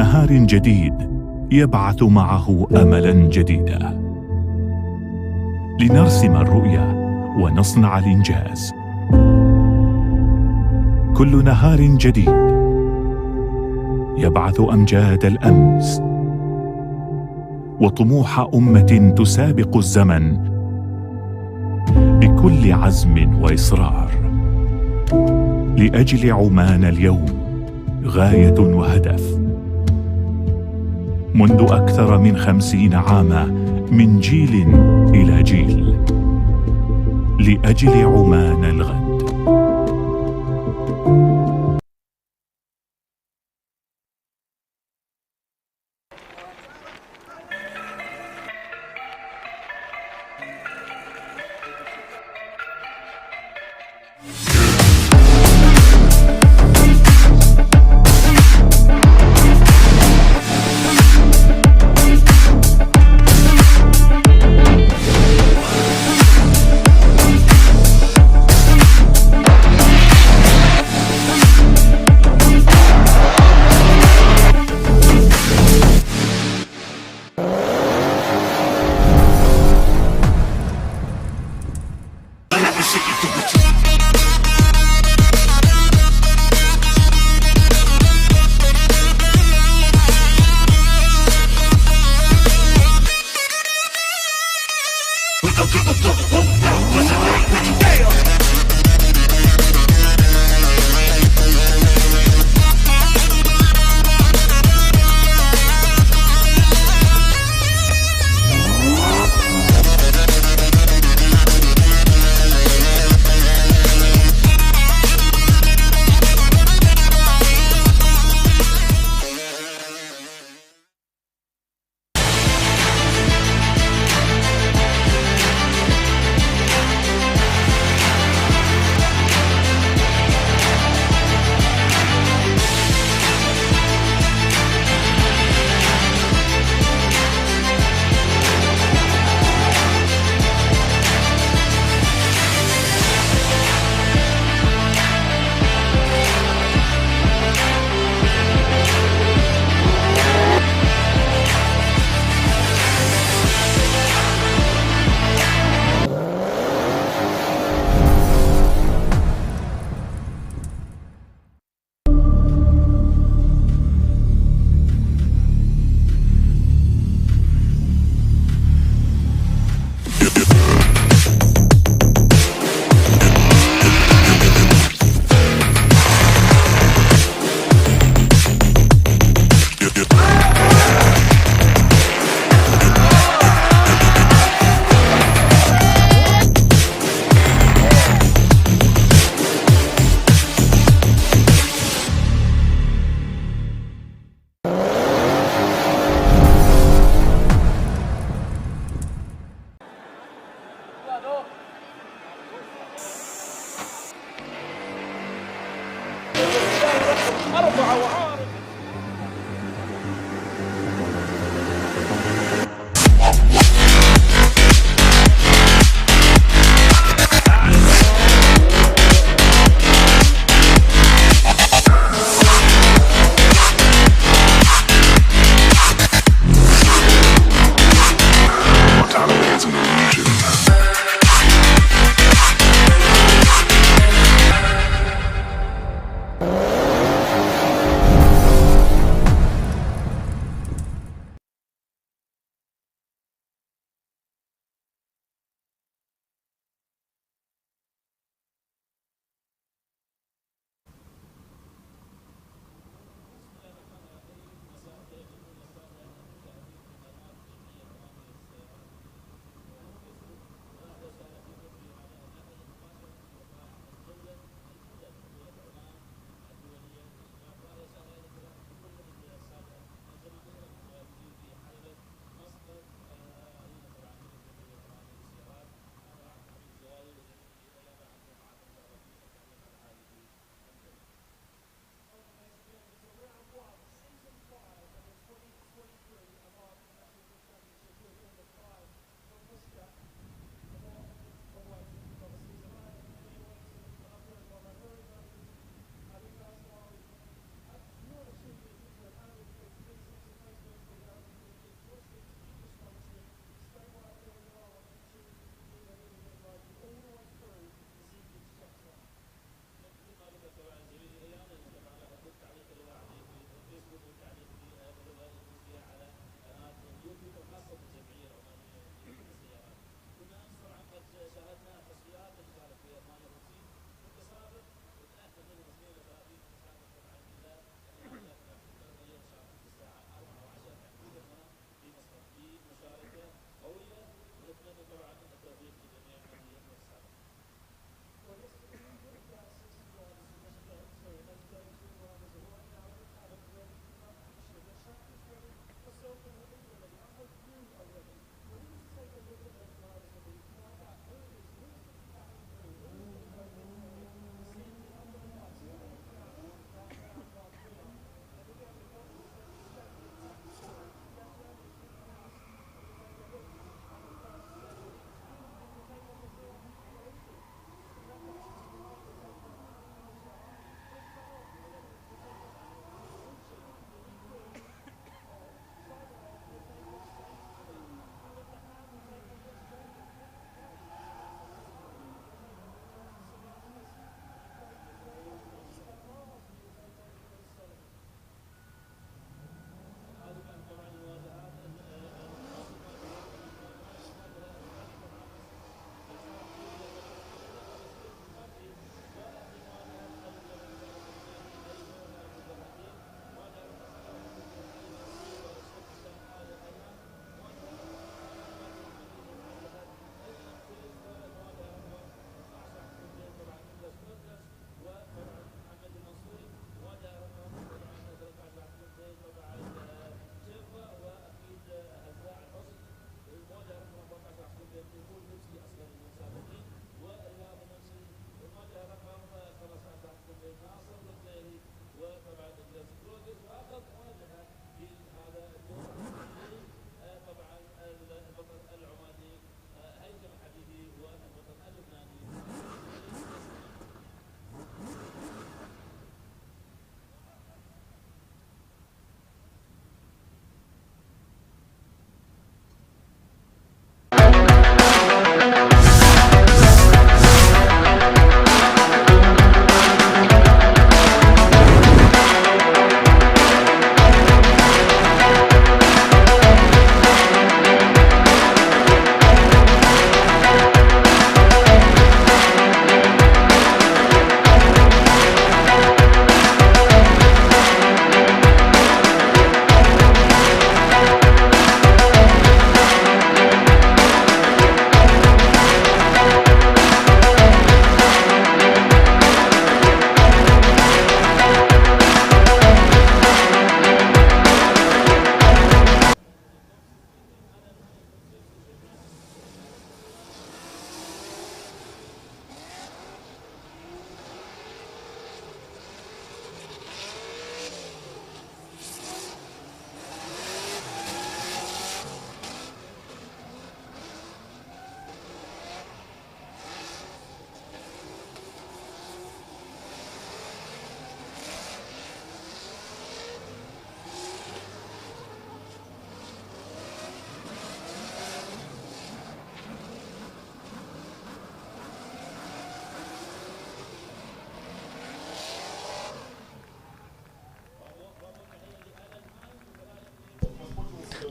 نهار جديد يبعث معه أملاً جديدا، لنرسم الرؤية ونصنع الإنجاز. كل نهار جديد يبعث أمجاد الأمس وطموح أمة تسابق الزمن بكل عزم وإصرار. لأجل عمان اليوم غاية وهدف، منذ أكثر من 50 عاما، من جيل إلى جيل، لأجل عمان الغد.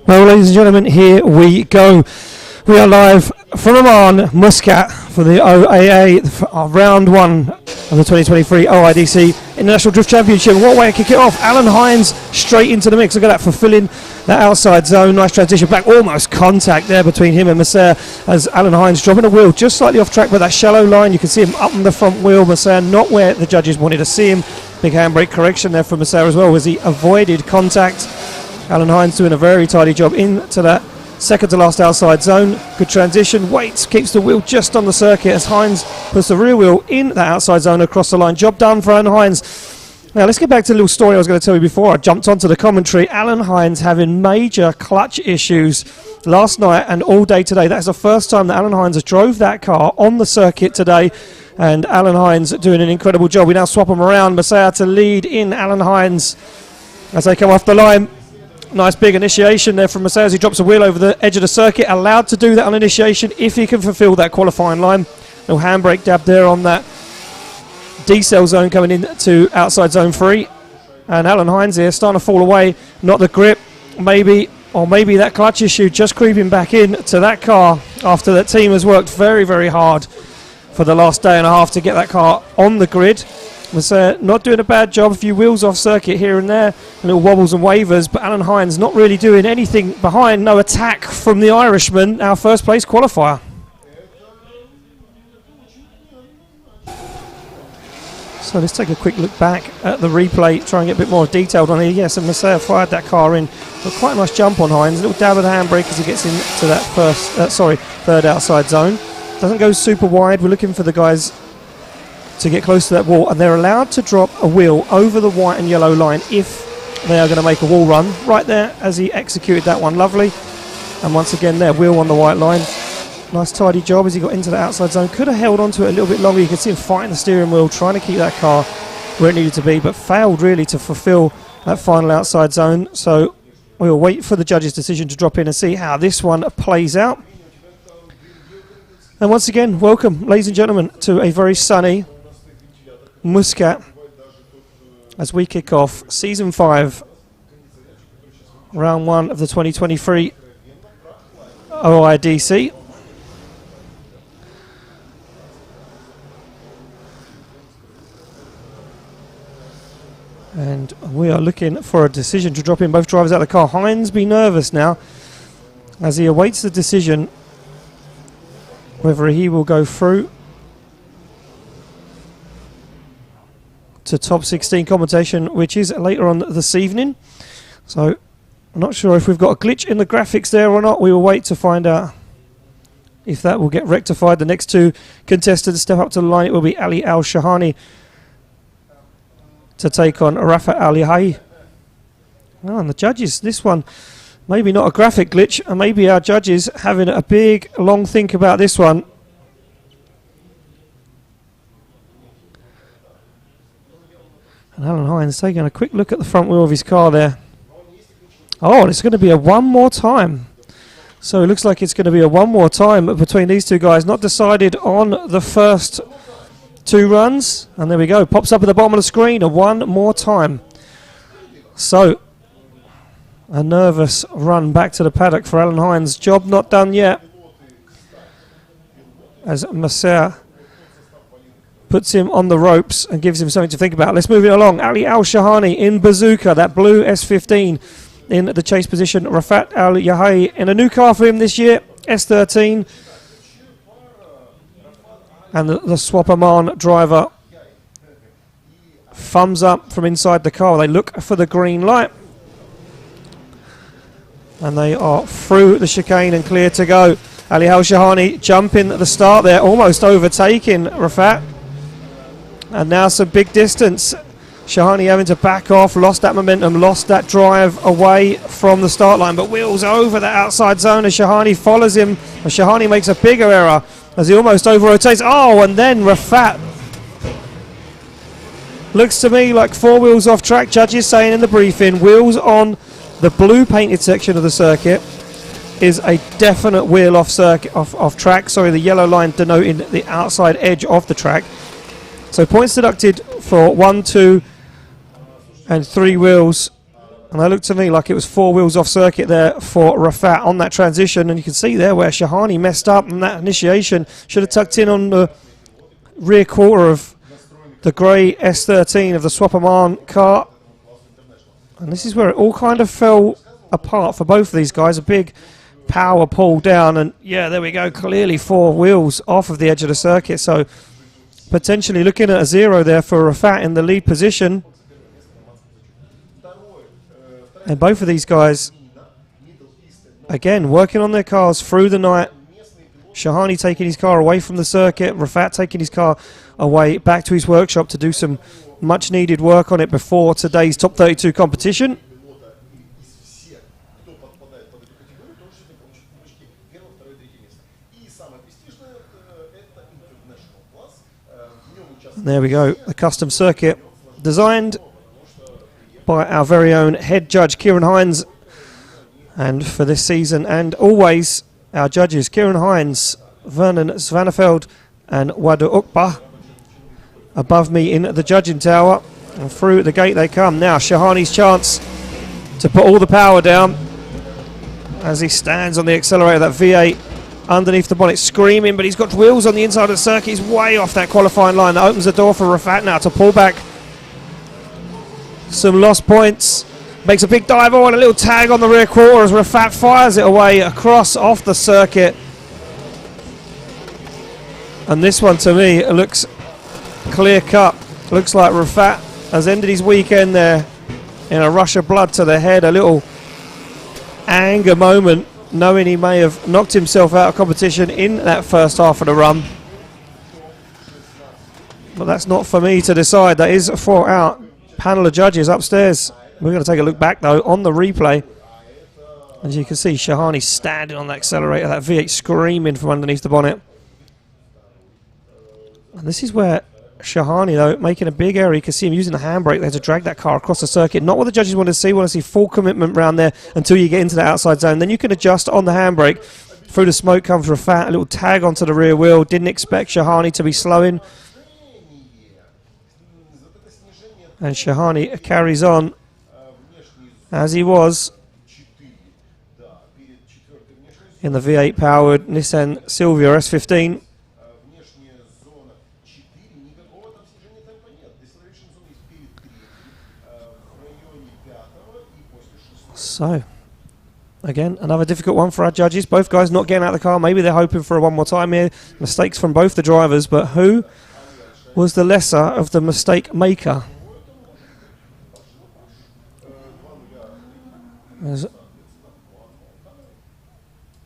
Well, ladies and gentlemen, here we go. We are live from Oman, Muscat, for the OAA round one of the 2023 OIDC International Drift Championship. What way to kick it off? Alan Hines straight into the mix. Look at that, fulfilling that outside zone. Nice transition back, almost contact there between him and Masser as Alan Hines dropping a wheel just slightly off track, but that shallow line, you can see him up on the front wheel. Masser not where the judges wanted to see him. Big handbrake correction there from Masser as well as he avoided contact. Alan Hines doing a very tidy job into that second to last outside zone. Good transition. Waits, keeps the wheel just on the circuit as Hines puts the rear wheel in that outside zone across the line. Job done for Alan Hines. Now let's get back to the little story I was going to tell you before I jumped onto the commentary. Alan Hines having major clutch issues last night and all day today. That's the first time that Alan Hines has drove that car on the circuit today. And Alan Hines doing an incredible job. We now swap them around. Masser to lead in Alan Hines as they come off the line. Nice big initiation there from Masser as he drops a wheel over the edge of the circuit. Allowed to do that on initiation if he can fulfill that qualifying line. No handbrake dab there on that decel zone coming into outside zone 3. And Alan Hines here starting to fall away. Not the grip, maybe, or maybe that clutch issue just creeping back in to that car after that team has worked very, very hard for the last day and a half to get that car on the grid. Masser not doing a bad job, a few wheels off circuit here and there, little wobbles and wavers, but Alan Hines not really doing anything behind. No attack from the Irishman, our first place qualifier. So let's take a quick look back at the replay, try and get a bit more detailed on it. Yes, and Masser fired that car in, but quite a nice jump on Hines. A little dab of the handbrake as he gets into that third outside zone. Doesn't go super wide. We're looking for the guys to get close to that wall, and they're allowed to drop a wheel over the white and yellow line if they are going to make a wall run. Right there as he executed that one, lovely. And once again there, wheel on the white line. Nice tidy job as he got into the outside zone. Could have held on to it a little bit longer. You can see him fighting the steering wheel, trying to keep that car where it needed to be, but failed really to fulfill that final outside zone. So we'll wait for the judge's decision to drop in and see how this one plays out. And once again, welcome, ladies and gentlemen, to a very sunny Muscat as we kick off Season 5, Round 1 of the 2023 OIDC. And we are looking for a decision to drop in both drivers out of the car. Hines be nervous now as he awaits the decision whether he will go through to top 16 commentation, which is later on this evening. So I'm not sure if we've got a glitch in the graphics there or not. We will wait to find out if that will get rectified. The next two contestants step up to the line. It will be Ali Al-Shahani to take on Rafa Al-Yahai. Oh, and the judges, this one maybe not a graphic glitch, and maybe our judges having a big long think about this one. And Alan Hines taking a quick look at the front wheel of his car there. Oh, it's going to be a one more time. So it looks like it's going to be a one more time between these two guys. Not decided on the first two runs. And there we go. Pops up at the bottom of the screen. A one more time. So a nervous run back to the paddock for Alan Hines. Job not done yet, as Masser puts him on the ropes and gives him something to think about. Let's move it along. Ali Al-Shahani in Bazooka, that blue S15 in the chase position. Rafat Al-Yahai in a new car for him this year, S13. And the Swap Oman driver, thumbs up from inside the car. They look for the green light. And they are through the chicane and clear to go. Ali Al-Shahani jumping at the start there, almost overtaking Rafat. And now some big distance. Shahani having to back off, lost that momentum, lost that drive away from the start line, but wheels over the outside zone as Shahani follows him. And Shahani makes a bigger error as he almost over-rotates. Oh, and then Rafat. Looks to me like four wheels off track. Judges saying in the briefing, wheels on the blue painted section of the circuit is a definite wheel off track. Sorry, the yellow line denoting the outside edge of the track. So points deducted for 1, 2 and 3 wheels And that looked to me like it was 4 wheels off circuit there for Rafat on that transition. And you can see there where Shahani messed up and that initiation should have tucked in on the rear quarter of the grey S13 of the Swap Oman car. And this is where it all kind of fell apart for both of these guys. A big power pull down. And yeah, there we go. Clearly 4 wheels off of the edge of the circuit. So potentially looking at a 0 there for Rafat in the lead position. And both of these guys, again, working on their cars through the night. Shahani taking his car away from the circuit. Rafat taking his car away back to his workshop to do some much needed work on it before today's top 32 competition. And there we go, the custom circuit designed by our very own head judge, Kieran Hines. And for this season and always, our judges, Kieran Hines, Vernon Svanefeld and Wadu Ukba, above me in the judging tower. And through the gate they come. Now Shahani's chance to put all the power down as he stands on the accelerator, that V8 underneath the bonnet, screaming, but he's got wheels on the inside of the circuit. He's way off that qualifying line. That opens the door for Rafat now to pull back some lost points. Makes a big dive and a little tag on the rear quarter as Rafat fires it away across off the circuit. And this one to me looks clear cut. Looks like Rafat has ended his weekend there in a rush of blood to the head. A little anger moment, knowing he may have knocked himself out of competition in that first half of the run. But that's not for me to decide. That is for our panel of judges upstairs. We're going to take a look back though on the replay. As you can see, Shahani standing on the accelerator, that V8 screaming from underneath the bonnet. And this is where Shahani though making a big error. You can see him using the handbrake there to drag that car across the circuit. Not what the judges want to see. Want to see full commitment round there until you get into the outside zone. Then you can adjust on the handbrake. Through the smoke comes Rafat, a little tag onto the rear wheel. Didn't expect Shahani to be slowing. And Shahani carries on as he was in the V8 powered Nissan Silvia S15. So again, another difficult one for our judges. Both guys not getting out of the car. Maybe they're hoping for a one more time here. Mistakes from both the drivers, but who was the lesser of the mistake maker?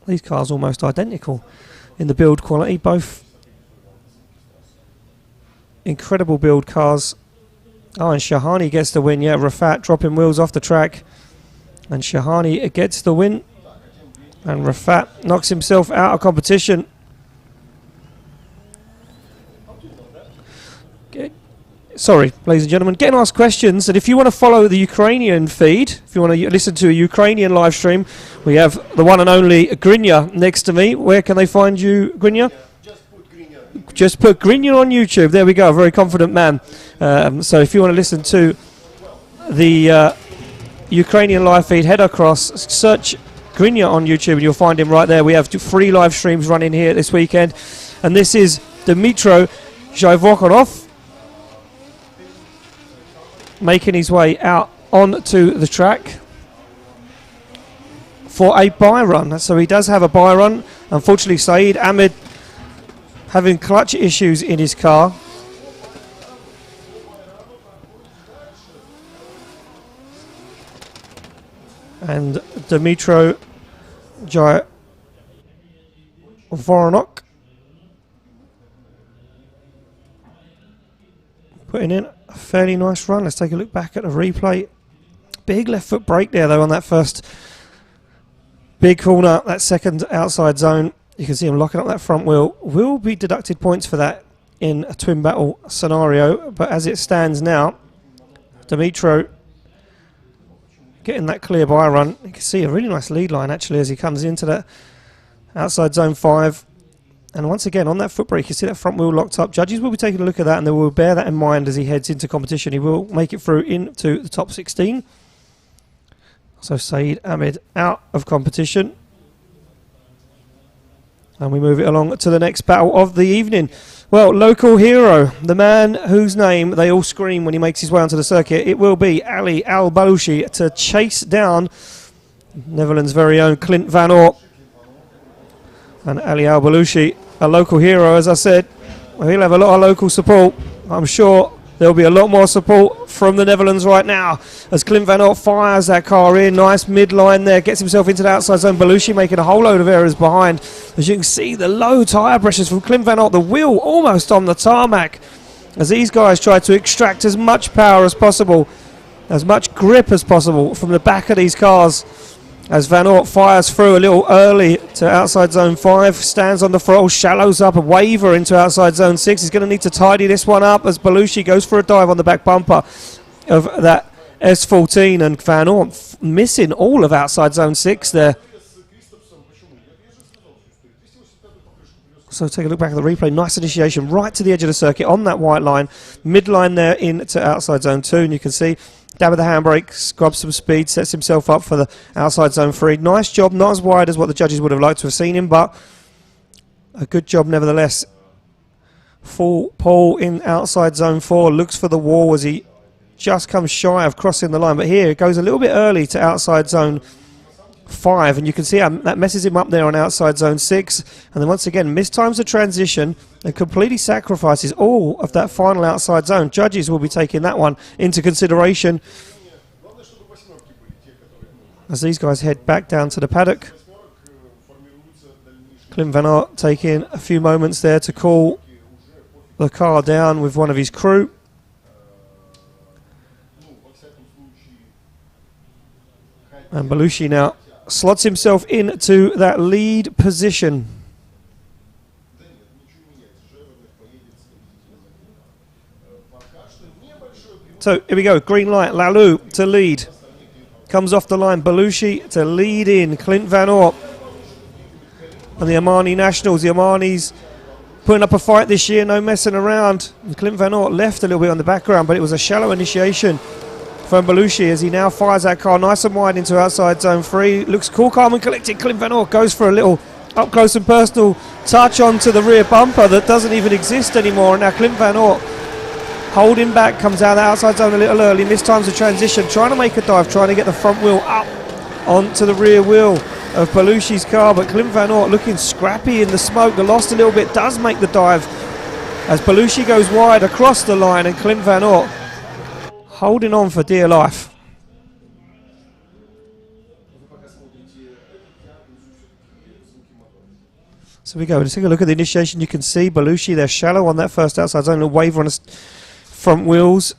These cars almost identical in the build quality, both incredible build cars. Oh, and Shahani gets the win. Yeah, Rafat dropping wheels off the track, and Shahani gets the win, and Rafat knocks himself out of competition. Sorry, ladies and gentlemen, getting asked questions, and if you want to follow the Ukrainian feed, if you want to listen to a Ukrainian live stream, we have the one and only Grinya next to me. Where can they find you, Grinya? Just put Grinya on YouTube. There we go, a very confident man. So if you want to listen to the Ukrainian live feed, head across, search Grinya on YouTube, and you'll find him right there. We have 3 live streams running here this weekend, and this is Dmitro Zhivokhanov making his way out onto the track for a bye run. So he does have a bye run. Unfortunately, Saeed Ahmed having clutch issues in his car. And Dmitro Voronok putting in a fairly nice run. Let's take a look back at the replay. Big left foot brake there though on that first big corner, that second outside zone. You can see him locking up that front wheel. Will be deducted points for that in a twin battle scenario, but as it stands now, Dmitro getting that clear by run. You can see a really nice lead line actually as he comes into that outside zone 5. And once again, on that foot brake, you see that front wheel locked up. Judges will be taking a look at that, and they will bear that in mind as he heads into competition. He will make it through into the top 16. So Saeed Ahmed out of competition. And we move it along to the next battle of the evening. Well, local hero, the man whose name they all scream when he makes his way onto the circuit. It will be Ali Al-Balushi to chase down Netherlands' very own Clint Van Oort. And Ali Al-Balushi, a local hero, as I said. Well, he'll have a lot of local support. I'm sure there'll be a lot more support from the Netherlands right now as Clint Van Oort fires that car in. Nice midline there, gets himself into the outside zone. Balushi making a whole load of errors behind. As you can see, the low tyre pressures from Clint Van Oort, the wheel almost on the tarmac, as these guys try to extract as much power as possible, as much grip as possible from the back of these cars. As Van Oort fires through a little early to outside zone 5, stands on the throttle, shallows up a waver into outside zone 6. He's going to need to tidy this one up as Balushi goes for a dive on the back bumper of that S14, and Van Oort missing all of outside zone 6 there. So take a look back at the replay. Nice initiation right to the edge of the circuit on that white line. Midline there into outside zone 2, and you can see dab of the handbrake, grabs some speed, sets himself up for the outside zone 3. Nice job, not as wide as what the judges would have liked to have seen him, but a good job nevertheless. Full pole in outside zone 4, looks for the wall as he just comes shy of crossing the line, but here it goes a little bit early to outside zone 5, and you can see that messes him up there on outside zone 6, and then once again mistimes the transition and completely sacrifices all of that final outside zone. Judges will be taking that one into consideration as these guys head back down to the paddock. Clint Van Oort taking a few moments there to cool the car down with one of his crew. And Balushi now slots himself into that lead position. So here we go, green light, Lalou to lead. Comes off the line, Balushi to lead in. Clint Van Oort and the Omani nationals. The Omanis putting up a fight this year, no messing around. And Clint Van Oort left a little bit on the background, but it was a shallow initiation from Balushi as he now fires that car nice and wide into outside zone 3. Looks cool, calm and collected. Clint Van Oort goes for a little up close and personal touch onto the rear bumper that doesn't even exist anymore. And now Clint Van Oort holding back, comes out of the outside zone a little early, mistimes the transition, trying to make a dive, trying to get the front wheel up onto the rear wheel of Balushi's car, but Clint Van Oort looking scrappy in the smoke. The lost a little bit, does make the dive as Balushi goes wide across the line, and Clint Van Oort holding on for dear life. So we go, let's take a look at the initiation. You can see Balushi there shallow on that first outside zone, a waver on his front wheels.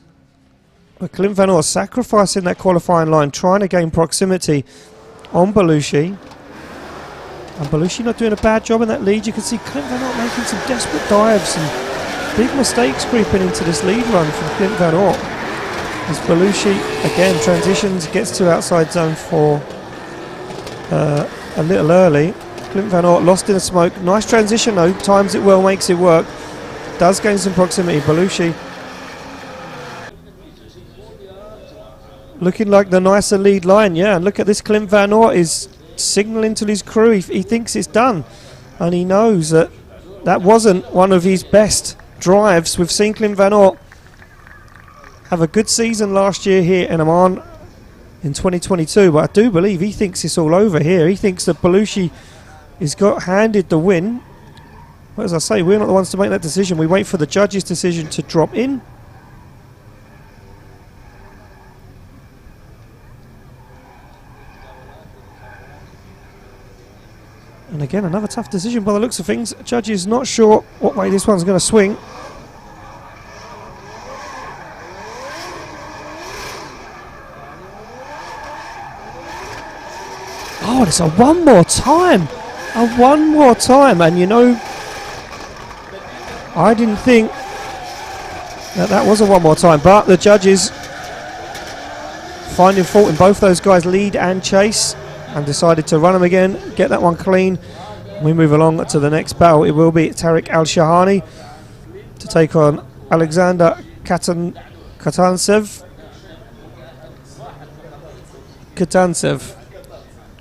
But Clint Van Oort sacrificing that qualifying line, trying to gain proximity on Balushi. And Balushi not doing a bad job in that lead. You can see Clint Van Oort making some desperate dives and big mistakes creeping into this lead run from Clint Van Oort. As Balushi again transitions, gets to outside zone 4 a little early. Clint Van Oort lost in the smoke. Nice transition though, times it well, makes it work. Does gain some proximity. Balushi looking like the nicer lead line, yeah. And look at this, Clint Van Oort is signalling to his crew. He thinks it's done, and he knows that that wasn't one of his best drives. We've seen Clint Van Oort have a good season last year here in Oman in 2022, but I do believe he thinks it's all over here. He thinks that Balushi has got handed the win. But as I say, we're not the ones to make that decision. We wait for the judges' decision to drop in. And again, another tough decision by the looks of things. Judges not sure what way this one's going to swing. Oh, it's a one more time. A one more time. And you know, I didn't think that was a one more time. But the judges finding fault in both those guys, lead and chase, and decided to run them again, get that one clean. We move along to the next battle. It will be Tariq Al-Shahani to take on Alexander Katansev. Katansev.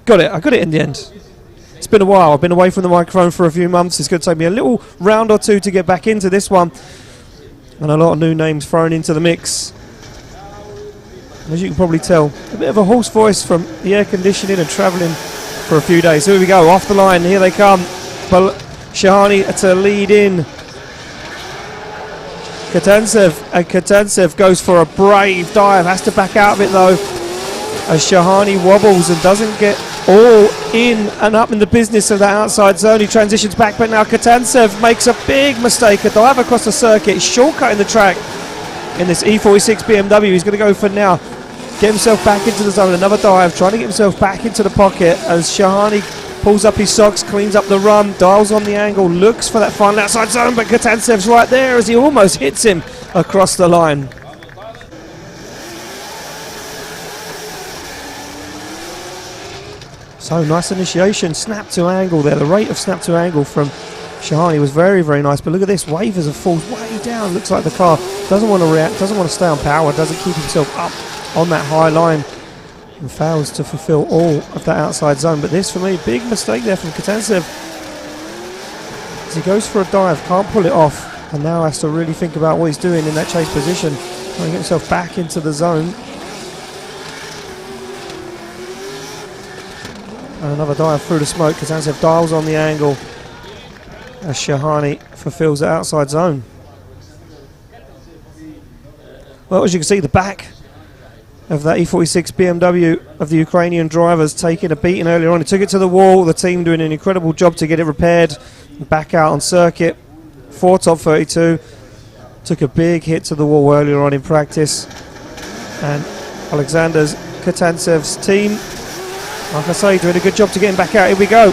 Got it. I got it in the end. It's been a while. I've been away from the microphone for a few months. It's going to take me a little round or two to get back into this one. And a lot of new names thrown into the mix. As you can probably tell, a bit of a hoarse voice from the air conditioning and travelling for a few days. So here we go, off the line. Here they come. Shahani to lead in. Katansev goes for a brave dive. Has to back out of it though, as Shahani wobbles and doesn't get all in and up in the business of that outside zone. He transitions back, but now Katansev makes a big mistake. A dive across the circuit, shortcutting the track in this E46 BMW. He's going to go for now. Get himself back into the zone. Another dive, trying to get himself back into the pocket as Shahani pulls up his socks, cleans up the run, dials on the angle, looks for that final outside zone, but Katansev's right there as he almost hits him across the line. So nice initiation, snap to angle there. The rate of snap to angle from Shahani was very, very nice. But look at this, wavers of falls way down. Looks like the car doesn't want to react, doesn't want to stay on power, doesn't keep himself up on that high line, and fails to fulfill all of that outside zone. But this, for me, big mistake there from Katansev. As he goes for a dive, can't pull it off, and now has to really think about what he's doing in that chase position. Trying to get himself back into the zone. And another dive through the smoke. Katansev dials on the angle as Shahani fulfills the outside zone. Well, as you can see, the back of that E46 BMW of the Ukrainian drivers taking a beating earlier on. He took it to the wall, the team doing an incredible job to get it repaired, back out on circuit for top 32. Took a big hit to the wall earlier on in practice, and Alexander Katansev's team, like I say, doing a good job to get him back out. Here we go.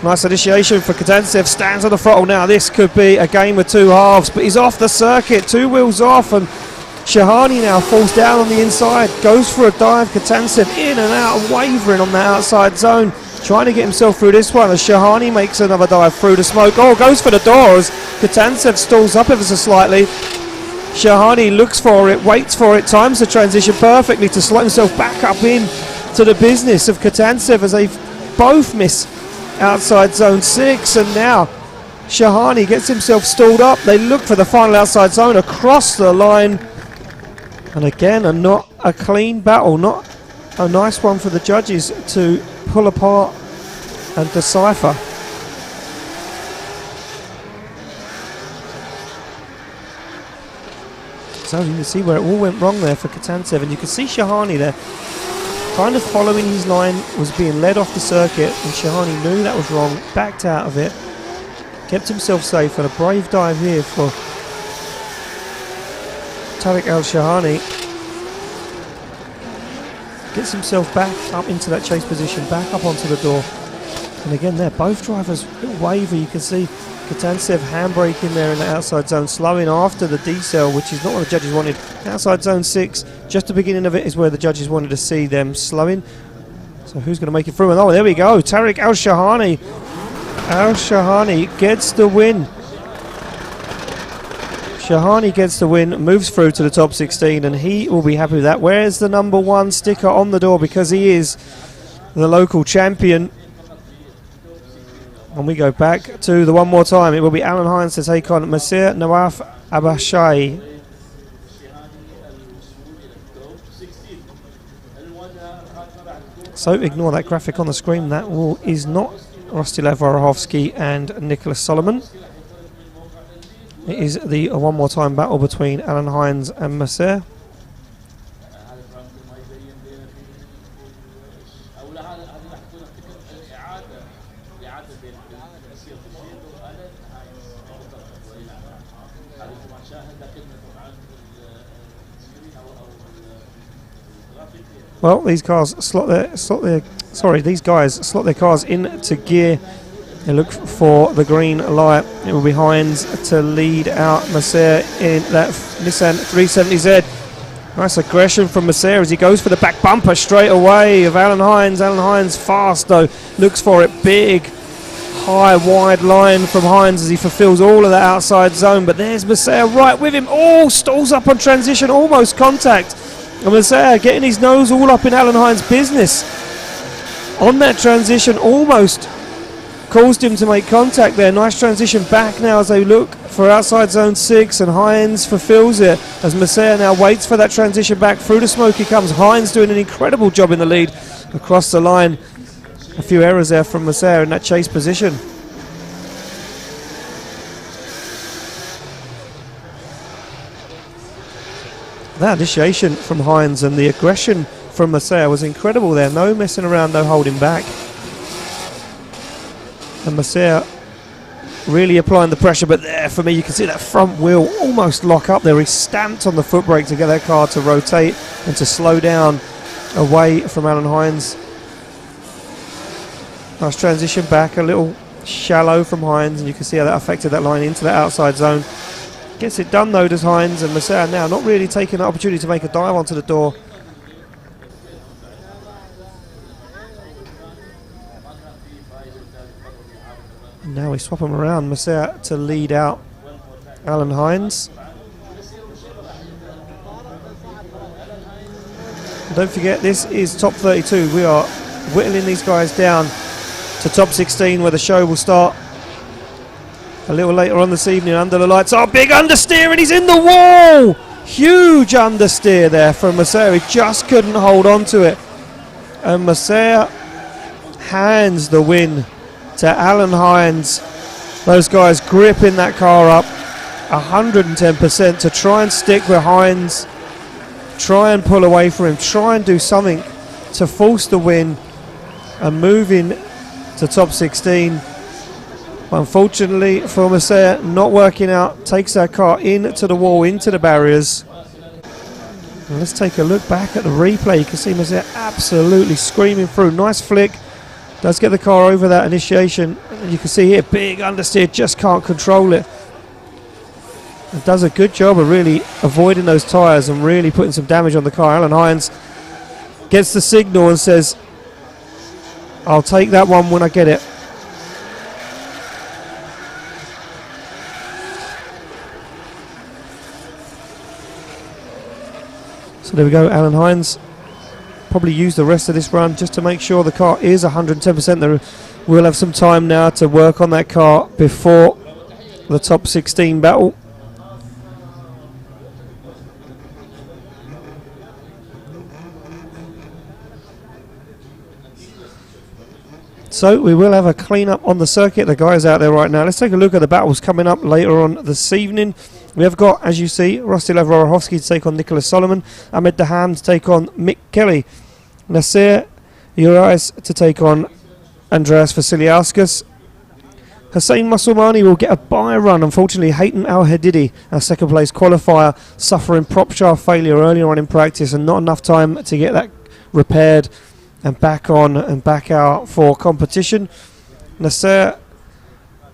Nice initiation for Katansev, stands on the throttle now. This could be a game of two halves, but he's off the circuit, two wheels off, and Shahani now falls down on the inside, goes for a dive. Katansev in and out, wavering on the outside zone, trying to get himself through this one as Shahani makes another dive through the smoke. Oh, goes for the door as Katansev stalls up ever so slightly. Shahani looks for it, waits for it, times the transition perfectly to slot himself back up in to the business of Katansev as they both miss outside zone 6, and now Shahani gets himself stalled up. They look for the final outside zone across the line. And again, not a clean battle, not a nice one for the judges to pull apart and decipher. So you can see where it all went wrong there for Katansev, and you can see Shahani there kind of following his line, was being led off the circuit, and Shahani knew that was wrong, backed out of it, kept himself safe, and a brave dive here for Tariq Al-Shahani. Gets himself back up into that chase position, back up onto the door. And again there, both drivers waver. You can see Katansev handbraking there in the outside zone, slowing after the decel, which is not what the judges wanted. Outside zone 6, just the beginning of it is where the judges wanted to see them slowing. So who's going to make it through? And oh, there we go, Tariq Al-Shahani. Al-Shahani gets the win. Shahani gets the win, moves through to the top 16, and he will be happy with that. Where's the number 1 sticker on the door? Because he is the local champion. And we go back to the one more time. It will be Alan Hines to take on Masir Nawaf Abashai. So ignore that graphic on the screen. That is not Rostislav Vorohovsky and Nicholas Solomon. It is the one more time battle between Alan Hines and Masir. Well, these guys slot their cars into gear. They look for the green light. It will be Hines to lead out Masir in that Nissan 370Z. Nice aggression from Masir as he goes for the back bumper straight away of Alan Hines. Alan Hines fast though, looks for it. Big, high, wide line from Hines as he fulfills all of that outside zone. But there's Masir right with him. Oh, stalls up on transition, almost contact And Messiah getting his nose all up in Alan Hines' business on that transition, almost caused him to make contact there. Nice transition back now as they look for outside zone 6, and Hines fulfills it as Messiah now waits for that transition back. Through the smoke he comes. Hines doing an incredible job in the lead across the line. A few errors there from Messiah in that chase position. That initiation from Hines and the aggression from Messiah was incredible there. No messing around, no holding back. And Messiah really applying the pressure, but there for me you can see that front wheel almost lock up there. He stamped on the foot brake to get that car to rotate and to slow down away from Alan Hines. Nice transition back, a little shallow from Hines, and you can see how that affected that line into the outside zone. Gets it done though, does Hines, and Messiah now not really taking the opportunity to make a dive onto the door. And now we swap him around, Messiah to lead out Alan Hines. And don't forget, this is top 32. We are whittling these guys down to top 16, where the show will start a little later on this evening under the lights. Oh, big understeer, and he's in the wall! Huge understeer there from Messiah. He just couldn't hold on to it. And Messiah hands the win to Alan Hines. Those guys gripping that car up 110% to try and stick with Hines, try and pull away from him, try and do something to force the win and move in to top 16. Unfortunately for Messiah, not working out, takes that car into the wall, into the barriers. And let's take a look back at the replay. You can see Messiah absolutely screaming through. Nice flick, does get the car over that initiation. And you can see here, big understeer, just can't control it. And does a good job of really avoiding those tyres and really putting some damage on the car. Alan Hines gets the signal and says, I'll take that one when I get it. So there we go, Alan Hines probably used the rest of this run just to make sure the car is 110%. We'll have some time now to work on that car before the top 16 battle. So we will have a clean up on the circuit. The guys out there right now. Let's take a look at the battles coming up later on this evening. We have got, as you see, Rostislav Rorohovsky to take on Nicholas Solomon, Ahmed Daham to take on Mick Kelly, Nasser Urais to take on Andreas Vasiliauskas. Hussein Musulmani will get a bye run. Unfortunately, Haytham Al Hadidi, our second place qualifier, suffering prop shaft failure earlier on in practice and not enough time to get that repaired and back on and back out for competition. Nasser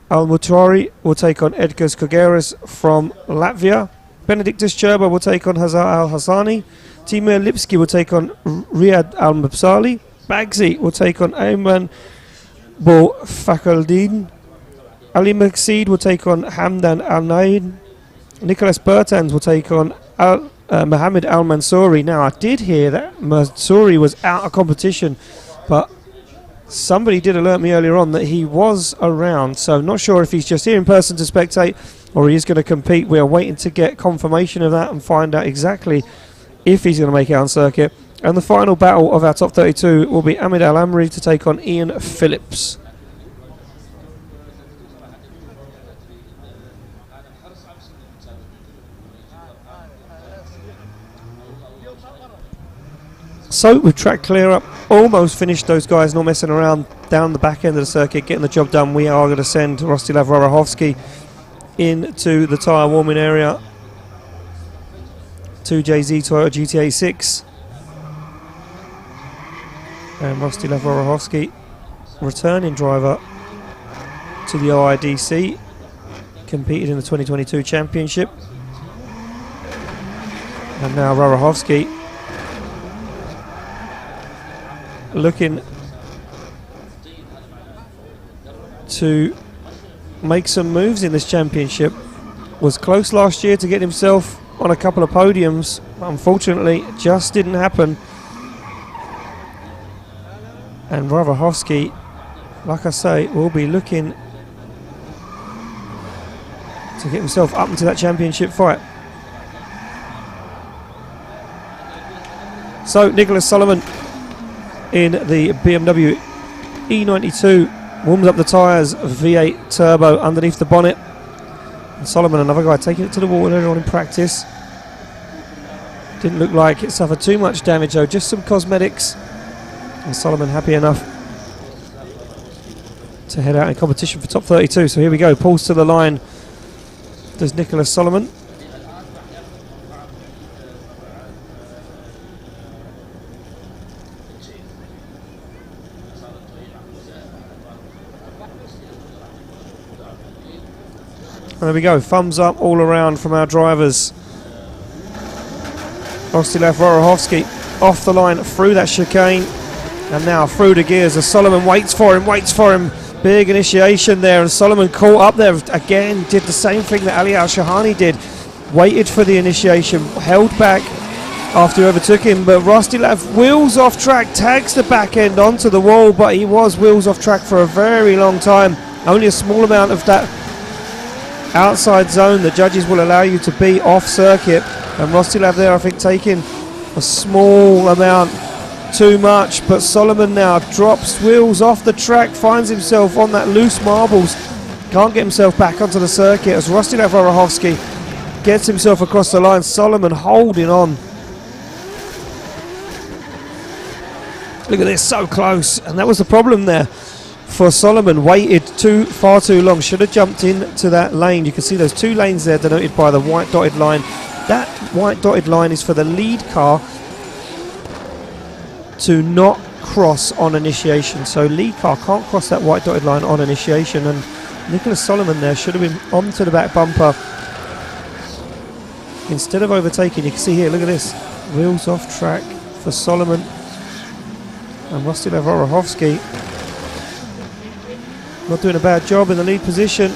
Al-Mutari will take on Edgars Kogeras from Latvia. Benedictus Cherba will take on Hazar Al-Hassani. Timur Lipski will take on Riyad Al-Mabsali. Bagzi will take on Ayman Bo Fakhaldin. Ali Makseed will take on Hamdan Al-Naid. Nicholas Bertans will take on Mohammed Al-Mansouri. Now, I did hear that Mansouri was out of competition, but somebody did alert me earlier on that he was around, so not sure if he's just here in person to spectate or he is going to compete. We are waiting to get confirmation of that and find out exactly if he's going to make it on circuit. And the final battle of our top 32 will be Ahmed Al-Amri to take on Ian Phillips. So we've tracked clear up, almost finished those guys not messing around down the back end of the circuit, getting the job done. We are going to send Rostislav Rorohovsky into the tyre warming area to JZ Toyota GTA 6. And Rostislav Rorohovsky, returning driver to the OIDC, competed in the 2022 championship. And now Rorohovsky looking to make some moves in this championship. Was close last year to get himself on a couple of podiums unfortunately, just didn't happen. And Wojciechowski, like I say, will be looking to get himself up into that championship fight. So Nicholas Solomon in the BMW E92 warms up the tyres, V8 turbo underneath the bonnet. And Solomon, another guy, taking it to the wall earlier on in practice. Didn't look like it suffered too much damage though, just some cosmetics. And Solomon happy enough to head out in competition for top 32. So here we go, pulls to the line. Does Nicholas Solomon. And there we go, thumbs up all around from our drivers. Rostislav Wojciechowski off the line through that chicane. And now through the gears as Solomon waits for him. Big initiation there, and Solomon caught up there again, did the same thing that Ali Al-Shahani did. Waited for the initiation, held back after he overtook him, but Rostislav wheels off track, tags the back end onto the wall, but he was wheels off track for a very long time. Only a small amount of that outside zone the judges will allow you to be off circuit, and Rostislav there I think taking a small amount too much, but Solomon now drops wheels off the track, finds himself on that loose marbles, can't get himself back onto the circuit as Rostislav Wojciechowski gets himself across the line. Solomon holding on. Look at this, so close, and that was the problem there for Solomon. Waited far too long, should have jumped into that lane. You can see those two lanes there denoted by the white dotted line. That white dotted line is for the lead car to not cross on initiation, so lead car can't cross that white dotted line on initiation, and Nicholas Solomon there should have been onto the back bumper instead of overtaking. You can see here, look at this, wheels off track for Solomon, and Rostislav Wojciechowski not doing a bad job in the lead position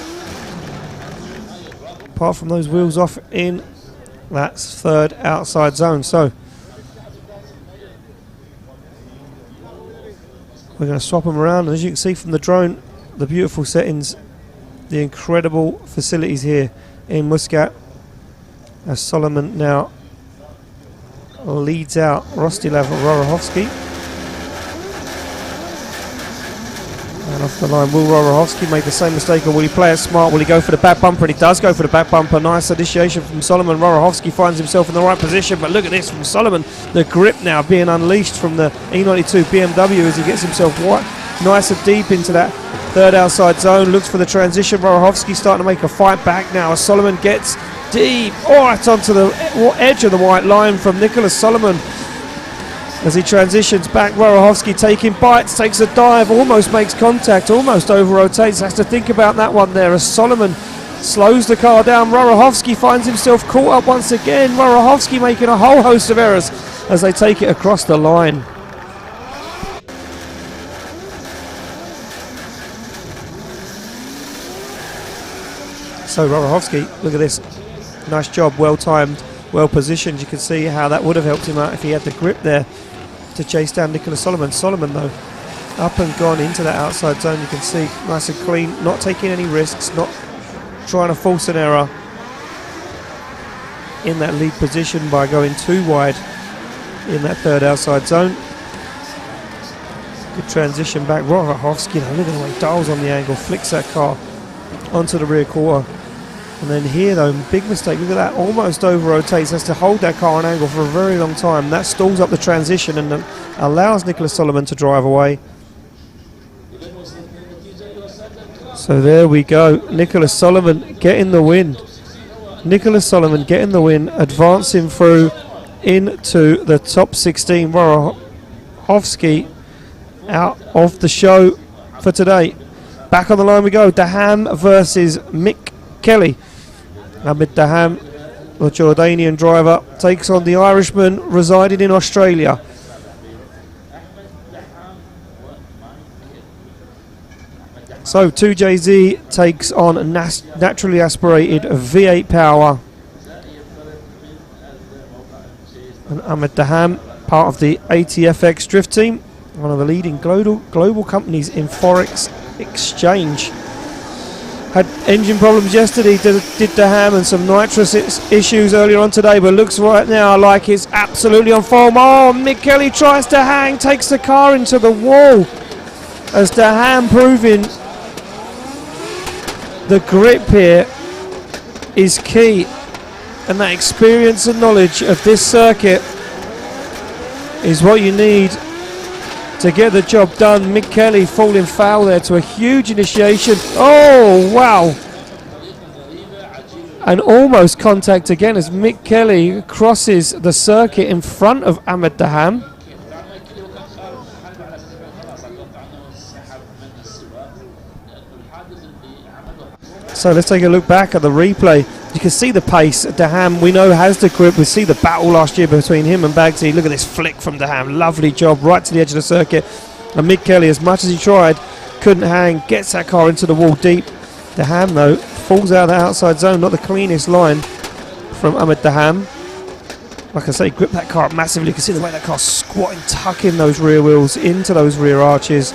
apart from those wheels off in that third outside zone. So we're going to swap them around, and as you can see from the drone, the beautiful settings, the incredible facilities here in Muscat, as Solomon now leads out Rostislav Wojciechowski. And off the line, will Wojciechowski make the same mistake, or will he play it smart? Will he go for the back bumper? And he does go for the back bumper. Nice initiation from Solomon. Wojciechowski finds himself in the right position, but look at this from Solomon. The grip now being unleashed from the E92 BMW as he gets himself nice and deep into that third outside zone. Looks for the transition. Wojciechowski starting to make a fight back now as Solomon gets deep right onto the edge of the white line from Nicholas Solomon. As he transitions back, Wojciechowski taking bites, takes a dive, almost makes contact, almost over-rotates. Has to think about that one there as Solomon slows the car down. Wojciechowski finds himself caught up once again. Wojciechowski making a whole host of errors as they take it across the line. So Wojciechowski, look at this, nice job, well timed, well positioned. You can see how that would have helped him out if he had the grip there to chase down Nicholas Solomon. Solomon though, up and gone into that outside zone. You can see nice and clean, not taking any risks, not trying to force an error in that lead position by going too wide in that third outside zone. Good transition back. Wojciechowski, look at the way he dials on the angle, flicks that car onto the rear quarter. And then here though, big mistake, look at that, almost over-rotates, has to hold that car on angle for a very long time. That stalls up the transition and allows Nicholas Solomon to drive away. So there we go, Nicholas Solomon getting the win. Nicholas Solomon getting the win, advancing through into the top 16. Wojciechowski out of the show for today. Back on the line we go, Daham versus Mick Kelly. Ahmed Daham, the Jordanian driver, takes on the Irishman residing in Australia. So 2JZ takes on naturally aspirated V8 power Ahmed Daham, part of the ATFX Drift Team, one of the leading global companies in Forex exchange. Had engine problems yesterday, did Daham, and some nitrous issues earlier on today, but looks right now like it's absolutely on form. Oh, Mick Kelly tries to hang, takes the car into the wall, as Daham proving the grip here is key, and that experience and knowledge of this circuit is what you need to get the job done. Mick Kelly falling foul there to a huge initiation. Oh, wow. And almost contact again as Mick Kelly crosses the circuit in front of Ahmed Daham. So let's take a look back at the replay. You can see the pace. Daham, we know, has the grip. We see the battle last year between him and Bagsy. Look at this flick from Daham. Lovely job right to the edge of the circuit. And Mick Kelly, as much as he tried, couldn't hang. Gets that car into the wall deep. Daham, though, falls out of the outside zone. Not the cleanest line from Ahmed Daham. Like I say, grip that car up massively. You can see the way that car's squatting, tucking those rear wheels into those rear arches.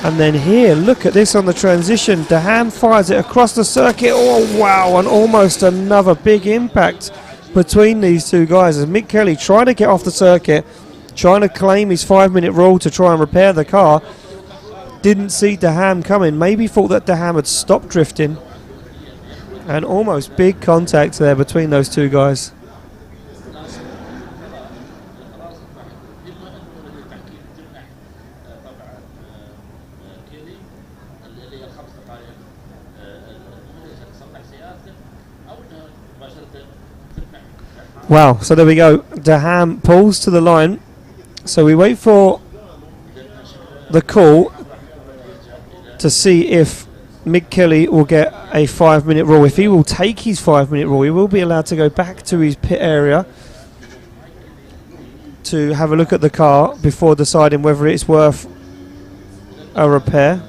And then here, look at this on the transition. Daham fires it across the circuit. Oh, wow, and almost another big impact between these two guys. As Mick Kelly trying to get off the circuit, trying to claim his 5-minute rule to try and repair the car. Didn't see Daham coming. Maybe thought that Daham had stopped drifting. And almost big contact there between those two guys. Wow, so there we go. Daham pulls to the line. So we wait for the call to see if Mick Kelly will get a 5-minute rule. If he will take his 5-minute rule, he will be allowed to go back to his pit area to have a look at the car before deciding whether it's worth a repair.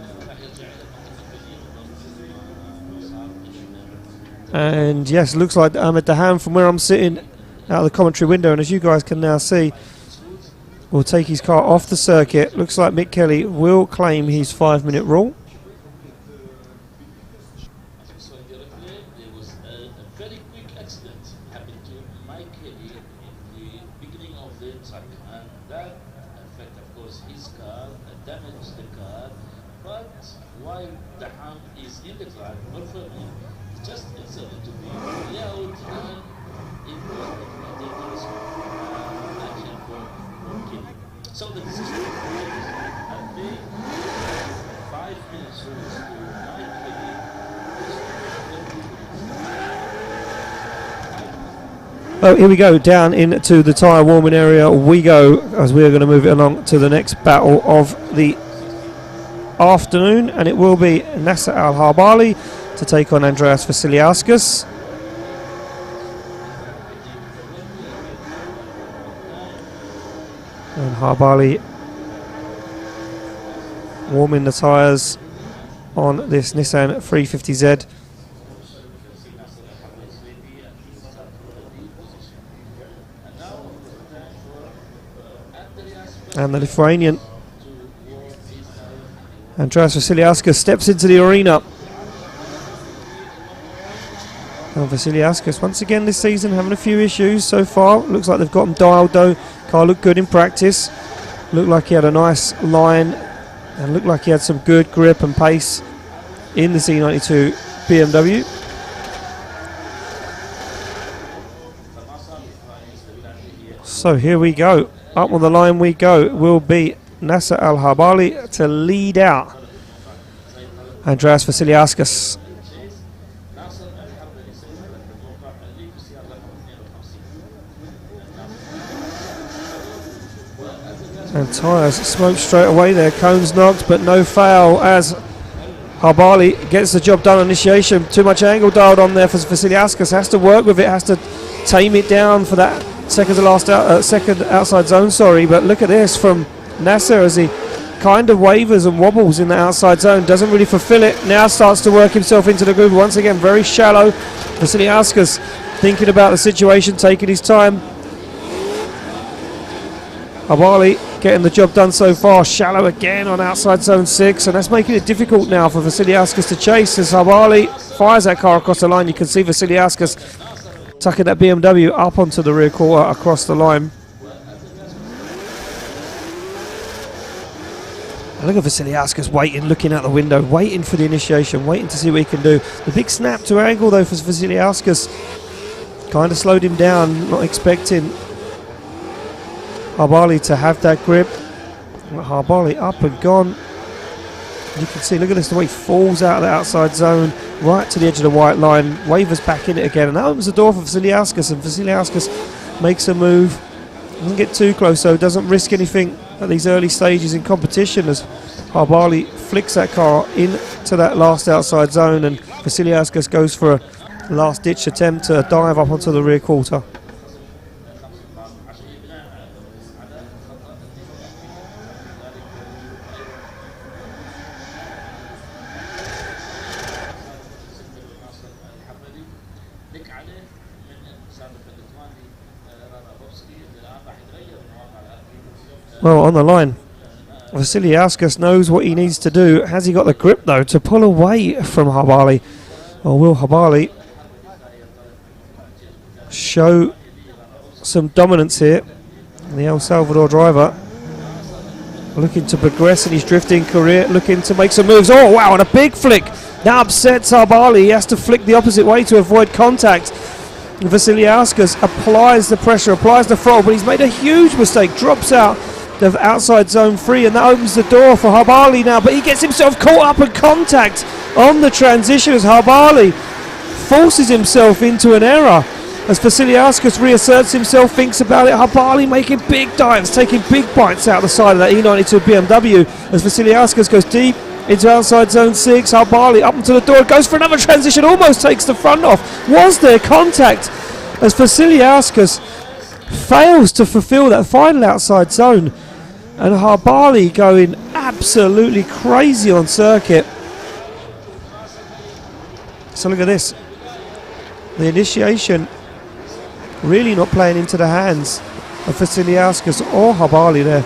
And yes, looks like Ahmed Daham, from where I'm sitting out of the commentary window, and as you guys can now see, will take his car off the circuit. Looks like Mick Kelly will claim his 5-minute rule. So the decision was and they 5 minutes Oh, here we go, down into the tyre warming area we go, as we're going to move it along to the next battle of the afternoon, and it will be Nasser Al-Harbali to take on Andreas Vasiliauskas. And Harbali warming the tyres on this Nissan 350Z. And the Lithuanian Andreas Vasiliauskas steps into the arena. And Vasiliauskas once again this season having a few issues so far. Looks like they've got him dialed though. Car looked good in practice. Looked like he had a nice line and looked like he had some good grip and pace in the C92 BMW. So here we go. Up on the line we go. It will be Nasser Al-Harbali to lead out Andreas Vasiliauskas. And tyres smoked straight away there. Cones knocked, but no foul as Harbali gets the job done on initiation. Too much angle dialed on there for Vasiliauskas. Has to work with it, has to tame it down for that second to last second outside zone. Sorry, but look at this from Nasser as he kind of wavers and wobbles in the outside zone. Doesn't really fulfill it. Now starts to work himself into the groove. Once again, very shallow. Vasiliauskas thinking about the situation, taking his time. Habali getting the job done so far. Shallow again on outside zone 6, and that's making it difficult now for Vasiliauskas to chase as Habali fires that car across the line. You can see Vasiliauskas tucking that BMW up onto the rear quarter across the line. And look at Vasiliauskas waiting, looking out the window, waiting for the initiation, waiting to see what he can do. The big snap to angle though for Vasiliauskas kind of slowed him down, not expecting Habali to have that grip. Habali up and gone. You can see, look at this, the way he falls out of the outside zone, right to the edge of the white line, wavers back in it again, and that opens the door for Vasiliauskas, and Vasiliauskas makes a move. Doesn't get too close though, doesn't risk anything at these early stages in competition as Habali flicks that car into that last outside zone, and Vasiliauskas goes for a last ditch attempt to dive up onto the rear quarter. Well, on the line, Vasiliauskas knows what he needs to do. Has he got the grip though to pull away from Habali? Or will Habali show some dominance here? And the El Salvador driver looking to progress in his drifting career, looking to make some moves. Oh wow, and a big flick. That upsets Habali. He has to flick the opposite way to avoid contact. Vasiliauskas applies the pressure, applies the throttle, but he's made a huge mistake, drops out of outside zone 3, and that opens the door for Habali now, but he gets himself caught up in contact on the transition as Habali forces himself into an error. As Vasiliauskas reasserts himself, thinks about it, Habali making big dives, taking big bites out the side of that E92 BMW as Vasiliauskas goes deep into outside zone 6. Habali up into the door, goes for another transition, almost takes the front off. Was there contact as Vasiliauskas fails to fulfill that final outside zone, and Habali going absolutely crazy on circuit. So look at this, the initiation really not playing into the hands of Vasiliauskas or Habali there,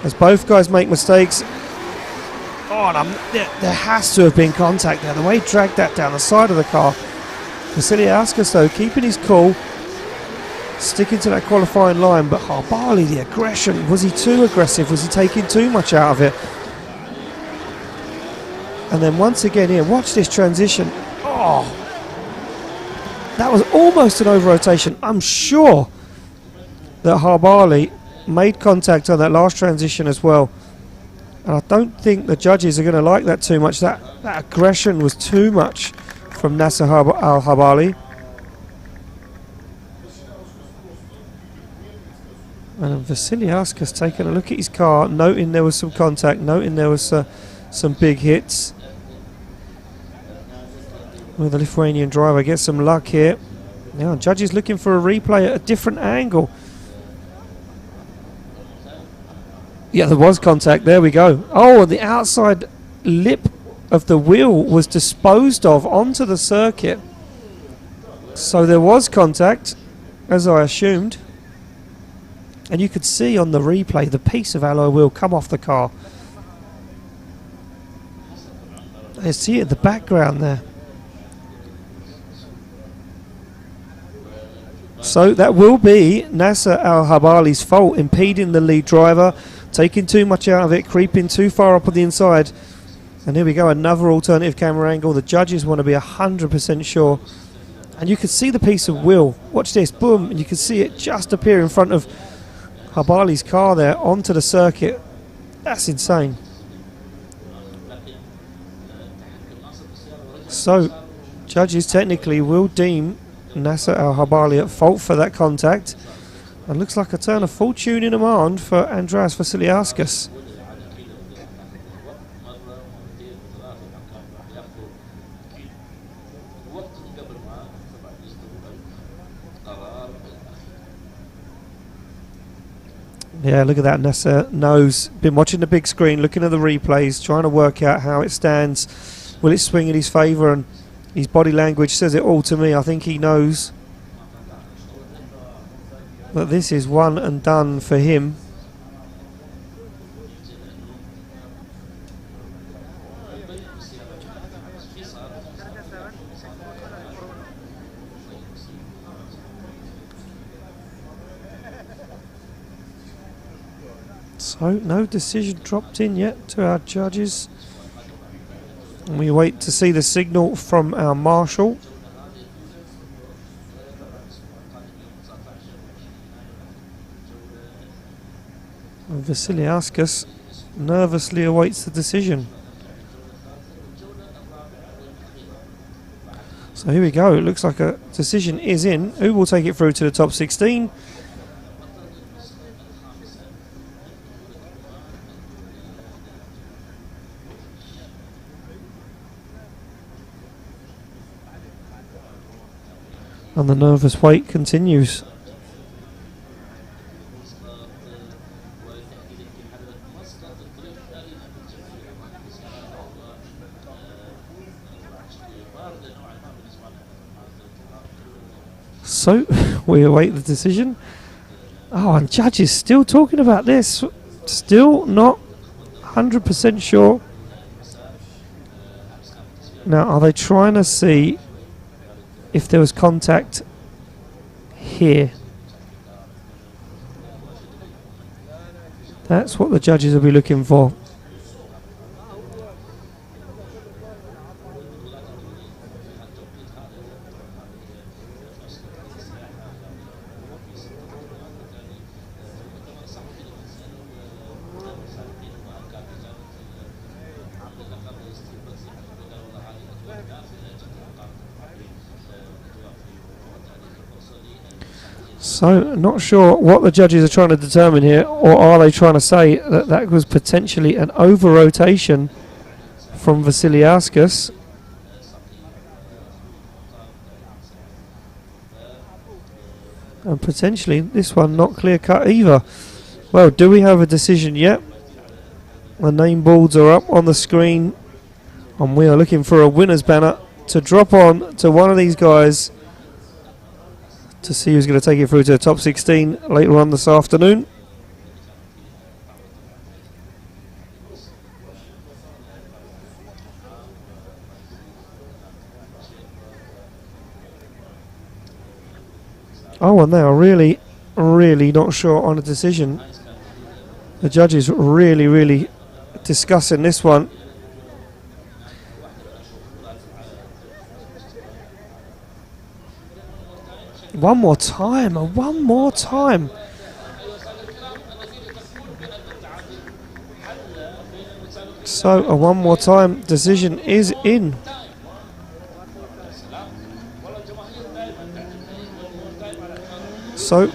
as both guys make mistakes. Oh, and there has to have been contact there, the way he dragged that down the side of the car. Vasiliauskas though keeping his cool, sticking to that qualifying line, but Habali, the aggression, was he too aggressive? Was he taking too much out of it? And then once again here, watch this transition. Oh, that was almost an over-rotation. I'm sure that Habali made contact on that last transition as well. And I don't think the judges are going to like that too much. That aggression was too much from Nasser Al-Habali. And Vasiliauskas taking a look at his car, noting there was some contact, noting there was some big hits. Well, the Lithuanian driver gets some luck here. Now, judges looking for a replay at a different angle. Yeah, there was contact. There we go. Oh, and the outside lip of the wheel was disposed of onto the circuit. So there was contact, as I assumed. And you could see on the replay the piece of alloy wheel come off the car. I see it in the background there. So that will be Nasser Al-Habali's fault, impeding the lead driver, taking too much out of it, creeping too far up on the inside. And here we go, another alternative camera angle. The judges want to be 100% sure. And you can see the piece of wheel. Watch this, boom, and you can see it just appear in front of Habali's car there onto the circuit. That's insane. So, judges technically will deem Nasser Al-Habali at fault for that contact. And looks like a turn of fortune in Oman for Andreas Vasiliauskas. Yeah, look at that. Nasser knows, been watching the big screen, looking at the replays, trying to work out how it stands. Will it swing in his favour? And his body language says it all to me. I think he knows that this is one and done for him. So no decision dropped in yet to our judges. And we wait to see the signal from our marshal. And Vasiliauskas nervously awaits the decision. So here we go. It looks like a decision is in. Who will take it through to the top 16? And the nervous wait continues. So we await the decision. Oh, and judges still talking about this. Still not 100% sure. Now, are they trying to see if there was contact here? That's what the judges will be looking for. So, not sure what the judges are trying to determine here, or are they trying to say that that was potentially an over-rotation from Vasiliauskas? And potentially this one not clear-cut either. Well, do we have a decision yet? The name boards are up on the screen, and we are looking for a winner's banner to drop on to one of these guys to see who's going to take it through to the top 16 later on this afternoon. Oh, and they are really, really not sure on a decision. The judges really discussing this one. One more time, and one more time. So a one more time decision is in. So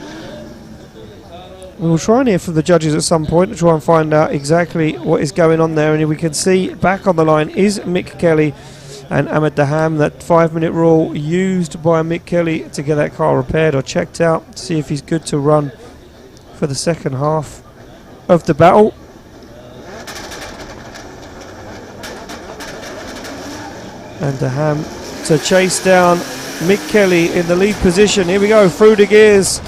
we will try and hear from the judges at some point to try and find out exactly what is going on there. And we can see back on the line is Mick Kelly and Ahmed Daham. That 5-minute rule used by Mick Kelly to get that car repaired or checked out to see if he's good to run for the second half of the battle. And Daham to chase down Mick Kelly in the lead position. Here we go, through the gears.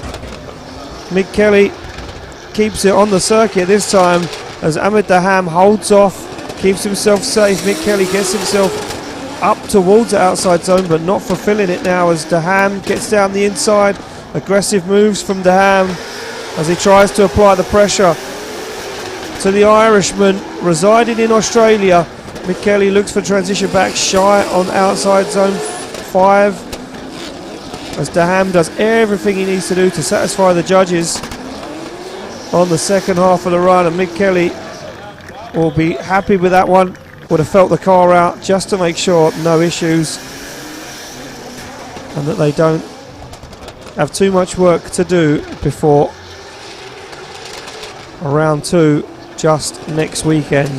Mick Kelly keeps it on the circuit this time as Ahmed Daham holds off, keeps himself safe. Mick Kelly gets himself up towards the outside zone, but not fulfilling it now as Daham gets down the inside. Aggressive moves from Daham as he tries to apply the pressure to the Irishman residing in Australia. Mick Kelly looks for transition back, shy on outside zone 5 as Daham does everything he needs to do to satisfy the judges on the second half of the run, and Mick Kelly will be happy with that one. Would have felt the car out just to make sure no issues and that they don't have too much work to do before round 2 just next weekend.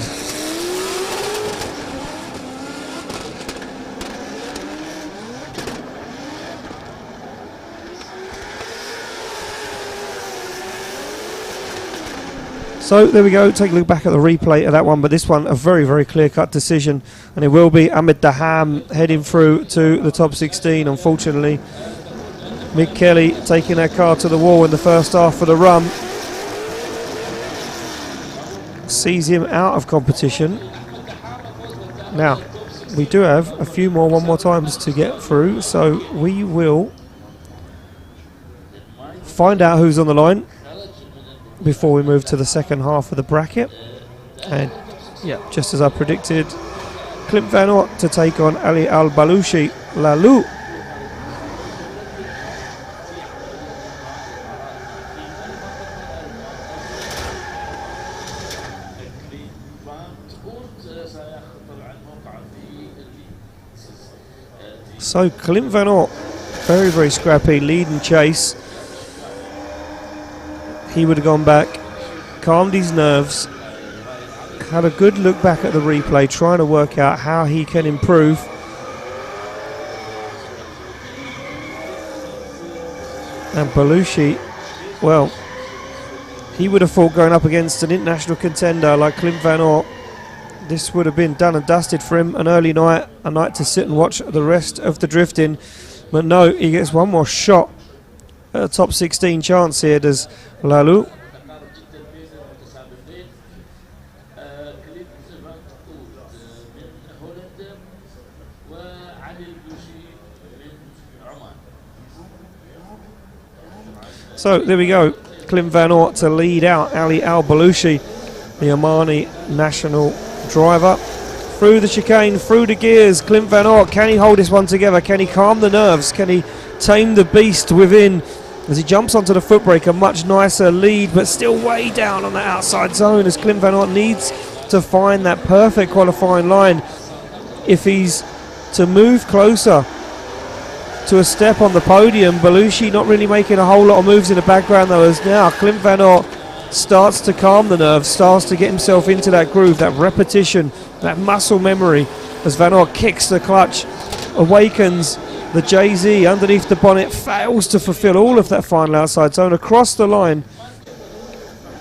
So there we go, take a look back at the replay of that one, but this one a very clear-cut decision, and it will be Ahmed Daham heading through to the top 16. Unfortunately, Mick Kelly taking that car to the wall in the first half of the run sees him out of competition. Now, we do have a few more one more times to get through, so we will find out who's on the line before we move to the second half of the bracket. And yeah, just as I predicted, Clint Van Ort to take on Ali Al Balushi. Lalu. So Clint Van Ort, very, very scrappy, lead and chase. He would have gone back, calmed his nerves, had a good look back at the replay, trying to work out how he can improve. And Balushi, well, he would have thought going up against an international contender like Clint Van Ort, this would have been done and dusted for him. An early night, a night to sit and watch the rest of the drifting. But no, he gets one more shot at a top 16 chance here, does Lalu. So there we go, Clint Van Ort to lead out Ali Al Balushi, the Omani national driver. Through the chicane, through the gears, Clint Van Ort, can he hold this one together? Can he calm the nerves? Can he tame the beast within as he jumps onto the foot brake? A much nicer lead, but still way down on the outside zone as Clint Van Ort needs to find that perfect qualifying line if he's to move closer to a step on the podium. Balushi not really making a whole lot of moves in the background though, as now Clint Van Ort starts to calm the nerves, starts to get himself into that groove, that repetition, that muscle memory as Van Ort kicks the clutch, awakens the JZ underneath the bonnet, fails to fulfill all of that final outside zone across the line,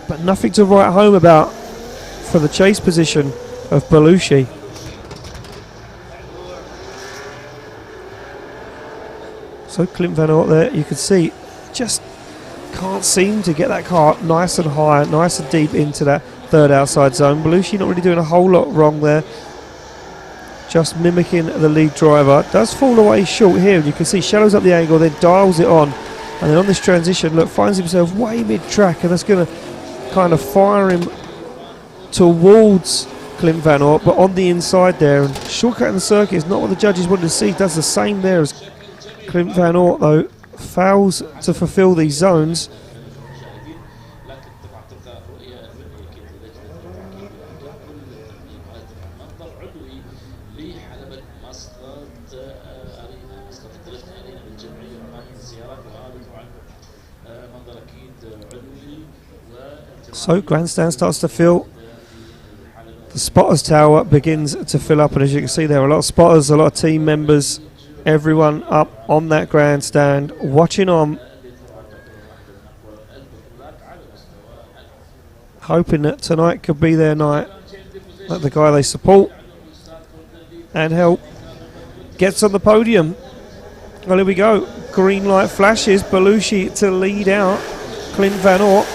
but nothing to write home about for the chase position of Balushi. So Clint Van Ort there, you can see, just can't seem to get that car nice and high, nice and deep into that third outside zone. Balushi not really doing a whole lot wrong there, just mimicking the lead driver. Does fall away short here, and you can see shallows up the angle, then dials it on, and then on this transition, look, finds himself way mid-track, and that's going to kind of fire him towards Clint Van Ort, but on the inside there, and shortcutting the circuit is not what the judges wanted to see. Does the same there as Clint Van Ort though, fails to fulfill these zones. So grandstand starts to fill. The spotters tower begins to fill up, and as you can see there are a lot of spotters, a lot of team members, everyone up on that grandstand watching on, hoping that tonight could be their night, that the guy they support and help gets on the podium. Well, here we go, green light flashes, Balushi to lead out Clint Van Ort,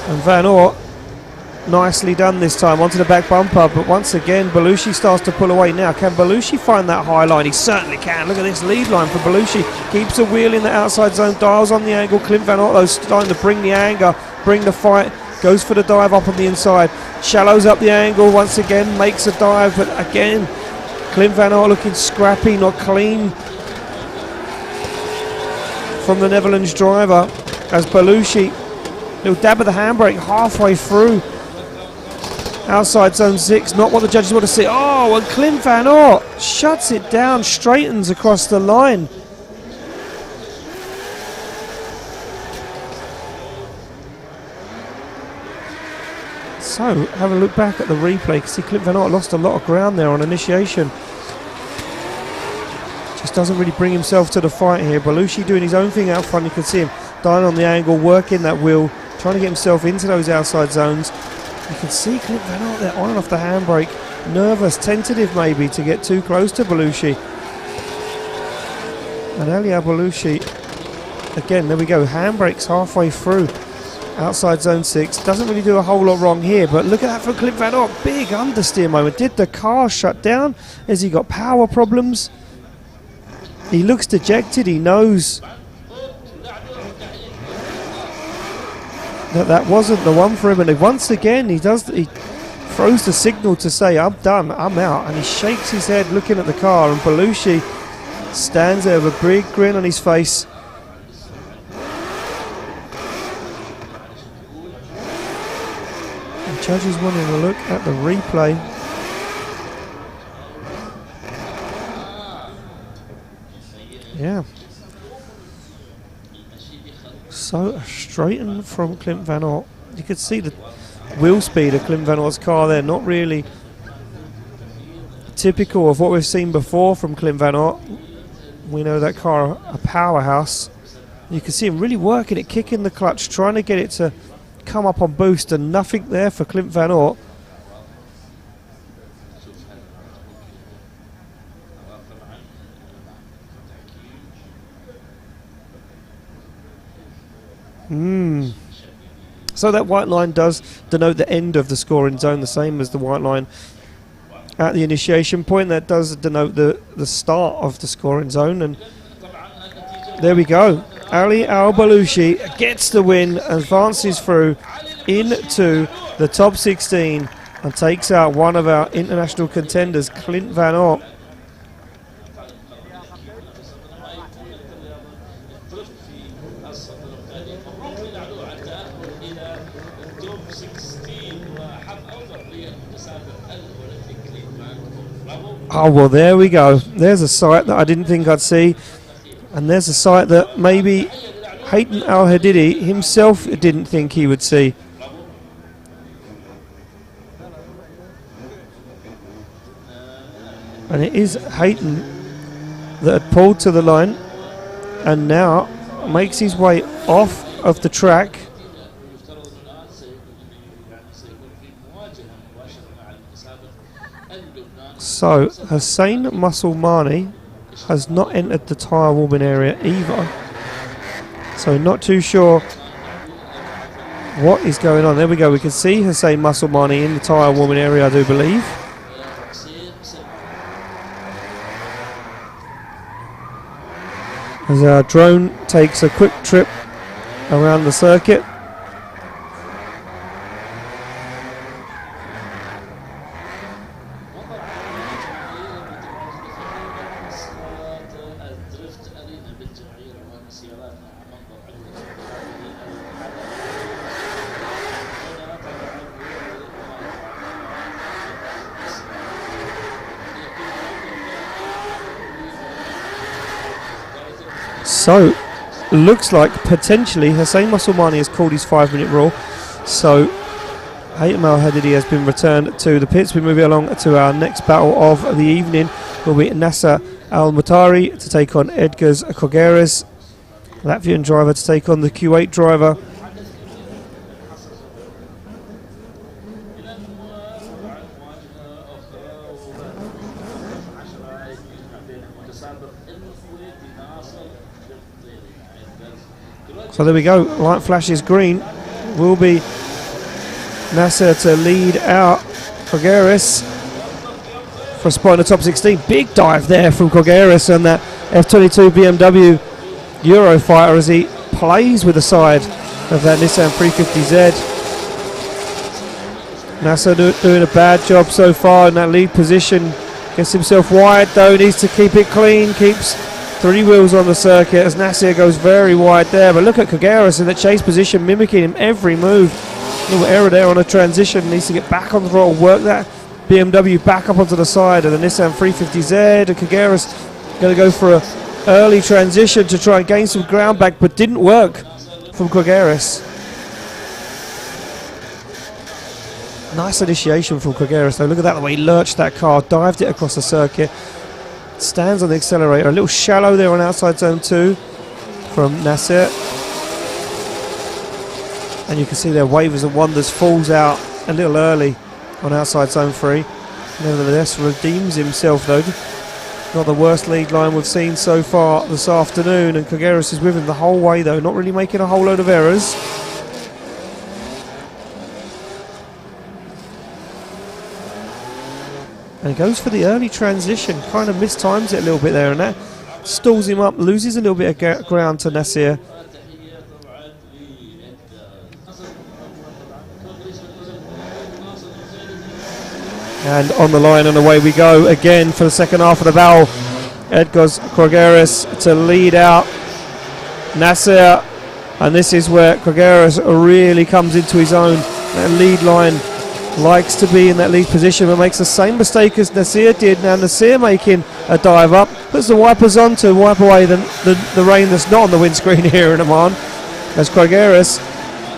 and Van Ort nicely done this time onto the back bumper, but once again Balushi starts to pull away. Now can Balushi find that high line? He certainly can. Look at this lead line for Balushi, keeps a wheel in the outside zone, dials on the angle. Clint Van Ort though starting to bring the anger, bring the fight, goes for the dive up on the inside, shallows up the angle once again, makes a dive, but again Clint Van Ort looking scrappy, not clean from the Netherlands driver, as Balushi, little dab of the handbrake halfway through outside zone 6, not what the judges want to see. Oh, and Clint Van Ort shuts it down, straightens across the line. So, have a look back at the replay. You can see Clint Van Ort lost a lot of ground there on initiation. Just doesn't really bring himself to the fight here. Balushi doing his own thing out front. You can see him dying on the angle, working that wheel, trying to get himself into those outside zones. You can see Clint Van Ort there on and off the handbrake, nervous, tentative maybe to get too close to Balushi. And Ali Al Balushi, again, there we go, handbrakes halfway through. outside zone 6. Doesn't really do a whole lot wrong here, but look at that for Clint Van Oort. Big understeer moment. Did the car shut down? Has he got power problems? He looks dejected. He knows that wasn't the one for him, and once again he throws the signal to say, I'm done, I'm out, and he shakes his head looking at the car, and Belushi stands there with a big grin on his face. The judges wanting to look at the replay. Yeah. So straightened from Clint Van Oort. You could see the wheel speed of Clint Van Oort's car there, not really typical of what we've seen before from Clint Van Oort. We know that car a powerhouse. You can see him really working it, kicking the clutch, trying to get it to come up on boost, and nothing there for Clint Van Oort. So that white line does denote the end of the scoring zone, the same as the white line at the initiation point. That does denote the start of the scoring zone, and there we go. Ali Al-Balushi gets the win, advances through into the top 16 and takes out one of our international contenders, Clint Van Oort. Oh, well, there we go. There's a sight that I didn't think I'd see. And there's a sight that maybe Haytham Al-Hadidi himself didn't think he would see. And it is Haytham that had pulled to the line and now makes his way off of the track. So Hussein Musulmani has not entered the tyre warming area either. So not too sure what is going on. There we go. We can see Hussein Musulmani in the tyre warming area, I do believe. As our drone takes a quick trip around the circuit. So, looks like potentially Hussein Musulmani has called his 5-minute rule. So, Haytham Al-Hadidi has been returned to the pits. We're moving along to our next battle of the evening. Will be Nasser Al-Mutari to take on Edgars Kogeres, Latvian driver to take on the Kuwait driver. So there we go, light flashes green. Will be Nasser to lead out Kogeres for a spot in the top 16. Big dive there from Kogeres and that F22 BMW Eurofighter as he plays with the side of that Nissan 350Z. Nasser doing a bad job so far in that lead position. Gets himself wide though, needs to keep it clean, keeps 3 wheels on the circuit as Nasser goes very wide there. But look at Kogeres in the chase position, mimicking him every move. Little error there on a transition, needs to get back on the throttle, work that BMW back up onto the side of the Nissan 350Z. And Kogeres going to go for an early transition to try and gain some ground back, but didn't work from Kogeres. Nice initiation from Kogeres though. Look at that, the way he lurched that car, dived it across the circuit. Stands on the accelerator, a little shallow there on outside zone 2 from Nasser. And you can see there Wavers and Wonders falls out a little early on outside zone 3. Nevertheless, redeems himself though. Not the worst lead line we've seen so far this afternoon, and Kogeres is with him the whole way though, not really making a whole load of errors. and goes for the early transition. Kind of mistimes it a little bit there, and that stalls him up, loses a little bit of ground to Nasir. And on the line and away we go again for the second half of the battle. Edgars Krogeris to lead out Nasir, and this is where Krogeris really comes into his own. That lead line, likes to be in that lead position, but makes the same mistake as Nasir did. Now Nasir making a dive up, puts the wipers on to wipe away the rain that's not on the windscreen here in Oman. As Krogeris,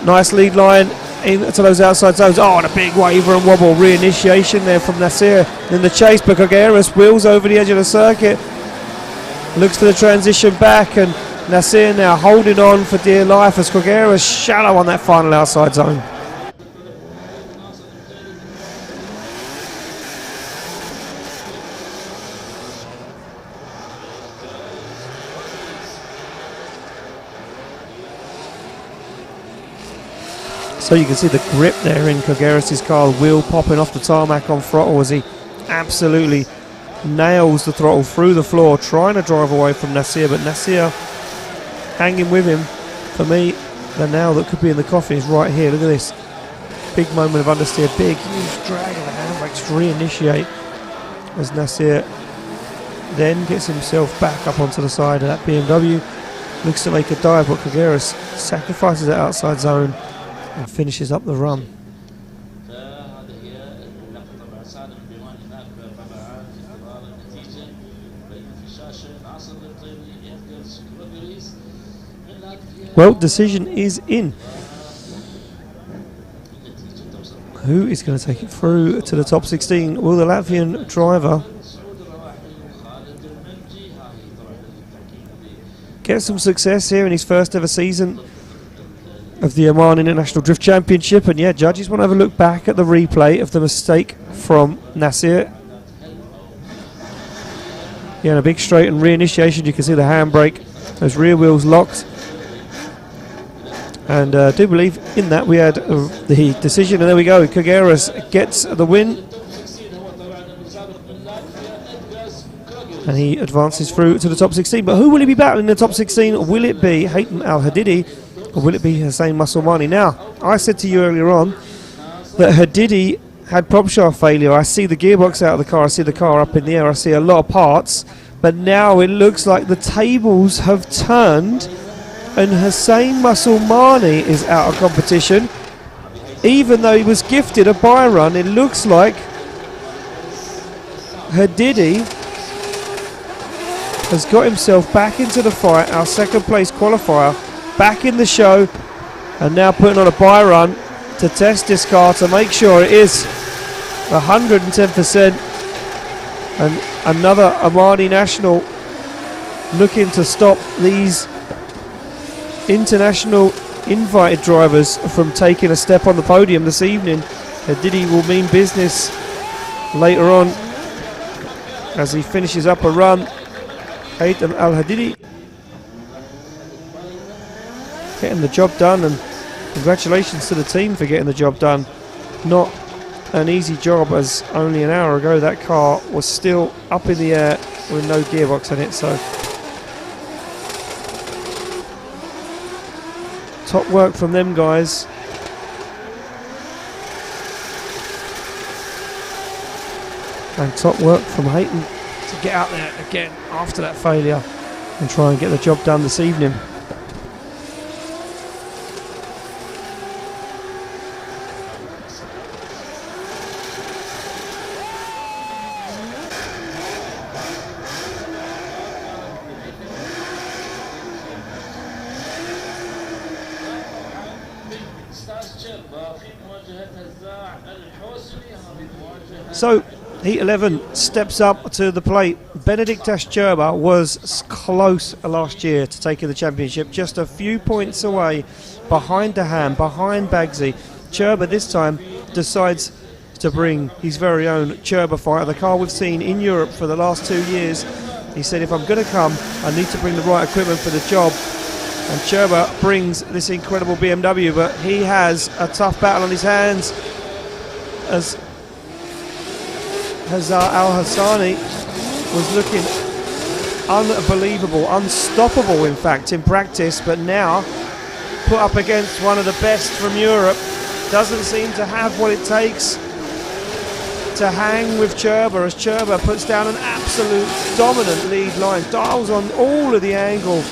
nice lead line into those outside zones. Oh, and a big waver and wobble, reinitiation there from Nasir in the chase, but Krogeris wheels over the edge of the circuit, looks for the transition back, and Nasir now holding on for dear life as Krogeris shallow on that final outside zone. So you can see the grip there in Krogeris' car, wheel popping off the tarmac on throttle as he absolutely nails the throttle through the floor, trying to drive away from Nasir, but Nasir hanging with him. For me, the nail that could be in the coffin is right here. Look at this. Big moment of understeer, big, huge drag of the handbrakes to reinitiate as Nasir then gets himself back up onto the side of that BMW. Looks to make a dive, but Krogeris sacrifices that outside zone and finishes up the run. Well, decision is in. Who is going to take it through to the top 16? Will the Latvian driver get some success here in his first ever season of the Oman International Drift Championship? And yeah, judges want to have a look back at the replay of the mistake from Nasir. Yeah, and a big straight and reinitiation. You can see the handbrake, those rear wheels locked. And I do believe in that we had the decision, and there we go. Krogeris gets the win, and he advances through to the top 16. But who will he be battling in the top 16? Will it be Haytham Al Hadidi, or will it be Hussein Musulmani? Now, I said to you earlier on that Hadidi had prop shaft failure. I see the gearbox out of the car, I see the car up in the air, I see a lot of parts, but now it looks like the tables have turned, and Hussein Musulmani is out of competition. Even though he was gifted a buy run, it looks like Hadidi has got himself back into the fight, our second place qualifier, back in the show, and now putting on a buy run to test this car to make sure it is 110%. And another Omani national looking to stop these international invited drivers from taking a step on the podium this evening. Hadidi will mean business later on as he finishes up a run. Haytham Al Hadidi getting the job done, and congratulations to the team for getting the job done. Not an easy job, as only an hour ago that car was still up in the air with no gearbox in it. So top work from them guys. And top work from Haytham to get out there again after that failure and try and get the job done this evening. So, Heat 11 steps up to the plate. Benediktas Cherba was close last year to taking the championship, just a few points away behind Dahan, behind Bagsy. Cherba this time decides to bring his very own Cherba fighter, the car we've seen in Europe for the last 2 years. He said, if I'm going to come, I need to bring the right equipment for the job. And Cherba brings this incredible BMW, but he has a tough battle on his hands as Al-Hassani was looking unbelievable, unstoppable in fact in practice, but now put up against one of the best from Europe, doesn't seem to have what it takes to hang with Cherba, as Cherba puts down an absolute dominant lead line, dials on all of the angle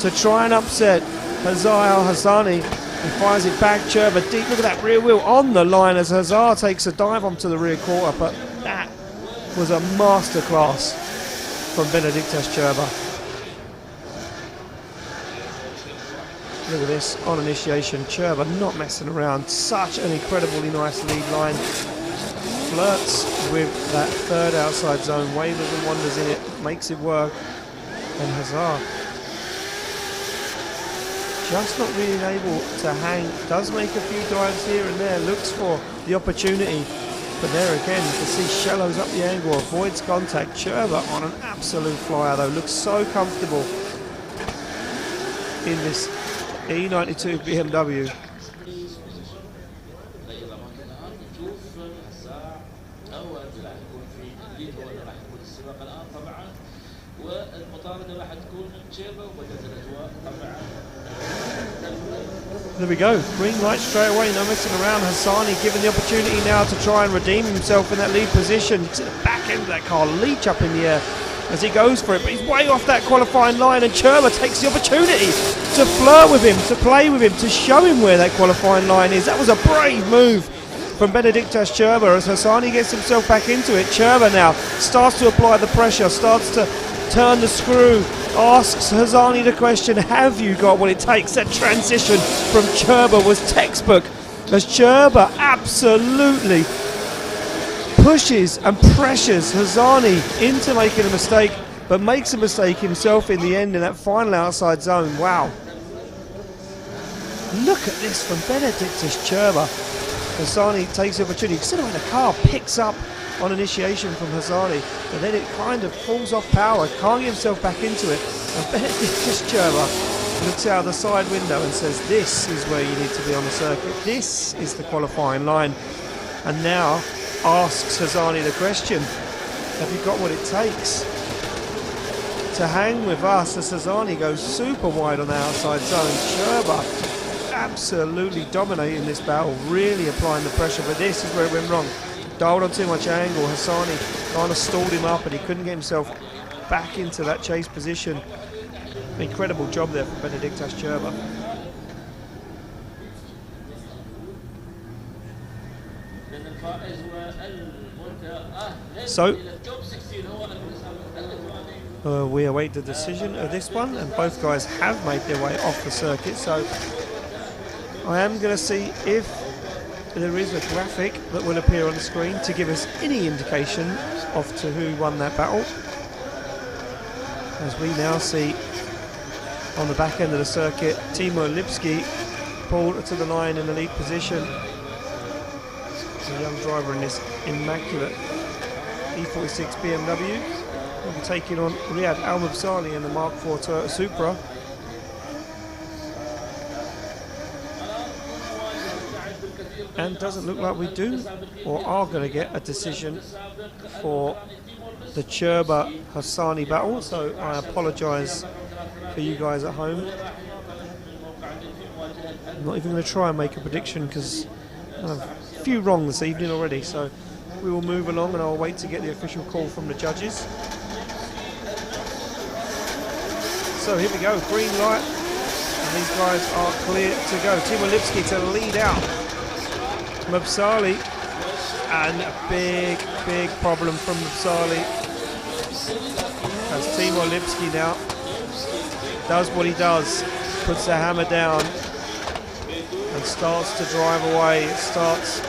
to try and upset Hazar Al-Hassani. He fires it back, Cherba deep, look at that rear wheel on the line as Hazar takes a dive onto the rear quarter, but that was a masterclass from Benedictus Cherba. Look at this, on initiation, Cherba not messing around, such an incredibly nice lead line. Flirts with that third outside zone, wavers and wanders in it, makes it work. And Hazar just not being able to hang, does make a few dives here and there, looks for the opportunity. But there again, you can see shallows up the angle, avoids contact. Cherba on an absolute flyer though, looks so comfortable in this E92 BMW. There we go, green light straight away, no messing around. Hassani given the opportunity now to try and redeem himself in that lead position. You can see the back end of that car leech up in the air as he goes for it, but he's way off that qualifying line, and Cherba takes the opportunity to flirt with him, to play with him, to show him where that qualifying line is. That was a brave move from Benedictus Cherba as Hassani gets himself back into it. Cherba now starts to apply the pressure, starts to turn the screw, asks Hassani the question, have you got what it takes? That transition from Cherba was textbook, as Cherba absolutely pushes and pressures Hassani into making a mistake, but makes a mistake himself in the end in that final outside zone. Wow. Look at this from Benedictus Cherba. Hassani takes the opportunity. Consider when the car picks up on initiation from Hassani, and then it kind of falls off power, can't get himself back into it, and Benedictus Cherba looks out the side window and says, this is where you need to be on the circuit, this is the qualifying line, and now asks Hassani the question, have you got what it takes to hang with us, as Hassani goes super wide on the outside zone. Cherba absolutely dominating this battle, really applying the pressure, but this is where it went wrong. Dialed on too much angle, Hassani kind of stalled him up and he couldn't get himself back into that chase position. Incredible job there for Benedictus Cherba. So we await the decision of this one, and both guys have made their way off the circuit, so I am going to see if there is a graphic that will appear on the screen to give us any indication of to who won that battle, as we now see on the back end of the circuit Timo Lipski pulled to the line in the lead position. A young driver in this immaculate E46 BMW will be taking on Riyad Al-Mabsali in the Mark IV Toyota Supra. And doesn't look like we do or are going to get a decision for the Cherba Hassani battle, so I apologise for you guys at home. I'm not even going to try and make a prediction because I've a few wrong this evening already, so we will move along and I'll wait to get the official call from the judges. So here we go, green light, and these guys are clear to go. Timo Lipski to lead out Mabsali, and a big problem from Mabsali as Timo Lipski now does what he does, puts the hammer down and starts to drive away, starts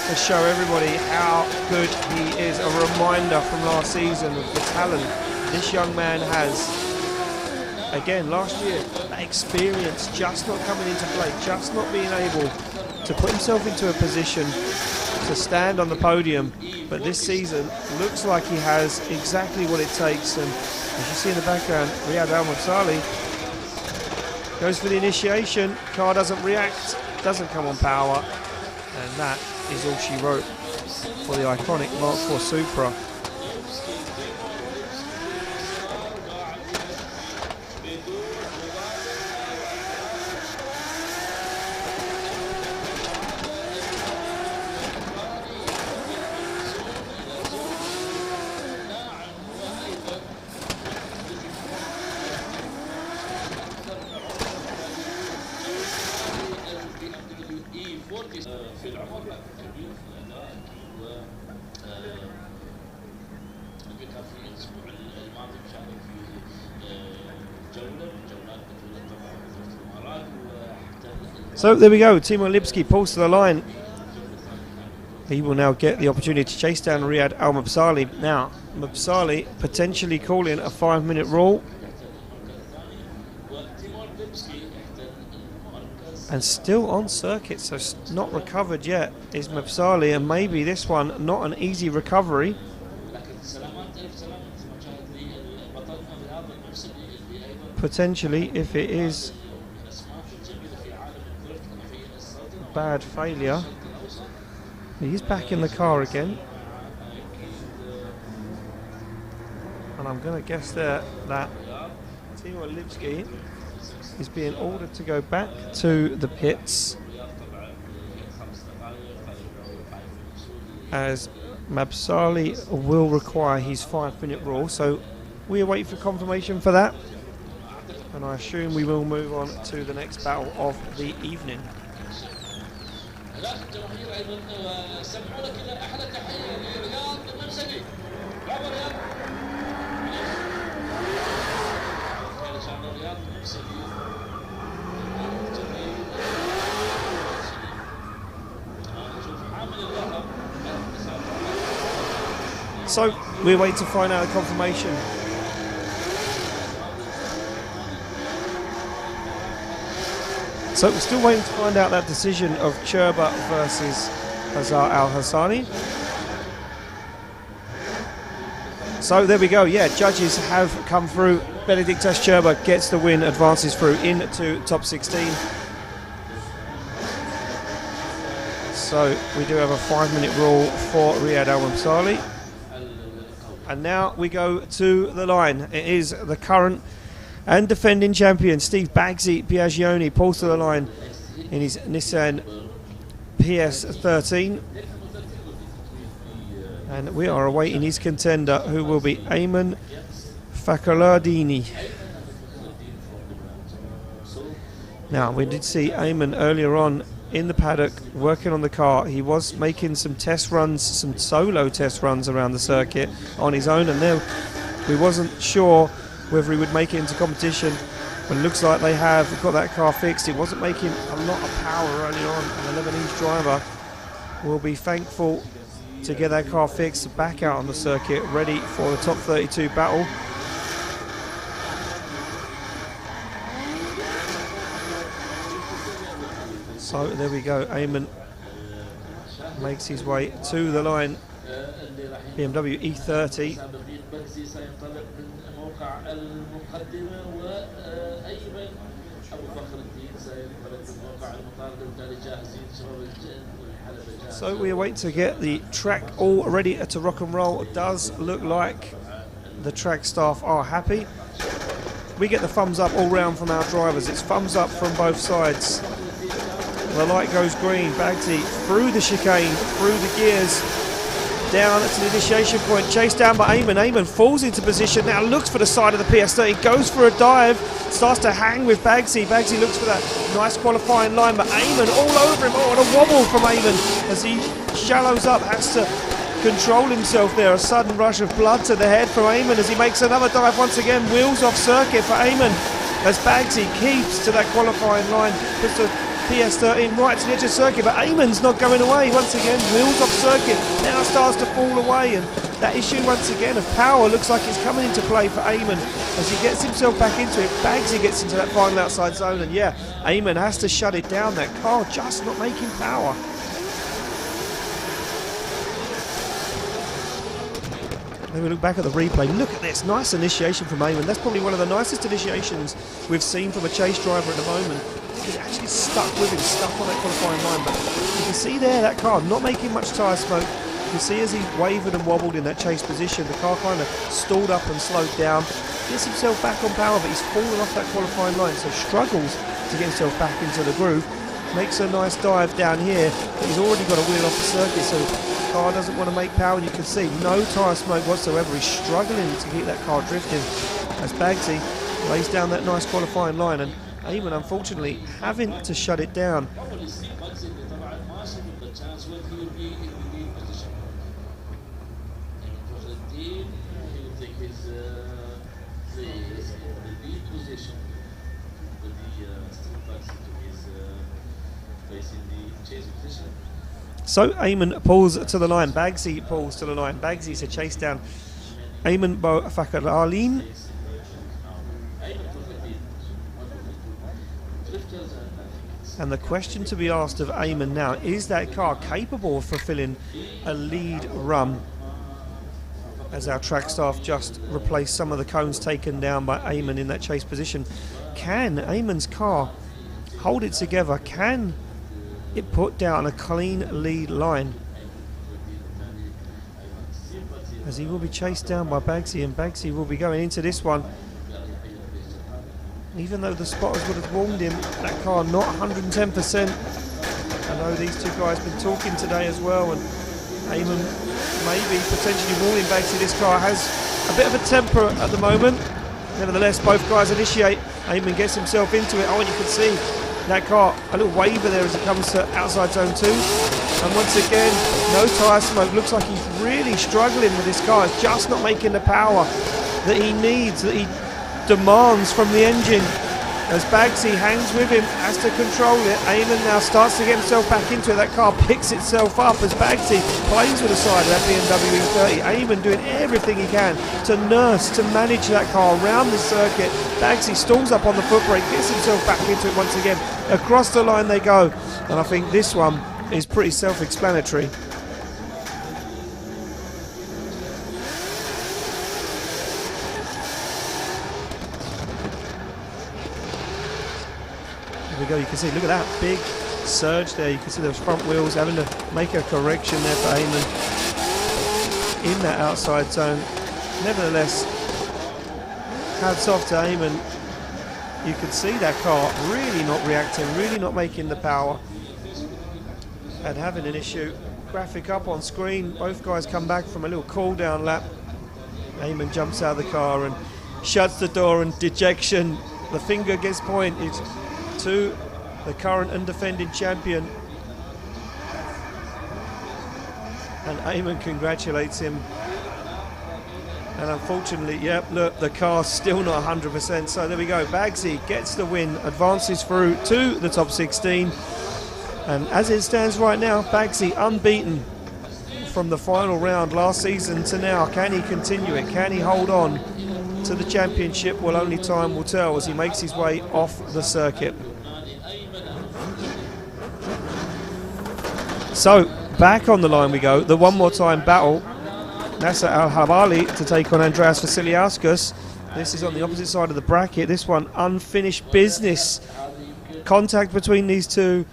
to show everybody how good he is. A reminder from last season of the talent this young man has. Again, last year, that experience just not coming into play, just not being able to put himself into a position to stand on the podium, but this season looks like he has exactly what it takes. And as you see in the background, Riyad Al-Mabsali goes for the initiation, car doesn't react, doesn't come on power, and that is all she wrote. for the iconic Mark IV Supra. في العمر لا كبير في الاداء و كان في الاسبوع الماضي مشارك في جوله من جولات بطوله طبعا بطوله الامارات وحتى. So there we go. Timo Lipski pulls to the line. He will now get the opportunity to chase down Riyad Al Mabsali. Now, Mabsali potentially calling a 5-minute rule. And still on circuit, so not recovered yet is Mabsali, and maybe this one not an easy recovery. Potentially, if it is bad failure. He's back in the car again. And I'm going to guess there that Timo Lipski is being ordered to go back to the pits as Mabsali will require his 5-minute rule. So we await for confirmation for that. And I assume we will move on to the next battle of the evening. So we wait to find out the confirmation. So we're still waiting to find out that decision of Cherba versus Hazar Al Hassani. So there we go. Yeah, judges have come through. Benediktas Cherba gets the win, advances through into top 16. So we do have a 5-minute rule for Riyad Al Mabsali. And now we go to the line. It is the current and defending champion, Steve Bagsi Biagioni, pulls to the line in his Nissan PS13. And we are awaiting his contender, who will be Ayman Fakhreddini. Now, we did see Ayman earlier on in the paddock working on the car. He was making some test runs, some solo test runs around the circuit on his own, and there we wasn't sure whether he would make it into competition. But it looks like they have got that car fixed. It wasn't making a lot of power early on, and the Lebanese driver will be thankful to get that car fixed, back out on the circuit, ready for the top 32 battle. So there we go, Ayman makes his way to the line. BMW E30. So we await to get the track all ready to rock and roll. It does look like the track staff are happy. We get the thumbs up all round from our drivers. It's thumbs up from both sides. The light goes green. Bagsi through the chicane, through the gears, down to the initiation point, chased down by Ayman. Ayman falls into position now, looks for the side of the PS30, goes for a dive, starts to hang with Bagsi. Bagsi looks for that nice qualifying line, but Ayman all over him. Oh, and a wobble from Ayman as he shallows up, has to control himself there. A sudden rush of blood to the head from Ayman as he makes another dive once again. Wheels off circuit for Ayman as Bagsi keeps to that qualifying line, puts the PS13 right to the edge of circuit, but Ayman's not going away once again. Wheels off circuit, now starts to fall away, and that issue once again of power looks like it's coming into play for Ayman as he gets himself back into it. Bagsi gets into that final outside zone, and yeah, Ayman has to shut it down. That car just not making power. Then we look back at the replay. Look at this, nice initiation from Ayman. That's probably one of the nicest initiations we've seen from a chase driver at the moment. He's actually stuck with him, stuck on that qualifying line. But you can see there that car not making much tyre smoke. can see as he wavered and wobbled in that chase position, the car kind of stalled up and slowed down. Gets himself back on power, but he's fallen off that qualifying line, so struggles to get himself back into the groove. Makes a nice dive down here, but he's already got a wheel off the circuit, so the car doesn't want to make power. And you can see no tyre smoke whatsoever. He's struggling to keep that car drifting as Bagsy lays down that nice qualifying line, and Eamon unfortunately having to shut it down. So Eamon pulls to the line, Bagsy pulls to the line. Bagsy to chase down Eamon Fakaralin. And the question to be asked of Eamon now, is that car capable of fulfilling a lead run? As our track staff just replaced some of the cones taken down by Eamon in that chase position. Can Eamon's car hold it together? Can it put down a clean lead line? As he will be chased down by Bagsy, and Bagsy will be going into this one. Even though the spotters would have warned him, that car not 110%. I know these two guys have been talking today as well, and Eamon maybe potentially warning Bagsy. This car has a bit of a temper at the moment. Nevertheless, both guys initiate. Eamon gets himself into it. Oh, and you can see that car, a little waver there as it comes to outside zone 2. And once again, no tyre smoke. Looks like he's really struggling with this car. It's just not making the power that he needs, that he demands from the engine. As Bagsy hangs with him, has to control it. Eamon now starts to get himself back into it. That car picks itself up as Bagsy plays with the side of that BMW E30. Eamon doing everything he can to nurse, to manage that car around the circuit. Bagsy stalls up on the foot brake, gets himself back into it once again. Across the line they go. And I think this one is pretty self-explanatory. We go, you can see, look at that big surge there. You can see those front wheels having to make a correction there for Eamon in that outside zone. Nevertheless, hats off to Eamon. You can see that car really not reacting, really not making the power, and having an issue. Graphic up on screen, both guys come back from a little cool down lap. Eamon jumps out of the car and shuts the door in dejection. The finger gets pointed to the current and defending champion, and Eamon congratulates him. And unfortunately, yep, look, the car's still not 100%. So there we go. Bagsy gets the win, advances through to the top 16, and as it stands right now, Bagsy unbeaten from the final round last season to now. Can he continue it? Can he hold on to the championship? Well, only time will tell as he makes his way off the circuit. So back on the line we go. The one more time battle. Nasser Al-Habali to take on Andreas Vasiliauskas. This is on the opposite side of the bracket. This one unfinished business. Contact between these two.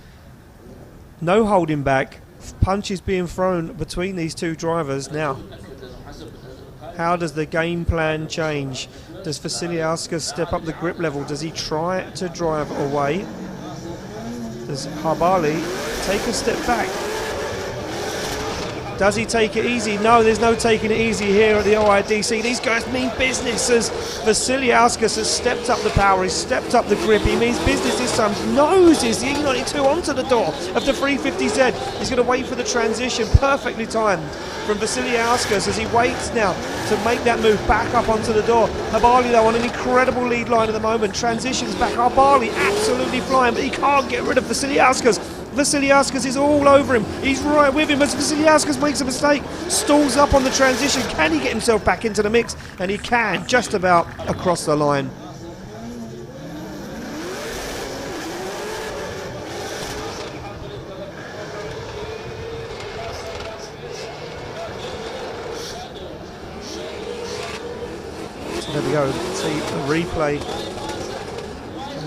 No holding back. Punches being thrown between these two drivers. Now, how does the game plan change? Does Vasiliauskas step up the grip level? Does he try to drive away? Does Habali take a step back? Does he take it easy? No, there's no taking it easy here at the OIDC. These guys mean business as Vasiliauskas has stepped up the power, he's stepped up the grip. He means business this time. Noses the E92 onto the door of the 350Z. He's going to wait for the transition, perfectly timed from Vasiliauskas as he waits now to make that move back up onto the door. Habali though on an incredible lead line at the moment. Transitions back. Habali absolutely flying, but he can't get rid of Vasiliauskas. Vasiliauskas is all over him. He's right with him as Vasiliauskas makes a mistake. Stalls up on the transition. Can he get himself back into the mix? And he can, just about across the line. So there we go. See the replay.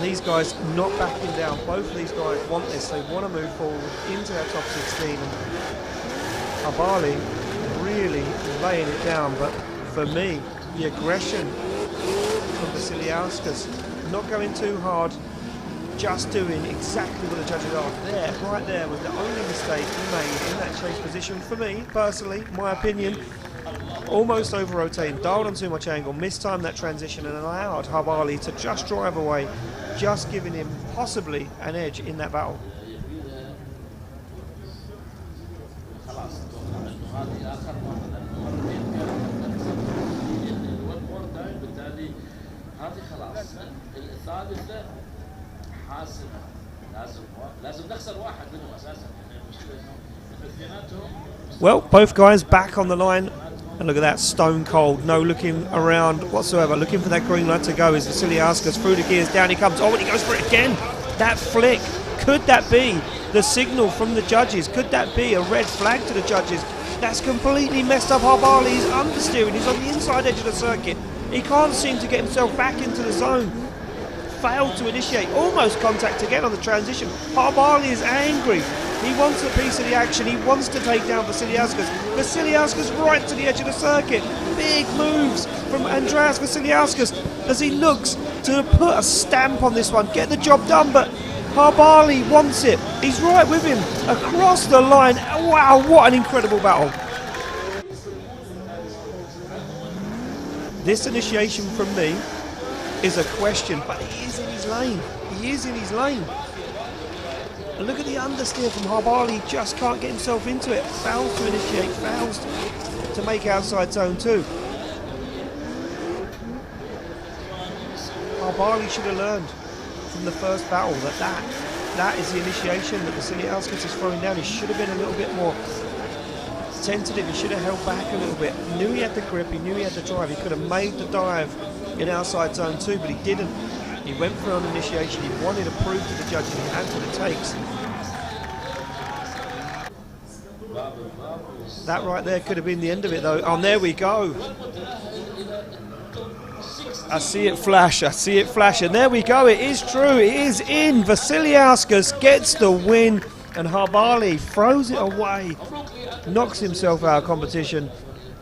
These guys not backing down. Both of these guys want this. They want to move forward into that top 16. And Habali really laying it down, but for me, the aggression from Vasiliauskas, not going too hard, just doing exactly what the judges asked. There, right there, was the only mistake he made in that chase position. For me, personally, my opinion, almost over-rotating, dialed on too much angle, mistimed that transition and allowed Harbali to just drive away, just giving him possibly an edge in that battle. Well, both guys back on the line, and look at that, stone cold, no looking around whatsoever, looking for that green light to go as Vasiliauskas through the gears, down he comes, oh, and he goes for it again. That flick, could that be the signal from the judges? Could that be a red flag to the judges? That's completely messed up Harbali. He's understeering, he's on the inside edge of the circuit. He can't seem to get himself back into the zone. Failed to initiate, almost contact again on the transition. Harbali is angry. He wants a piece of the action. He wants to take down Vasiliauskas. Vasiliauskas right to the edge of the circuit. Big moves from Andreas Vasiliauskas as he looks to put a stamp on this one, get the job done, but Harbali wants it. He's right with him across the line. Wow, what an incredible battle. This initiation from me is a question, but he is in his lane. He is in his lane. And look at the understeer from Harbali, just can't get himself into it. Fails to initiate, fails to make outside zone 2. Harbali should have learned from the first battle that is the initiation that Vasiliauskas is throwing down. He should have been a little bit more tentative, he should have held back a little bit. He knew he had the grip, he knew he had the drive, he could have made the dive in outside zone 2, but he didn't. He went for an initiation, he wanted to prove to the judges he had what it takes. That right there could have been the end of it though. Oh, and there we go. I see it flash, and there we go, it is true, it is in. Vasiliauskas gets the win, and Harbali throws it away, knocks himself out of competition,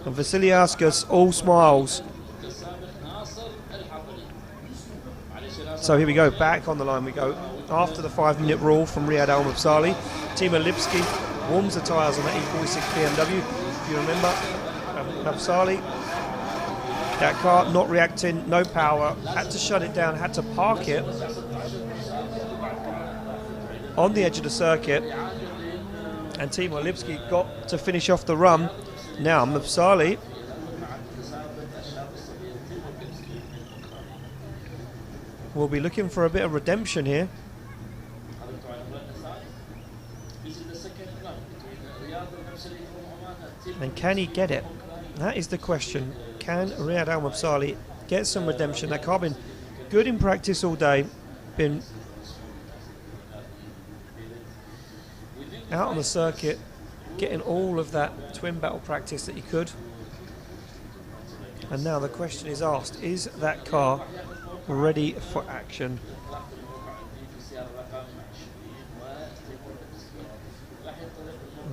and Vasiliauskas all smiles. So here we go, back on the line we go. After the 5-minute rule from Riyad Al Mafsali, Timo Lipski warms the tyres on that E46 BMW. If you remember, Mafsali, that car not reacting, no power, had to shut it down, had to park it on the edge of the circuit, and Timo Lipski got to finish off the run. Now Mafsali will be looking for a bit of redemption here. And can he get it? That is the question. Can Riyad Al Mafsali get some redemption? That car been good in practice all day, been out on the circuit, getting all of that twin battle practice that he could. And now the question is asked, is that car ready for action?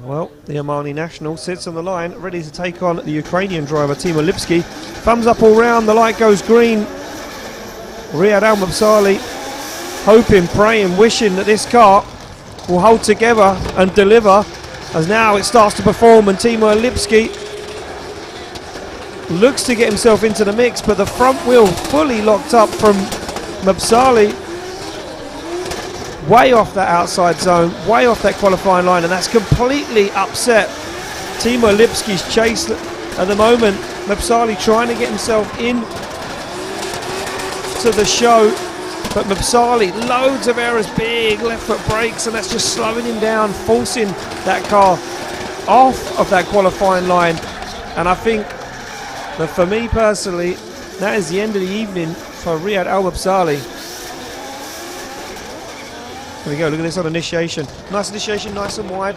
Well, the Omani national sits on the line, ready to take on the Ukrainian driver, Timo Lipski. Thumbs up all round, the light goes green. Riyad Al Mafsali hoping, praying, wishing that this car will hold together and deliver, as now it starts to perform, and Timo Lipski looks to get himself into the mix, but the front wheel fully locked up from Mafsali. Way off that outside zone, way off that qualifying line, and that's completely upset Timo Lipski's chase at the moment. Mafsali trying to get himself in to the show, but Mafsali, loads of errors, big left foot brakes, and that's just slowing him down, forcing that car off of that qualifying line. And I think that for me personally, that is the end of the evening for Riyad Al Mafsali. There we go, look at this on initiation. Nice initiation, nice and wide.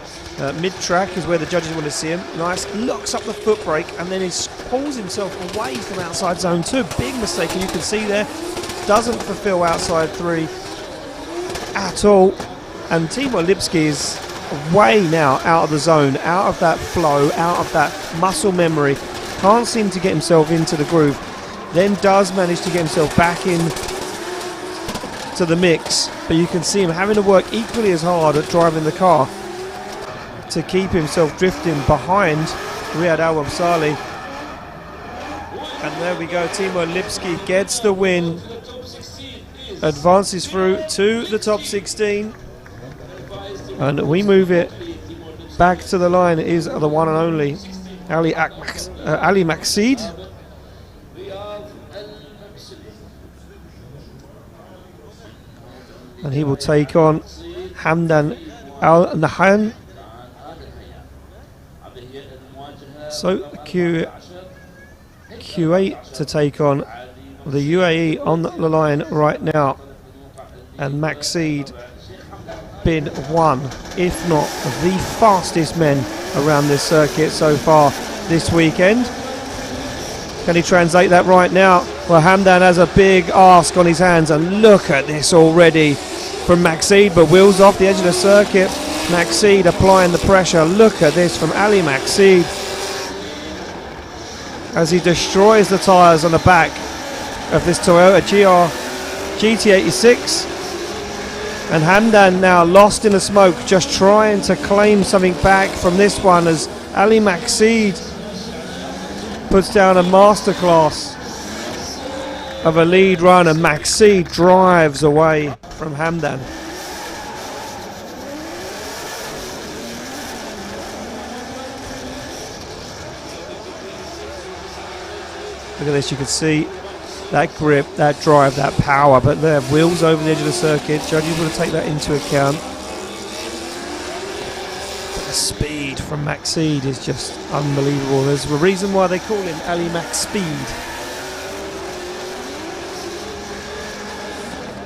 Mid-track is where the judges want to see him. Nice, locks up the foot brake, and then he pulls himself away from outside zone 2. Big mistake, and you can see there, doesn't fulfill outside 3 at all. And Timo Lipski is way now out of the zone, out of that flow, out of that muscle memory. Can't seem to get himself into the groove. Then does manage to get himself back in to the mix, but you can see him having to work equally as hard at driving the car to keep himself drifting behind Riyad Al-Wabsali. And there we go, Timo Lipski gets the win, advances through to the top 16, and we move it back to the line. It is the one and only Ali Maqseed. And he will take on Hamdan Al Nahyan. So Q8 to take on the UAE on the line right now. And Maqseed been one, if not the fastest men around this circuit so far this weekend. Can he translate that right now? Well, Hamdan has a big ask on his hands, and look at this already from Maqseed, but wheels off the edge of the circuit. Maqseed applying the pressure. Look at this from Ali Maqseed as he destroys the tyres on the back of this Toyota GT86. And Hamdan now lost in the smoke, just trying to claim something back from this one as Ali Maqseed puts down a masterclass of a lead run, and Maqseed drives away from Hamdan. Look at this, you can see that grip, that drive, that power, but there, wheels over the edge of the circuit. Judges will take that into account. But the speed from Maqseed is just unbelievable. There's a reason why they call him Ali Maqseed.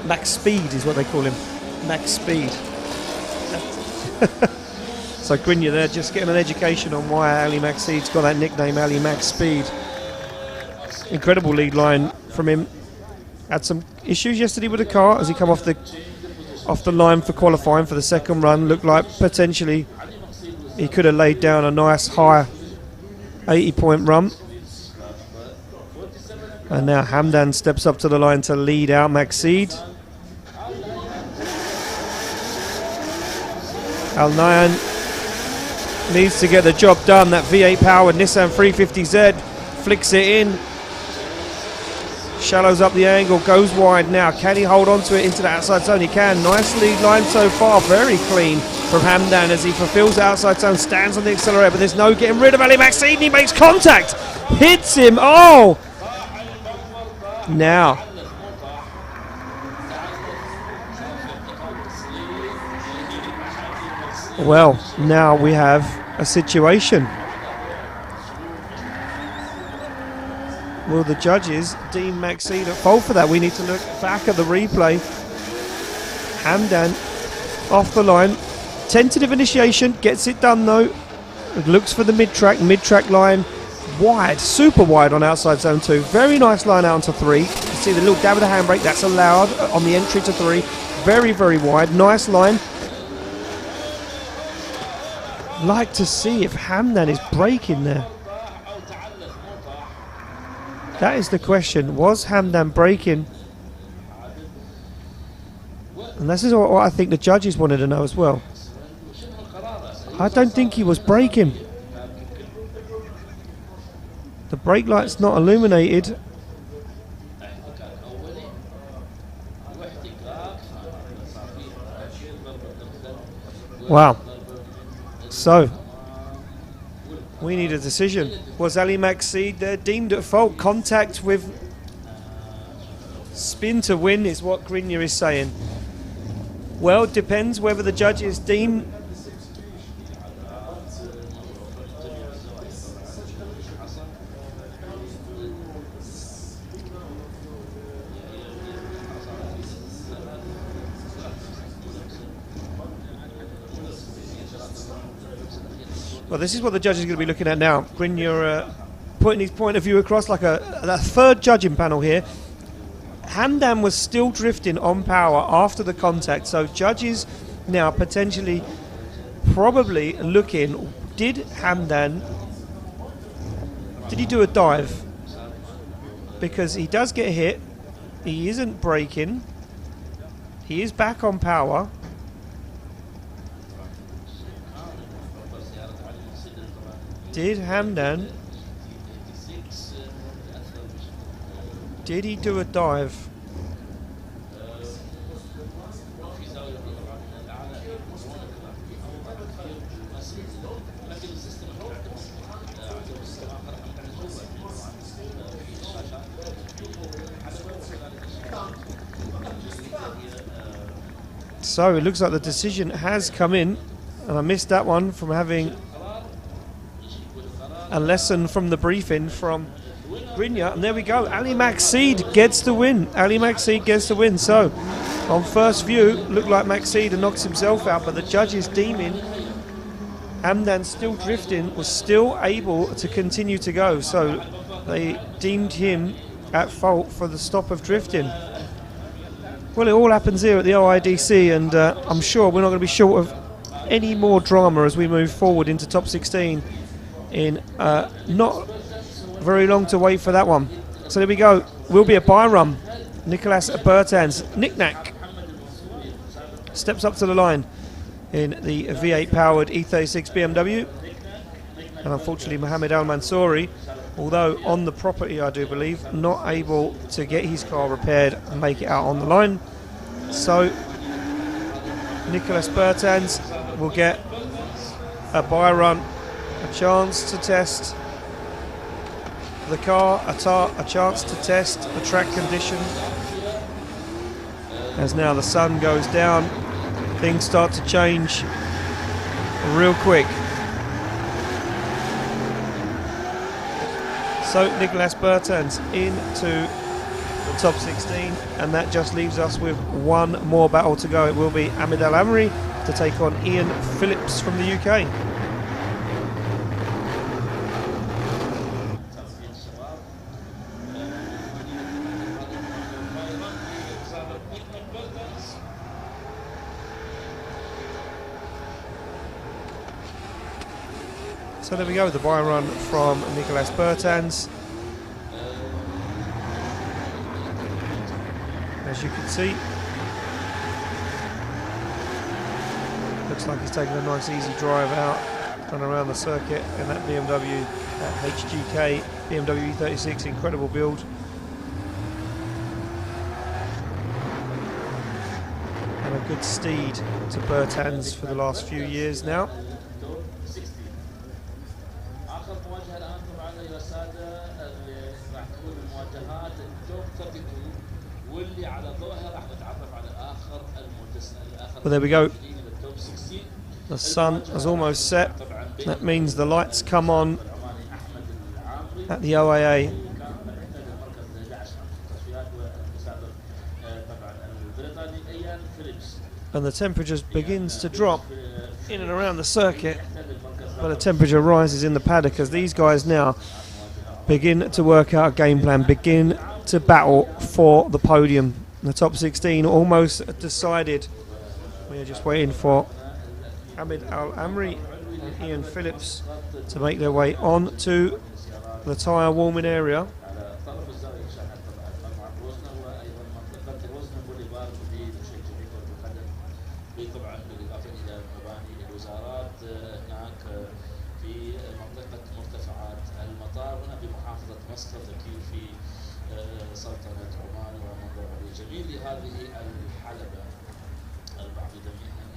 Max Speed is what they call him. Max Speed. So Grinja there, just getting an education on why Ali Maqseed's got that nickname, Ali Max Speed. Incredible lead line from him. Had some issues yesterday with the car as he come off the line for qualifying for the second run. Looked like potentially he could have laid down a nice high 80-point run. And now Hamdan steps up to the line to lead out Maqseed. Al Nahyan needs to get the job done. That V8 powered Nissan 350Z flicks it in, shallows up the angle, goes wide now. Can he hold on to it into the outside zone? He can. Nice lead line so far, very clean from Hamdan as he fulfills the outside zone, stands on the accelerator, but there's no getting rid of Ali Maqseed. He makes contact, hits him. Oh! Now now we have a situation. Will the judges deem Maqseed at fault for that? We need to look back at the replay. Hamdan off the line, tentative initiation, gets it done though. It looks for the mid-track line, wide, super wide on outside zone 2. Very nice line out onto 3. You can see the little dab of the handbrake, that's allowed on the entry to 3. Very, very wide, nice line. Like to see if Hamdan is braking there. That is the question. Was Hamdan braking? And this is what I think the judges wanted to know as well. I don't think he was braking. The brake light's not illuminated. Wow. So, we need a decision. Was Ali Maqseed there deemed at fault? Contact with spin to win is what Grinja is saying. Well, it depends whether the judges deem... Well, this is what the judge is going to be looking at now. Grinja putting his point of view across like a third judging panel here. Hamdan was still drifting on power after the contact, so judges now potentially probably looking, did Hamdan, did he do a dive? Because he does get hit, he isn't braking, he is back on power. Did Hamdan, did he do a dive? So it looks like the decision has come in, and I missed that one from having a lesson from the briefing from Grinya. And there we go, Ali Maxid gets the win. Ali Maxid gets the win. So on first view, looked like Maxid had knocked himself out, but the judges deeming Hamdan still drifting was still able to continue to go. So they deemed him at fault for the stop of drifting. Well, it all happens here at the OIDC, and I'm sure we're not going to be short of any more drama as we move forward into top 16 in not very long to wait for that one. So there we go. Will be a bye run. Nicolas Bertans, Knick-Knack, steps up to the line in the V8 powered E36 BMW. And unfortunately Mohamed Al Mansouri, although on the property I do believe, not able to get his car repaired and make it out on the line. So Nicolas Bertans will get a bye run, a chance to test the car, a chance to test the track condition. As now the sun goes down, things start to change real quick. So Nicolas Bertans into the top 16, and that just leaves us with one more battle to go. It will be Ahmed Al Amri to take on Ian Phillips from the UK. So there we go, the bye run from Nicolas Bertans. As you can see, looks like he's taking a nice easy drive out and around the circuit in that BMW, that HGK BMW E36, incredible build. And a good steed to Bertans for the last few years now. Well, there we go. The sun has almost set. That means the lights come on at the OAA. And the temperature begins to drop in and around the circuit, but the temperature rises in the paddock as these guys now begin to work out a game plan, begin to battle for the podium. The top 16 almost decided. We are just waiting for Ahmed Al Amri and Ian Phillips to make their way on to the tyre warming area.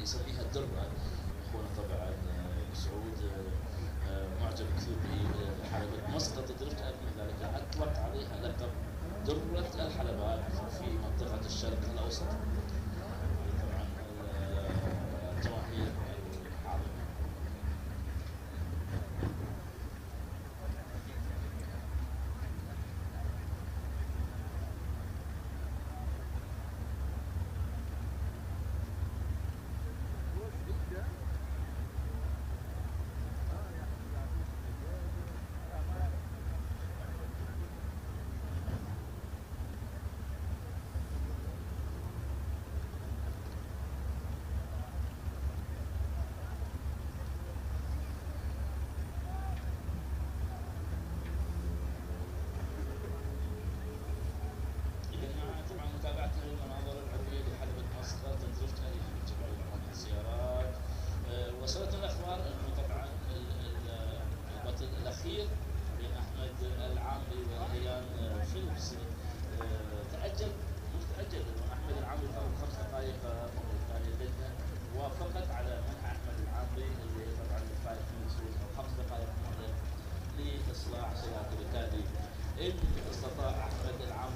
يسميها الدرة اخونا طبعا سعود معجب كثير بحلبة مسقط درفت من ذلك اطلق عليها لقب درة الحلبات في منطقة الشرق الاوسط. طبعا الجماهير العظيمة.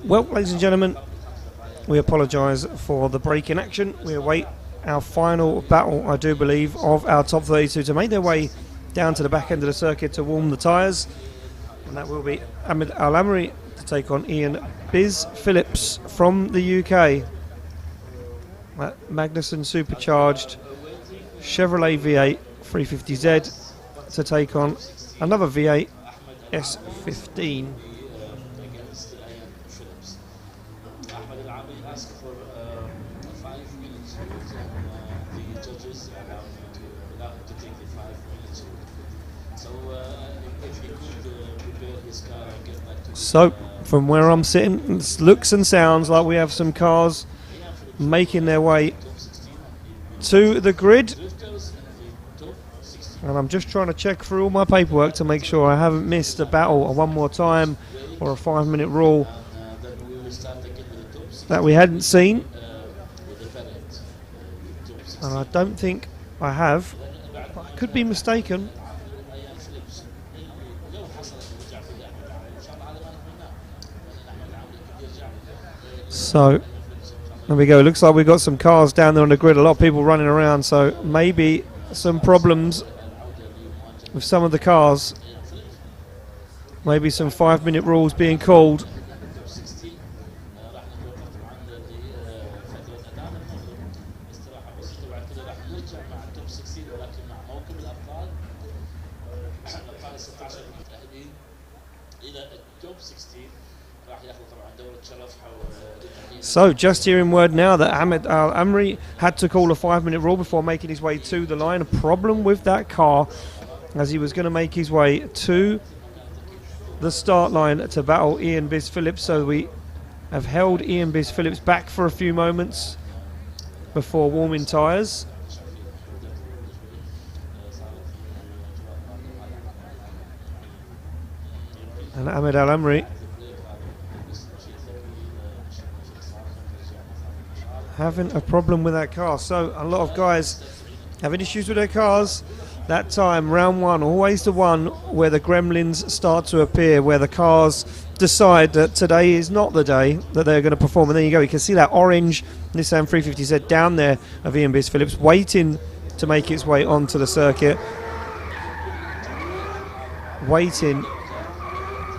Well, ladies and gentlemen, we apologise for the break in action. We await our final battle, I do believe, of our top 32 to make their way down to the back end of the circuit to warm the tyres. And that will be Ahmed Al Amri to take on Ian Biz Phillips from the UK. That Magnussen supercharged Chevrolet V8 350Z to take on another V8 S15. Against Ian Phillips. Ahmed Al Amri asked for 5 minutes. The judges allow him to take the 5 minutes. So if he could prepare his car and get back to So, from where I'm sitting, it looks and sounds like we have some cars making their way to the grid. And I'm just trying to check through all my paperwork to make sure I haven't missed a battle, a one more time, or a 5-minute rule that we hadn't seen. And I don't think I have, but I could be mistaken. So, there we go. Looks like we've got some cars down there on the grid. A lot of people running around, so maybe some problems with some of the cars. Maybe some 5-minute rules being called. So, just hearing word now that Ahmed Al Amri had to call a 5-minute rule before making his way to the line. A problem with that car as he was going to make his way to the start line to battle Ian Biz Phillips. So we have held Ian Biz Phillips back for a few moments before warming tyres. And Ahmed Al Amri having a problem with that car. So a lot of guys having issues with their cars. That time, round one, always the one where the gremlins start to appear, where the cars decide that today is not the day that they're going to perform. And there you go, you can see that orange Nissan 350Z down there of Ian Biz Phillips waiting to make its way onto the circuit, waiting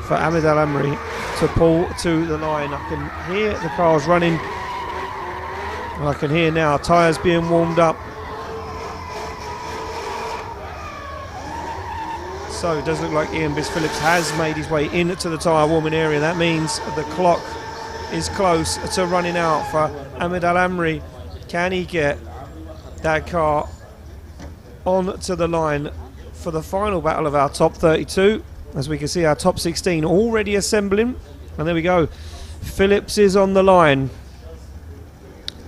for Ahmed Al Amri to pull to the line. I can hear the cars running. I can hear now tyres being warmed up. So it does look like Ian Biz Phillips has made his way into the tyre warming area. That means the clock is close to running out for Ahmed Al Amri. Can he get that car onto the line for the final battle of our top 32? As we can see, our top 16 already assembling. And there we go. Phillips is on the line.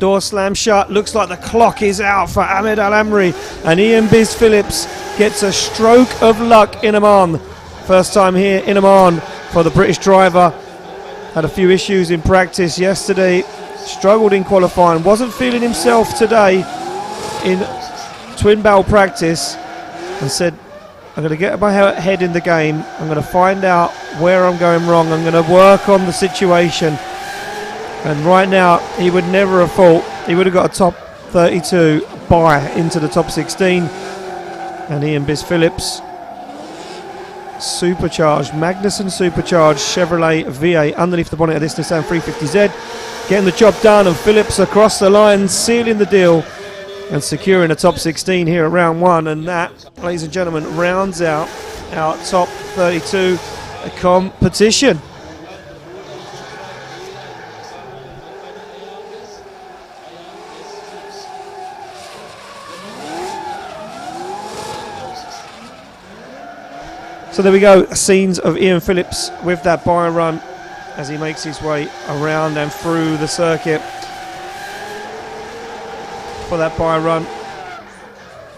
Door slam shut. Looks like the clock is out for Ahmed Al Amri. And Ian Biz Phillips gets a stroke of luck in Oman. First time here in Oman for the British driver. Had a few issues in practice yesterday. Struggled in qualifying. Wasn't feeling himself today in twin barrel practice. And said, I'm going to get my head in the game. I'm going to find out where I'm going wrong. I'm going to work on the situation. And right now, he would never have thought he would have got a top 32 bye into the top 16. And Ian Biz Phillips, supercharged, Magnussen supercharged Chevrolet V8 underneath the bonnet of this Nissan 350Z. Getting the job done, and Phillips across the line, sealing the deal and securing a top 16 here at round one. And that, ladies and gentlemen, rounds out our top 32 competition. So there we go, scenes of Ian Phillips with that bye run as he makes his way around and through the circuit for that bye run.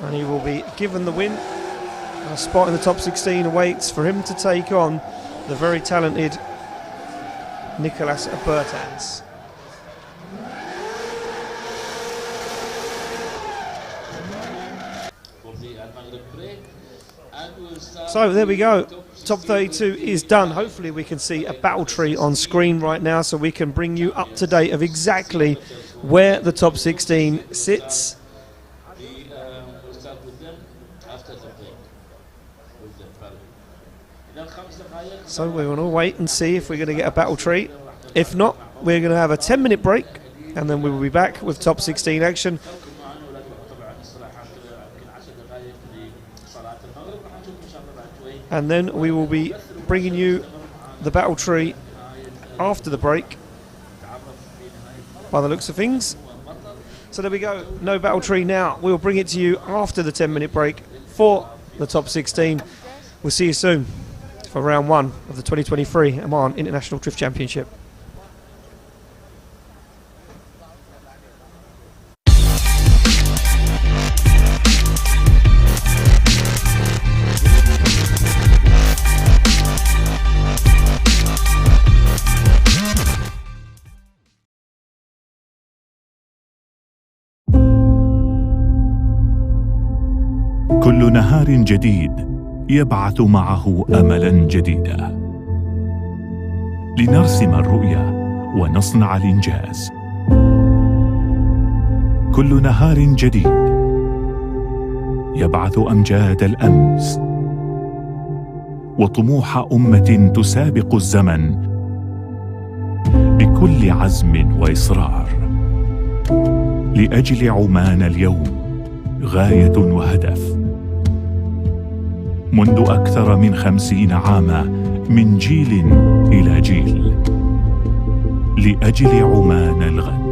And he will be given the win. And a spot in the top 16 awaits for him to take on the very talented Nicolas Bertans. So there we go. Top 32 is done. Hopefully we can see a battle tree on screen right now so we can bring you up to date of exactly where the top 16 sits. So we're going to wait and see if we're going to get a battle tree. If not, we're going to have a 10-minute break and then we will be back with top 16 action. And then we will be bringing you the battle tree after the break, by the looks of things. So there we go, no battle tree now. We'll bring it to you after the 10-minute break for the top 16. We'll see you soon for round 1 of the 2023 Oman International Drift Championship. كل نهار جديد يبعث معه املا جديدا لنرسم الرؤيا ونصنع الانجاز. كل نهار جديد يبعث امجاد الامس وطموح امه تسابق الزمن بكل عزم واصرار لاجل عمان اليوم غايه وهدف. منذ أكثر من 50 عاما من جيل إلى جيل لأجل عمان الغد.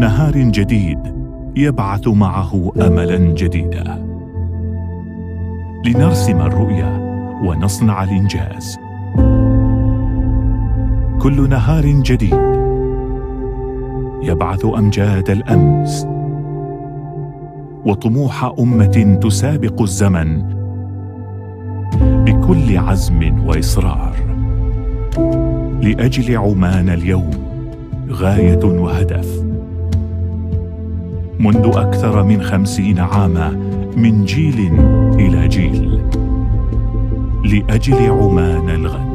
نهار جديد يبعث معه أملا جديدا، لنرسم الرؤيا ونصنع الإنجاز. كل نهار جديد يبعث أمجاد الأمس وطموح أمة تسابق الزمن بكل عزم وإصرار، لأجل عمان اليوم غاية وهدف. منذ أكثر من 50 عاما، من جيل إلى جيل، لأجل عمان الغد.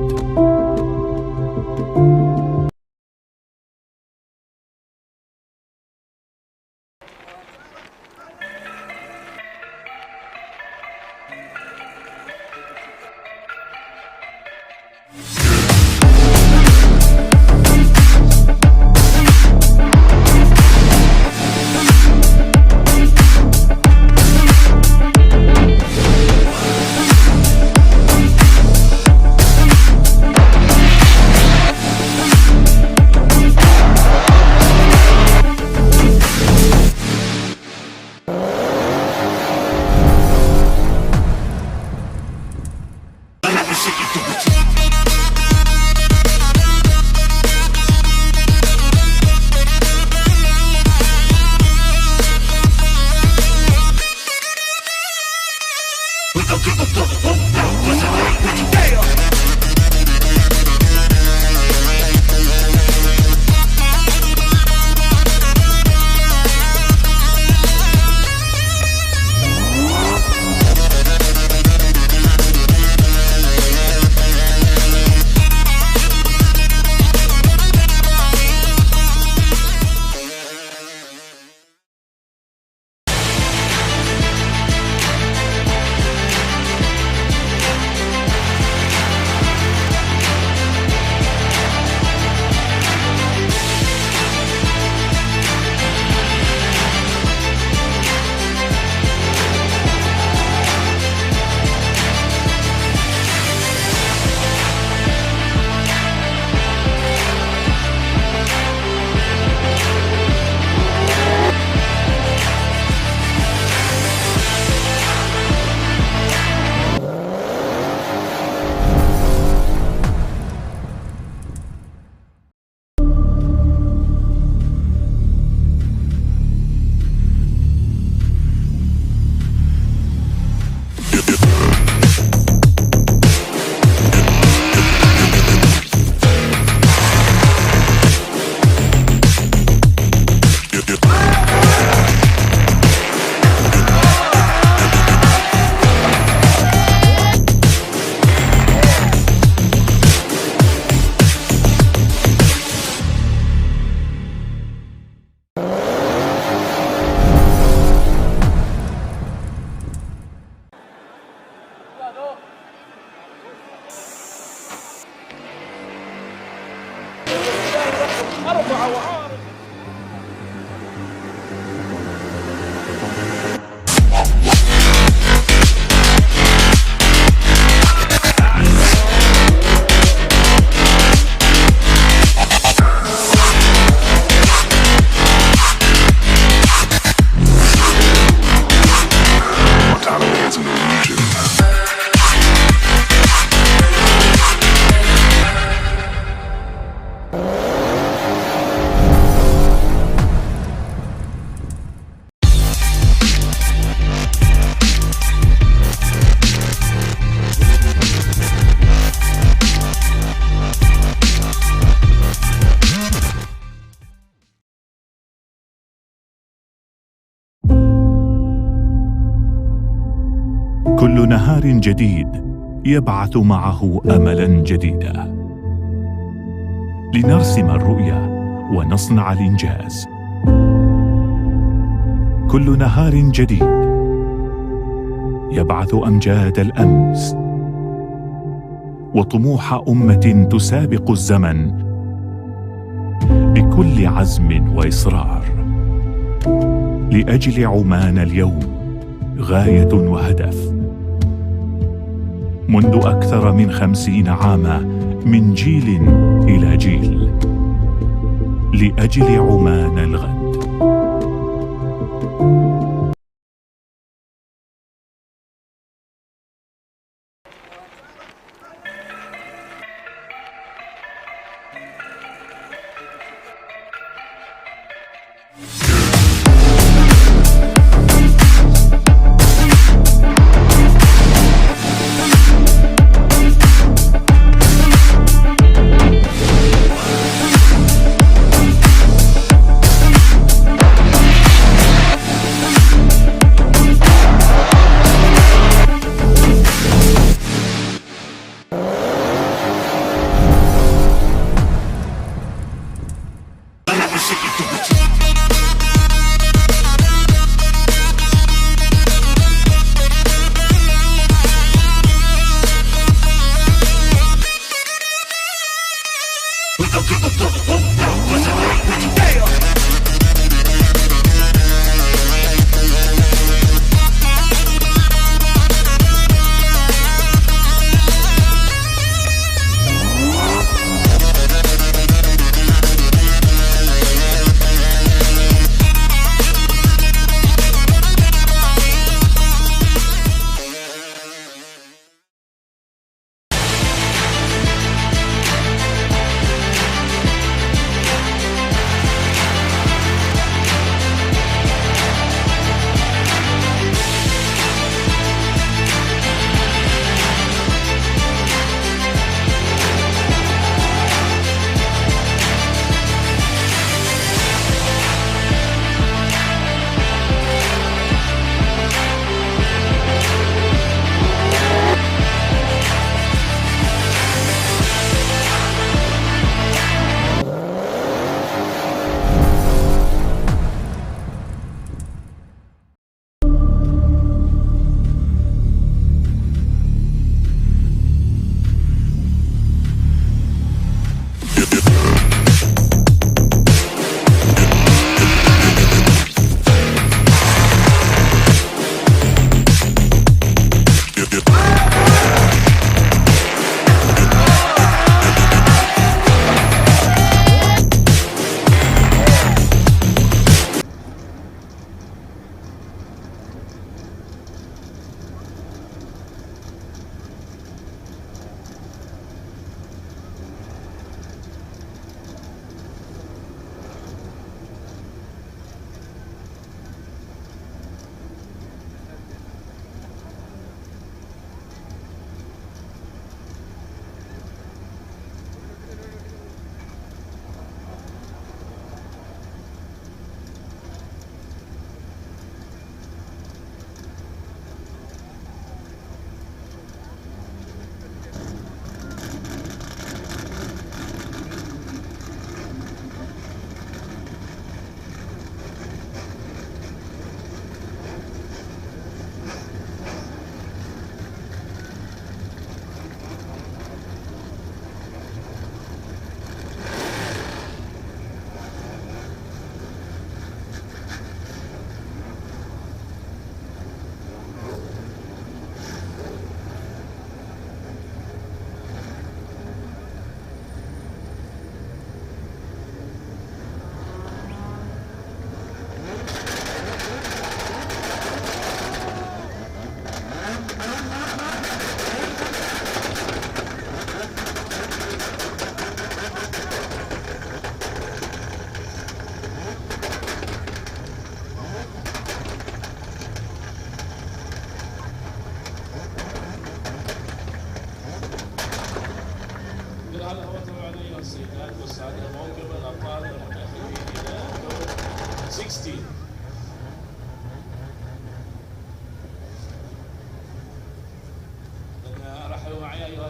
كل نهار جديد يبعث معه أملا جديدا، لنرسم الرؤيا ونصنع الإنجاز. كل نهار جديد يبعث أمجاد الأمس وطموح أمة تسابق الزمن بكل عزم وإصرار، لأجل عمان اليوم غاية وهدف. منذ أكثر من 50 عاما، من جيل إلى جيل، لأجل عمان الغد.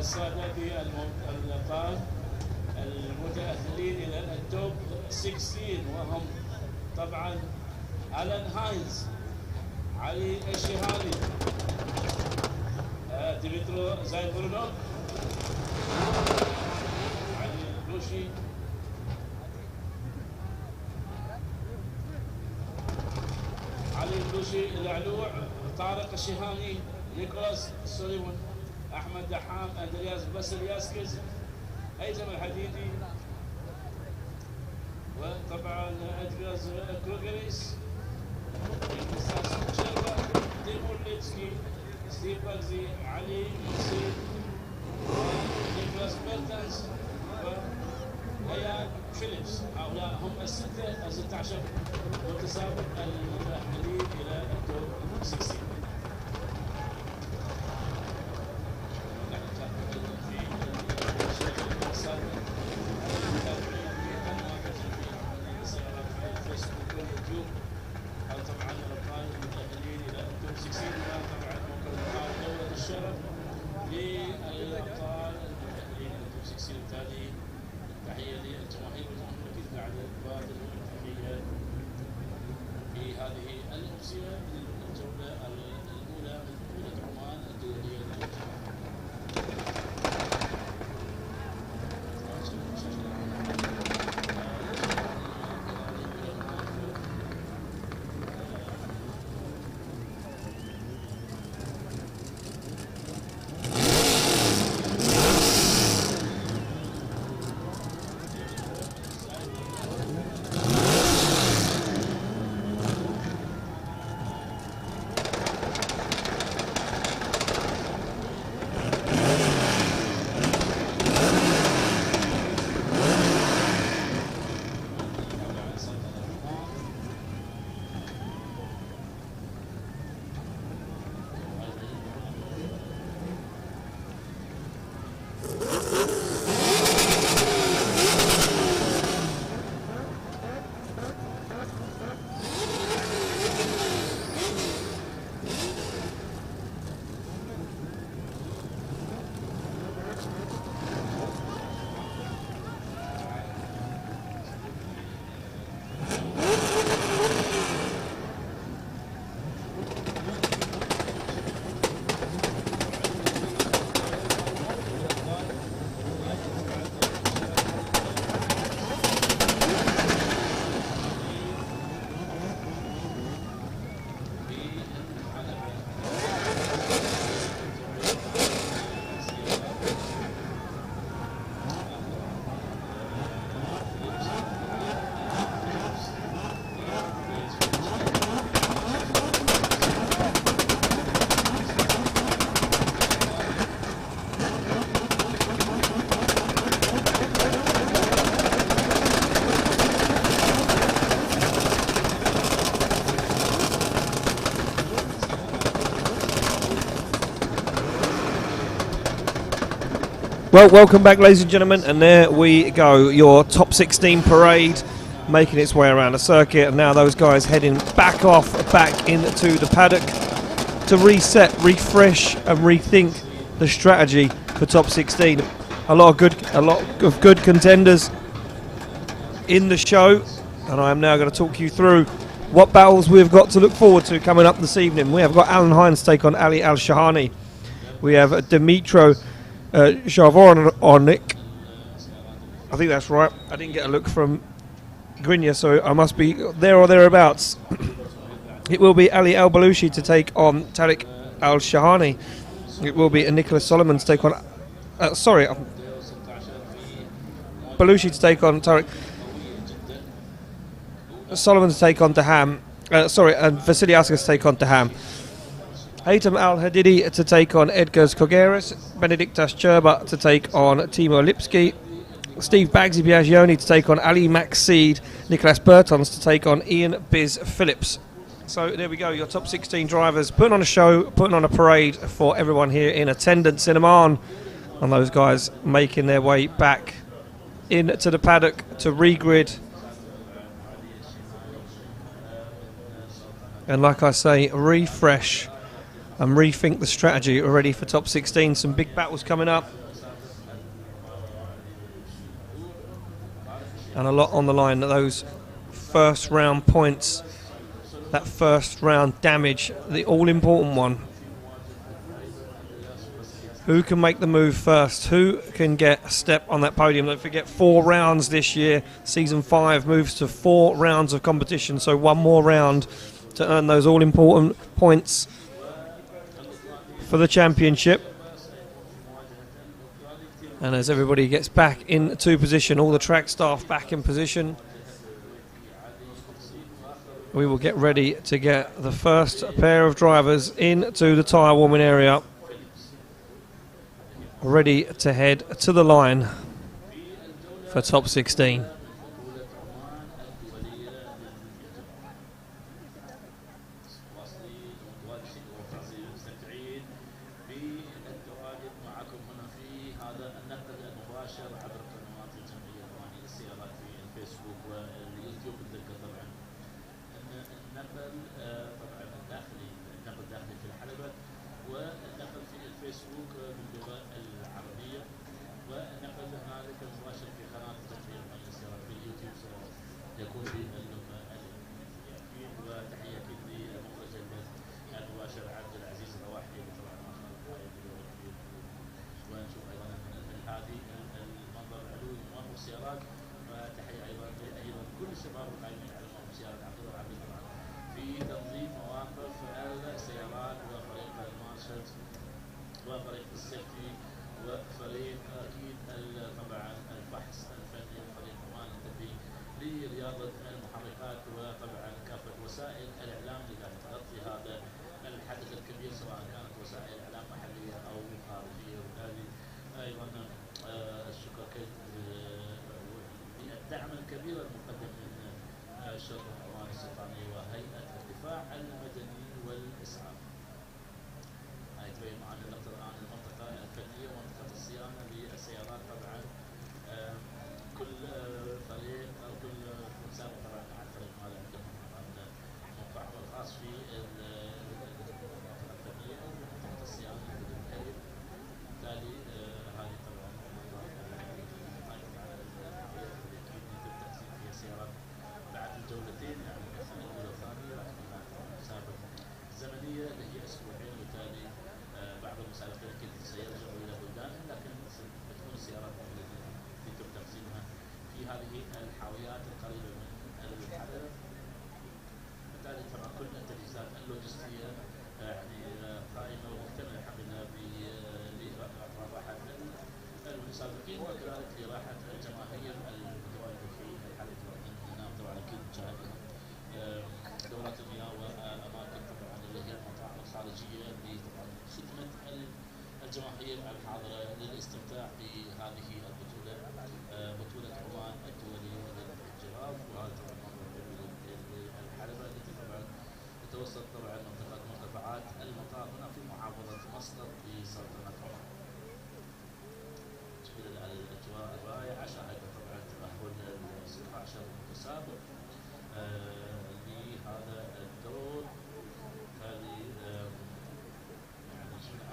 سادتي الأبطال المتأهلين إلى التوب 16 وهم طبعا ألان هاينز، علي الشهاني، ديمترو زايبورنوف، علي البلوشي، العلوع، طارق الشهاني، نيكولاس سوليفون، احمد دحام، اندرياس باسلياسكيز، هيثم الحديدي، وطبعا ادغاز كروغريس، تيمور ليتسكي، ستيف باكزي، علي سيد، نيكولاس بيرتنز، وهيان فيليبس. هؤلاء هم ال 16 متسابق المتأهلين إلى التوب 16. طبعا الابطال المتأهلين الى التوب 16 وطبعا موقع دورة الشرف للابطال المتأهلين الى التوب 16. بالتالي تحية للجماهير والمملكة بعد البادئ والتحية في هذه الأمسية من الجولة الأولى من بطولة عمان الدولية للجماهير. Well, welcome back, ladies and gentlemen, and there we go, your top 16 parade making its way around the circuit, and now those guys heading back into the paddock to reset, refresh and rethink the strategy for top 16. A lot of good contenders in the show, and I am now going to talk you through what battles we've got to look forward to coming up this evening. We have got Alan Hines take on Ali Al-Shahani. We have Dimitro Shavoronik. I think that's right. I didn't get a look from Grinya, so I must be there or thereabouts. It will be Ali Al-Balushi to take on Tariq Al-Shahani. It will be Nicholas Solomon to take on... Balushi to take on Tariq. Solomon to take on Daham. And Vasily Askas to take on Daham. Haytham Al-Hadidi to take on Edgars Kogeras, Benediktas Cherba to take on Timo Lipski, Steve Bagsy Biagioni to take on Ali Maxseed, Nicolas Bertons to take on Ian Biz Phillips. So there we go, your top 16 drivers putting on a show, putting on a parade for everyone here in attendance in Oman, and those guys making their way back into the paddock to regrid. And like I say, refresh and rethink the strategy already for top 16. Some big battles coming up. and a lot on the line. Those first round points, that first round damage, the all-important one. Who can make the move first? Who can get a step on that podium? Don't forget, 4 rounds this year. Season 5 moves to 4 rounds of competition, so 1 more round to earn those all-important points for the championship. And as everybody gets back into position, all the track staff back in position, we will get ready to get the first pair of drivers into the tyre warming area, ready to head to the line for top 16. الجماهير الحاضرة للاستمتاع بهذه البطولة، بطولة عمان الدولية للجراف. وهذا طبعا الحلبة التي طبعا تتوسط طبعا منطقة مرتفعات المطار هنا في محافظة مسقط بسلطنة عمان. تشكيل الأجواء الرائعة شاهدنا طبعا تأهل ال 16 متسابق لهذا الدور. هذه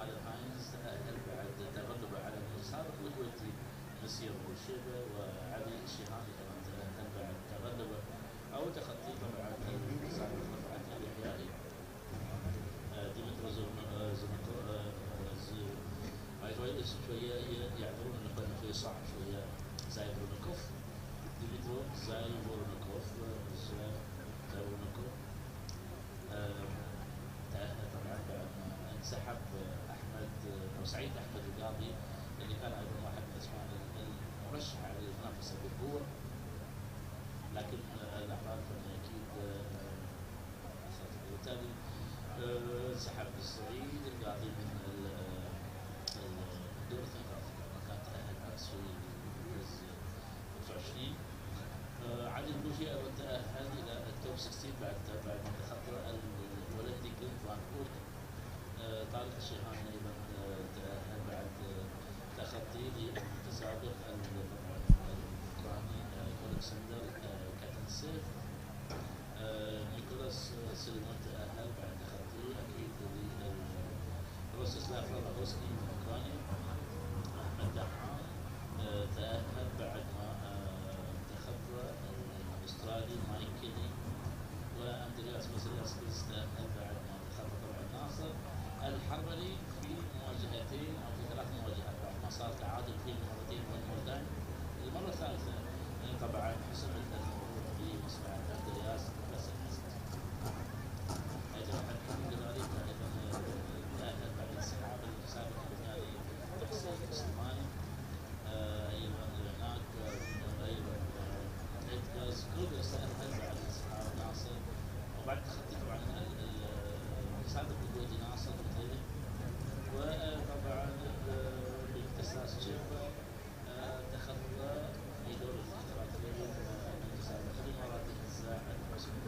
على هاينز تأهل بعد تغلبه على المتسابق الكويتي مسير بوشيبة، وعلي الشيهاني كمان تأهل بعد تغلبه أو تخطي طبعا المتسابق رفعت الإحيائي. ديمترو شوية يعذرون أنه في صعب شوية. زايبرونيكوف ديمترو زايبرونيكوف تأهل طبعا بعد ما انسحب أحمد أو سعيد أحمد القاضي اللي كان أيضا واحد من الأسماء المرشحة للمنافسة بالقوة، لكن الأحباب أكيد وبالتالي انسحب سعيد القاضي من الدور الثلاث كان تأهل أمس في المركز 25. علي البوشي أيضا تأهل إلى التوب 16 بعد ما تخطى الهولندي كلين فان أوك. طارق الشيهاني أيضا تأهل بعد تخطي للمتسابق الأوكراني ألكسندر كاتنسيف. نيكولاس سيليمون تأهل بعد تخطي أكيد لروستسلاف راباغوسكي الأوكراني. أحمد دحان تأهل بعد ما تخطى اساس تشيربا تخطى في دور الاحترافيين المتسابق الاماراتي الزاعم المسؤول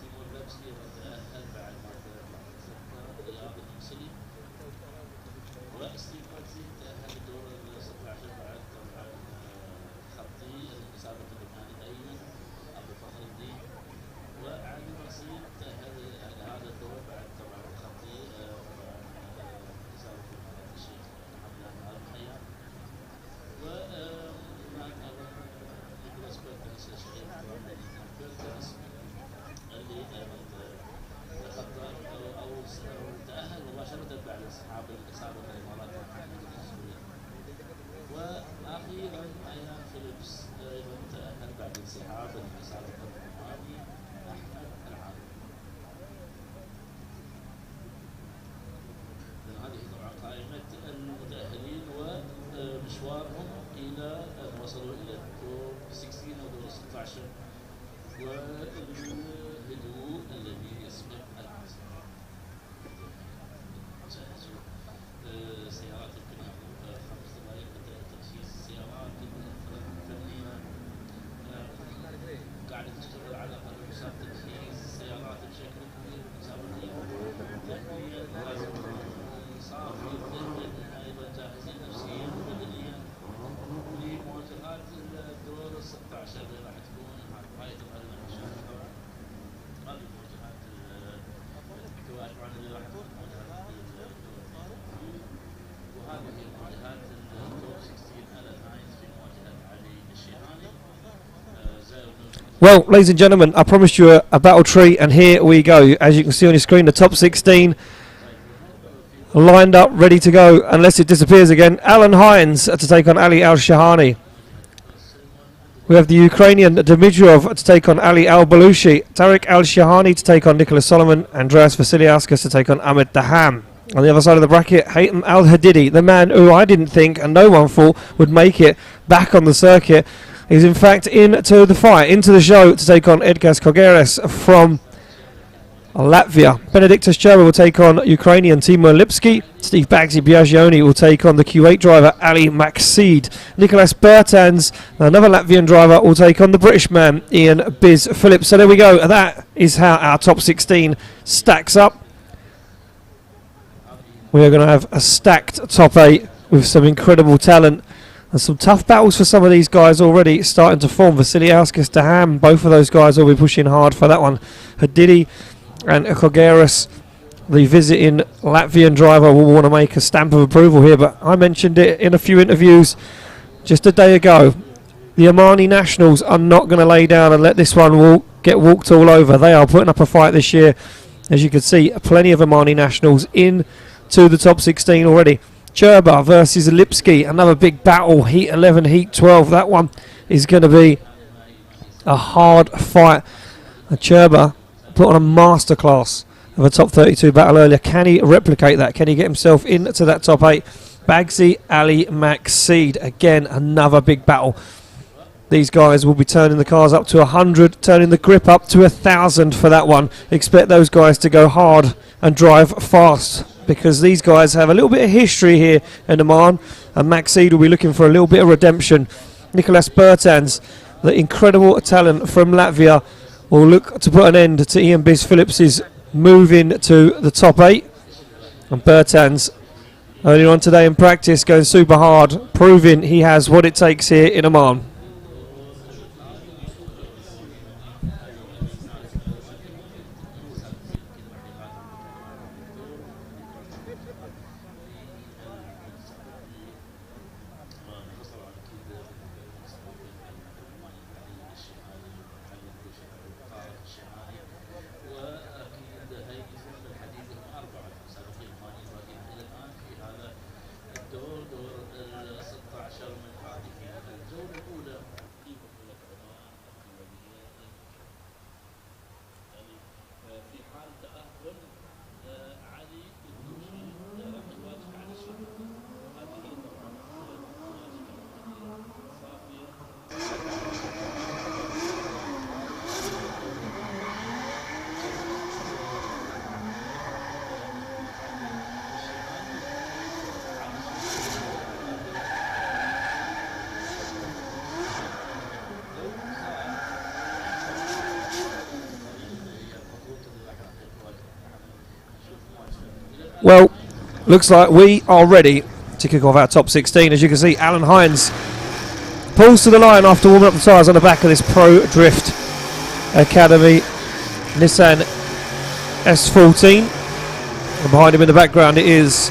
تيمور لبسي تاهل بعد ما تخطى رياض المرسلي وستيف ماتزي تاهل لدور ال 16 بعد طبعا تخطي المتسابق اللبناني ايمن ابو فخر الدين وعلي مرسي تاهل لهذا الدور بعد طبعا تخطي متسابق الاماراتي الشيخ حمدان ال خيام وهناك ايضا نيكولاس بيرتنس الشهير بيرتنس اللي تخطى او تاهل مباشره بعد انسحاب السابق الاماراتي محمد السوري واخيرا ايان فيليبس ايضا تاهل بعد انسحاب السابق الاماراتي احمد العاقل. هذه طبعا قائمه المتاهلين ومشوارهم الى ان وصلوا الى الدور 16 او دور 16 والهدوء الذي يسبق العزم. جهزوا سيارات يمكن 5 دقائق لتجهيز السيارات الفنيه قاعده تشتغل على مسار تجهيز السيارات بشكل كبير مسابقين فنيا لازم صافي ذهنيا ايضا جاهزين نفسيا وبدنيا لمواجهات الدور ال 16 اللي راح تكون غايه الغريبه ان شاء الله. طبعا هذه المواجهات طبعا اللي راح تكون مواجهات الدور وهذه هي مواجهات الدور 16 على نايت في مواجهه علي الشيهاني. Well, ladies and gentlemen, I promised you a battle tree, and here we go. As you can see on your screen, the top 16 lined up, ready to go, unless it disappears again. Alan Hines to take on Ali Al-Shahani. We have the Ukrainian Dimitrov to take on Ali Al-Balushi. Tariq Al-Shahani to take on Nicholas Solomon. Andreas Vasiliauskas to take on Ahmed Daham. On the other side of the bracket, Haytham Al-Hadidi, the man who I didn't think and no one thought would make it back on the circuit. He's in fact into the fight, into the show to take on Edgars Kogeres from Latvia. Benediktas Cherba will take on Ukrainian Timur Lipsky. Steve Bagsi Biagioni will take on the Q8 driver Ali Maxid. Nicolas Bertans, another Latvian driver, will take on the British man Ian Biz Phillips. So there we go. That is how our top 16 stacks up. We are going to have a stacked top 8 with some incredible talent. And some tough battles for some of these guys already starting to form. Vasiliauskas, Daham, both of those guys will be pushing hard for that one. Hadidi and Kogeres, the visiting Latvian driver, will want to make a stamp of approval here. But I mentioned it in a few interviews just a day ago. The Omani nationals are not going to lay down and let this one get walked all over. They are putting up a fight this year. As you can see, plenty of Omani nationals into the top 16 already. Cherba versus Lipsky, another big battle, heat 11, heat 12. That one is going to be a hard fight. Cherba put on a masterclass of a top 32 battle earlier. Can he replicate that? Can he get himself into that top 8? Bagsi Ali Maxid, again another big battle. These guys will be turning the cars up to 100, turning the grip up to 1,000 for that one. Expect those guys to go hard and drive fast, because these guys have a little bit of history here in Oman, and Maxid will be looking for a little bit of redemption. Nicolas Bertans, the incredible talent from Latvia, will look to put an end to Ian Biz Phillips' move into the top 8. And Bertans, earlier on today in practice, going super hard, proving he has what it takes here in Oman. Well, looks like we are ready to kick off our top 16. As you can see, Alan Hines pulls to the line after warming up the tyres on the back of this Pro Drift Academy Nissan S14. And behind him in the background it is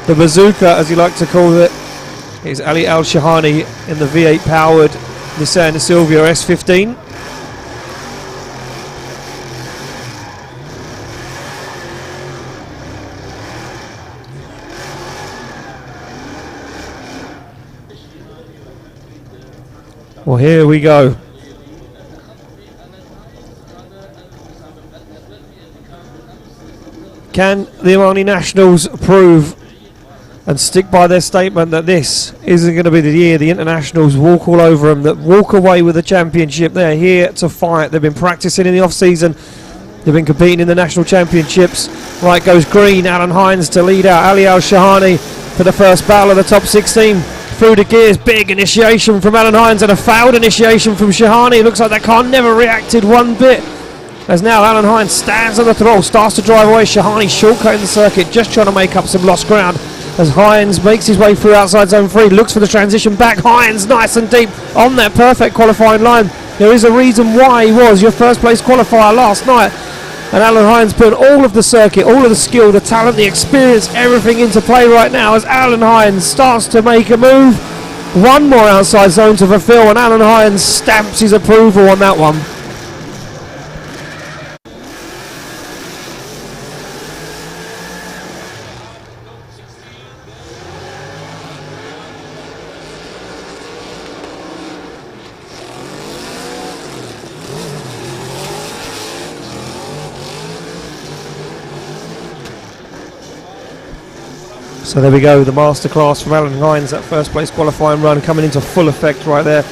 the bazooka, as you like to call it. It's Ali Al Shahani in the V8 powered Nissan Silvia S15. Well, here we go. Can the Omani Nationals prove and stick by their statement that this isn't going to be the year the internationals walk all over them, that walk away with the championship? They're here to fight. They've been practicing in the off-season. They've been competing in the national championships. Right goes green. Alan Hines to lead out. Ali Al Shahani for the first battle of the top 16. Through the gears, big initiation from Alan Hines and a fouled initiation from Shahani. Looks like that car never reacted one bit. As now Alan Hines stands on the throttle, starts to drive away. Shahani shortcutting the circuit, just trying to make up some lost ground. As Hines makes his way through outside zone 3, looks for the transition back. Hines nice and deep on that perfect qualifying line. There is a reason why he was your first place qualifier last night. And Alan Hines put all of the circuit, all of the skill, the talent, the experience, everything into play right now as Alan Hines starts to make a move. One more outside zone to fulfill, and Alan Hines stamps his approval on that one. So there we go, the masterclass from Alan Hines, that first place qualifying run coming into full effect right there.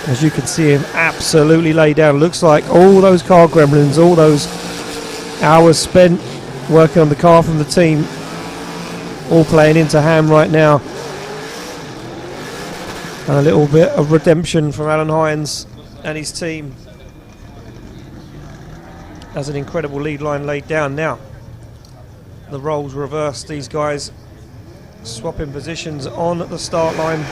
As you can see him absolutely lay down. Looks like all those car gremlins, all those hours spent working on the car from the team, all playing into ham right now. And a little bit of redemption from Alan Hines and his team. As an incredible lead line laid down now. The roles reversed, these guys swapping positions on the start line.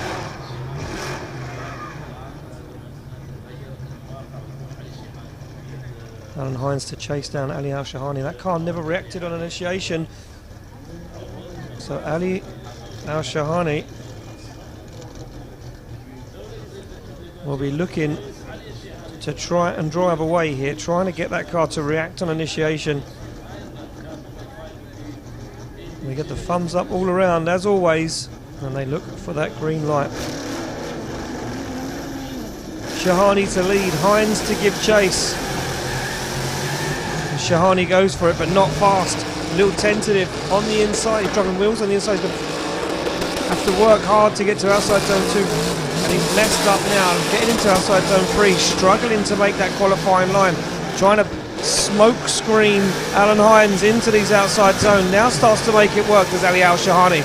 Alan Hines to chase down Ali Al Shahani. That car never reacted on initiation. So Ali Al Shahani will be looking to try and drive away here, trying to get that car to react on initiation. We get the thumbs up all around as always, and they look for that green light. Shahani to lead, Hines to give chase. And Shahani goes for it, but not fast. A little tentative on the inside. He's driving wheels on the inside. He's going to have to work hard to get to outside zone 2. And he's messed up now, getting into outside zone 3, struggling to make that qualifying line. Trying to smoke screen Alan Hines into these outside zone. Now starts to make it work as Ali Al Shahani.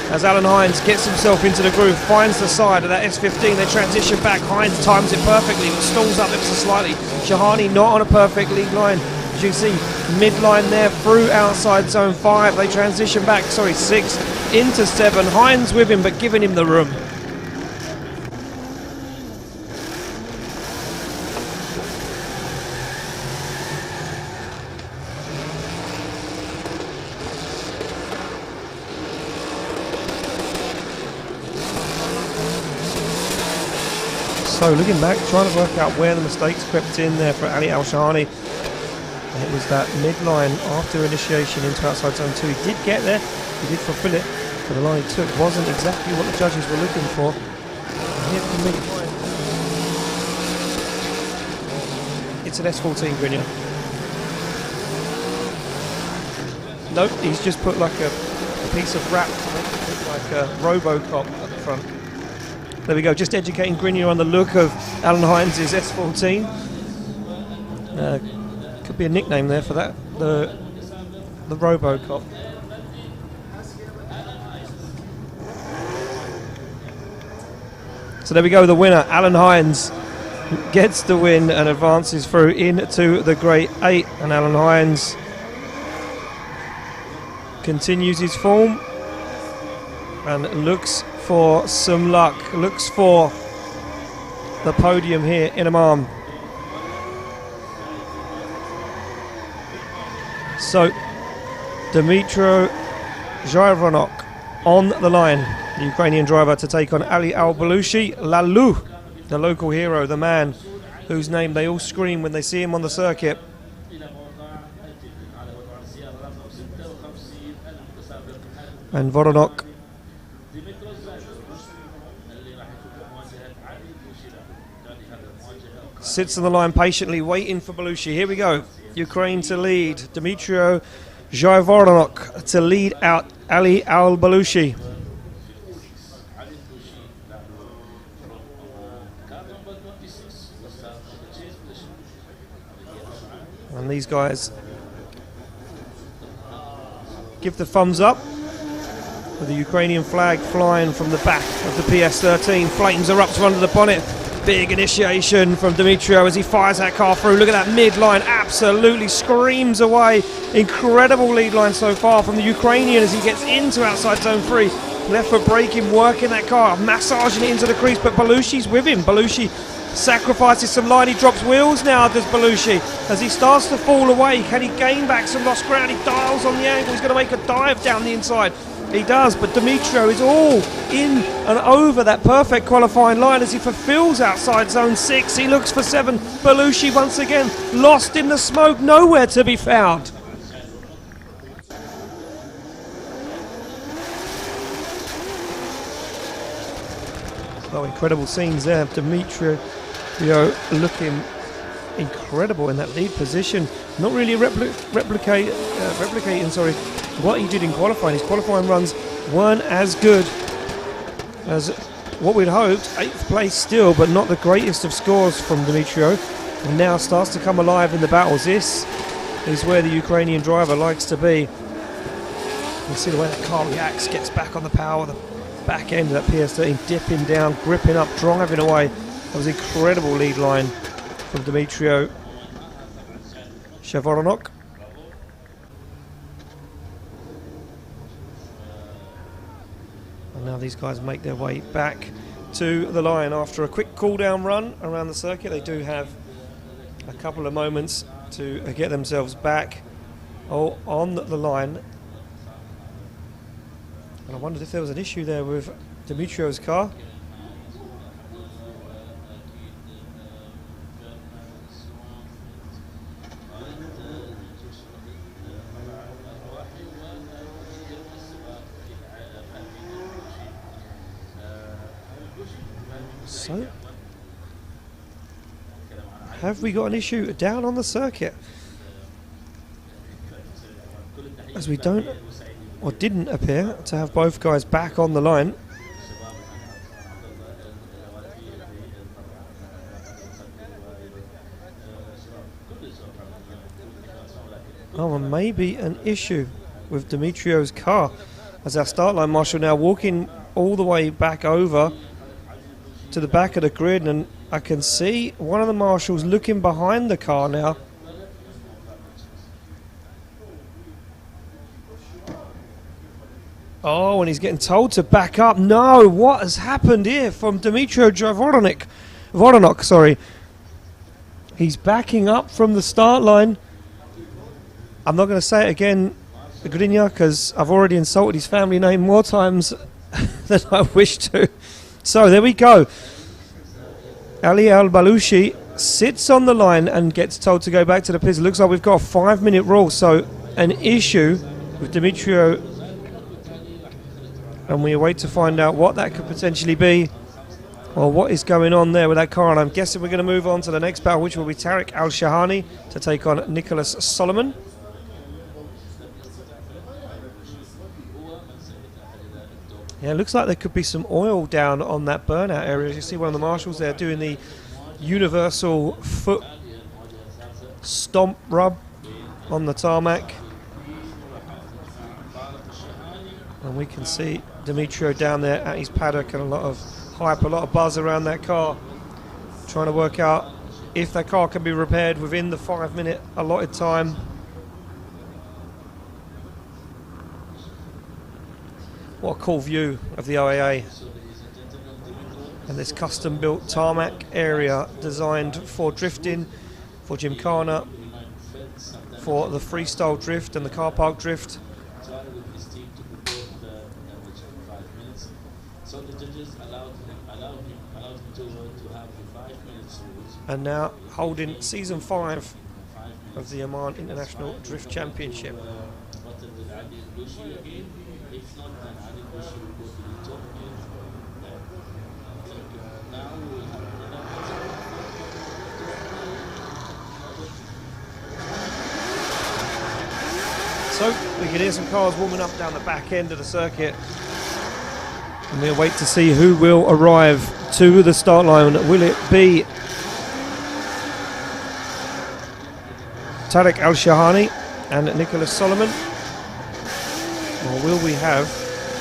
As Alan Hines gets himself into the groove, finds the side of that S15, they transition back. Hines times it perfectly, but stalls up ever so slightly. Shahani not on a perfect lead line. As you can see, midline there through outside zone 5. They transition back, 6 into 7. Hines with him, but giving him the room. So looking back, trying to work out where the mistakes crept in there for Ali Al Shahani. It was that midline after initiation into outside zone 2. He did get there, he did fulfill it, but the line he took wasn't exactly what the judges were looking for. Hit the midline. It's an S14 Grenier. Nope, he's just put like a piece of wrap to make it look like a Robocop at the front. There we go, just educating Grenier on the look of Alan Hines' S14. Could be a nickname there for that, the Robocop. So there we go, the winner, Alan Hines, gets the win and advances through into the Grade 8. And Alan Hines continues his form and looks for some luck, looks for the podium here in Oman. So Dmytro Zhayvoronok on the line, the Ukrainian driver, to take on Ali Al-Balushi. Lalu, the local hero, the man whose name they all scream when they see him on the circuit. And Voronok sits on the line patiently waiting for Balushi. Here we go. Ukraine to lead. Dmytro Zhayvoronok to lead out Ali Al-Balushi. And these guys give the thumbs up with the Ukrainian flag flying from the back of the PS13. Flames are up to under the bonnet. Big initiation from Dmytro as he fires that car through. Look at that midline, absolutely screams away. Incredible lead line so far from the Ukrainian as he gets into outside zone 3. Left foot braking, working that car, massaging it into the crease, but Balushi's with him. Balushi sacrifices some line, he drops wheels now, does Balushi, as he starts to fall away. Can he gain back some lost ground? He dials on the angle, he's going to make a dive down the inside. He does, but Dmytro is all in and over that perfect qualifying line as he fulfills outside zone 6. He looks for 7. Balushi once again lost in the smoke, nowhere to be found. Oh, incredible scenes there. Dmytro looking incredible in that lead position. Not really replicating what he did in qualifying. His qualifying runs weren't as good as what we'd hoped. 8th place still, but not the greatest of scores from Dmytro. And now starts to come alive in the battles. This is where the Ukrainian driver likes to be. You see the way that car reacts, gets back on the power, the back end of that PS13, dipping down, gripping up, driving away. That was an incredible lead line from Dmytro Zhayvoronok. And now these guys make their way back to the line after a quick cool down run around the circuit. They do have a couple of moments to get themselves back on the line. And I wondered if there was an issue there with Dmytro's car. So, have we got an issue down on the circuit? As we don't, or didn't appear to have both guys back on the line. Oh, and maybe an issue with Dmytro's car, as our start line marshal now walking all the way back over to the back of the grid, and I can see one of the marshals looking behind the car now. Oh, and he's getting told to back up. No, what has happened here from Dmytro Zhayvoronok, sorry. He's backing up from the start line. I'm not going to say it again, Grinya, because I've already insulted his family name more times than I wish to. So there we go. Ali Al-Balushi sits on the line and gets told to go back to the pits. It looks like we've got a 5-minute rule, so an issue with Dmytro, and we wait to find out what that could potentially be, or what is going on there with that car. And I'm guessing we're going to move on to the next battle, which will be Tariq Al-Shahani to take on Nicholas Solomon. Yeah, it looks like there could be some oil down on that burnout area. You see one of the marshals there doing the universal foot stomp rub on the tarmac. And we can see Dmytro down there at his paddock, and a lot of hype, a lot of buzz around that car, trying to work out if that car can be repaired within the 5-minute allotted time. What a cool view of the OAA. And this custom-built tarmac area designed for drifting, for Gymkhana, for the freestyle drift and the car park drift. So the judges allowed him to have the 5 minutes rules. And now holding season 5 of the Oman International Drift Championship. But with Ali Bushi again, if not, then Ali Bushi will go to the top end. I think now we will have So we can hear some cars warming up down the back end of the circuit. And we'll wait to see who will arrive to the start line. Will it be Tariq Al-Shahani and Nicholas Solomon? Or will we have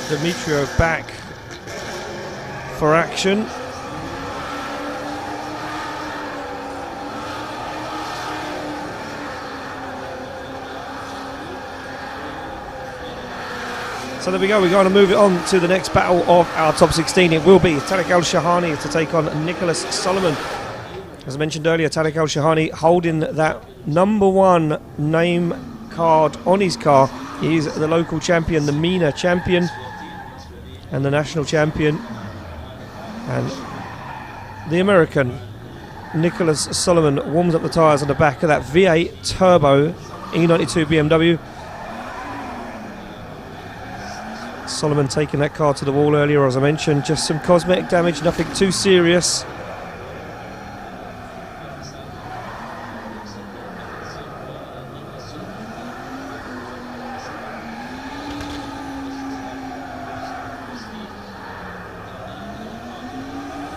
Demetrio back for action? So there we go, we're going to move it on to the next battle of our top 16. It will be Tariq Al-Shahani to take on Nicholas Solomon. As I mentioned earlier, Tariq Al-Shahani holding that #1 name card on his car. He is the local champion, the MENA champion, and the national champion. And the American, Nicholas Solomon, warms up the tyres on the back of that V8 Turbo E92 BMW. Solomon taking that car to the wall earlier, as I mentioned. Just some cosmetic damage, nothing too serious.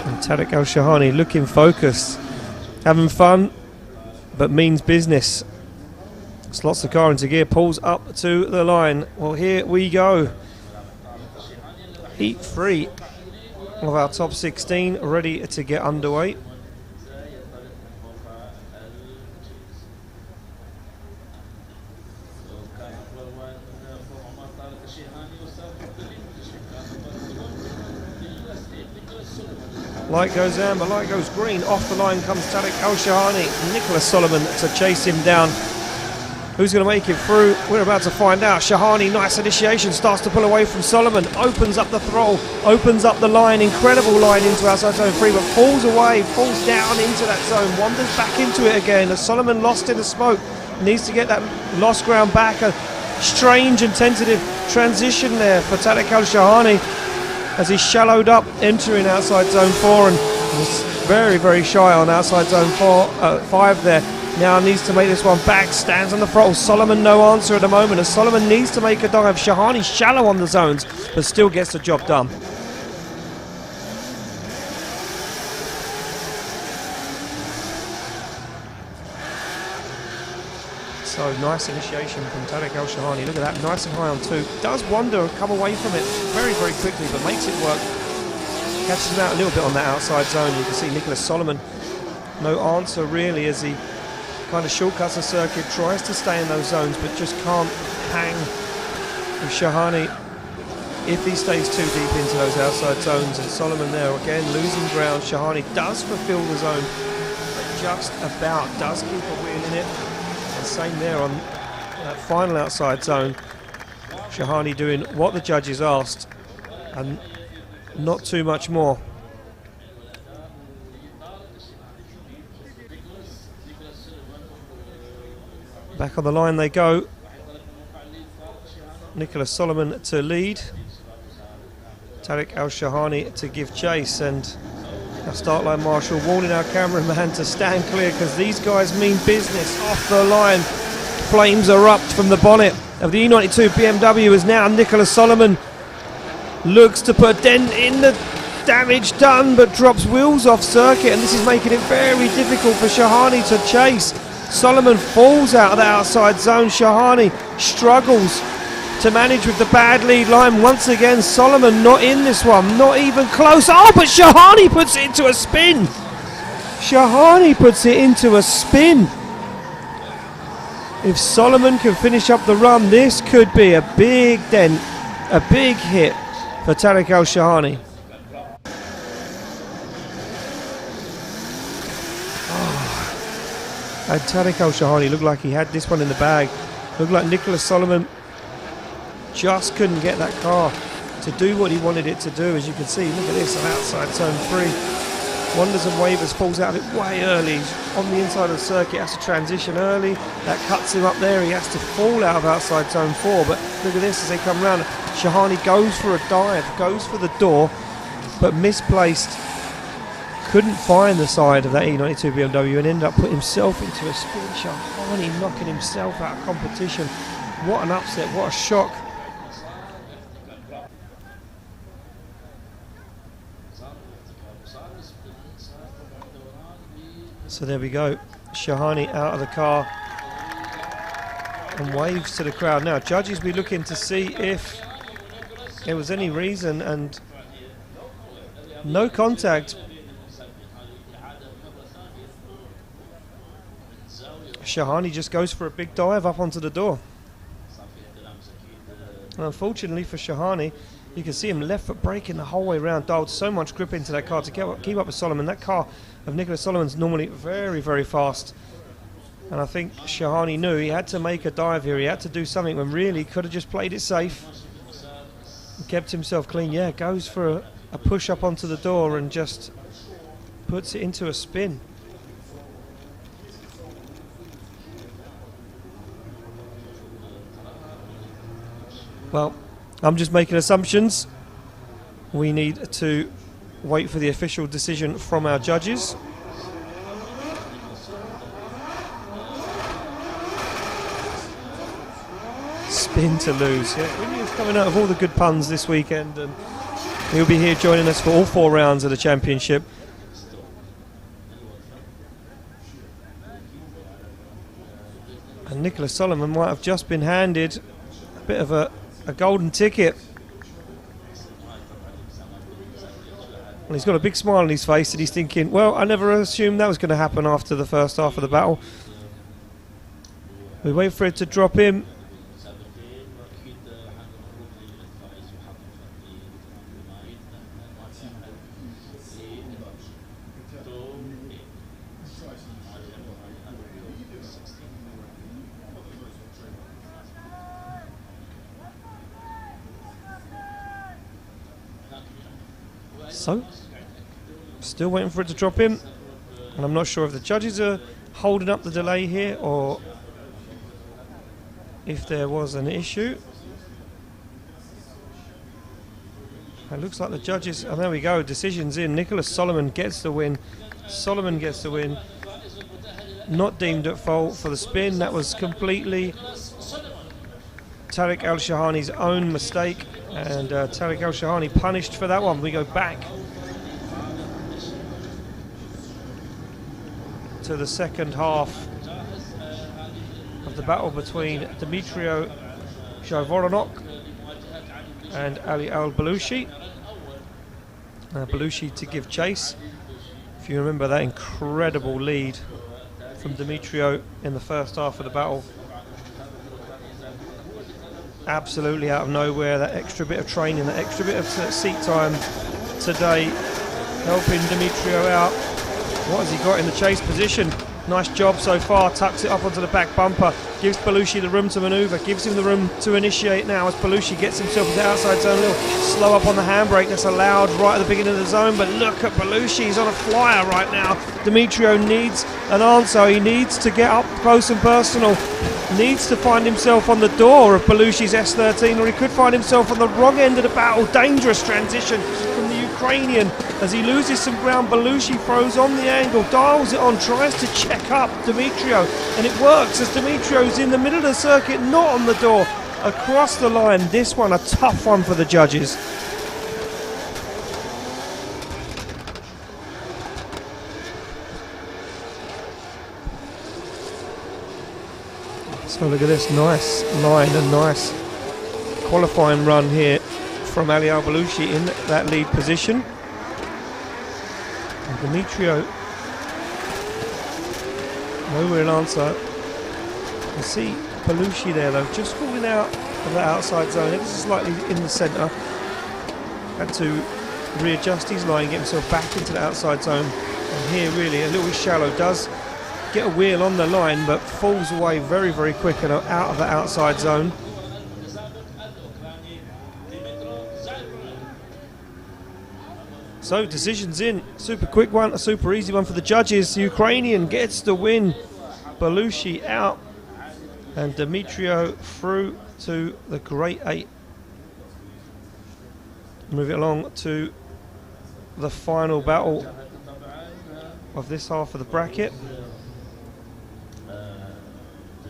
And Tariq Al-Shahani looking focused, having fun, but means business. Slots the car into gear, pulls up to the line. Well, here we go. Heat 3 of our top 16 ready to get underway. Light goes amber, light goes green. Off the line comes Tariq Al-Shahani. Nicholas Solomon to chase him down. Who's going to make it through? We're about to find out. Shahani, nice initiation, starts to pull away from Solomon, opens up the throttle, opens up the line, incredible line into outside zone 3, but falls away, falls down into that zone, wanders back into it again as Solomon lost in the smoke, needs to get that lost ground back. A strange and tentative transition there for Tariq Al-Shahani as he shallowed up, entering outside zone 4 and was very, very shy on outside zone 5 there. Now needs to make this one back, stands on the throttle. Solomon no answer at the moment as Solomon needs to make a dive. Shahani shallow on the zones, but still gets the job done. So nice initiation from Tariq Al-Shahani. Look at that, nice and high on 2. Does wander and come away from it very, very quickly, but makes it work. Catches him out a little bit on that outside zone. You can see Nicholas Solomon, no answer really as he kind of shortcuts the circuit, tries to stay in those zones, but just can't hang with Shahani if he stays too deep into those outside zones. And Solomon there again losing ground. Shahani does fulfill the zone, but just about does keep a wheel in it. And same there on that final outside zone. Shahani doing what the judges asked and not too much more. Back on the line they go. Nicholas Solomon to lead. Tariq Al-Shahani to give chase, and our start line marshal warning our cameraman to stand clear because these guys mean business. Off the line, flames erupt from the bonnet of the E92 BMW as now Nicholas Solomon looks to put a dent in the damage done, but drops wheels off circuit, and this is making it very difficult for Shahani to chase. Solomon falls out of the outside zone. Shahani struggles to manage with the bad lead line. Once again, Solomon not in this one, not even close. Oh, but Shahani puts it into a spin. Shahani puts it into a spin. If Solomon can finish up the run, this could be a big dent, a big hit for Tariq Al-Shahani. And Tariq Al-Shahani looked like he had this one in the bag. Looked like Nicholas Solomon just couldn't get that car to do what he wanted it to do. As you can see, look at this, on outside turn 3. Wonders and Wavers falls out of it way early. He's on the inside of the circuit, has to transition early. That cuts him up there. He has to fall out of outside turn 4. But look at this as they come round. Shahani goes for a dive, goes for the door, but misplaced. Couldn't find the side of that E92 BMW and ended up putting himself into a spin. Shahani knocking himself out of competition. What an upset, what a shock. So there we go, Shahani out of the car and waves to the crowd. Now judges be looking to see if there was any reason, and no contact. Shahani just goes for a big dive up onto the door. And unfortunately for Shahani, you can see him left foot braking the whole way around, dialed so much grip into that car to keep up with Solomon. That car of Nicholas Solomon's normally very, very fast. And I think Shahani knew he had to make a dive here. He had to do something when really could have just played it safe and kept himself clean. Yeah, goes for a push up onto the door and just puts it into a spin. Well, I'm just making assumptions. We need to wait for the official decision from our judges. Spin to lose. Yeah, Quinian's coming out of all the good puns this weekend, and he'll be here joining us for all 4 rounds of the championship. And Nicholas Solomon might have just been handed a bit of a golden ticket. Well, he's got a big smile on his face and he's thinking, well, I never assumed that was going to happen after the first half of the battle. We wait for it to drop in. So, still waiting for it to drop in, and I'm not sure if the judges are holding up the delay here or if there was an issue. It looks like the judges, and there we go, decision's in. Nicholas Solomon gets the win. Solomon gets the win. Not deemed at fault for the spin. That was completely Tariq Al-Shahani's own mistake, and Tariq Al-Shahani punished for that one. We go back to the second half of the battle between Dmitrio Zhavoronok and Ali Al-Balushi. Balushi to give chase. If you remember that incredible lead from Dmitrio in the first half of the battle. Absolutely out of nowhere, that extra bit of training, that extra bit of seat time today, helping Dmitrio out. What has he got in the chase position? Nice job so far, tucks it up onto the back bumper, gives Balushi the room to manoeuvre, gives him the room to initiate now as Balushi gets himself into the outside zone, a little slow up on the handbrake that's allowed right at the beginning of the zone, but look at Balushi, he's on a flyer right now. Dmitrio needs an answer, he needs to get up close and personal, needs to find himself on the door of Balushi's S13, or he could find himself on the wrong end of the battle. Dangerous transition from the Ukrainian as he loses some ground. Balushi throws on the angle, dials it on, tries to check up Dmitrio, and it works as Dmitrio's in the middle of the circuit, not on the door, across the line. This one a tough one for the judges. So look at this, nice line and nice qualifying run here from Ali Al-Balushi in that lead position. And Dmitrio, no real answer. You see Balushi there though, just falling out of that outside zone, ever so slightly in the centre. Had to readjust his line, get himself back into the outside zone. And here really a little shallow, does get a wheel on the line but falls away very, very quick and out of the outside zone. So decisions in, super quick one, a super easy one for the judges. The Ukrainian gets the win, Belushi out and Demetrio through to the Great 8. Moving along to the final battle of this half of the bracket.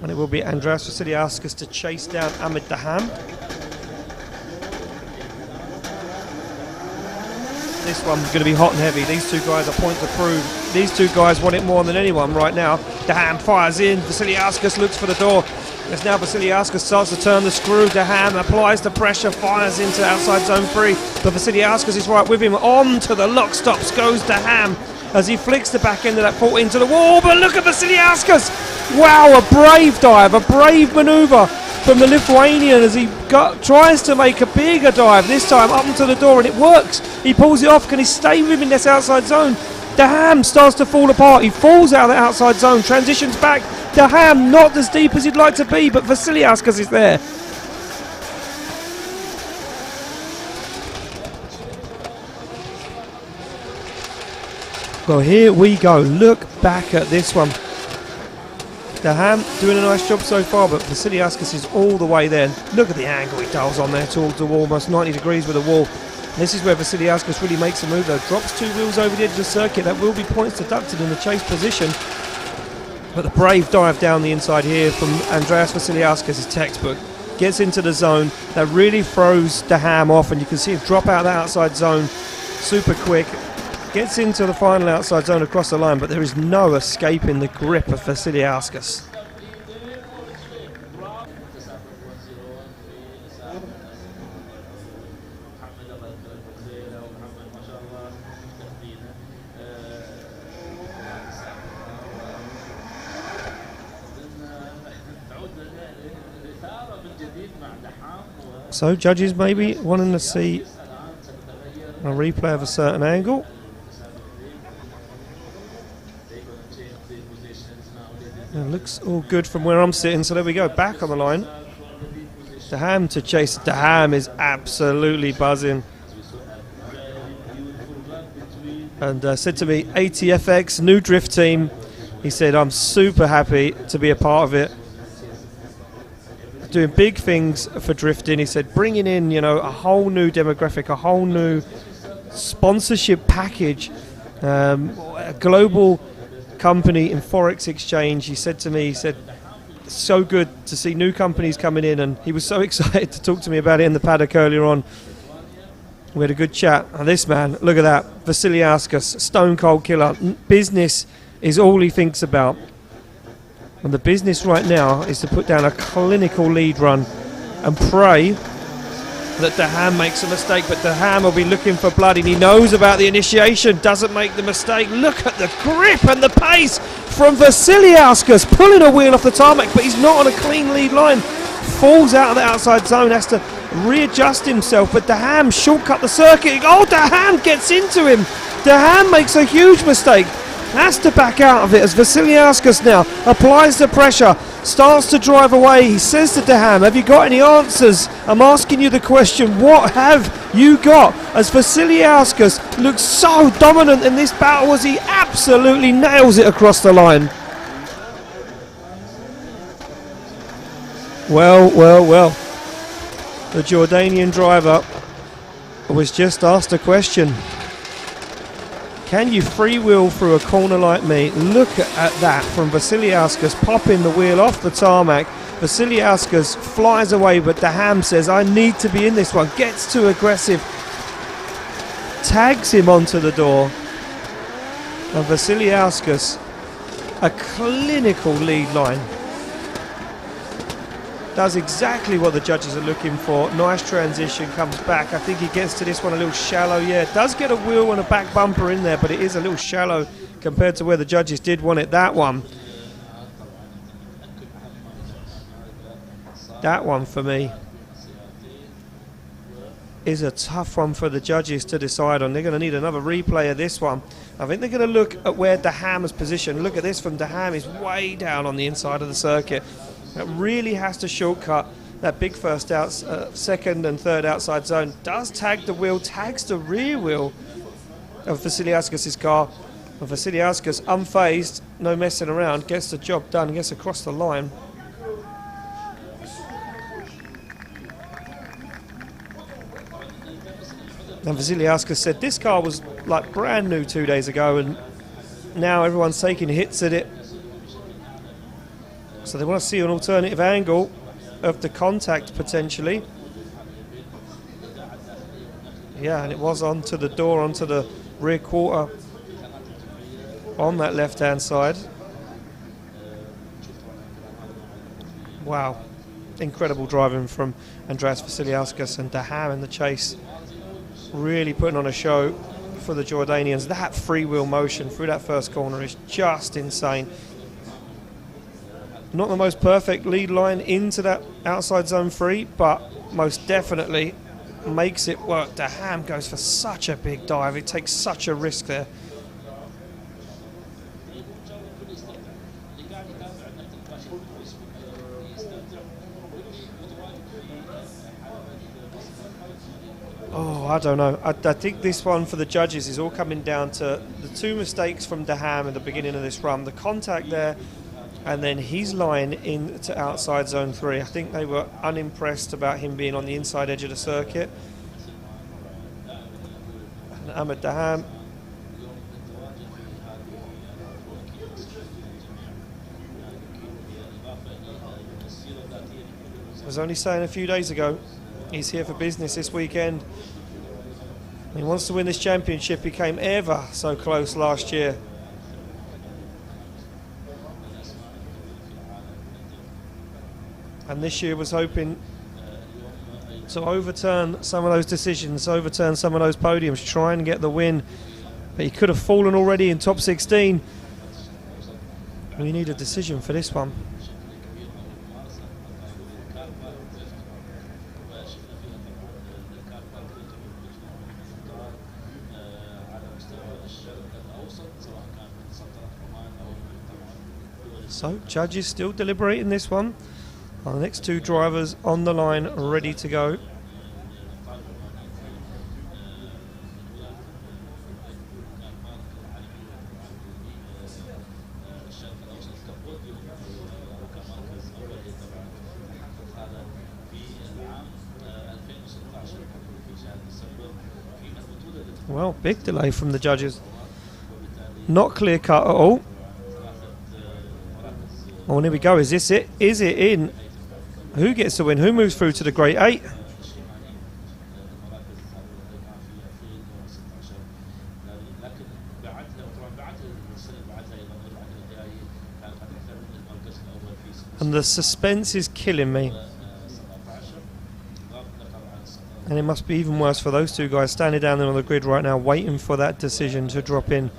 And it will be Andreas Vasiliauskas to chase down Ahmed Daham. This one's going to be hot and heavy. These two guys are point to prove. These two guys want it more than anyone right now. Daham fires in. Vasiliauskas looks for the door. As now Vasiliauskas starts to turn the screw. Daham applies the pressure, fires into outside zone 3. But Vasiliauskas is right with him. On to the lock stops goes Daham as he flicks the back end of that 14 into the wall. But look at Vasiliauskas! Wow, a brave dive, a brave manoeuvre from the Lithuanian as he tries to make a bigger dive, this time up into the door, and it works. He pulls it off. Can he stay with him in this outside zone? Daham starts to fall apart. He falls out of the outside zone, transitions back. Daham not as deep as he'd like to be, but Vasiliauskas is there. Well, here we go. Look back at this one. Daham doing a nice job so far, but Vasiliauskas is all the way there. Look at the angle he dials on there towards the wall, almost 90 degrees with the wall. This is where Vasiliauskas really makes a move though. Drops 2 wheels over the edge of the circuit. That will be points deducted in the chase position. But the brave dive down the inside here from Andreas Vasiliauskas is textbook. Gets into the zone. That really throws Daham off, and you can see him drop out of the outside zone super quick. Gets into the final outside zone across the line, but there is no escaping the grip of Vasiliauskas. So judges maybe wanting to see a replay of a certain angle. It looks all good from where I'm sitting, so there we go, back on the line. Daham to chase. Daham is absolutely buzzing. And said to me, ATFX, new drift team. He said, I'm super happy to be a part of it. Doing big things for drifting. He said, bringing in, you know, a whole new demographic, a whole new sponsorship package, a global company in Forex exchange. He said to me, he said, so good to see new companies coming in, and he was so excited to talk to me about it in the paddock earlier on. We had a good chat. And this man, look at that, Vasiliauskas, stone cold killer. Business is all he thinks about, and the business right now is to put down a clinical lead run and pray that Daham makes a mistake. But Daham will be looking for blood, and he knows about the initiation, doesn't make the mistake. Look at the grip and the pace from Vasiliauskas, pulling a wheel off the tarmac, but he's not on a clean lead line. Falls out of the outside zone, has to readjust himself, but Daham shortcut the circuit. Oh, Daham gets into him. Daham makes a huge mistake, has to back out of it as Vasiliauskas now applies the pressure, starts to drive away. He says to Daham, have you got any answers? I'm asking you the question, what have you got? As Vasiliauskas looks so dominant in this battle as he absolutely nails it across the line. Well, well, well. The Jordanian driver was just asked a question. Can you freewheel through a corner like me? Look at that from Vasiliauskas, popping the wheel off the tarmac. Vasiliauskas flies away, but Daham says, I need to be in this one. Gets too aggressive. Tags him onto the door. And Vasiliauskas, a clinical lead line. Does exactly what the judges are looking for. Nice transition, comes back. I think he gets to this one a little shallow. Yeah, it does get a wheel and a back bumper in there, but it is a little shallow compared to where the judges did want it. That one for me is a tough one for the judges to decide on. They're going to need another replay of this one. I think they're going to look at where Daham is positioned. Look at this from Daham. He's way down on the inside of the circuit. That really has to shortcut that big first out, second and third outside zone. Does tag the wheel, tags the rear wheel of Vasiliauskas' car. And Vasiliauskas, unfazed, no messing around, gets the job done, gets across the line. And Vasiliauskas said this car was like brand new 2 days ago, and now everyone's taking hits at it. So they want to see an alternative angle of the contact potentially. Yeah, and it was onto the door, onto the rear quarter on that left-hand side. Wow. Incredible driving from Andreas Vasiliauskas, and Daham in the chase. Really putting on a show for the Jordanians. That free-wheel motion through that first corner is just insane. Not the most perfect lead line into that outside zone 3, but most definitely makes it work. Daham goes for such a big dive. It takes such a risk there. Oh, I don't know. I think this one for the judges is all coming down to the two mistakes from Daham at the beginning of this run. The contact there, and then his line into outside zone 3. I think they were unimpressed about him being on the inside edge of the circuit. And Ahmed Daham was only saying a few days ago he's here for business this weekend. He wants to win this championship. He came ever so close last year. And this year was hoping to overturn some of those decisions, overturn some of those podiums, try and get the win. But he could have fallen already in top 16. We need a decision for this one. So, judges still deliberating this one. Our next two drivers on the line, ready to go. Well, big delay from the judges. Not clear cut at all. Oh, and here we go. Is this it? Is it in? Who gets the win? Who moves through to the Great 8? And the suspense is killing me. And it must be even worse for those two guys standing down there on the grid right now, waiting for that decision to drop in.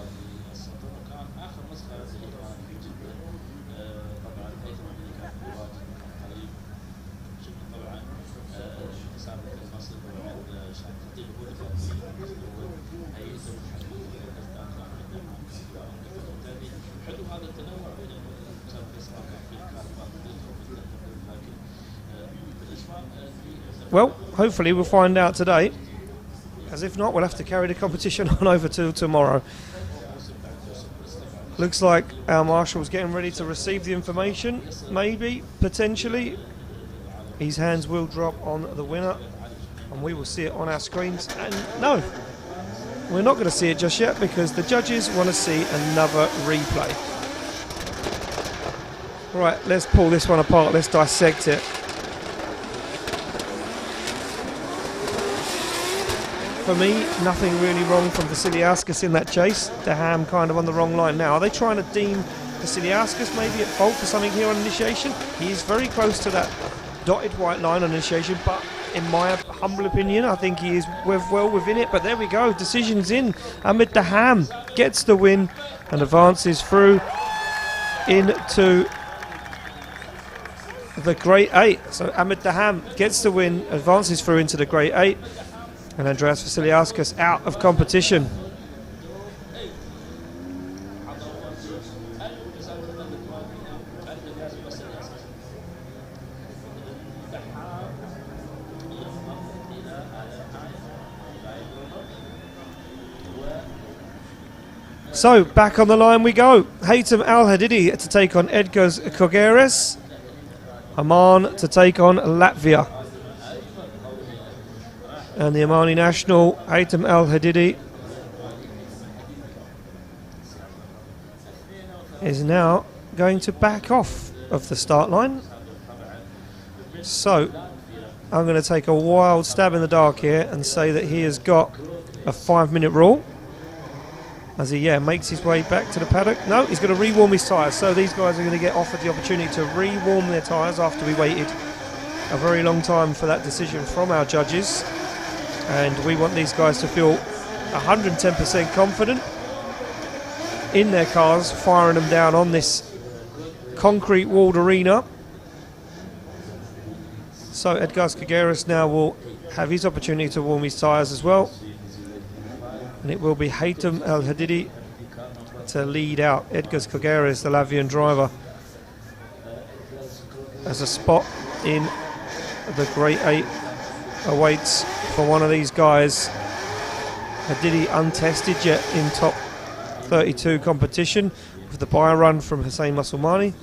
Well, hopefully we'll find out today, as if not, we'll have to carry the competition on over till tomorrow. Looks like our marshal's getting ready to receive the information, maybe, potentially. His hands will drop on the winner, and we will see it on our screens. And no, we're not going to see it just yet, because the judges want to see another replay. Right, let's pull this one apart, let's dissect it. For me, nothing really wrong from Vasiliauskas in that chase. Daham kind of on the wrong line now. Are they trying to deem Vasiliauskas maybe at fault for something here on initiation? He is very close to that dotted white line on initiation, but in my humble opinion, I think he is well within it. But there we go, decision's in. Ahmed Daham gets the win and advances through into the Great 8. So Ahmed Daham gets the win, advances through into the Great 8. And Andreas Vasiliauskas out of competition. So, back on the line we go. Haytham Al Hadidi to take on Edgars Kogeres. Oman to take on Latvia. And the Omani national, Haytham Al Hadidi, is now going to back off of the start line. So, I'm going to take a wild stab in the dark here and say that he has got a 5-minute rule. As he makes his way back to the paddock. No, he's going to re-warm his tyres. So these guys are going to get offered the opportunity to re-warm their tyres after we waited a very long time for that decision from our judges. And we want these guys to feel 110% confident in their cars, firing them down on this concrete walled arena. So Edgars Kogeres now will have his opportunity to warm his tyres as well. And it will be Haytham Al Hadidi to lead out Edgars Kogeres, the Latvian driver, as a spot in the Great 8 awaits for one of these guys. Hadidi untested yet in top 32 competition with the buy run from Hussein Musulmani.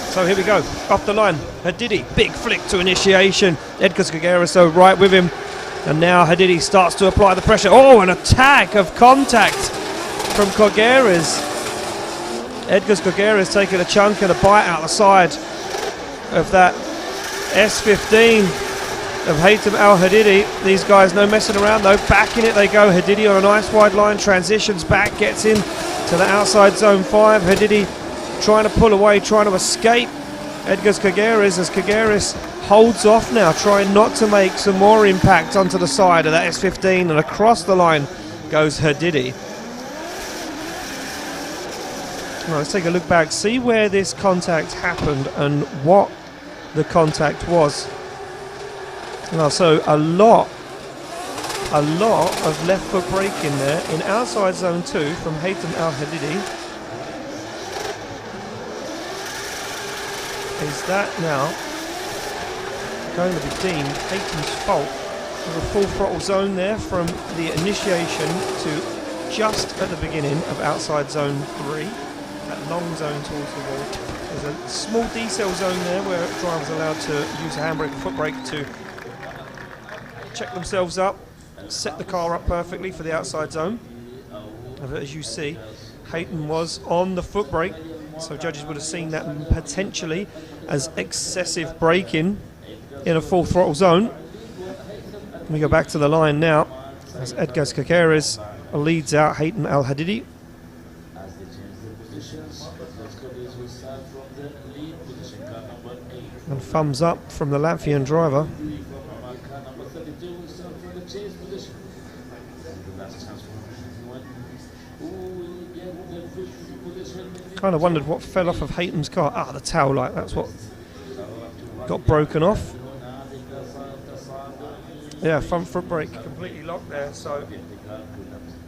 So here we go, up the line, Hadidi, big flick to initiation, Edgars Kogeres so right with him, and now Hadidi starts to apply the pressure. Oh, an attack of contact from Kogeres. Edgars Kogeres taking a chunk and a bite out the side of that S15 of Haytham Al Hadidi. These guys no messing around though, back in it they go. Hadidi on a nice wide line, transitions back, gets in to the outside zone 5. Hadidi trying to pull away, trying to escape Edgars Kogeres as Kogeres holds off now, trying not to make some more impact onto the side of that S15, and across the line goes Hadidi. Well, let's take a look back, see where this contact happened and what the contact was. Well, so a lot of left foot brake in there in outside zone 2 from Haytham Al Hadidi. Is that now going to be deemed Haytham's fault? There's a full throttle zone there from the initiation to just at the beginning of outside zone 3, that long zone towards the wall. There's a small decel zone there where drivers are allowed to use a handbrake and foot brake to check themselves up, set the car up perfectly for the outside zone. As you see, Haytham was on the foot brake, so judges would have seen that potentially as excessive braking in a full throttle zone. We go back to the line now as Edgars Kogeres leads out Haytham Al Hadidi. And thumbs up from the Latvian driver. Kind of wondered what fell off of Haytham's car. Ah, the tail light, that's what got broken off. Yeah, front foot brake completely locked there, so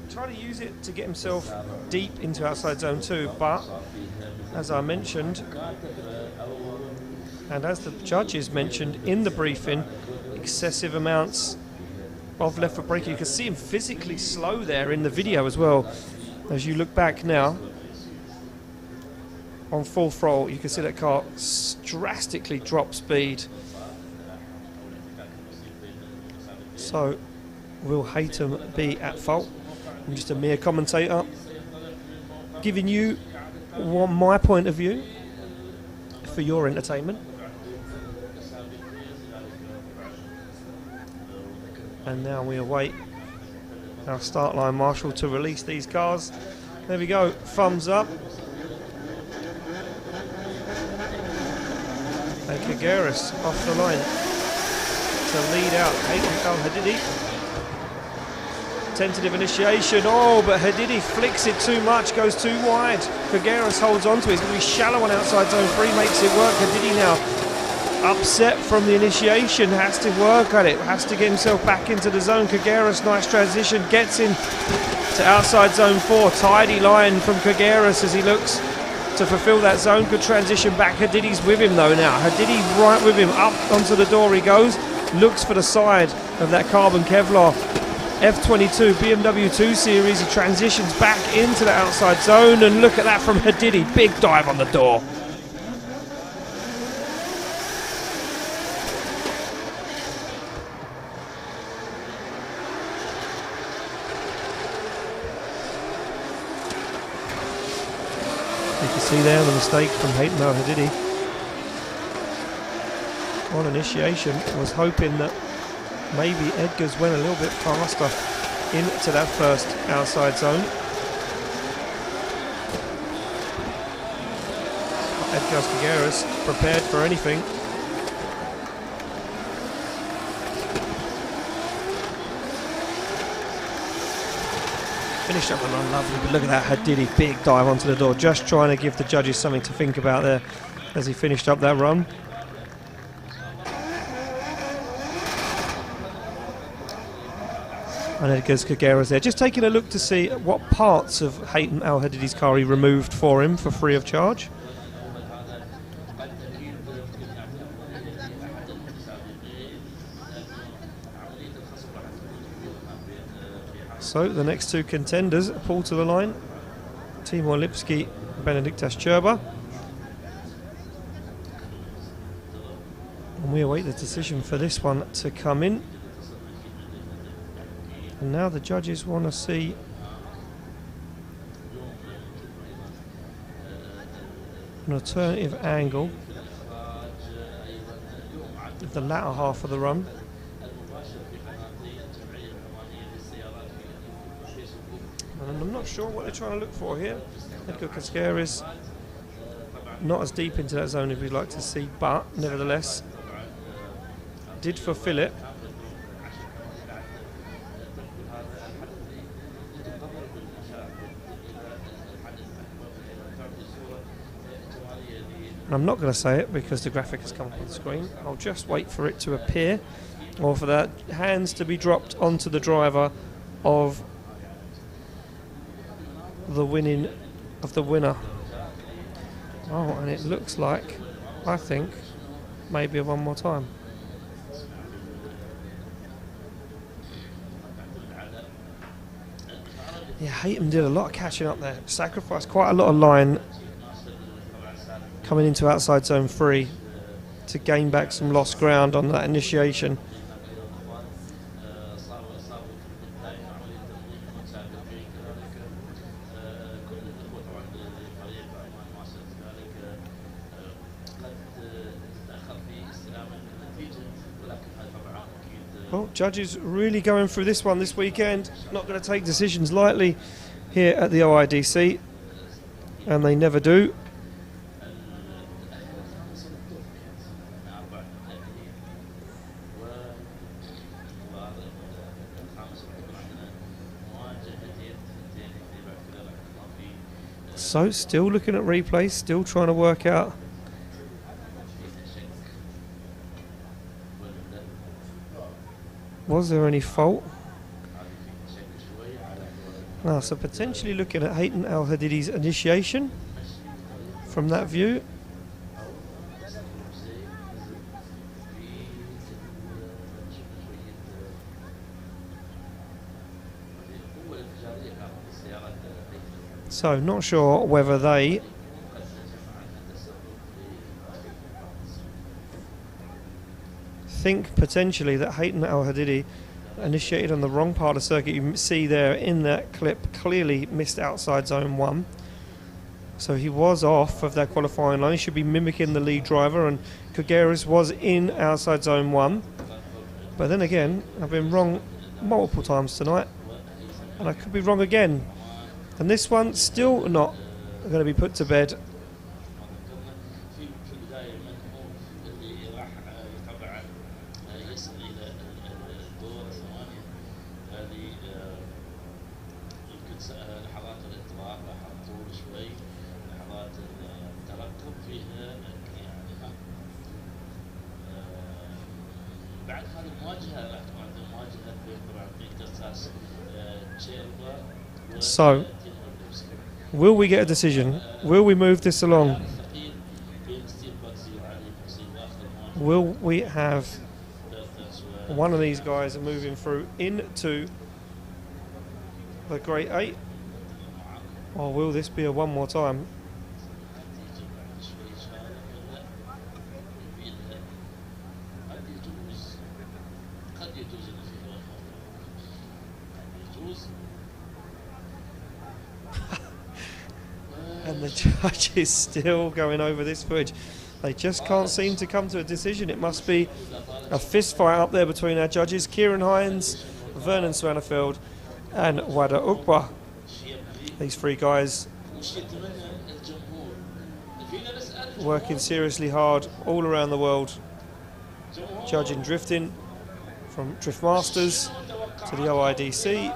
trying to use it to get himself deep into outside zone 2, but as I mentioned, and as the judges mentioned in the briefing, excessive amounts of left foot braking. You can see him physically slow there in the video as well. As you look back now, on full throttle, you can see that car drastically drop speed. So, will Haytham be at fault? I'm just a mere commentator, giving you my point of view for your entertainment. And now we await our start line marshal to release these cars. There we go, thumbs up. And Kogeres off the line to lead out Haytham Al Hadidi. Tentative initiation. Oh, but Hadidi flicks it too much, goes too wide. Kageiros holds on to it. It's going to be shallow on outside zone 3, makes it work. Hadidi now upset from the initiation, has to work at it, has to get himself back into the zone. Kageiros, nice transition, gets in to outside zone 4. Tidy line from Kageiros as he looks to fulfill that zone. Good transition back. Hadidi's with him though now. Hadidi right with him. Up onto the door he goes. Looks for the side of that carbon Kevlar F22 BMW 2 Series. He transitions back into the outside zone, and look at that from Hadidi. Big dive on the door. You can see there the mistake from Haytham El Hadidi on initiation. Was hoping that maybe Edgar's went a little bit faster into that first outside zone. Edgar's Kageiros prepared for anything. Finished up the run lovely, but look at that Hadidi, big dive onto the door, just trying to give the judges something to think about there as he finished up that run. And Edgar's Kageiros there, just taking a look to see what parts of Haytham El Hadidi's car he removed for him for free of charge. So the next two contenders pull to the line. Timur Lipski, Benediktas Cherba. And we await the decision for this one to come in. And now the judges want to see an alternative angle of the latter half of the run. And I'm not sure what they're trying to look for here. Edgar Kageiros not as deep into that zone as we'd like to see, but nevertheless did fulfill it. And I'm not going to say it because the graphic has come up on the screen. I'll just wait for it to appear, or for that hands to be dropped onto the driver of the winner. Oh, and it looks like, I think, maybe one more time. Yeah, Haytham did a lot of catching up there. Sacrificed quite a lot of line coming into outside zone 3 to gain back some lost ground on that initiation. Well, judges really going through this one this weekend. Not going to take decisions lightly here at the OIDC, and they never do. So, still looking at replays, still trying to work out was there any fault? So potentially looking at Haytham El Hadidi's initiation from that view. So not sure whether they think potentially that Haytham El Hadidi initiated on the wrong part of the circuit. You see there in that clip clearly missed outside zone 1, so he was off of that qualifying line. He should be mimicking the lead driver, and Kageiros was in outside zone 1. But then again, I've been wrong multiple times tonight, and I could be wrong again, and this one still not going to be put to bed. لحظات الإطلاق راح تطول شوي، لحظات الترقب فيها يعني بعد هذه المواجهة راح تكون عندنا مواجهة بين طبعا بيكتاس تشيربا So, will we get a decision? Will we move this along? Will we have one of these guys moving through into the Great Eight? Or will this be a one more time? And the judge is still going over this footage. They just can't seem to come to a decision. It must be a fist fight up there between our judges, Kieran Hines, Vernon Swannerfield and Wada Ukba. These three guys working seriously hard all around the world, judging drifting, from Drift Masters to the OIDC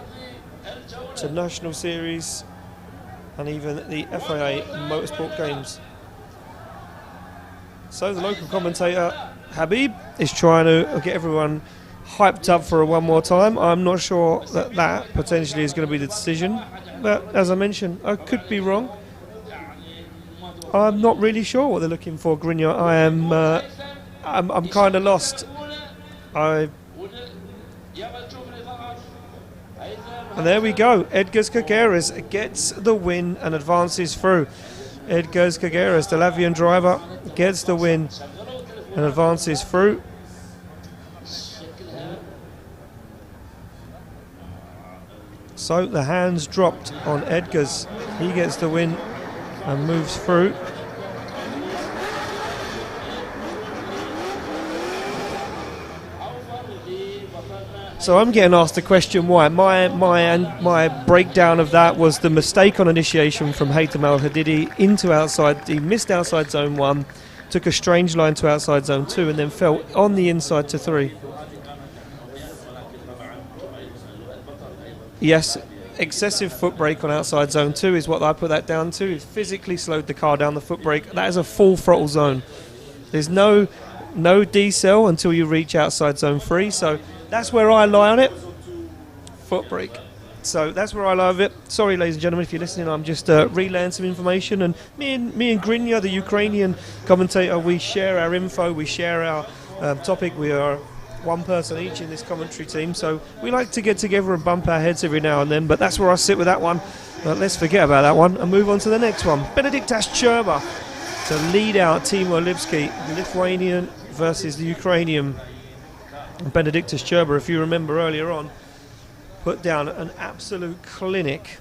to National Series and even the FIA Motorsport Games. So the local commentator Habib is trying to get everyone hyped up for a one more time. I'm not sure that potentially is going to be the decision, but as I mentioned, I could be wrong. I'm not really sure what they're looking for, Grinja. I'm kind of lost. And there we go. Edgars Kageras gets the win and advances through. Edgars Kageras, the Latvian driver, gets the win and advances through. So the hands dropped on Edgars. He gets the win and moves through. So I'm getting asked the question why. My breakdown of that was the mistake on initiation from Haytham Al Hadidi into outside. He missed outside zone 1, took a strange line to outside zone 2 and then fell on the inside to 3. Yes, excessive foot brake on outside zone 2 is what I put that down to. He physically slowed the car down the foot brake. That is a full throttle zone. There's no decel until you reach outside zone 3, so that's where I lie on it. Foot brake. So that's where I lie on it. Sorry, ladies and gentlemen, if you're listening, I'm just relaying some information. And me and Grinja, the Ukrainian commentator, we share our info, we share our topic. We are one person each in this commentary team, so we like to get together and bump our heads every now and then. But that's where I sit with that one. But let's forget about that one and move on to the next one. Benediktas Cherba to lead out Timo Lipski, Lithuanian versus the Ukrainian. Benediktas Cherba, if you remember earlier on, put down an absolute clinic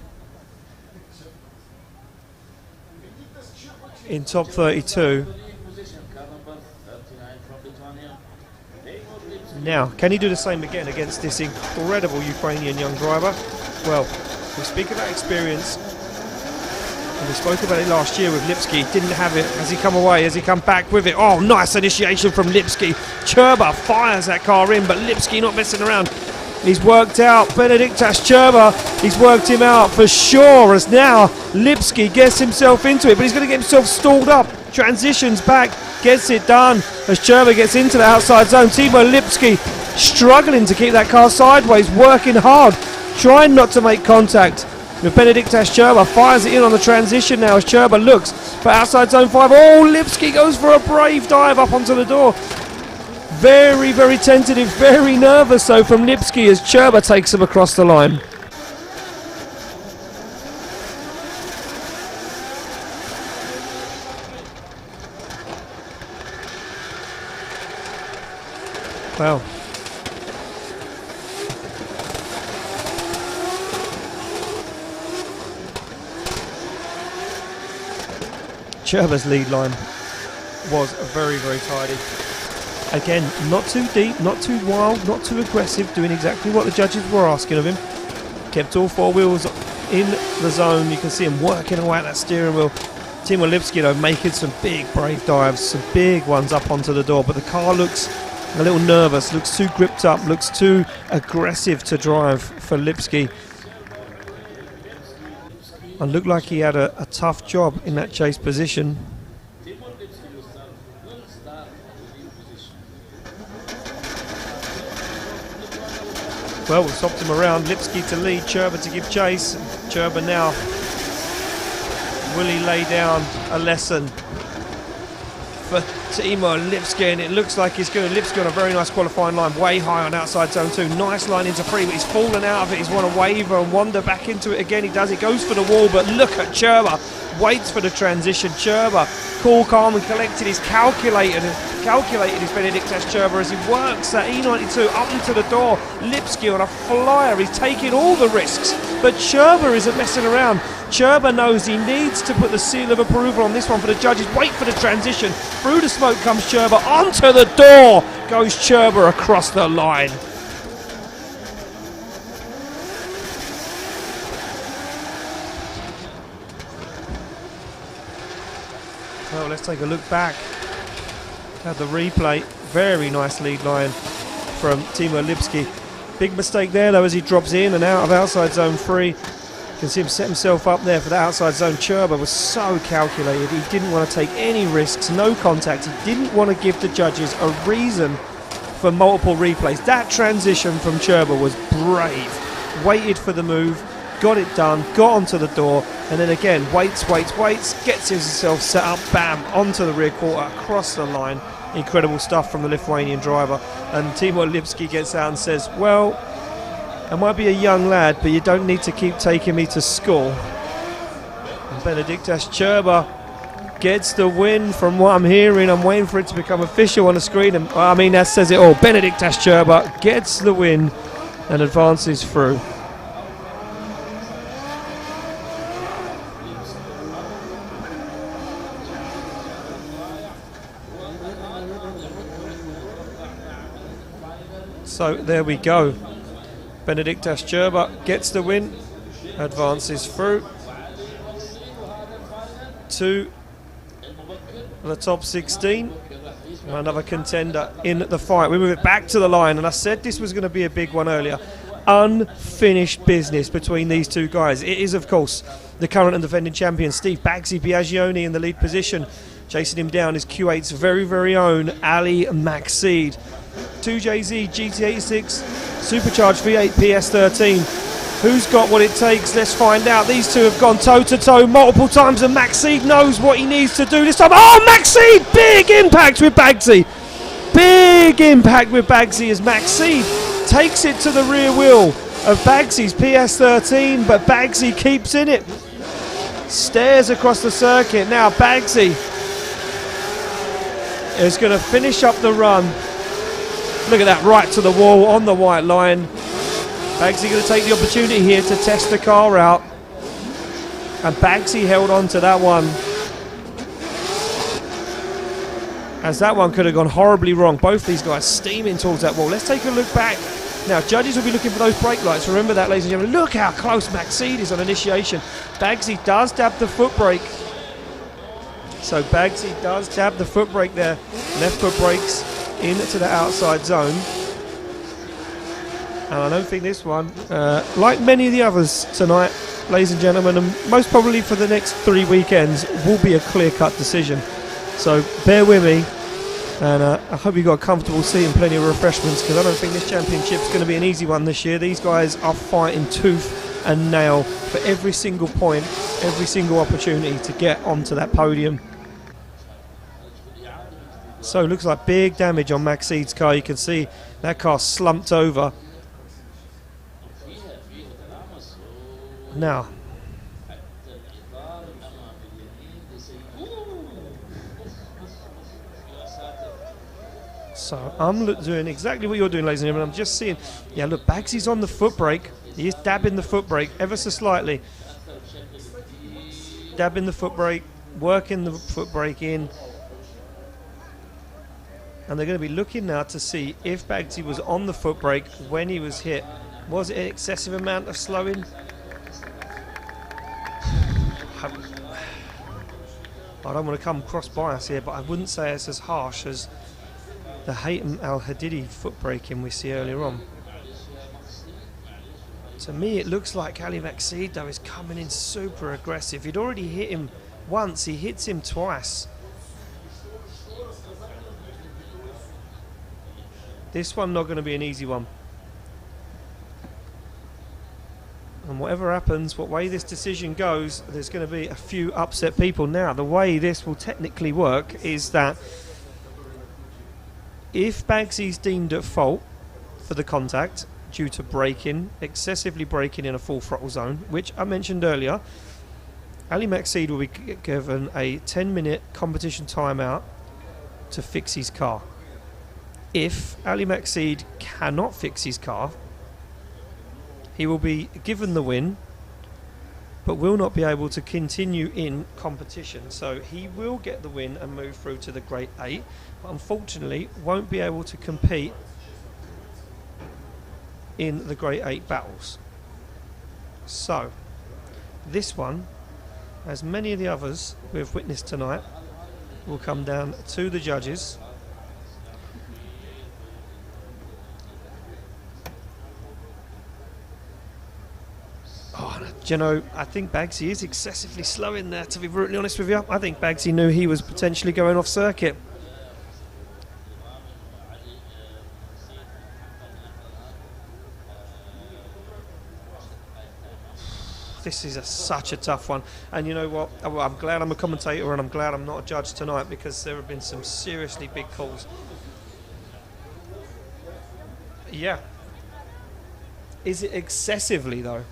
in top 32. Now, can he do the same again against this incredible Ukrainian young driver? Well, we speak about experience, and we spoke about it last year with Lipski. Didn't have it. Has he come away? Has he come back with it? Oh, nice initiation from Lipski. Cherba fires that car in, but Lipski not messing around. He's worked out Benediktas Cherba. He's worked him out for sure, as now Lipski gets himself into it, but he's going to get himself stalled up. Transitions back, gets it done as Cherba gets into the outside zone. Timo Lipski struggling to keep that car sideways, working hard, trying not to make contact. Benediktas Cherba fires it in on the transition now as Cherba looks for outside zone 5. Oh, Lipski goes for a brave dive up onto the door. Very, very tentative, very nervous though from Lipski as Cherba takes him across the line. Well, Cherba's lead line was very, very tidy. Again, not too deep, not too wild, not too aggressive, doing exactly what the judges were asking of him. Kept all four wheels in the zone. You can see him working away at that steering wheel. Timo Lipski, though, making some big brave dives, some big ones up onto the door, but the car looks a little nervous, looks too gripped up, looks too aggressive to drive for Lipski. and looked like he had a tough job in that chase position. Well, we stopped him around. Lipski to lead, Cherba to give chase. Cherba now. Will he lay down a lesson for Timo Lipski? And it looks like he's going to. Lipski on a very nice qualifying line, way high on outside zone 2. Nice line into 3, but he's fallen out of it. He's want to waver and wander back into it again. He does. He goes for the wall, but look at Cherba. Waits for the transition. Cherba, cool, calm and collected. He's calculated his Benedictas Cherba as he works that E92 up into the door. Lipski on a flyer. He's taking all the risks, but Cherba isn't messing around. Cherba knows he needs to put the seal of approval on this one for the judges. Wait for the transition. Through the smoke comes Cherba. Onto the door goes Cherba across the line. Well, let's take a look back at the replay. Very nice lead line from Timo Lipski. Big mistake there though as he drops in and out of outside zone 3. You can see him set himself up there for the outside zone. Cherba was so calculated. He didn't want to take any risks, no contact. He didn't want to give the judges a reason for multiple replays. That transition from Cherba was brave. Waited for the move, got it done, got onto the door, and then again waits, gets himself set up, bam, onto the rear quarter, across the line. Incredible stuff from the Lithuanian driver. And Timo Lipski gets out and says, well, I might be a young lad, but you don't need to keep taking me to school. And Benedictas Cherba gets the win from what I'm hearing. I'm waiting for it to become official on the screen. And I mean, that says it all. Benedictas Cherba gets the win and advances through. So there we go. Benedictas Cherba gets the win, advances through to the top 16. Another contender in the fight. We move it back to the line, and I said this was going to be a big one earlier. Unfinished business between these two guys. It is, of course, the current and defending champion, Steve Bagsi Biagioni, in the lead position. Chasing him down is Q8's very, very own Ali Maxid. 2JZ GT86 Supercharged V8 PS13. Who's got what it takes? Let's find out. These two have gone toe-to-toe multiple times, and Maxid knows what he needs to do this time. Oh, Maxid! Big impact with Bagsy. Big impact with Bagsy as Maxid takes it to the rear wheel of Bagsy's PS13, but Bagsy keeps in it. Stares across the circuit. Now Bagsy is going to finish up the run. Look at that, right to the wall on the white line. Bagsy going to take the opportunity here to test the car out. And Bagsy held on to that one, as that one could have gone horribly wrong. Both these guys steaming towards that wall. Let's take a look back. Now, judges will be looking for those brake lights. Remember that, ladies and gentlemen. Look how close Maxid is on initiation. Bagsy does dab the foot brake. So Bagsy does dab the foot brake there. Left foot brakes into the outside zone. And I don't think this one, like many of the others tonight, ladies and gentlemen, and most probably for the next 3 weekends, will be a clear-cut decision. So bear with me, and I hope you got a comfortable seat and plenty of refreshments, because I don't think this championship's going to be an easy one this year. These guys are fighting tooth and nail for every single point, every single opportunity to get onto that podium. So it looks like big damage on Maxid's car. You can see that car slumped over. Now, so I'm doing exactly what you're doing, ladies and gentlemen. I'm just seeing, yeah, look, Bagsy's on the foot brake. He is dabbing the foot brake ever so slightly. Dabbing the foot brake, working the foot brake in. And they're going to be looking now to see if Bagsy was on the foot brake when he was hit. Was it an excessive amount of slowing? I don't want to come cross bias here, but I wouldn't say it's as harsh as the Haytham Al Hadidi foot braking we see earlier on. To me, it looks like Ali Maxid, though, is coming in super aggressive. He'd already hit him once. He hits him twice. This one not going to be an easy one. And whatever happens, what way this decision goes, there's going to be a few upset people. Now, the way this will technically work is that if Bagsy's deemed at fault for the contact due to braking, excessively braking in a full throttle zone, which I mentioned earlier, Ali Maxid will be given a 10-minute competition timeout to fix his car. If Ali Maxid cannot fix his car, he will be given the win, but will not be able to continue in competition. So he will get the win and move through to the Great 8, but unfortunately won't be able to compete in the Great 8 battles. So this one, as many of the others we have witnessed tonight, will come down to the judges. Oh, do you know, I think Bagsy is excessively slow in there, to be brutally honest with you. I think Bagsy knew he was potentially going off circuit. This is such a tough one, and you know what, I'm glad I'm a commentator and I'm glad I'm not a judge tonight, because there have been some seriously big calls. Yeah. Is it excessively though?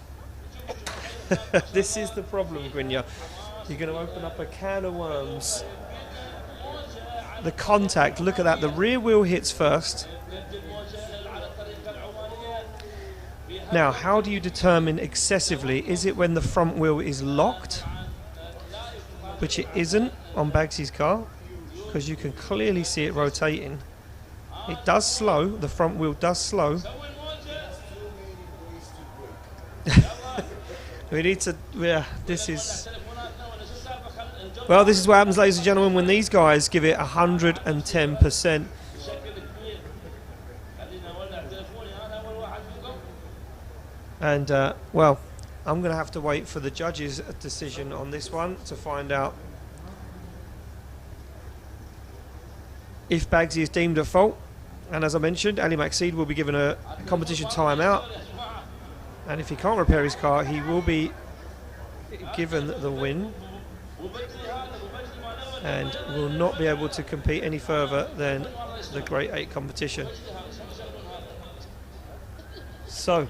This is the problem, Grinja. You're going to open up a can of worms. The contact, look at that, the rear wheel hits first. Now, how do you determine excessively? Is it when the front wheel is locked? Which it isn't on Bagsy's car, because you can clearly see it rotating. It does slow, the front wheel does slow. We need to, yeah, this is... Well, this is what happens, ladies and gentlemen, when these guys give it 110%. And, well, I'm going to have to wait for the judge's decision on this one to find out if Bagsy is deemed at fault. And as I mentioned, Ali Maxid will be given a competition timeout. And if he can't repair his car, he will be given the win and will not be able to compete any further than the Great 8 competition. So,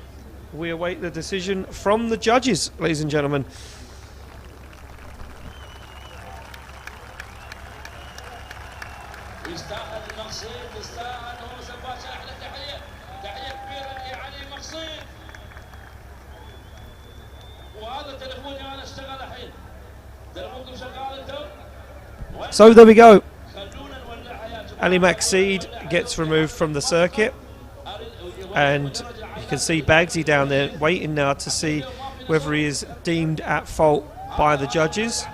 we await the decision from the judges, ladies and gentlemen. So there we go. Ali Maxid gets removed from the circuit, and you can see Bagsy down there waiting now to see whether he is deemed at fault by the judges,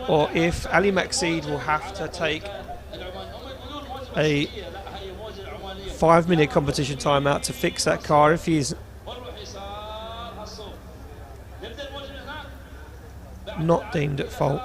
or if Ali Maxid will have to take a 5-minute competition timeout to fix that car if he is not deemed at fault.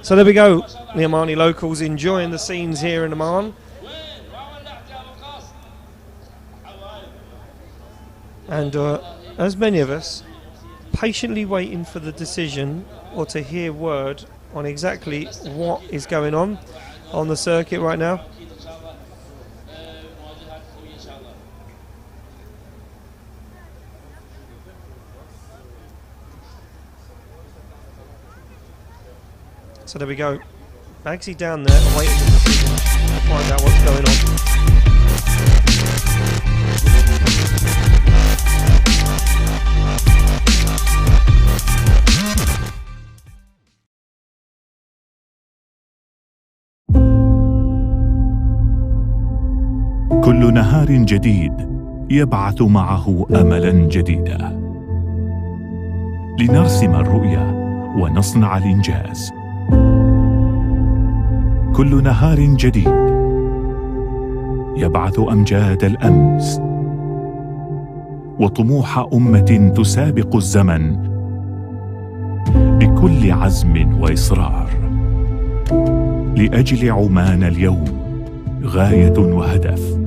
So there we go, the Omani locals enjoying the scenes here in Oman. And as many of us, patiently waiting for the decision or to hear word on exactly what is going on the circuit right now. So there we go. Bagsy down there awaiting the decision to find out what's going on. كل نهار جديد يبعث معه املا جديدا لنرسم الرؤية ونصنع الانجاز. كل نهار جديد يبعث امجاد الامس وطموح امة تسابق الزمن بكل عزم واصرار لاجل عمان. اليوم غاية وهدف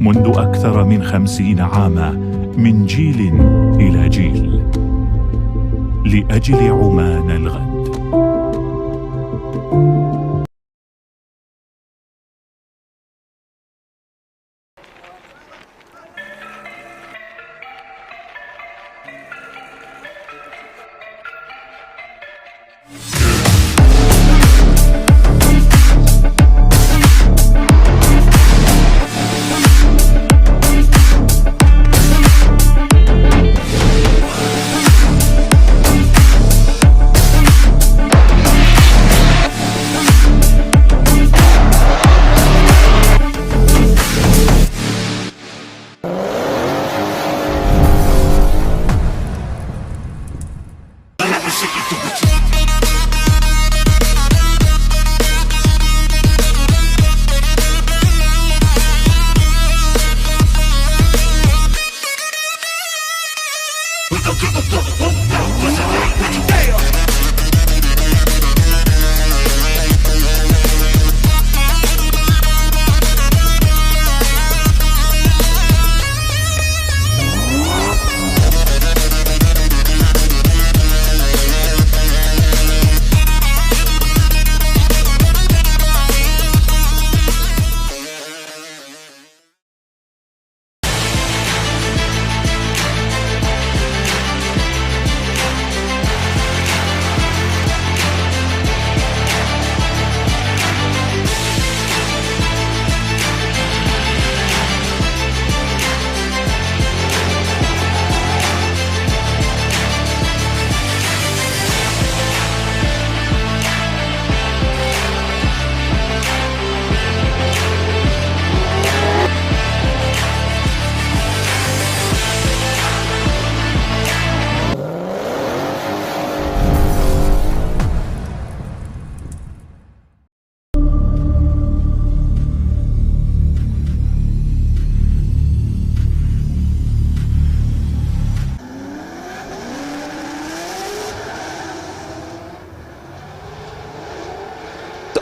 منذ أكثر من 50 عاما، من جيل إلى جيل، لأجل عمان الغد.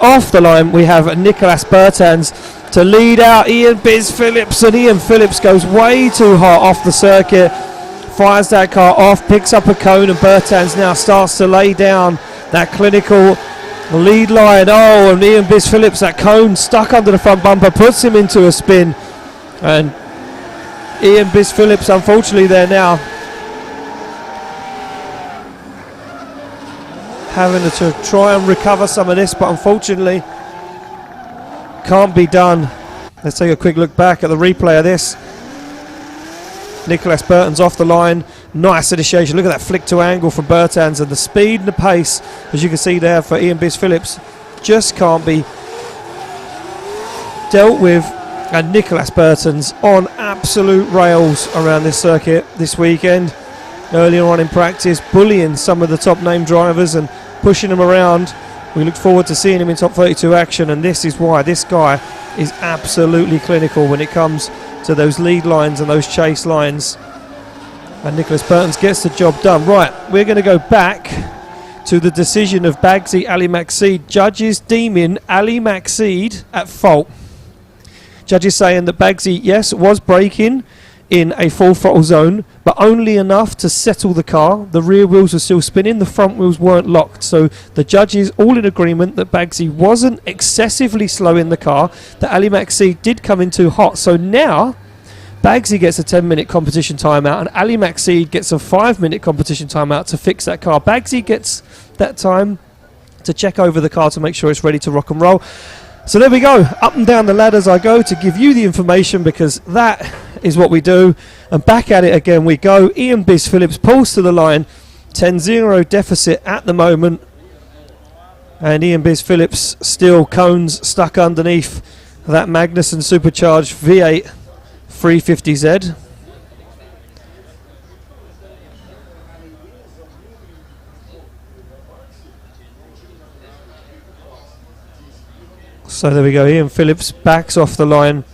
Off the line we have Nicholas Bertans to lead out Ian Biz Phillips, and Ian Phillips goes way too hot off the circuit, fires that car off, picks up a cone, and Bertans now starts to lay down that clinical lead line. Oh, and Ian Biz Phillips, that cone stuck under the front bumper, puts him into a spin, and Ian Biz Phillips unfortunately there now having to try and recover some of this, but unfortunately can't be done. Let's take a quick look back at the replay of this. Nicholas Bertans off the line, nice initiation. Look at that flick to angle from Bertans, and the speed and the pace, as you can see there, for Ian Biz Phillips just can't be dealt with. And Nicholas Bertans on absolute rails around this circuit this weekend. Earlier on in practice, bullying some of the top name drivers and pushing them around. We look forward to seeing him in top 32 action, and this is why this guy is absolutely clinical when it comes to those lead lines and those chase lines. And Nicholas Bertans gets the job done. Right, we're going to go back to the decision of Bagsy Ali Maxid. Judges deeming Ali Maxid at fault. Judges saying that Bagsy, yes, was braking in a full throttle zone, but only enough to settle the car. The rear wheels were still spinning, the front wheels weren't locked. So the judges all in agreement that Bagsy wasn't excessively slow in the car, that Ali Maxid did come in too hot. So now Bagsy gets a 10-minute competition timeout and Ali Maxid gets a 5-minute competition timeout to fix that car. Bagsy gets that time to check over the car to make sure it's ready to rock and roll. So there we go, up and down the ladders I go to give you the information, because that is what we do. And back at it again we go. Ian Biz Phillips pulls to the line, 10-0 deficit at the moment. And Ian Biz Phillips still cones stuck underneath that Magnussen supercharged V8 350Z. So there we go, Ian Phillips backs off the line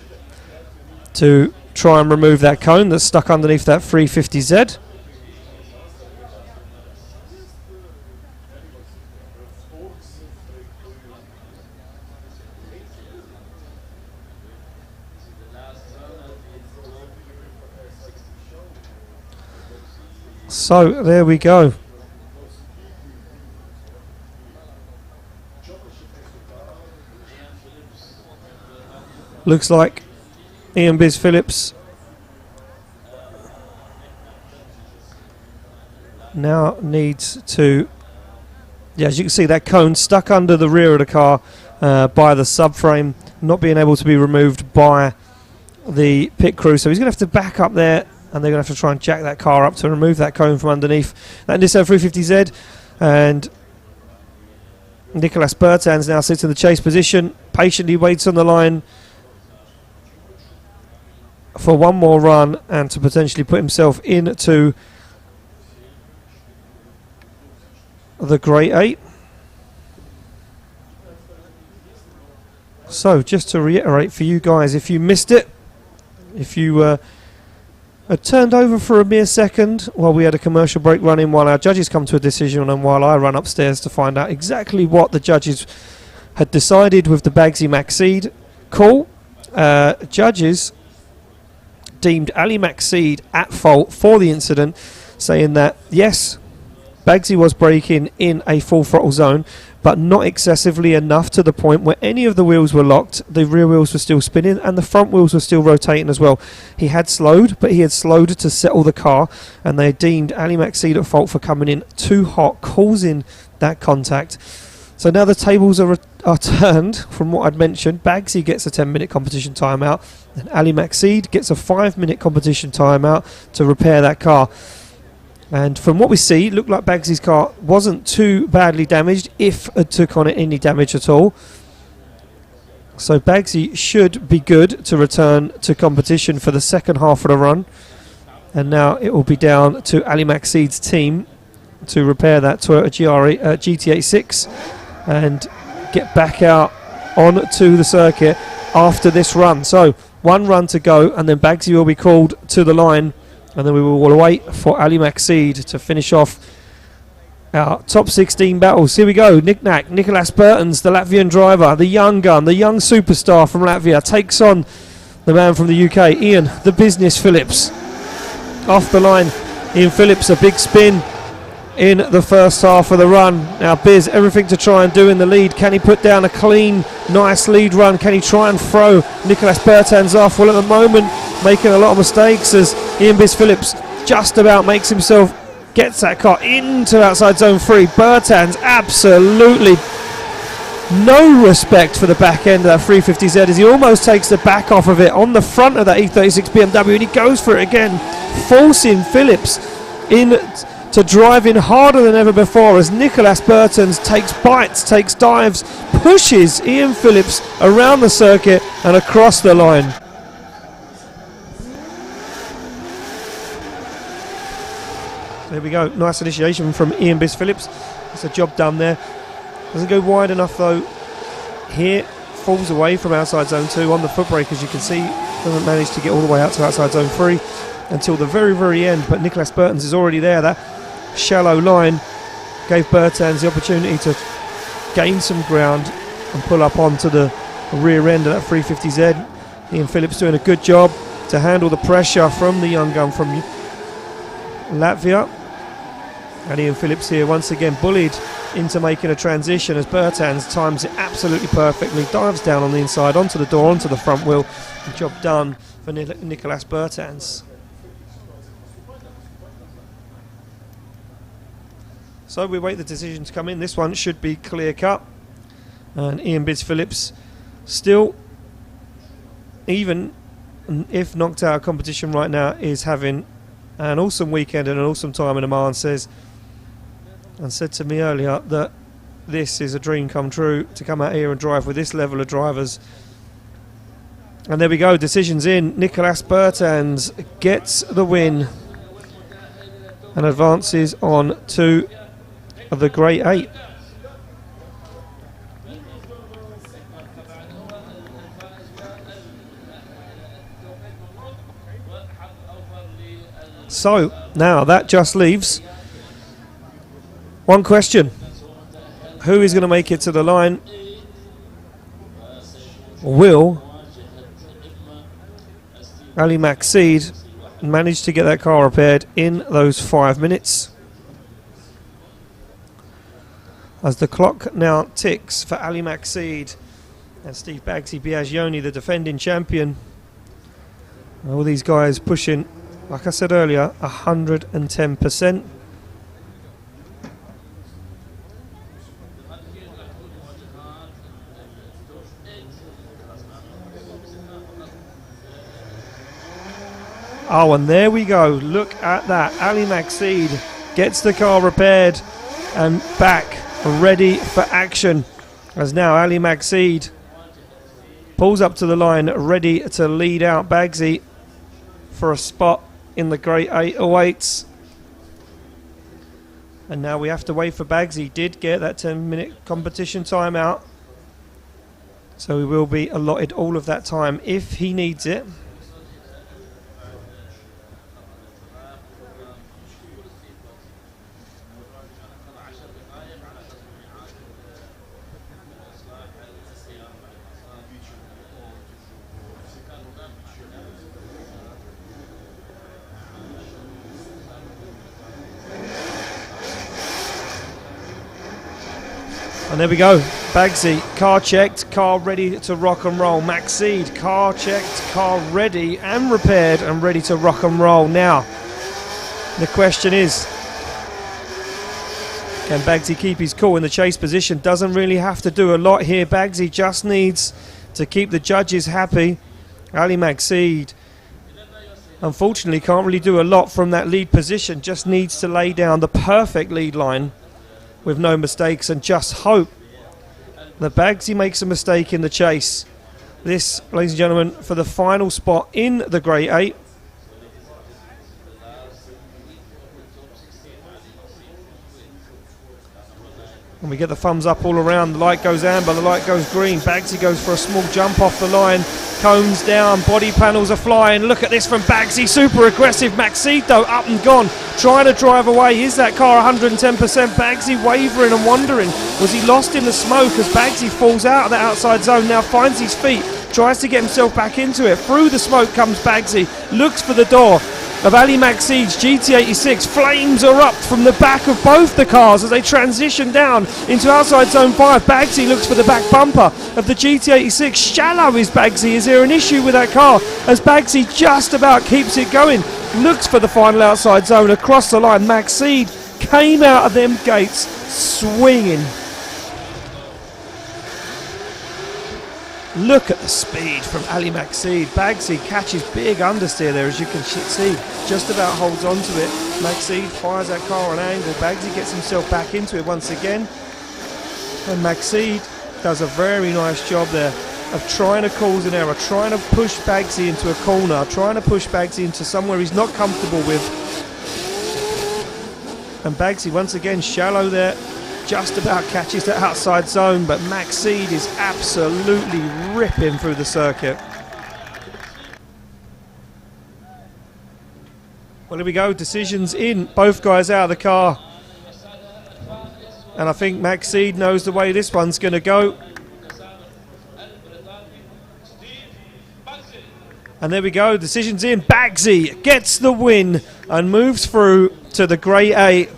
to try and remove that cone that's stuck underneath that 350Z. So there we go. Looks like Ian Biz Phillips now needs to, as you can see, that cone stuck under the rear of the car by the subframe, not being able to be removed by the pit crew. So he's going to have to back up there, and they're going to have to try and jack that car up to remove that cone from underneath that Nissan 350Z. And Nicolas Bertans now sits in the chase position, patiently waits on the line for one more run and to potentially put himself into the Grade 8. So just to reiterate for you guys, if you missed it, if you had turned over for a mere second while we had a commercial break running, while our judges come to a decision, and while I run upstairs to find out exactly what the judges had decided with the Bagsy Maxseed call, judges deemed Ali Maxseed at fault for the incident, saying that yes, Bagsy was braking in a full throttle zone, but not excessively enough to the point where any of the wheels were locked, the rear wheels were still spinning, and the front wheels were still rotating as well. He had slowed, but he had slowed to settle the car, and they deemed Ali Maxseed at fault for coming in too hot, causing that contact. So now the tables are turned from what I'd mentioned. Bagsy gets a 10-minute competition timeout, and Ali Maxseed gets a 5-minute competition timeout to repair that car. And from what we see, it looked like Bagsy's car wasn't too badly damaged, if it took on it any damage at all. So Bagsy should be good to return to competition for the second half of the run. And now it will be down to Ali Maxseed's team to repair that Toyota GT86 and get back out onto the circuit after this run. So one run to go, and then Bagsy will be called to the line, and then we will wait for Ali Maxseed to finish off our top 16 battles. Here we go. Nicolas Bertans, the Latvian driver, the young gun, the young superstar from Latvia, takes on the man from the UK, Ian the Business Phillips. Off the line, Ian Phillips, a big spin in the first half of the run. Now Biz, everything to try and do in the lead. Can he put down a clean, nice lead run? Can he try and throw Nicolas Bertans off? Well, at the moment, making a lot of mistakes as Ian Biz Phillips just about makes himself, gets that car into outside zone 3. Bertans absolutely no respect for the back end of that 350Z as he almost takes the back off of it on the front of that E36 BMW, and he goes for it again, forcing Phillips in to drive in harder than ever before as Nicolas Bertans takes bites, takes dives, pushes Ian Phillips around the circuit and across the line. There we go, nice initiation from Ian Biz Phillips. It's a job done there. Doesn't go wide enough though here, falls away from outside zone 2 on the foot brake, as you can see. Doesn't manage to get all the way out to outside zone 3 until the very end, but Nicolas Bertans is already there. That shallow line gave Bertans the opportunity to gain some ground and pull up onto the rear end of that 350Z. Ian Phillips doing a good job to handle the pressure from the young gun from Latvia. And Ian Phillips here once again bullied into making a transition as Bertans times it absolutely perfectly, dives down on the inside, onto the door, onto the front wheel. The job done for Nicolas Bertans. So we wait the decision to come in. This one should be clear cut. And Ian Bidds-Phillips still, even if knocked out of competition right now, is having an awesome weekend and an awesome time in Oman. Said to me earlier that this is a dream come true to come out here and drive with this level of drivers. And there we go, decisions in. Nicolas Bertans gets the win and advances on to the Grade 8. So now that just leaves one question: who is going to make it to the line? Will Ali Maxid manage to get that car repaired in those 5 minutes? As the clock now ticks for Ali Maxid and Steve Baggsy Biagioni, the defending champion. All these guys pushing, like I said earlier, 110%. Oh, and there we go. Look at that. Ali Maxid gets the car repaired and back, ready for action. As now Ali Maxid pulls up to the line, ready to lead out Baggsy for a spot in the Grade 808s. And now we have to wait for Baggsy. He did get that 10-minute competition timeout, so he will be allotted all of that time if he needs it. And there we go, Baggsy, car checked, car ready to rock and roll. Maxid, car checked, car ready and repaired and ready to rock and roll. Now, the question is, can Baggsy keep his cool in the chase position? Doesn't really have to do a lot here. Baggsy just needs to keep the judges happy. Ali Maxid, unfortunately, can't really do a lot from that lead position. Just needs to lay down the perfect lead line with no mistakes and just hope that Baggsy makes a mistake in the chase. This, ladies and gentlemen, for the final spot in the Grade 8. And we get the thumbs up all around. The light goes amber, the light goes green. Baggsy goes for a small jump off the line. Cones down, body panels are flying. Look at this from Baggsy, super aggressive. Maxid though, up and gone, trying to drive away. Is that car 110%? Baggsy wavering and wondering, was he lost in the smoke as Baggsy falls out of the outside zone, now finds his feet, tries to get himself back into it. Through the smoke comes Baggsy, looks for the door of Ali Maxid's GT86. Flames erupt from the back of both the cars as they transition down into outside zone 5. Baggsy looks for the back bumper of the GT86. Shallow is Baggsy. Is there an issue with that car? As Baggsy just about keeps it going, looks for the final outside zone across the line. Maxid came out of them gates swinging. Look at the speed from Ali Maxid. Baggsy catches big understeer there, as you can see. Just about holds on to it. Maxid fires that car on angle. Baggsy gets himself back into it once again. And Maxid does a very nice job there of trying to cause an error, trying to push Baggsy into a corner, trying to push Baggsy into somewhere he's not comfortable with. And Baggsy once again shallow there. Just about catches that outside zone, but Maxid is absolutely ripping through the circuit. Well, here we go, decisions in, both guys out of the car. And I think Maxid knows the way this one's going to go. And there we go, decisions in. Baggsy gets the win and moves through to the Grade 8.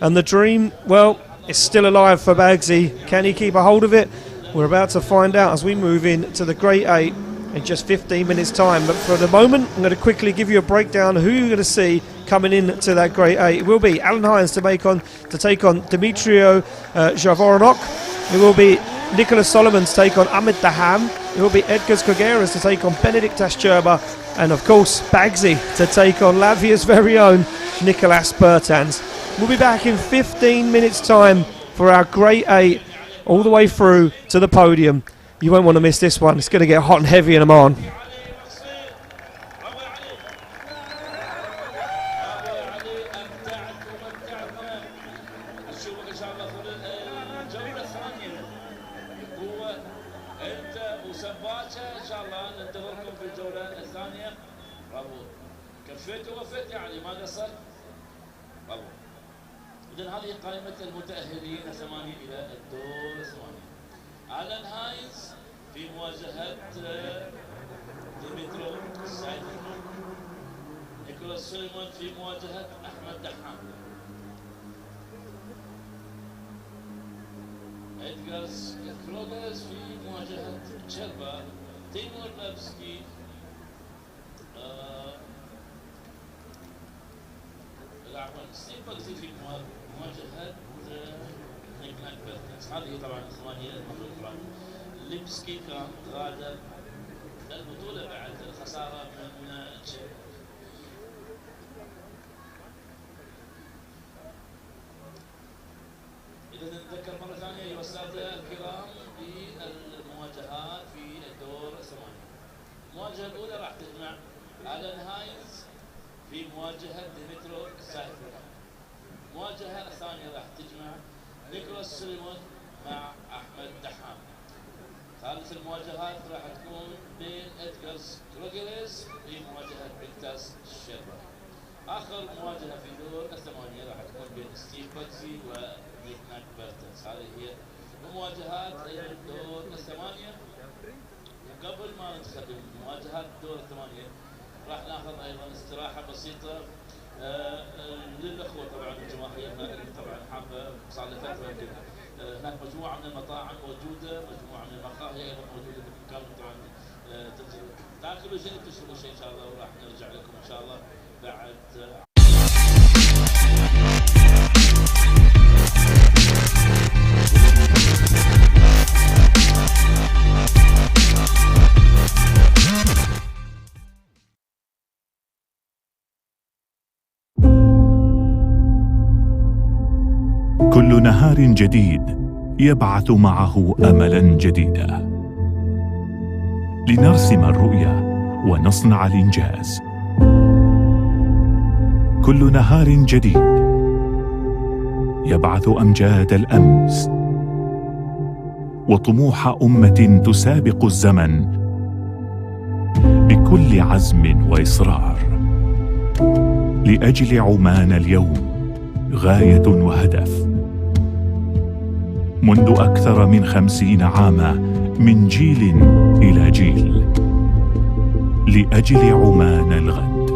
And the dream, well, it's still alive for Baggsy. Can he keep a hold of it? We're about to find out as we move in to the Grade 8 in just 15 minutes time. But for the moment, I'm going to quickly give you a breakdown of who you're going to see coming in to that Grade A. It will be Alan Hines to take on Dimitrio Javoronok. It will be Nicholas Solomon to take on Ahmed Daham. It will be Edgars Kogeras to take on Benedikt Aschurba. And of course, Bagsy to take on Latvia's very own Nicolas Bertans. We'll be back in 15 minutes time for our Grade A all the way through to the podium. You won't want to miss this one. It's going to get hot and heavy in Oman. إذن هذه قائمة المتأهلين الثمانية إلى الدور الثمانية. آلان هاينز في مواجهة ديمترو سايدرمان. نيكولاس سوليمان في مواجهة أحمد دحام. إدغارز كروغرز في مواجهة تشيربا. تيمور لابسكي ستيف باكسي في مواجهة نيكلاس بيرتنس. هذه طبعا الثمانية المفروض. ليبسكي كان غادر البطولة بعد الخسارة من تشيك. إذا نتذكر مرة ثانية أيها السادة الكرام بالمواجهات في الدور الثمانية. المواجهة الأولى راح تجمع آلان هاينز في مواجهة ديمترو سايدرمان. المواجهة الثانية راح تجمع نيكولاس سوليمان مع أحمد دحام. ثالث المواجهات راح تكون بين إدغارز كروغرز في مواجهة بنتاس شيربا. آخر مواجهة في دور الثمانية راح تكون بين ستيف باكسي ونيكلاس بيرتنس. هذه هي المواجهات دور الثمانية. وقبل ما ندخل بمواجهات دور الثمانية راح ناخذ ايضا استراحه بسيطه للاخوه طبعا جماهيرنا اللي طبعا حابه صار لها فتره يمكن هناك مجموعه من المطاعم موجوده، مجموعه من المقاهي ايضا موجوده بالمكان طبعا تنزلوا تاكلوا شيء تشربوا شيء ان شاء الله، وراح نرجع لكم ان شاء الله بعد. كل نهار جديد يبعث معه املا جديدا لنرسم الرؤيا ونصنع الانجاز. كل نهار جديد يبعث امجاد الامس وطموح امه تسابق الزمن بكل عزم واصرار لاجل عمان. اليوم غايه وهدف منذ أكثر من 50 عاما، من جيل إلى جيل، لأجل عمان الغد.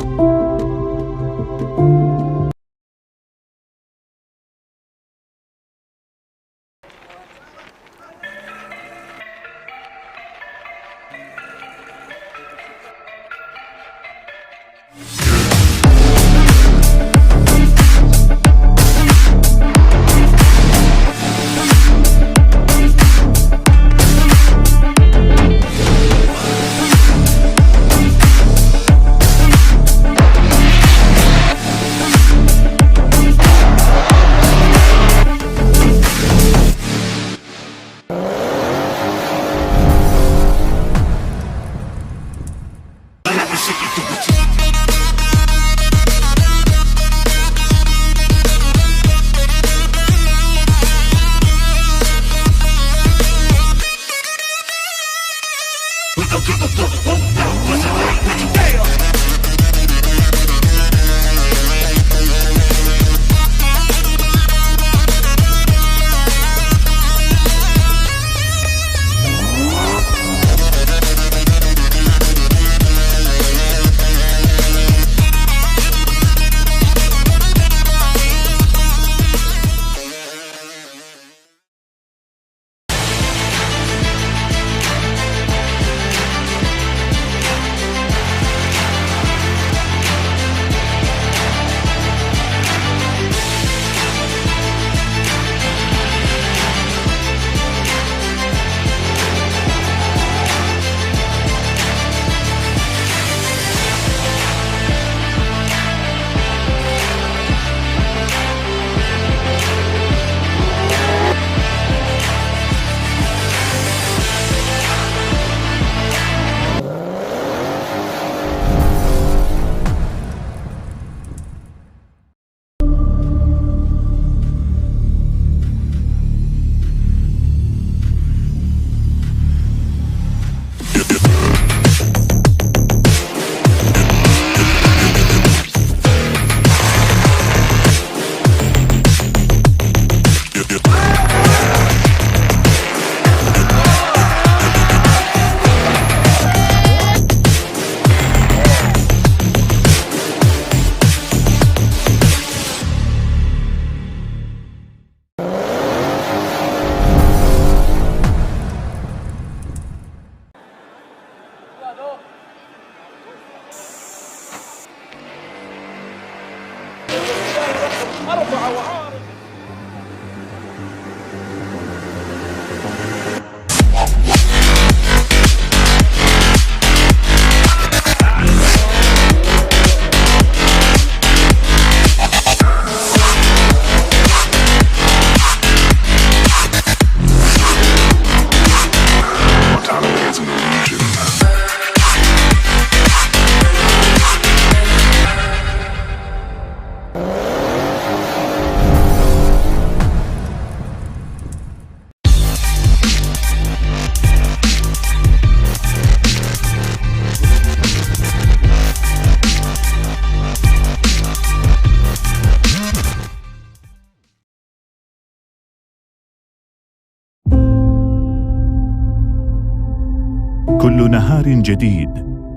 كل نهار جديد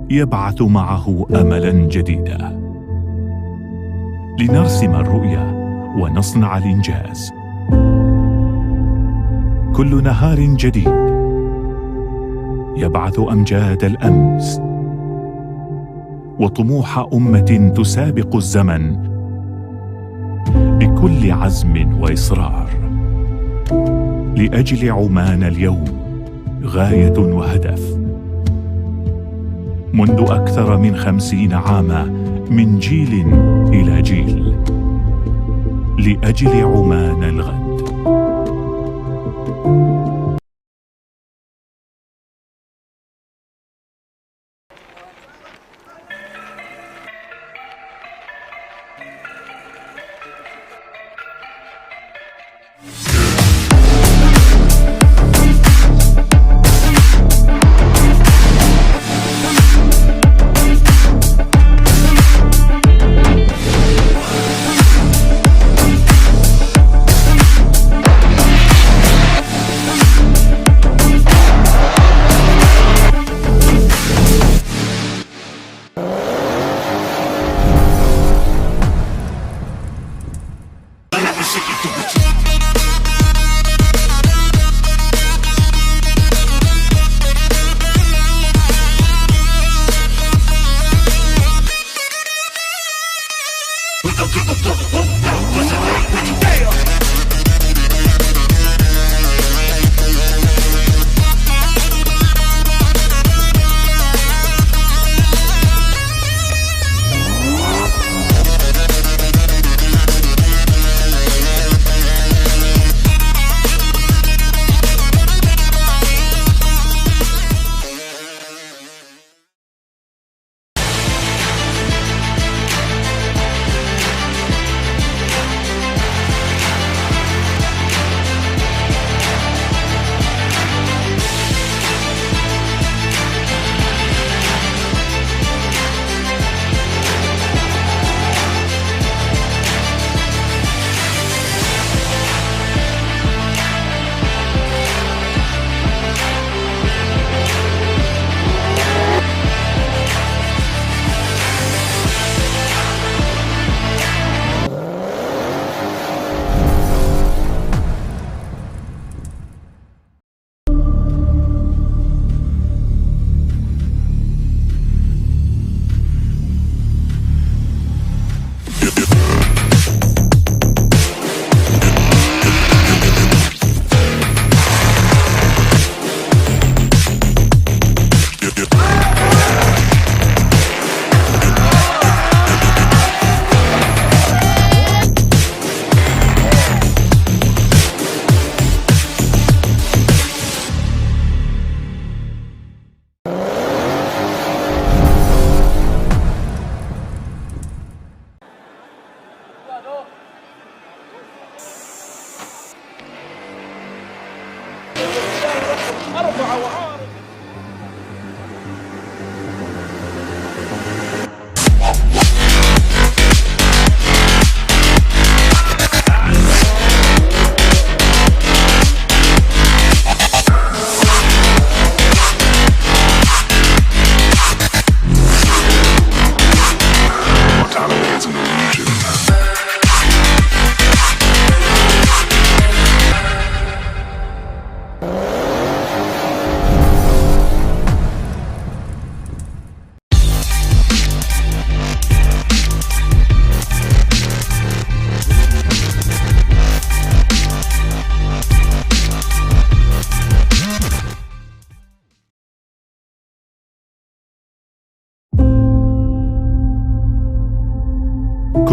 يبعث معه املا جديدا لنرسم الرؤيا ونصنع الانجاز. كل نهار جديد يبعث امجاد الامس وطموح امه تسابق الزمن بكل عزم واصرار لاجل عمان اليوم غايه وهدف. منذ أكثر من 50 عاما من جيل إلى جيل لأجل عمان الغد.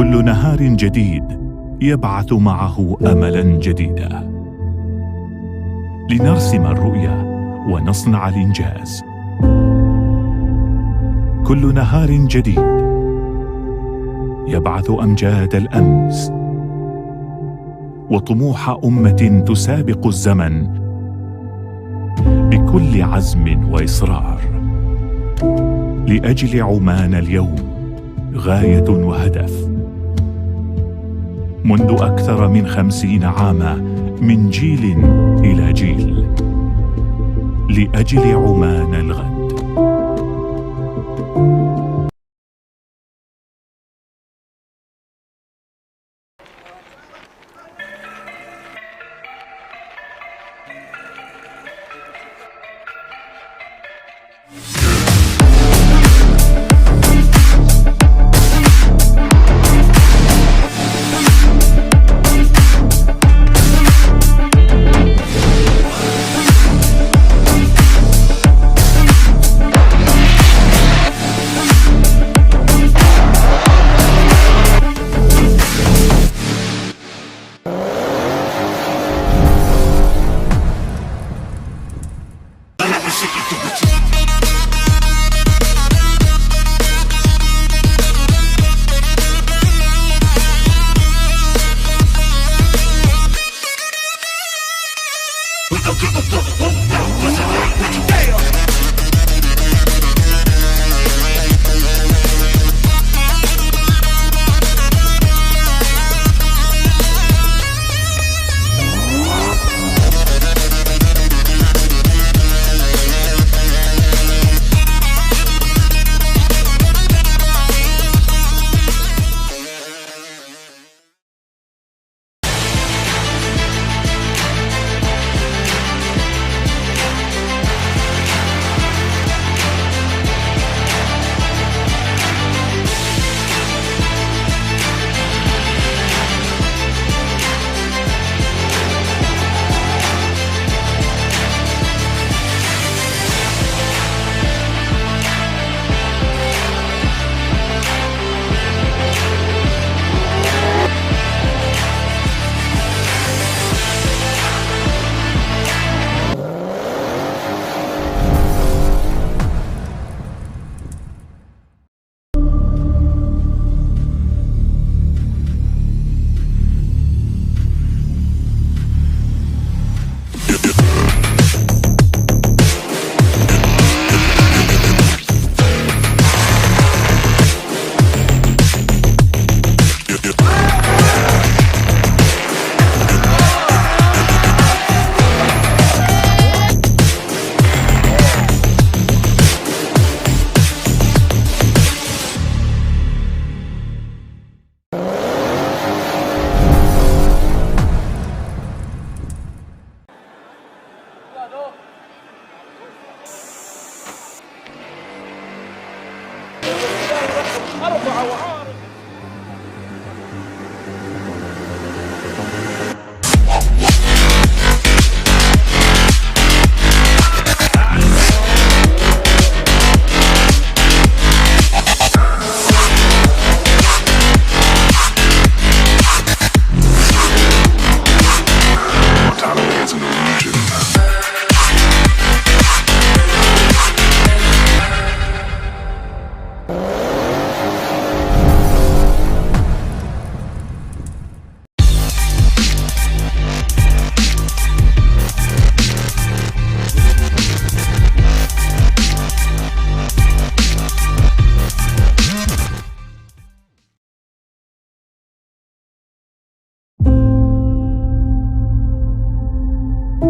كل نهار جديد يبعث معه أملا جديدا لنرسم الرؤية ونصنع الإنجاز. كل نهار جديد يبعث أمجاد الأمس وطموح أمة تسابق الزمن بكل عزم وإصرار. لأجل عمان اليوم غاية وهدف، منذ أكثر من 50 عاما، من جيل إلى جيل، لأجل عمان الغد.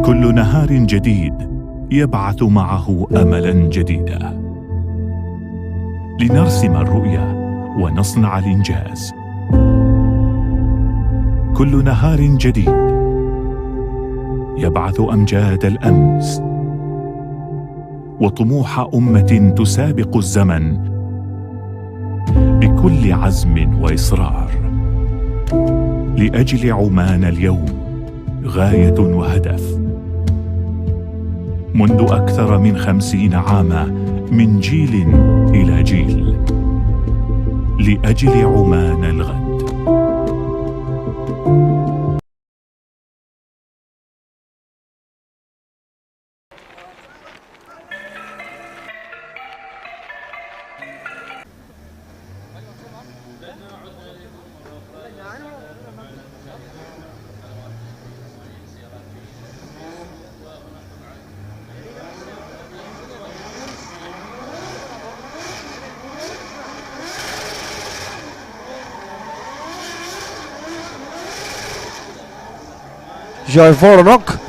كل نهار جديد يبعث معه أملا جديدا لنرسم الرؤية ونصنع الإنجاز. كل نهار جديد يبعث أمجاد الأمس وطموح أمة تسابق الزمن بكل عزم وإصرار. لأجل عمان اليوم غاية وهدف، منذ أكثر من 50 عاما، من جيل إلى جيل، لأجل عمان الغد. Javoronok.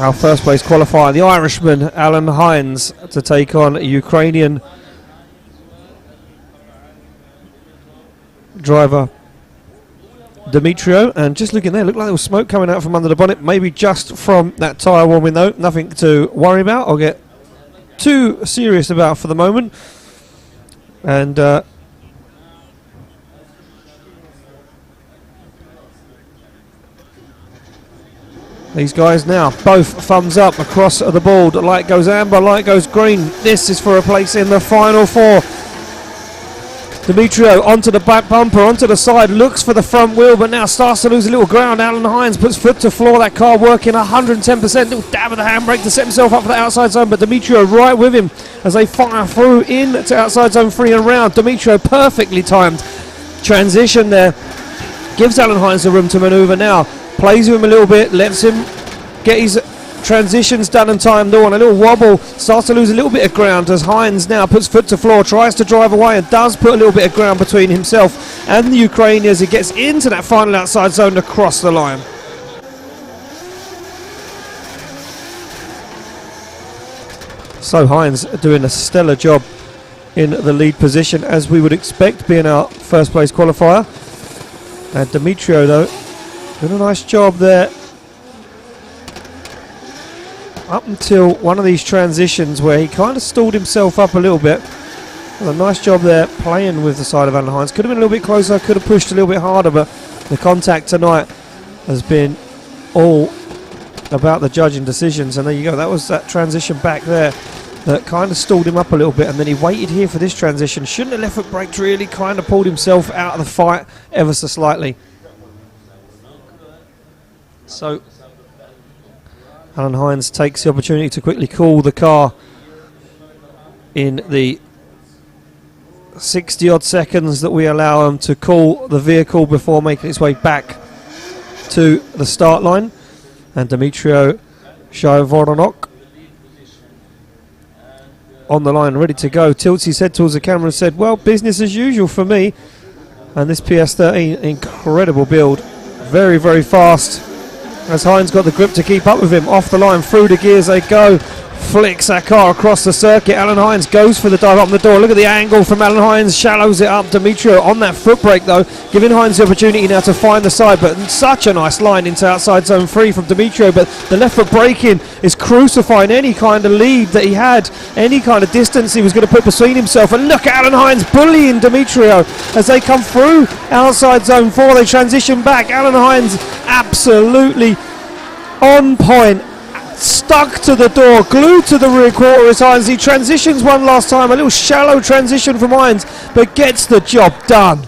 Our first place qualifier, the Irishman Alan Hines, to take on Ukrainian driver Demetrio. And just looking there, looked like there was smoke coming out from under the bonnet, maybe just from that tyre warming though. Nothing to worry about or get too serious about for the moment. And these guys now, both thumbs up across the board. Light goes amber, light goes green. This is for a place in the final four. Demetrio onto the back bumper, onto the side, looks for the front wheel, but now starts to lose a little ground. Alan Hines puts foot to floor, that car working 110%. Little dab of the handbrake to set himself up for the outside zone, but Demetrio right with him as they fire through into outside zone 3 and round. Demetrio perfectly timed transition there. Gives Alan Hines the room to manoeuvre now. Plays with him a little bit, lets him get his transitions done and timed on. A little wobble, starts to lose a little bit of ground as Hines now puts foot to floor, tries to drive away and does put a little bit of ground between himself and the Ukrainian as he gets into that final outside zone across the line. So Hines doing a stellar job in the lead position as we would expect, being our first place qualifier. And Demetrio though, doing a nice job there up until one of these transitions where he kind of stalled himself up a little bit. Well, a nice job there playing with the side of Alan Hines. Could have been a little bit closer, could have pushed a little bit harder, but the contact tonight has been all about the judging decisions. And there you go, that was that transition back there that kind of stalled him up a little bit, and then he waited here for this transition. Shouldn't have left foot braked, really kind of pulled himself out of the fight ever so slightly. So Alan Hines takes the opportunity to quickly cool the car in the 60 odd seconds that we allow him to cool the vehicle before making its way back to the start line. And Demetrio Shaivoronok on the line, ready to go. Tilts his head towards the camera and said, well, business as usual for me. And this PS13, incredible build, very, very fast. As Hines got the grip to keep up with him, off the line, through the gears they go. Flicks that car across the circuit. Alan Hines goes for the dive up the door. Look at the angle from Alan Hines, shallows it up. Demetrio on that foot brake though, giving Hines the opportunity now to find the side, but such a nice line into outside zone 3 from Demetrio, but the left foot braking is crucifying any kind of lead that he had, any kind of distance he was going to put between himself. And look at Alan Hines bullying Demetrio as they come through outside zone 4. They transition back. Alan Hines absolutely on point, stuck to the door, glued to the rear quarter as Hines. He transitions one last time, a little shallow transition from Hines, but gets the job done.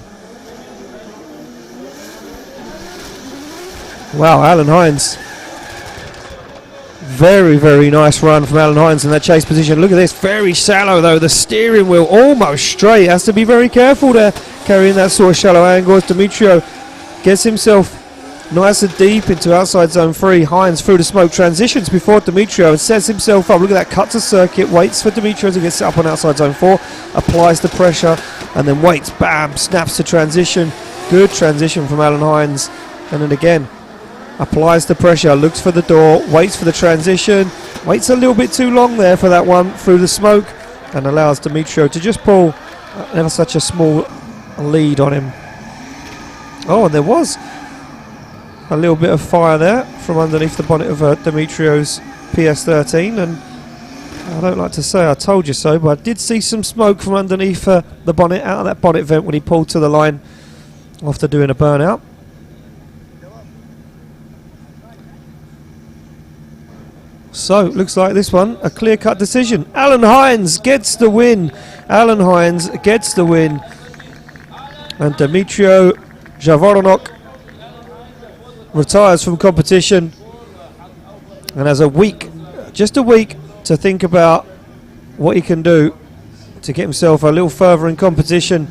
Wow, Alan Hines. Very, very nice run from Alan Hines in that chase position. Look at this, very shallow though. The steering wheel almost straight. Has to be very careful there, carrying that sort of shallow angle as Demetrio gets himself nice and deep into outside zone 3. Hines through the smoke, transitions before Demetrio and sets himself up. Look at that, cut to circuit, waits for Demetrio to get set up on outside zone 4, applies the pressure and then waits, bam, snaps to transition. Good transition from Alan Hines, and then again applies the pressure, looks for the door, waits for the transition, waits a little bit too long there for that one through the smoke, and allows Demetrio to just pull never such a small lead on him. Oh, and there was a little bit of fire there from underneath the bonnet of Demetrio's PS13, and I don't like to say I told you so, but I did see some smoke from underneath the bonnet, out of that bonnet vent when he pulled to the line after doing a burnout. So, looks like this one, a clear-cut decision. Alan Hines gets the win. Alan Hines gets the win. And Demetrio Javoronok retires from competition and has a week, just a week, to think about what he can do to get himself a little further in competition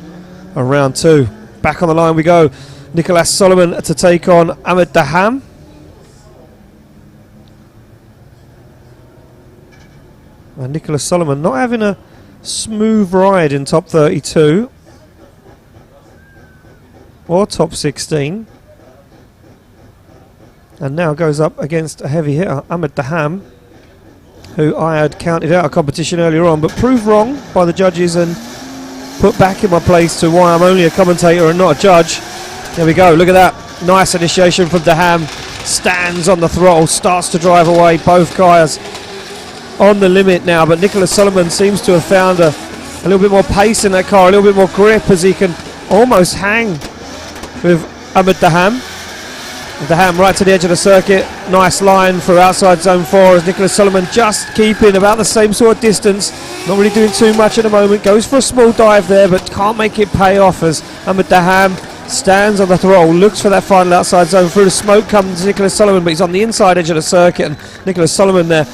on round 2. Back on the line we go. Nicholas Solomon to take on Ahmed Daham. And Nicholas Solomon not having a smooth ride in top 32 or top 16. and now goes up against a heavy hitter, Ahmed Daham, who I had counted out of competition earlier on, but proved wrong by the judges and put back in my place to why I'm only a commentator and not a judge. There we go, look at that. Nice initiation from Daham. Stands on the throttle, starts to drive away. Both cars on the limit now, but Nicholas Solomon seems to have found a little bit more pace in that car, a little bit more grip, as he can almost hang with Ahmed Daham. Daham right to the edge of the circuit. Nice line for outside zone 4 as Nicholas Solomon just keeping about the same sort of distance. Not really doing too much at the moment. Goes for a small dive there, but can't make it pay off as Ahmed Daham stands on the throttle, looks for that final outside zone. Through the smoke comes Nicholas Solomon, but he's on the inside edge of the circuit, and Nicholas Solomon there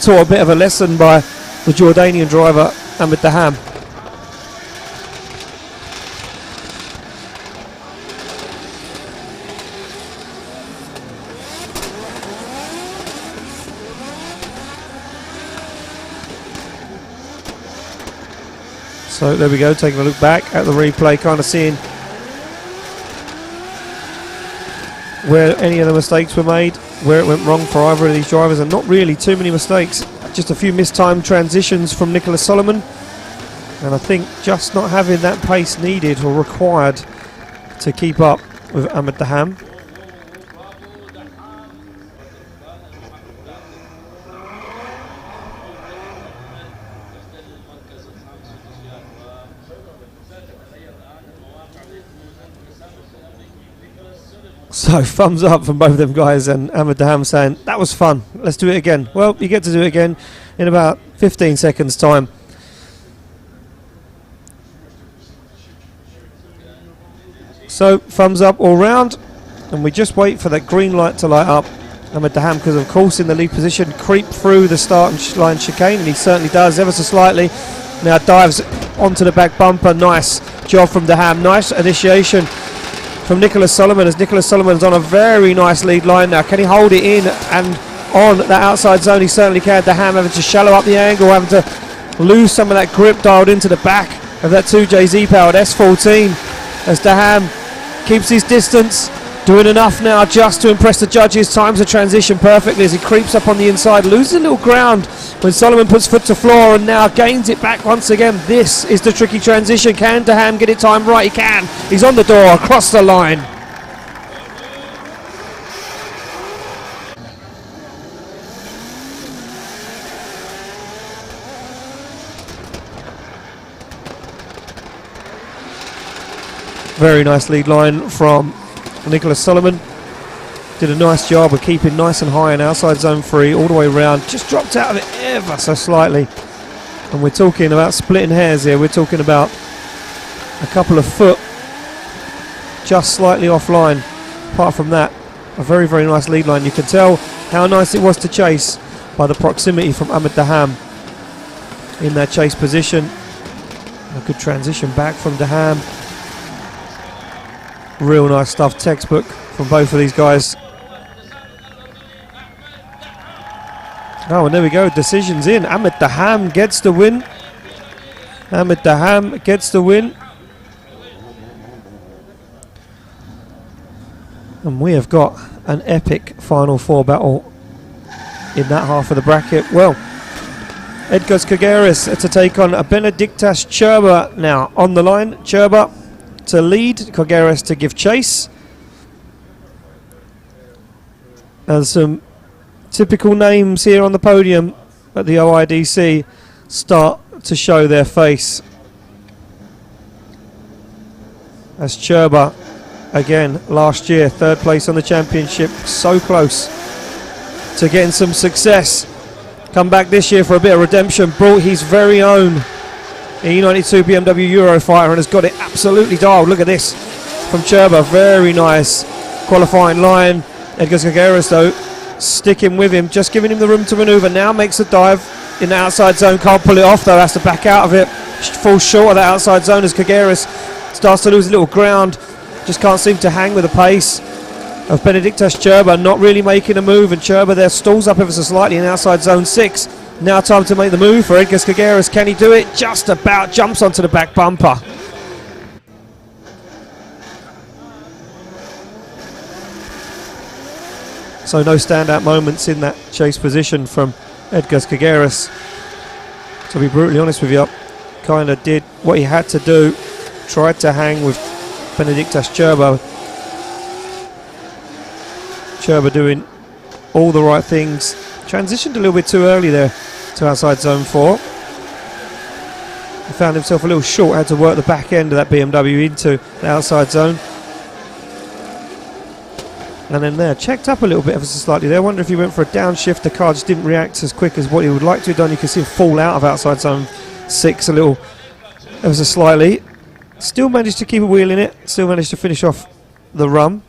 taught a bit of a lesson by the Jordanian driver Ahmed Daham. So there we go, taking a look back at the replay, kind of seeing where any of the mistakes were made, where it went wrong for either of these drivers, and not really too many mistakes. Just a few mistimed transitions from Nicholas Solomon, and I think just not having that pace needed or required to keep up with Ahmed Daham. So thumbs up from both of them guys, and Ahmed Daham saying that was fun, let's do it again. Well, you get to do it again in about 15 seconds time. So thumbs up all round, and we just wait for that green light to light up. Ahmed Daham, because of course in the lead position, creep through the start line chicane, and he certainly does ever so slightly. Now dives onto the back bumper. Nice job from Daham. Nice initiation from Nicholas Solomon, as Nicholas Solomon's on a very nice lead line now. Can he hold it in and on that outside zone? He certainly can. Daham having to shallow up the angle, having to lose some of that grip dialed into the back of that 2JZ powered S14 as Daham keeps his distance, doing enough now just to impress the judges. Times the transition perfectly as he creeps up on the inside, loses a little ground when Solomon puts foot to floor, and now gains it back once again. This is the tricky transition. Can Daham get it timed right? He can. He's on the door, across the line. Very nice lead line from Nicholas Solomon. Did a nice job of keeping nice and high in outside zone 3 all the way around. Just dropped out of it ever so slightly. And we're talking about splitting hairs here. We're talking about a couple of foot just slightly offline. Apart from that, a very, very nice lead line. You can tell how nice it was to chase by the proximity from Ahmed Daham in that chase position. A good transition back from Daham. Real nice stuff, textbook from both of these guys. Oh, and there we go, decisions in. Ahmed Daham gets the win. Ahmed Daham gets the win. And we have got an epic Final Four battle in that half of the bracket. Well, Edgars Kageris to take on Benediktas Cherba now on the line. Cherba to lead, Kageris to give chase. And some typical names here on the podium at the OIDC start to show their face. As Cherba, again, last year, 3rd place on the championship, so close to getting some success. Come back this year for a bit of redemption, brought his very own E92 BMW Eurofighter and has got it absolutely dialed. Look at this from Cherba, very nice qualifying line. Edgars Kageris though, sticking with him, just giving him the room to manoeuvre. Now makes a dive in the outside zone, can't pull it off though, has to back out of it. Falls short of the outside zone as Kageris starts to lose a little ground. Just can't seem to hang with the pace of Benediktas Cherba, not really making a move, and Cherba there stalls up ever so slightly in outside zone 6. Now time to make the move for Edgars Kageris. Can he do it? Just about, jumps onto the back bumper. So no standout moments in that chase position from Edgar Skageras. To be brutally honest with you, kind of did what he had to do, tried to hang with Benediktas Cherba. Cherba doing all the right things. Transitioned a little bit too early there to outside zone 4. He found himself a little short, had to work the back end of that BMW into the outside zone. And then there, checked up a little bit ever so slightly there. I wonder if he went for a downshift. The car just didn't react as quick as what he would like to have done. You can see him fall out of outside zone 6 a little ever so slightly. Still managed to keep a wheel in it. Still managed to finish off the run.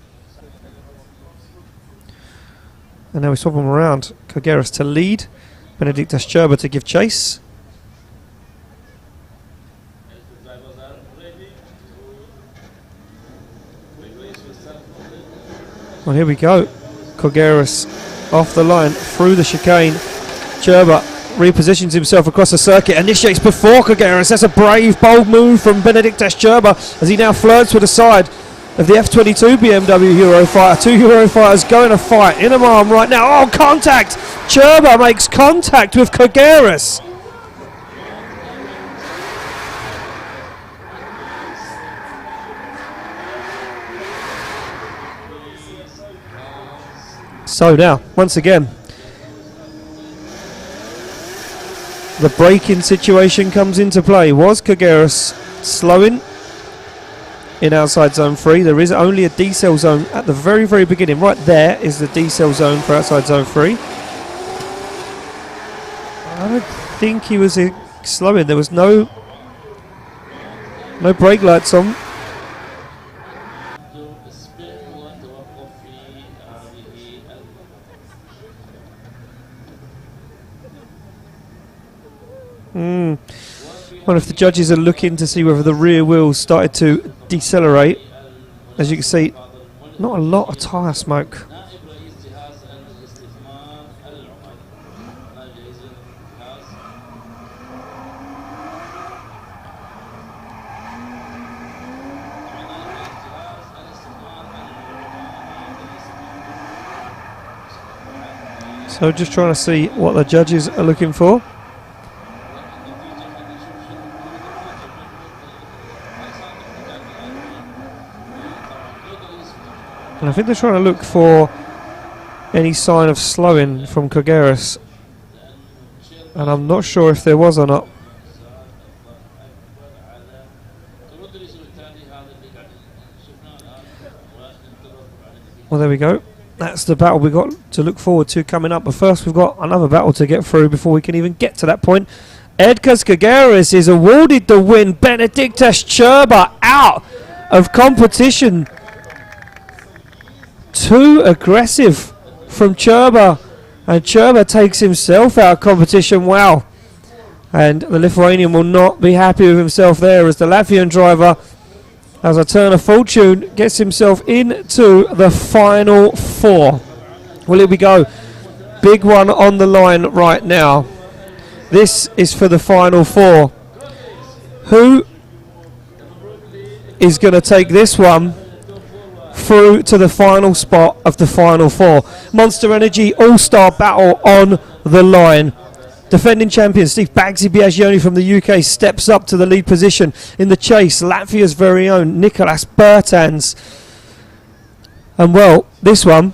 And now we swap them around. Skageras to lead. Benediktas Cherba to give chase. Well, here we go. Skageras off the line through the chicane. Cherba repositions himself across the circuit, initiates before Skageras. That's a brave, bold move from Benediktas Cherba as he now flirts with the side of the F22 BMW Eurofighter. 2 Eurofighters going to fight in Oman right now. Oh, contact! Cherba makes contact with Skageras. So now, once again, the braking situation comes into play. Was Skageras slowing in outside zone 3? There is only a decel zone at the very, very beginning. Right there is the decel zone for outside zone 3. I don't think he was slowing. There was no brake lights on. Wonder if the judges are looking to see whether the rear wheels started to decelerate. As you can see, not a lot of tyre smoke. So just trying to see what the judges are looking for. And I think they're trying to look for any sign of slowing from Skageras. And I'm not sure if there was or not. Well, there we go. That's the battle we've got to look forward to coming up. But first, we've got another battle to get through before we can even get to that point. Edgar Skageras is awarded the win. Benediktas Cherba out of competition. Too aggressive from Cherba, and Cherba takes himself out of competition. Wow. And the Lithuanian will not be happy with himself there, as the Latvian driver, as a turn of fortune, gets himself into the final 4. Well, here we go. Big one on the line right now. This is for the final 4. Who is going to take this one through to the final spot of the final 4? Monster Energy All-Star Battle on the line. Defending champion Steve Bagsi Biagioni from the UK steps up to the lead position in the chase. Latvia's very own Nicolas Bertans. And well, this one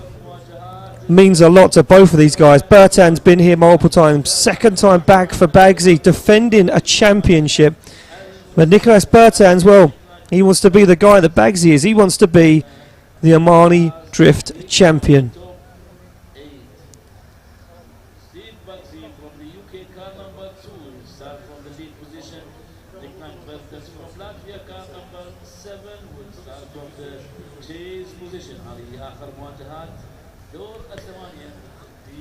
means a lot to both of these guys. Bertan's been here multiple times. Second time back for Bagsi, defending a championship. But Nicolas Bertans, well, he wants to be the guy that Bagsi is. He wants to be the Omani Drift champion. Steve Bagsi from the UK, car number 2, start from the lead position. Nickname Bertans from Latvia, car number 7, will start from the chase position. هذه آخر مواجهات دور الثمانية.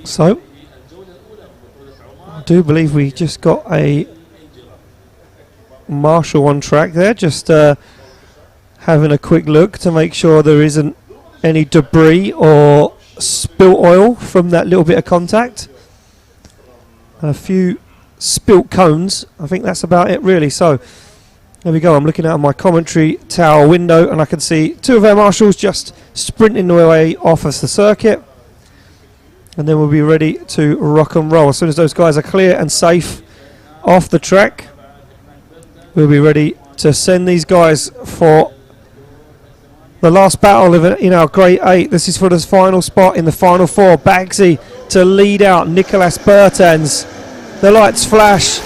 So, I do believe we just got a marshal on track there. Just having a quick look to make sure there isn't any debris or spilt oil from that little bit of contact. A few spilt cones. I think that's about it really. So there we go. I'm looking out of my commentary tower window and I can see 2 of our marshals just sprinting their way off of the circuit. and then we'll be ready to rock and roll. As soon as those guys are clear and safe off the track, we'll be ready to send these guys for the last battle in our Grade 8. This is for the final spot in the final four. Bagsy to lead out Nicolas Bertens. The lights flash.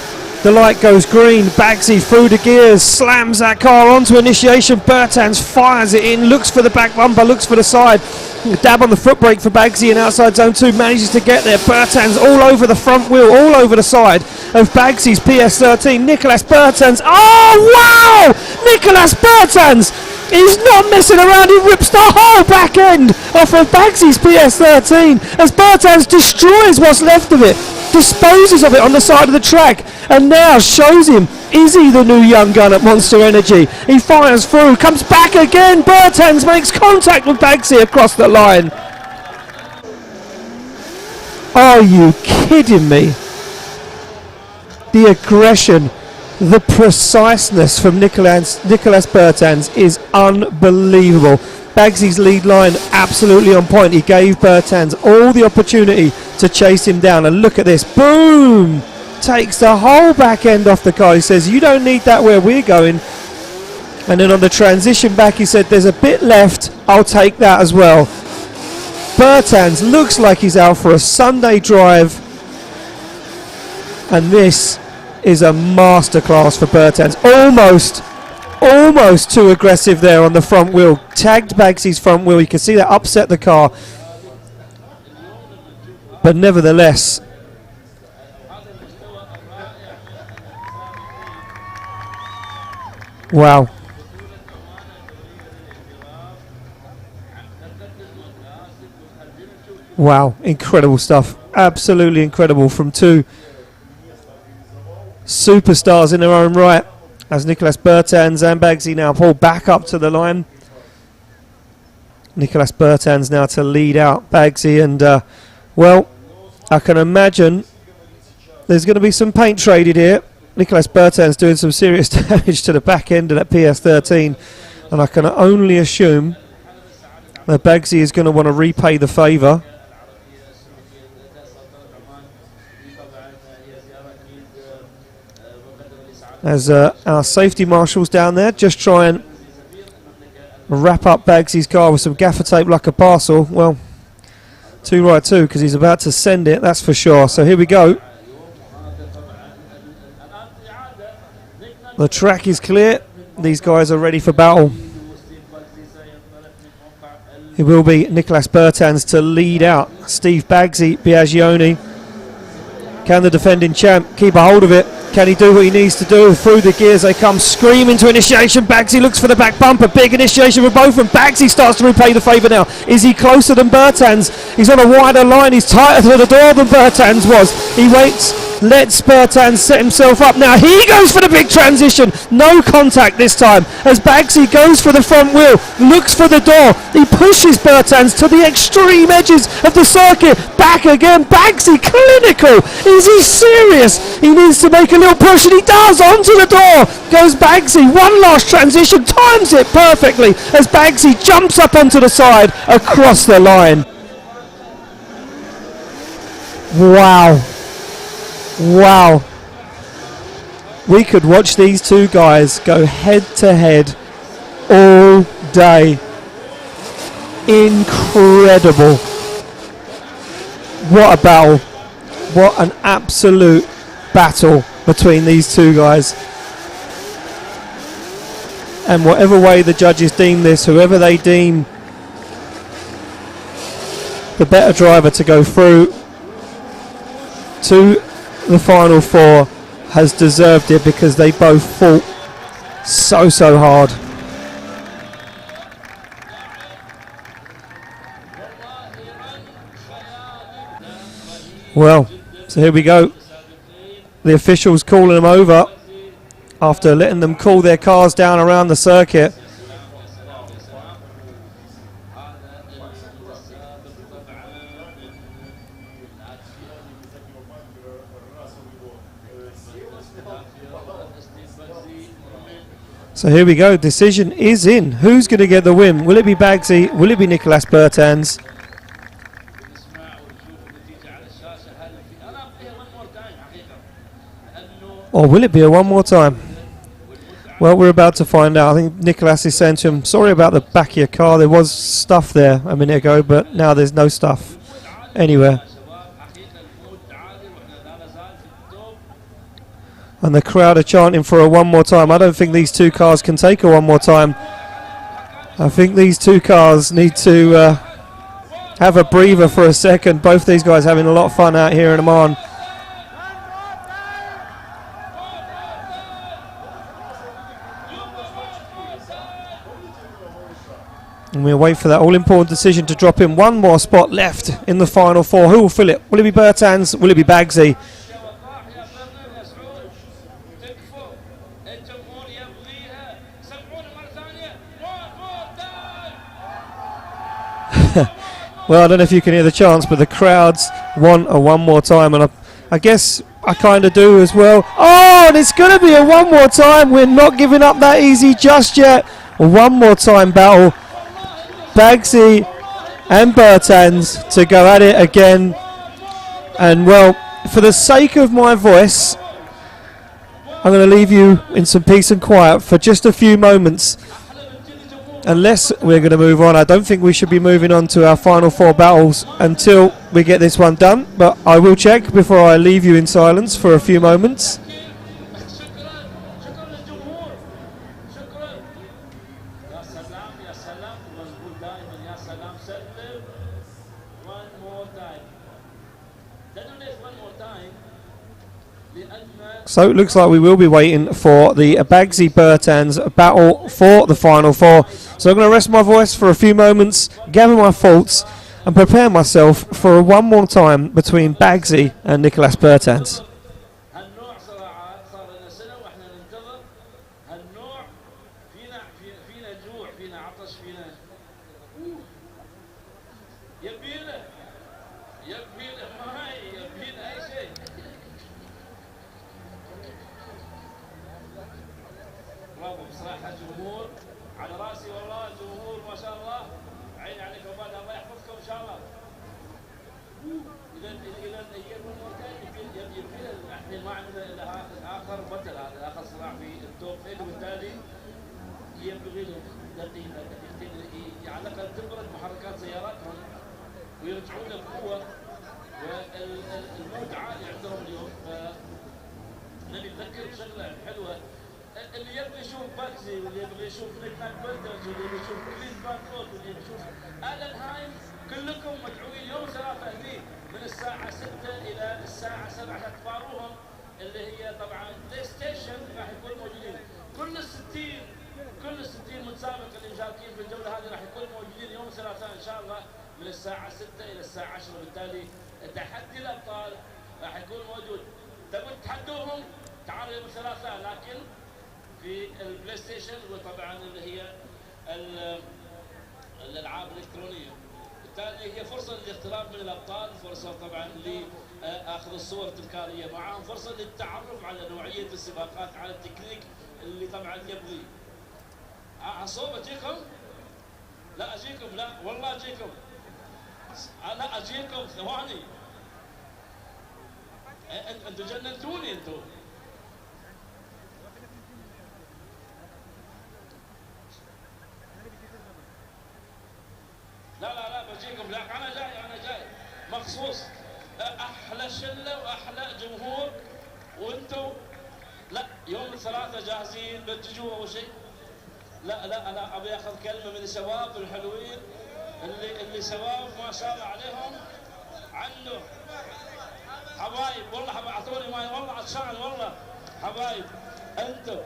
The light goes green. Bagsy through the gears, slams that car onto initiation. Bertens fires it in, looks for the back bumper, looks for the side. Dab on the foot brake for Bagsy in outside zone 2, manages to get there. Bertens all over the front wheel, all over the side of Bagsy's PS13. Nicolas Bertens. Oh, wow! Nicolas Bertens! He's not messing around, he rips the whole back end off of Bagsy's PS13 as Bertens destroys what's left of it, disposes of it on the side of the track, and now shows him, is he the new young gun at Monster Energy? He fires through, comes back again, Bertens makes contact with Bagsy across the line. Are you kidding me? The aggression, the preciseness from Nicolas Bertens is unbelievable. Bagsy's lead line absolutely on point. He gave Bertens all the opportunity to chase him down, and look at this, boom! Takes the whole back end off the car. He says, you don't need that where we're going. And then on the transition back, he said, there's a bit left, I'll take that as well. Bertens looks like he's out for a Sunday drive, and this is a masterclass for Bertens. Almost too aggressive there on the front wheel. Tagged Bagsy's front wheel. You can see that upset the car. But nevertheless, wow. Wow, incredible stuff. Absolutely incredible from two superstars in their own right, as Nicolas Bertens and Bagsy now pull back up to the line. Nicolas Bertens now to lead out Bagsy, and well, I can imagine there's going to be some paint traded here. Nicolas Bertens doing some serious damage to the back end of that PS13, and I can only assume that Bagsy is going to want to repay the favour. As our safety marshals down there just try and wrap up Bagsy's car with some gaffer tape like a parcel. Well, too right too, because he's about to send it, that's for sure. So here we go. The track is clear. These guys are ready for battle. It will be Nicolas Bertens to lead out Steve Bagsy, Biagioni. Can the defending champ keep a hold of it? Can he do what he needs to do? Through the gears they come, screaming to initiation. Bagsy looks for the back bumper. Big initiation for both of them. Bagsy starts to repay the favour now. Is he closer than Bertens? He's on a wider line. He's tighter to the door than Bertens was. He waits, lets Bertens set himself up. Now he goes for the big transition. No contact this time as Bagsy goes for the front wheel, looks for the door. He pushes Bertens to the extreme edges of the circuit. Back again. Bagsy clinical. Is he serious? He needs to make a little push, and he does. Onto the door goes Bagsy. One last transition, times it perfectly as Bagsy jumps up onto the side across the line. Wow. Wow. We could watch these two guys go head to head all day. Incredible. What a battle. What an absolute battle between these two guys. And whatever way the judges deem this, whoever they deem the better driver to go through to the final four has deserved it, because they both fought so hard. Well, so here we go. The officials calling them over after letting them cool their cars down around the circuit. So here we go, decision is in. Who's going to get the win? Will it be Bagsy? Will it be Nicolas Bertens? Or will it be a one more time? Well, we're about to find out. I think Nicholas is saying to him, sorry about the back of your car. There was stuff there a minute ago, but now there's no stuff anywhere. And the crowd are chanting for a one more time. I don't think these two cars can take a one more time. I think these two cars need to have a breather for a second. Both these guys having a lot of fun out here in Oman. And we'll wait for that all-important decision to drop in. One more spot left in the final four. Who will fill it? Will it be Bertans? Will it be Bagsy? Well, I don't know if you can hear the chants, but the crowds want a one more time, and I guess I kind of do as well. Oh, and it's going to be a one more time. We're not giving up that easy just yet. A one more time battle. Bagsy and Bertans to go at it again. And well, for the sake of my voice, I'm going to leave you in some peace and quiet for just a few moments. Unless we're going to move on, I don't think we should be moving on to our final four battles until we get this one done. But I will check before I leave you in silence for a few moments. So it looks like we will be waiting for the Bagsy Bertans battle for the final four. So I'm going to rest my voice for a few moments, gather my thoughts, and prepare myself for a one more time between Bagsy and Nicholas Bertans. ويرجعون بقوة والموت عالي عندهم اليوم. نبي نذكر بشغلة حلوة، اللي يبغى يشوف باكسي واللي يبغى يشوف نيكلاس بيرتنز واللي يبغى يشوف كريس بانكوت واللي يبغى يشوف آلنهايم، كلكم مدعوين يوم ثلاثة هني من الساعة 6 إلى الساعة 7 تختاروهم، اللي هي طبعا بلاي ستيشن راح يكونوا موجودين. كل ال 60 متسابق اللي مشاركين في الجولة هذه راح يكونوا موجودين يوم الثلاثاء إن شاء الله من الساعة 6 إلى الساعة 10. بالتالي تحدي الأبطال راح يكون موجود. تبون تحدوهم تعالوا يوم الثلاثاء، لكن في البلاي ستيشن وطبعا اللي هي الألعاب الإلكترونية. بالتالي هي فرصة للاقتراب من الأبطال، فرصة طبعا لأخذ الصور التذكارية معهم، فرصة للتعرف على نوعية السباقات، على التكنيك اللي طبعا يبغي. عصوب أجيكم؟ لا أجيكم، لا والله أجيكم، أنا أجيكم ثواني. أنتوا جننتوني أنتوا. لا بجيكم، لا أنا جاي مخصوص. أحلى شلة وأحلى جمهور، وأنتوا لا يوم الثلاثاء جاهزين بتجوا أول شيء؟ لا أنا أبي أخذ كلمة من الشباب الحلوين اللي شباب ما شاء الله عليهم، عنه حبايب والله، أعطوني ماي والله عطشان والله حبايب أنتم.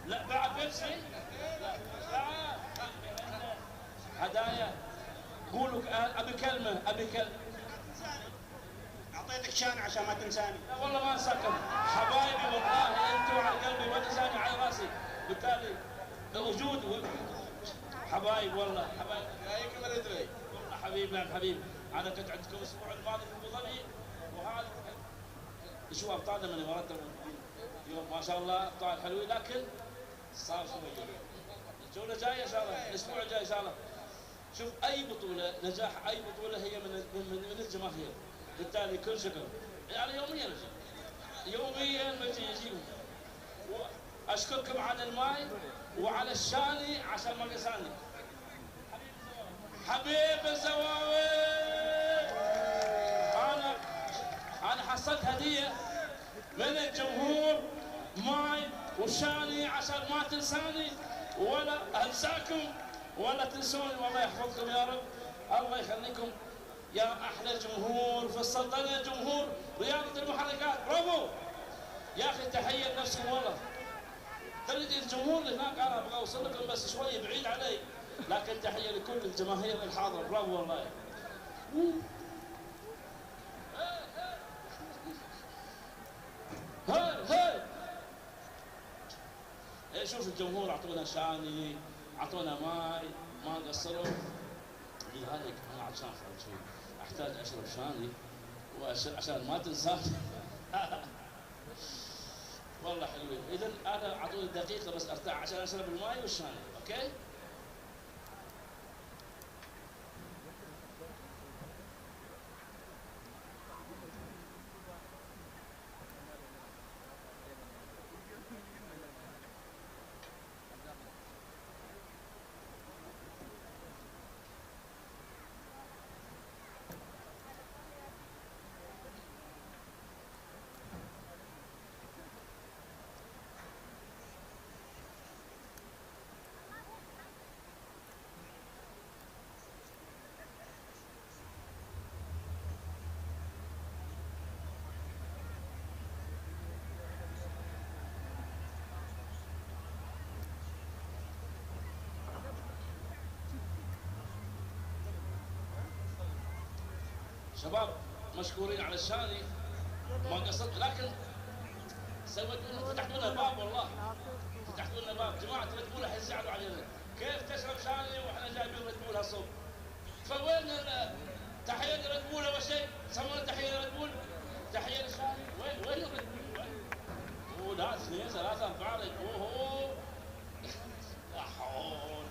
لا بعد بيبسي، هدايا قولوا أبي كلمة. أعطيتك شان عشان ما تنساني. لا والله ما أنساكم حبايبي، والله أنتم على قلبي ما تنساني على راسي. بالتالي وجود حبايب والله حبايب. جايكم الادري والله حبيب. نعم حبيب، انا كنت عندكم الاسبوع الماضي في ابو ظبي، وهذا شو ابطالنا من الامارات اليوم ما شاء الله ابطال حلوين، لكن صار شويه. الجوله جايه ان شاء الله، الاسبوع الجاي ان شاء الله. شوف اي بطوله، نجاح اي بطوله هي من الجماهير. بالتالي كل شكر يعني يوميا يوميا بجي يجيهم. اشكركم على الماي وعلى الشاني عشان ما قساني. حبيب الزواوي، انا حصلت هديه من الجمهور ماي وشاني عشان ما تنساني ولا انساكم ولا تنسوني. والله يحفظكم يا رب، الله يخليكم يا احلى جمهور في السلطنه، جمهور رياضه المحركات. برافو يا اخي، تحيه لنفسكم والله. تدري الجمهور اللي هناك انا ابغى اوصل لكم بس شويه بعيد علي، لكن تحيه لكل الجماهير الحاضره. برافو والله. هاي شوف الجمهور اعطونا شاني، اعطونا ماي، ما قصروا. لذلك انا عشان شوي احتاج اشرب شاني عشان ما تنساني. والله حلوين. اذا انا اعطوني دقيقه بس ارتاح عشان اشرب الماي والشاني. اوكي. شباب مشكورين على الشاني، ما قصرت، لكن سويتوا فتحتوا لنا باب. والله فتحتوا لنا باب. جماعه ريد بول حيزعلوا علينا، كيف تشرب شاني واحنا جايبين ريد بول هالصوب؟ فوين تحيه لريد بول؟ اول شيء سوينا تحيه لريد بول، تحيه للشاني. وين الريد بول؟ وين؟ لا 2 3 4 ريد بول. اوه لا حول،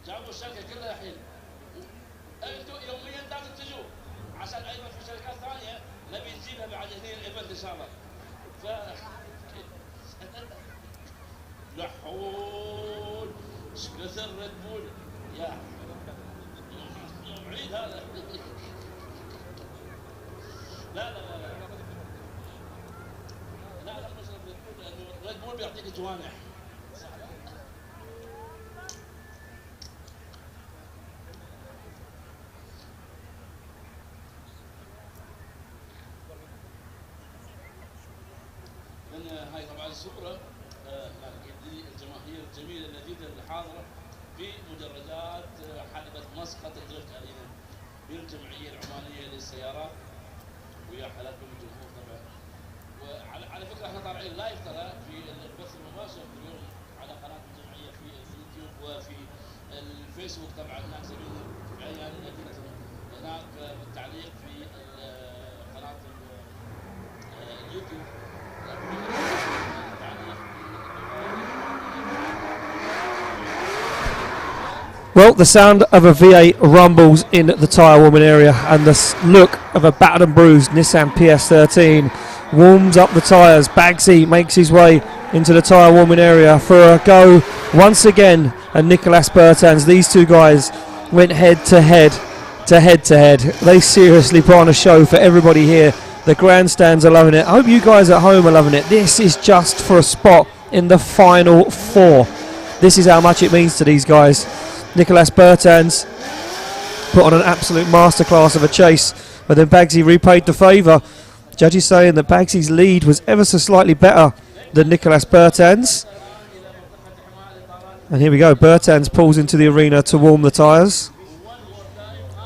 جابوا الشركه كلها الحين. انتم يوميا لازم تجوا عشان ايضا في شركات ثانيه نبي نجيبها بعد هنا الايفنت ان شاء الله. ف لحول ايش كثر ريد بول يا يوم عيد هذا. لا لا لا لا لا لا نشرب ريد بول لانه ريد بول بيعطيك جوانح. هاي طبعا الصورة الجماهير الجميلة اللذيذة اللي حاضرة في مدرجات حلبة مسقط الدريفت أرينا بالجمعية العمانية للسيارات. ويا حلاكم الجمهور طبعا. وعلى فكرة احنا طالعين لايف ترى في البث المباشر اليوم على قناة الجمعية في اليوتيوب وفي الفيسبوك. طبعا هناك زميلنا عيال هناك بالتعليق في قناة اليوتيوب. Well, the sound of a V8 rumbles in the tyre warming area, and the look of a battered and bruised Nissan PS13 warms up the tyres. Bagsy makes his way into the tyre warming area for a go once again. And Nicolas Bertans, these two guys went head to head. They seriously put on a show for everybody here. The grandstands are loving it. I hope you guys at home are loving it. This is just for a spot in the final 4. This is how much it means to these guys. Nicolas Bertans put on an absolute masterclass of a chase, but then Bagsy repaid the favour. Judges saying that Bagsy's lead was ever so slightly better than Nicolas Bertans. And here we go, Bertans pulls into the arena to warm the tyres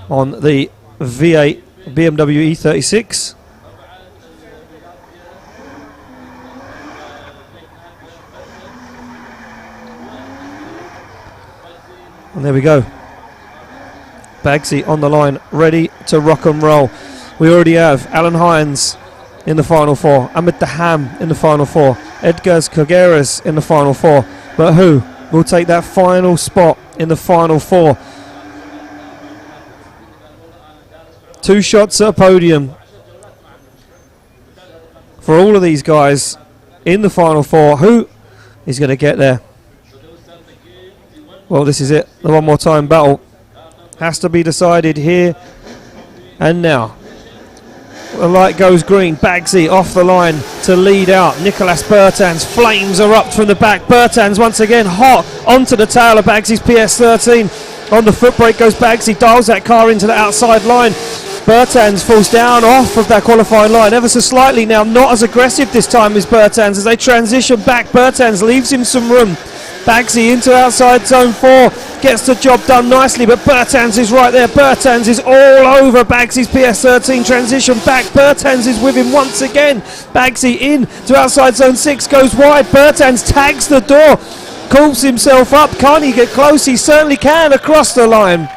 on the V8 BMW E36. And there we go, Bagsy on the line, ready to rock and roll. We already have Alan Hines in the final 4, Ahmed Daham in the final 4, Edgars Kogeras in the final 4. But who will take that final spot in the final 4? 2 shots at a podium for all of these guys in the final four. Who is going to get there? Well, this is it. The one more time battle has to be decided here and now. The light goes green. Bagsy off the line to lead out. Nicolas Bertans, flames erupt from the back. Bertans once again hot onto the tail of Bagsy's PS13. On the foot brake goes Bagsy, dials that car into the outside line. Bertans falls down off of that qualifying line ever so slightly now. Not as aggressive this time as Bertans as they transition back. Bertans leaves him some room. Bagsy into outside zone 4, gets the job done nicely, but Bertans is right there. Bertans is all over Bagsy's PS13. Transition back, Bertans is with him once again. Bagsy in to outside zone 6, goes wide. Bertans tags the door, calls himself up. Can't he get close? He certainly can across the line.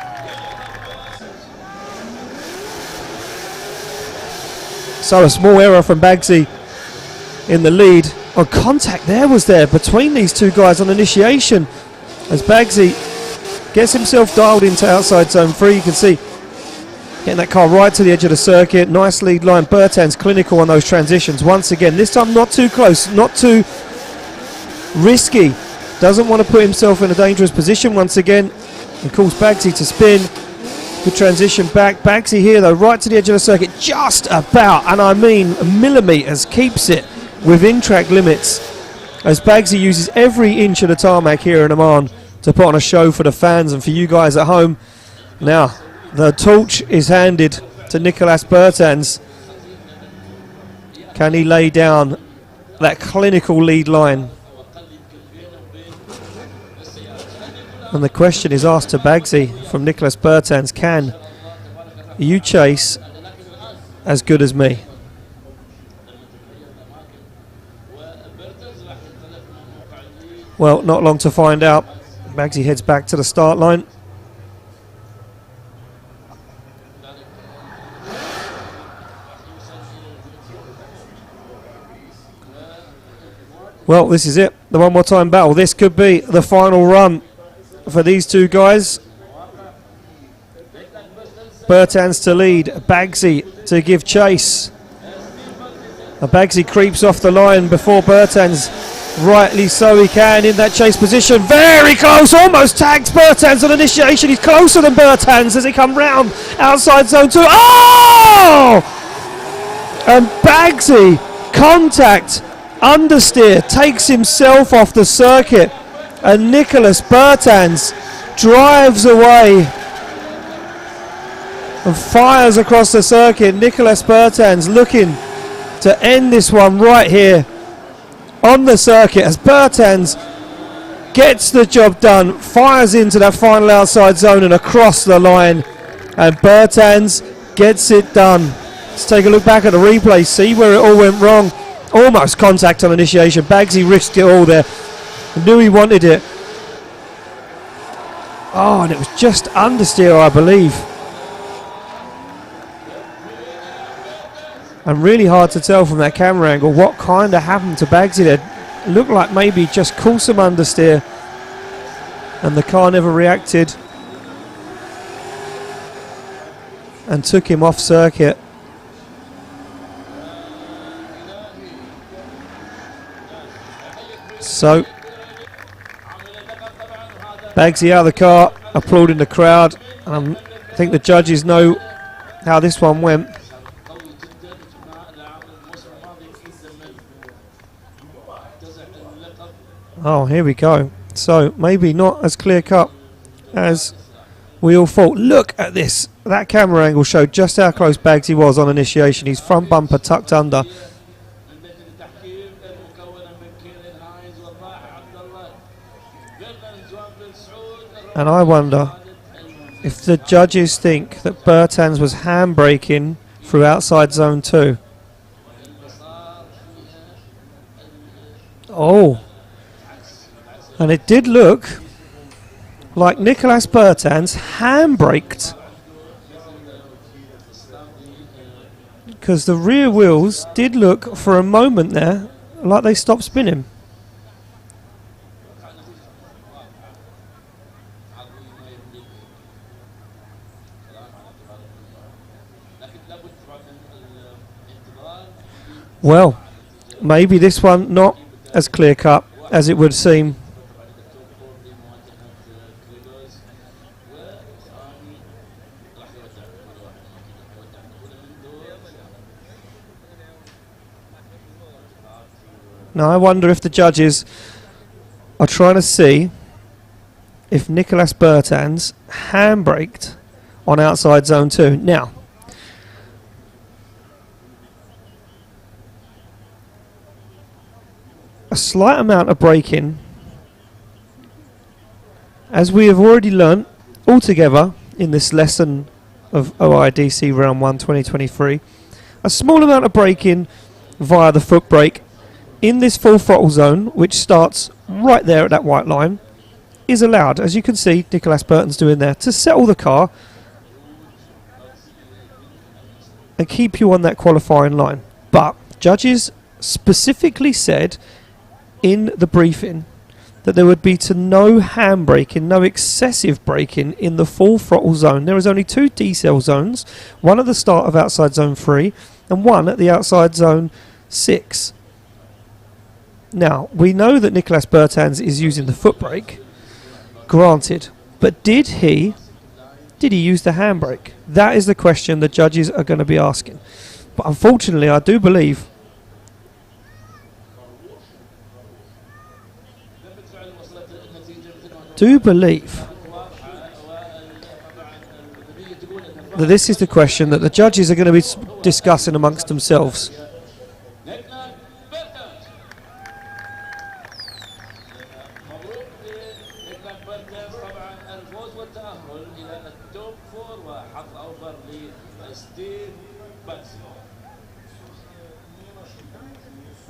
So a small error from Bagsy in the lead. Oh, contact was there between these two guys on initiation as Bagsy gets himself dialed into outside zone 3. You can see getting that car right to the edge of the circuit. Nice lead line. Bertans clinical on those transitions once again. This time not too close, not too risky. Doesn't want to put himself in a dangerous position once again. And calls Bagsy to spin. Good transition back. Bagsy here though, right to the edge of the circuit, just about, and I mean millimetres, keeps it within track limits as Bagsy uses every inch of the tarmac here in Oman to put on a show for the fans and for you guys at home. Now the torch is handed to Nicolas Bertans. Can he lay down that clinical lead line? And the question is asked to Bagsy from Nicolas Bertans: can you chase as good as me? Well, not long to find out. Bagsy heads back to the start line. Well, this is it. The one more time battle. This could be the final run for these two guys. Bertans to lead, Bagsy to give chase. Bagsy creeps off the line before Bertans, rightly so he can, in that chase position. Very close, almost tags Bertans on initiation. He's closer than Bertans as he come round outside zone 2. Oh! And Bagsy, contact, understeer, takes himself off the circuit. And Nicolas Bertans drives away and fires across the circuit. Nicolas Bertans looking to end this one right here on the circuit as Bertans gets the job done, fires into that final outside zone and across the line, and Bertans gets it done. Let's take a look back at the replay, see where it all went wrong. Almost contact on initiation. Bagsy risked it all there. Knew he wanted it. Oh, and it was just understeer, I believe. And really hard to tell from that camera angle what kind of happened to Bagsy there. It looked like maybe just caught some understeer and the car never reacted and took him off circuit. So Bagsy out of the car, applauding the crowd. I think the judges know how this one went. Oh, here we go. So maybe not as clear cut as we all thought. Look at this. That camera angle showed just how close Bagsy was on initiation. His front bumper tucked under. And I wonder if the judges think that Bertans was handbraking through outside zone 2. Oh. And it did look like Nicolas Bertans handbraked, because the rear wheels did look for a moment there like they stopped spinning. Well, maybe this one not as clear cut as it would seem. طبعا التوب فور لمواجهه كليبرز، وثاني راح يودع كل واحد اكيد راح يودع الاولى من دور. Now I wonder if the judges are trying to see if Nicolas Bertans handbraked on outside zone 2. Now, a slight amount of braking, as we have already learnt altogether in this lesson of OIDC Round 1 2023, a small amount of braking via the foot brake in this full throttle zone, which starts right there at that white line, is allowed, as you can see Nicolas Bertans doing there, to settle the car and keep you on that qualifying line. But judges specifically said in the briefing that there would be to no handbraking, no excessive braking in the full throttle zone. There is only 2 decel zones, one at the start of outside zone 3 and one at the outside zone 6. Now, we know that Nicolas Bertans is using the foot brake, granted, but did he use the handbrake? That is the question the judges are going to be asking. But unfortunately, I do believe that this is the question that the judges are going to be discussing amongst themselves.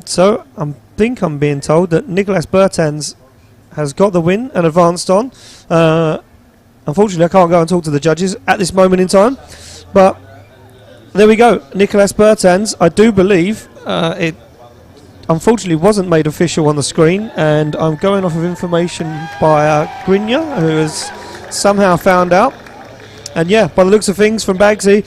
So I think I'm being told that Nicolas Bertans has got the win and advanced on. Unfortunately, I can't go and talk to the judges at this moment in time. But there we go. Nicolas Bertans, I do believe it unfortunately wasn't made official on the screen. And I'm going off of information by Grinya, who has somehow found out. And yeah, by the looks of things from Bagsy,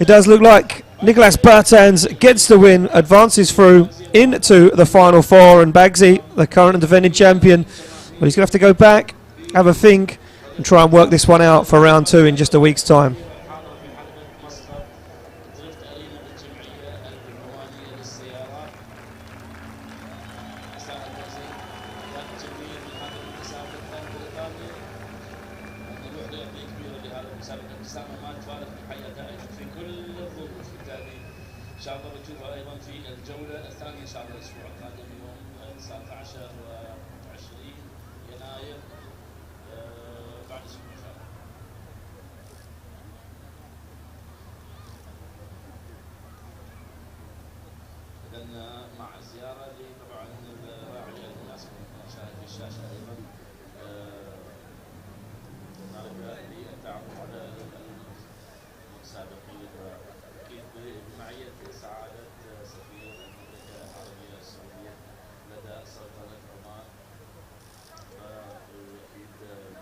it does look like Nicolas Bertans gets the win, advances through into the final 4, and Bagsy, the current and defending champion, well, he's going to have to go back, have a think, and try and work this one out for round 2 in just a week's time. ان شاء الله بنشوفها ايضا في الجوله الثانيه ان شاء الله الاسبوع القادم يوم 19 و20 يناير بعد اسبوع ان شاء الله. اذا مع الزياره طبعا الراعي المناسب نشاهد في الشاشه ايضا هنالك للتعرف على المتسابقين واكيد بمعيه سعاده سفير المملكه العربيه السعوديه لدى سلطنه عمان، واكيد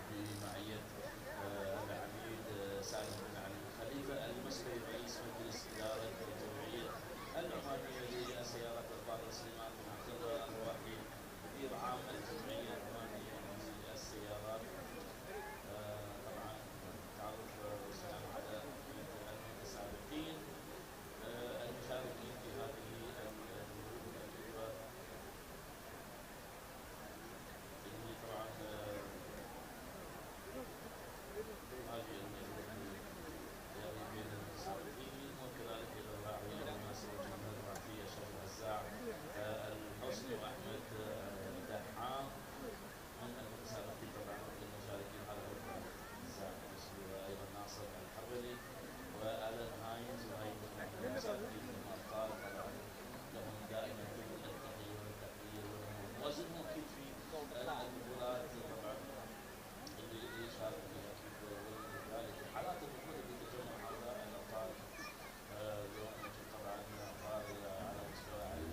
بمعيه العميد سالم بن علي خليفه المصري رئيس مجلس اداره الجمعيه العمانيه للسيارات الفاضل سليمان بن عبد الله الرواحي مدير عام الجمعيه العمانيه للسيارات. طبعا تعرف والسلام على المتسابقين المشاركين في هذه البطوله اللي طبعا هذه الرياضيه بين المتسابقين، وكذلك ايضا الراعي المناسب والجمهور في الشيخ الرزاع الحسني واحمد دحام من المتسابقين طبعا المشاركين على الركاب وايضا ناصر الحربلي والن هاينز وهي من المساعدين الابطال طبعا لهم دائما كل التحيه والتقدير وزنهم اكيد في البطولات طبعا اللي يشارك فيها اكيد ولذلك حالات البطوله بتجمع هؤلاء الابطال اليوم نشوف طبعا ابطال على مستوى عالي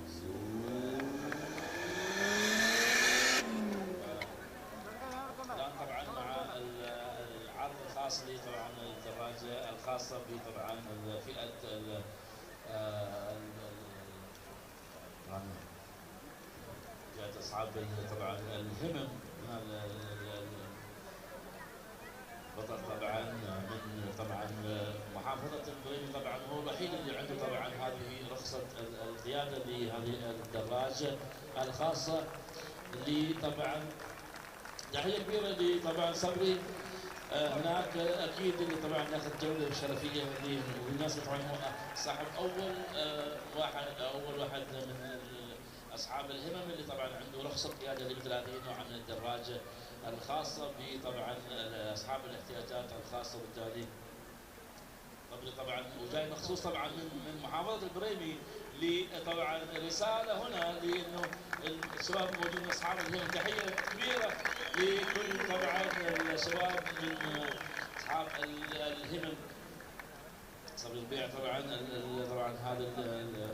الان طبعا مع العرض الخاص لي طبعا الدراجه الخاصه بطبعا فئه جاءت اصحاب طبعا الهمم. بطل طبعا من طبعا محافظه البريمي، طبعا هو الوحيد اللي عنده طبعا هذه رخصه القياده لهذه الدراجه الخاصه، اللي طبعا تحيه كبيره لطبعا صبري. هناك اكيد اللي طبعا ناخذ جوله شرفيه والناس طبعا هو صاحب اول واحد من اصحاب الهمم اللي طبعا عنده رخصه قياده لمثل هذه النوع من الدراجه الخاصه بطبعا اصحاب الاحتياجات الخاصه، وبالتالي طبعا وجاي مخصوص طبعا من محافظه البريمي طبعا رساله هنا لانه الشباب الموجودين اصحاب الهمم. تحيه كبيره لكل طبعا الشباب من اصحاب الهمم. صبري البيع طبعا هذا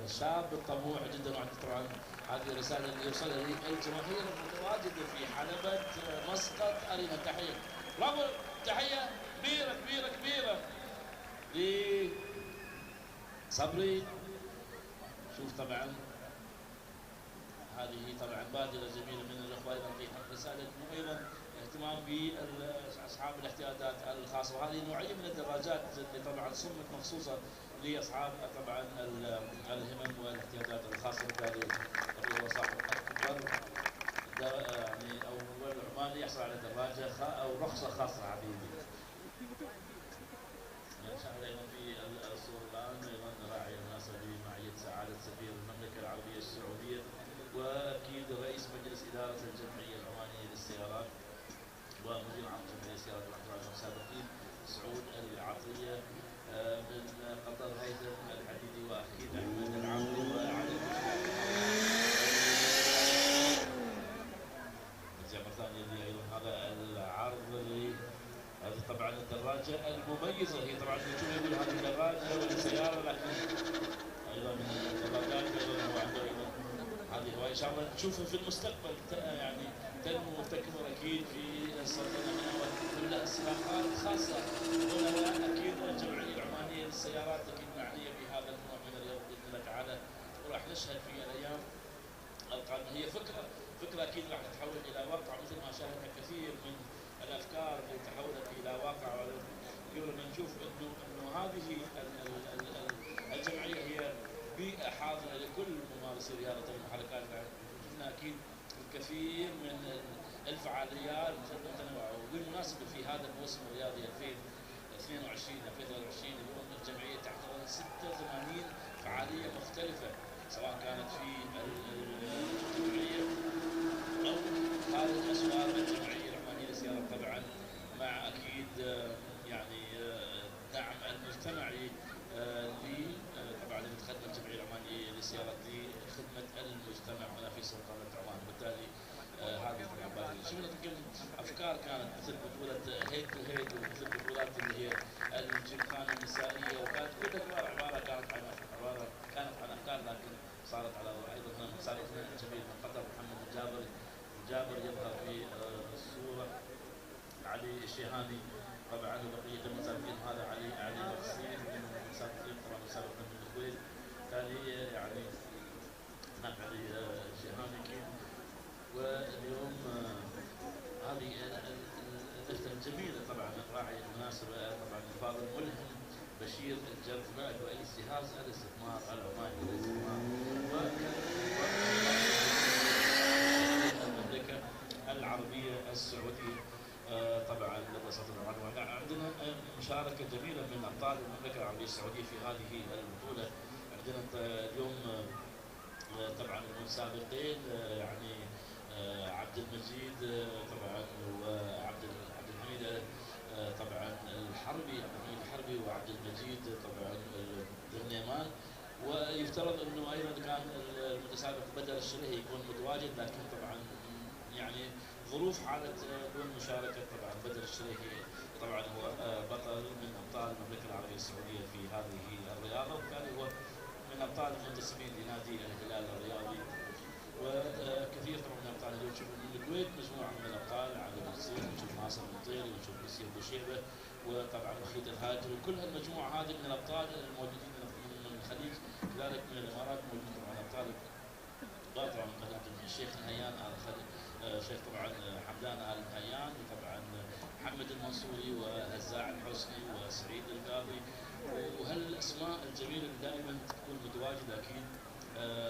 الشاب الطموح جدا، وعنده طبعا هذه الرساله اللي يوصلها للجماهير المتواجده في حلبه مسقط ارينا. تحيه برافو، تحيه كبيره كبيره كبيره لصبري. شوف طبعا هذه طبعا بادره جميله من الاخوه، ايضا في رساله انه ايضا اهتمام باصحاب الاحتياجات الخاصه، وهذه نوعيه من الدراجات اللي طبعا صمت مخصوصه لاصحاب طبعا الهمم والاحتياجات الخاصه. بالتالي هو صاحب اكبر يعني اول عماني يحصل على دراجه او رخصه خاصه عبيدي. نشاهد ايضا في الصور الان ايضا راعي المناسبه بمعيه سعاده سفير المملكه العربيه السعوديه، واكيد رئيس مجلس اداره الجمعيه العمانيه للسيارات ومدير عام جمعيه السيارات والاحتراز السابقين سعود العطيه، من قطر هيثم الحديدي، واكيد احمد العامري وعلي مره ثانيه لي ايضا هذا العرض هذه طبعا الدراجه المميزه. هي طبعا نشوف يقول هذه الدراجه ولا سياره، لكن ايضا من الدراجات ايضا هو عنده ايضا هذه هوايه ان شاء الله نشوفها في المستقبل يعني تنمو وتكبر اكيد في السلطنه من لها سباقات خاصه. هنا اكيد الجمعيه العمانيه للسيارات اكيد معنيه بهذا النوع من الرياضه باذن الله تعالى، وراح نشهد في الايام القادمه. هي فكره اكيد راح تتحول الى واقع، مثل ما شاهدنا كثير من الافكار اللي تحولت الى واقع. لما نشوف انه هذه الجمعيه هي بيئه حاضنه لكل ممارسي رياضه المحركات. شفنا اكيد الكثير من الفعاليات المتنوعه، وبالمناسبه في هذا الموسم الرياضي 2022 2023 اليوم الجمعيه تحتضن 86 فعاليه مختلفه، سواء كانت في الجمعيه او خارج اسوار الجمعيه العمانيه للسيارات، طبعا مع اكيد يعني دعم المجتمعي طبعا لتخدم الجمعيه العمانيه للسيارات لخدمه المجتمع هنا في سلطنه عمان. وبالتالي هذه طبعا شفنا يمكن افكار كانت مثل بطوله هيد تو هيد، ومثل بطولات اللي هي الجيمخانه النسائيه، وكانت كل الادوار عباره كانت عن افكار، لكن صارت على ايضا هنا مسابقنا الجميل من قطر محمد الجابر يظهر في الصوره، علي الشيهاني طبعا، وبقيه المسابقين هذا علي مرسين من المسابقين طبعا مسابقين من الكويت. بالتالي يعني هناك علي الشيهاني كين. واليوم هذه اللفته الجميله طبعا راعي المناسبه طبعا الفاضل ملهم بشير الجرفنائي رئيس جهاز الاستثمار العماني للاستثمار المملكه العربيه السعوديه. طبعا عندنا مشاركه جميله من ابطال المملكه العربيه السعوديه في هذه البطوله. عندنا اليوم طبعا المتسابقين يعني عبد المجيد طبعا وعبد الحميد طبعا الحربي وعبد المجيد طبعا النيمان. ويفترض انه ايضا كان المتسابق بدر الشريهي يكون متواجد، لكن طبعا يعني ظروف حالة دون مشاركة طبعا بدر الشريهي. طبعا هو بطل من ابطال المملكة العربية السعودية في هذه الرياضة، وبالتالي هو من ابطال المنتسبين لنادي الهلال الرياضي. وكثير طبعا من ابطال الهلال نشوف من الكويت مجموعة من الابطال، علي الحسين، ونشوف ناصر المطيري، ونشوف مسير بوشيبة، وطبعا بخيت الهاجر، وكل هالمجموعة هذه من الابطال الموجودين من الخليج، كذلك من الامارات موجودين طبعا ابطال طبعا قدمت الشيخ نهيان الشيخ طبعا حمدان ال نهيان، وطبعا محمد المنصوري وهزاع الحسني وسعيد القاضي، وهالاسماء الجميله اللي دائما تكون متواجده اكيد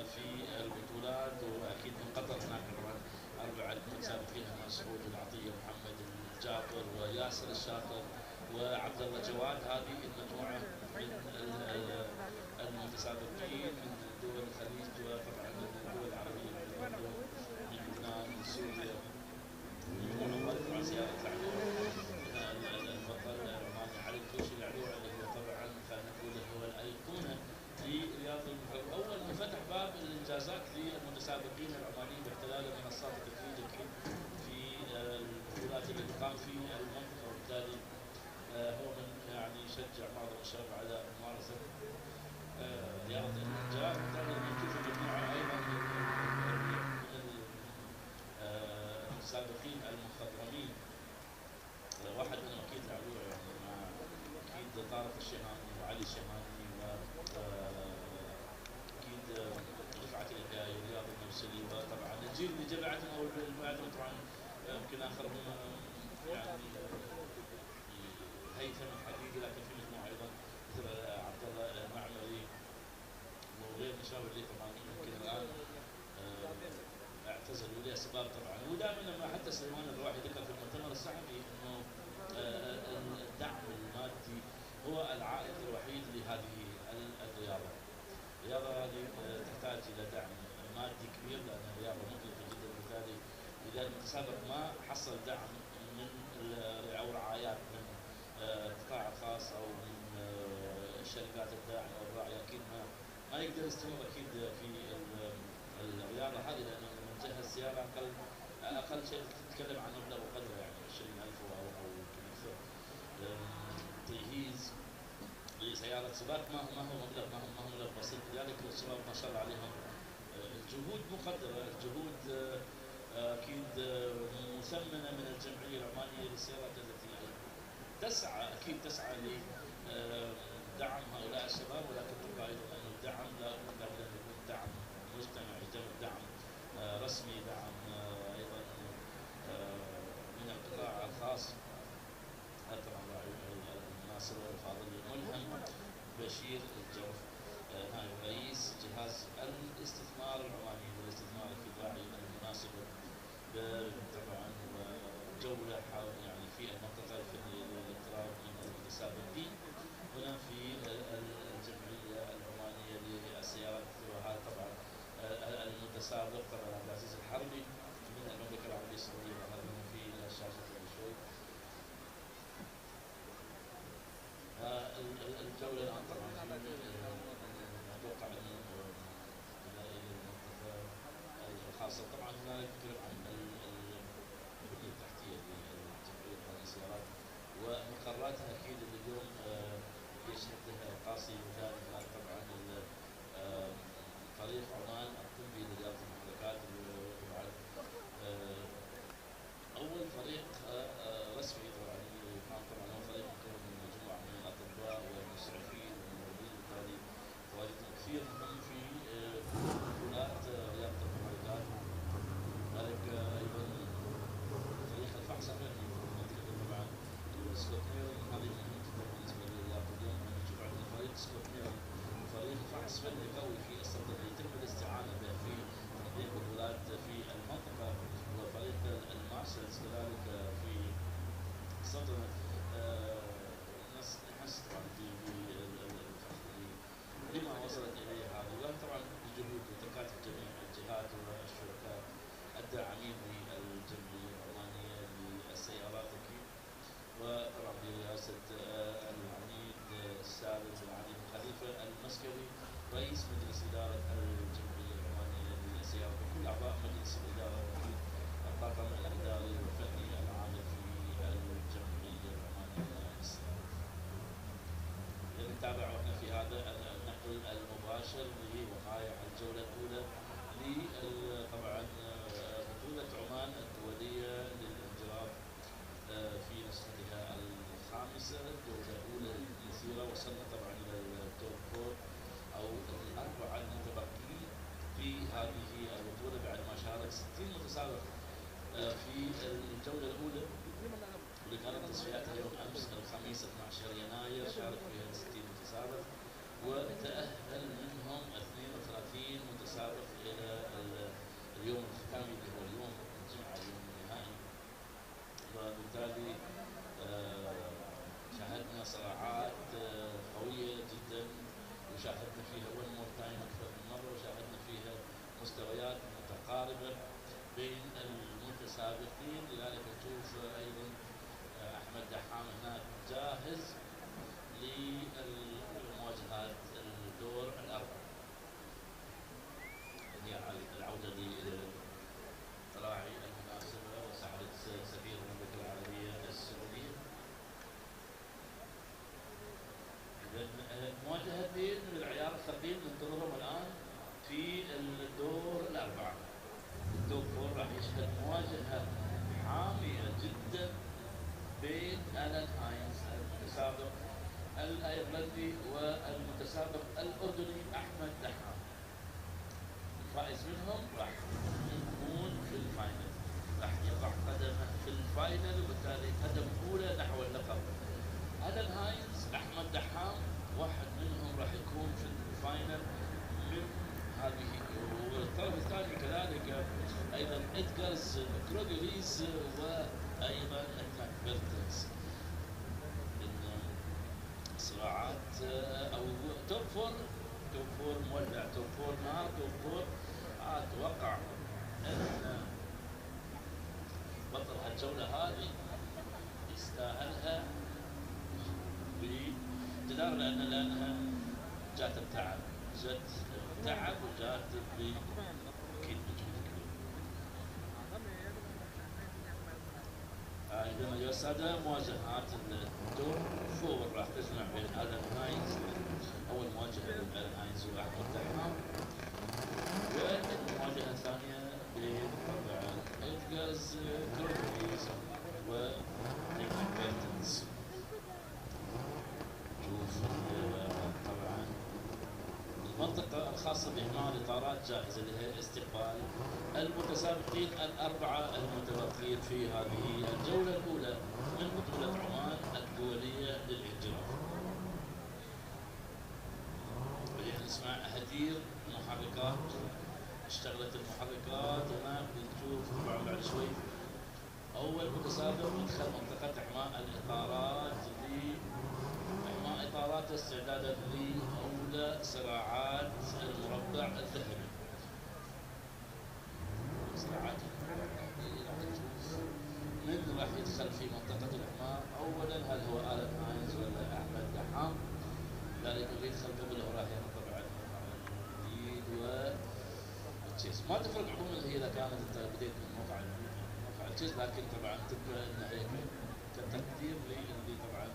في البطولات، واكيد من قطر هناك طبعا اربعه متسابقين هنا: سعود العطيه، محمد الجابر، وياسر الشاطر، وعبد الله جواد. هذه المجموعه من المتسابقين من دول الخليج، وطبعا من الدول العربيه، من الاردن، من لبنان، من سوريا، مجموعه طبعا سياره العلوع، البطل العماني علي الكوشي العلوع، اللي هو طبعا خلينا نقول هو الايقونه لرياض المحرم. اول من فتح باب الانجازات للمتسابقين العمانيين باحتلال منصات التتويج اكيد في البطولات اللي تقام في المنطقه، وبالتالي هو من يعني يشجع معظم الشباب على ممارسه رياضه الانجاز. وبالتالي نشوف مجموعه ايضا من المتسابقين المخضرمين، واحد منهم اكيد العلوع يعني مع اكيد طارق الشهامي وعلي الشهامي واكيد رفعت الهدايه ورياض الموسلي، وطبعا الجيل اللي جاء بعدهم او اللي بعدهم طبعا يمكن اخرهم يعني هيثم الحديدي، لكن في مجموعه ايضا مثل عبد الله المعمري وغير الشباب اللي طبعا يمكن الان اعتزلوا لاسباب طبعا. ودائما لما حتى سليمان الرواحي ذكر في المؤتمر الصحفي انه الدعم المادي هو العائق الوحيد لهذه الرياضه. الرياضه هذه تحتاج الى دعم مادي كبير لان الرياضه مكلفه جدا، وبالتالي اذا المتسابق ما حصل دعم من او رعايات من القطاع الخاص او من الشركات الداعمه والراعيه، اكيد ما يقدر يستمر اكيد في الرياضه هذه، لانه لما تجهز سياره اقل شيء تتكلم عن مبلغ وقدره يعني 20,000 او يمكن اكثر. تجهيز لسياره سباق ما هو مبلغ بسيط، لذلك الشباب ما شاء الله عليهم الجهود مقدره، الجهود اكيد مثمنه من الجمعيه العمانيه للسيارات التي تسعى لدعم هؤلاء الشباب، ولكن تبقى ايضا انه الدعم لابد ان يكون دعم مجتمعي، دعم رسمي، دعم ايضا من القطاع الخاص. طبعا الناصر الفاضلي الملهم، بشير الجرف نائب رئيس جهاز الاستثمار العماني والاستثمار الكفاحي المناسب طبعا، وجوله يعني في المنطقه للاقتراب من المتسابقين هنا في الجمعيه العمانيه للسيارات. وهذا طبعا المتسابق طبعا عبد العزيز الحربي من المملكه العربيه السعوديه، ظهر في الشاشه قبل شوي. الجوله الان طبعا اتوقع انه المنطقه الخاصه طبعا هنا نتكلم عن البنيه التحتيه للجمعيه العمانيه للسيارات ومقراتها اكيد اللي اليوم يشهد لها قاسي وجانب هناك طبعا فريق عمان الطبي لرياضه المحركات، وطبعا اول فريق رسمي طبعا كان طبعا هو فريق مكون من مجموعه من الاطباء والمسعفين والممرضين، وبالتالي تواجدهم كثير مهم في بطولات رياضه المحركات. ذلك ايضا فريق الفحص الفني في منطقه طبعا السكوتنير، هذه مهمه جدا بالنسبه للرياضه. اليوم احنا نشوف عندنا فريق سكوتنير وفريق فحص فني قوي في السلطنه يتم الاستعانه به في تنظيم بطولات في المنطقه، وفريق المارشلز كذلك في السلطنه. نحس طبعا لما وصلت اليه هذه، وطبعا بجهود وتكاتف جميع الجهات والشركاء الداعمين للجمعيه العمانيه للسيارات اكيد، وطبعا برئاسه العميد السابق العميد خليفه المسكري رئيس مجلس اداره الجمعيه العمانيه للسيارات، وكل اعضاء مجلس الاداره واكيد الطاقم الاداري والفني العامل في الجمعيه العمانيه للسيارات. نتابع احنا في هذا النقل المباشر لوقائع الجوله الاولى طبعا بطوله عمان الدوليه للانجراب في نسختها الخامسه، الجوله الاولى للمسيره. وصلنا طبعا الى التوب فور او الاربعه المتبقين في في هذه البطوله بعد ما شارك 60 متسابق في الجوله الاولى اللي كانت تصفياتها يوم امس الخميس 12 يناير، شارك فيها 60 متسابق وتاهل منهم 32 متسابق الى اليوم الختامي اللي هو اليوم الجمعه، اليوم النهائي. وبالتالي شاهدنا صراعات قويه جدا، وشاهدنا فيها ون مور تايم اكثر من مره، وشاهدنا فيها مستويات متقاربه بين المتسابقين. لذلك نشوف ايضا احمد دحام هناك جاهز للمواجهات الدور الاربع. هي العوده للتراعي المناسبه وسعاده سفير المملكه العربيه السعوديه. مواجهتين من العيار الثقيل ننتظرهم الان في الدور الاربعه. التوب فور راح يشهد مواجهه حاميه جدا بين ألان هاينز المتسابق الايرلندي والمتسابق الاردني احمد دحام. الفائز منهم راح يكون في الفاينل، راح يضع قدمه في الفاينل وبالتالي قدم اولى نحو اللقب. ألان هاينز احمد دحام واحد منهم راح يكون في الفاينل من هذه. والطرف الثاني كذلك ايضا ادغارز كروجريز وايضا ماك بيرتنز. صراعات او توب فور مولع، توب فور نار، توب فور. اتوقع ان بطل هالجوله هذه يستاهلها بجدار، لانها جات بتعب، جت بتعب وجات اكيد بجهد كبير. ايضا يا الساده مواجهات الدور فور راح تجمع بين ألان هاينز، اول مواجهه بين ألان هاينز واحمد دحام، والمواجهه الثانيه بين طبعا ادغارز كروجريز وماك بيرتنز. شوف طبعا المنطقة الخاصة بإعمال إطارات جاهزة لاستقبال المتسابقين الأربعة المتبقين في هذه الجولة الأولى من بطولة عمان الدولية للإنجراف. بدينا نسمع هدير محركات، اشتغلت المحركات هناك. بنشوف طبعا بعد شوي أول متسابق يدخل منطقة إعماء الإطارات إطارات استعدادا لأولى صراعات المربع الذهبي. صراعات المربع الذهبي راح نشوف من راح يدخل في منطقة الإعماء. أولا هل هو ألان هاينز ولا أحمد دحام؟ ذلك اللي يدخل قبله راح يكون طبعا الجديد والتشيز. ما تفرق عموما إذا كانت أنت بديت من موقع التشيز، لكن طبعا تبقى أنها هيك كتقدير اللي طبعا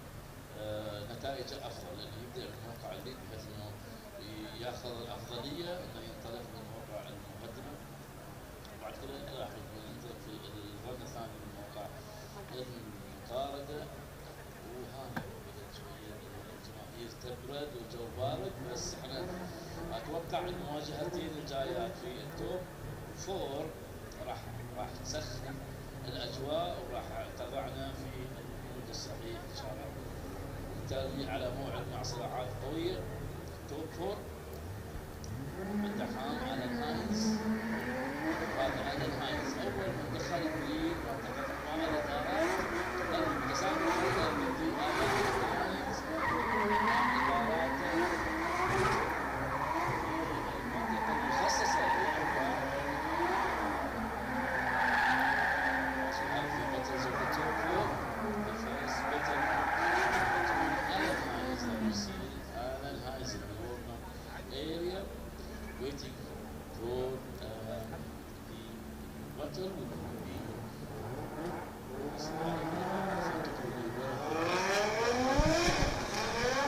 نتائج افضل، لانه يبدا من موقع الليد بحيث انه ياخذ الافضليه انه ينطلق من موقع المقدمه، وبعد كده راح ينطلق في الرن الثاني من موقع المطارده. وهذا شويه الجماهير تبرد والجو بارد، بس احنا اتوقع المواجهتين الجايات في التوب فور راح تسخن الاجواء وراح تضعنا في المود الصحيح ان شاء الله. بالتالي على موعد مع صراعات قويه. توب فور الدحام ألان هاينز. هذا ألان هاينز اول من دخل في منطقه اعمال الاطارات المتسابق الاول من ألان هاينز اطارات المنطقه المخصصه للاربعه. سؤال في بطل زوج التوب فور الفارس بطل Alan Hayes in the warm-up area, waiting for the battle will be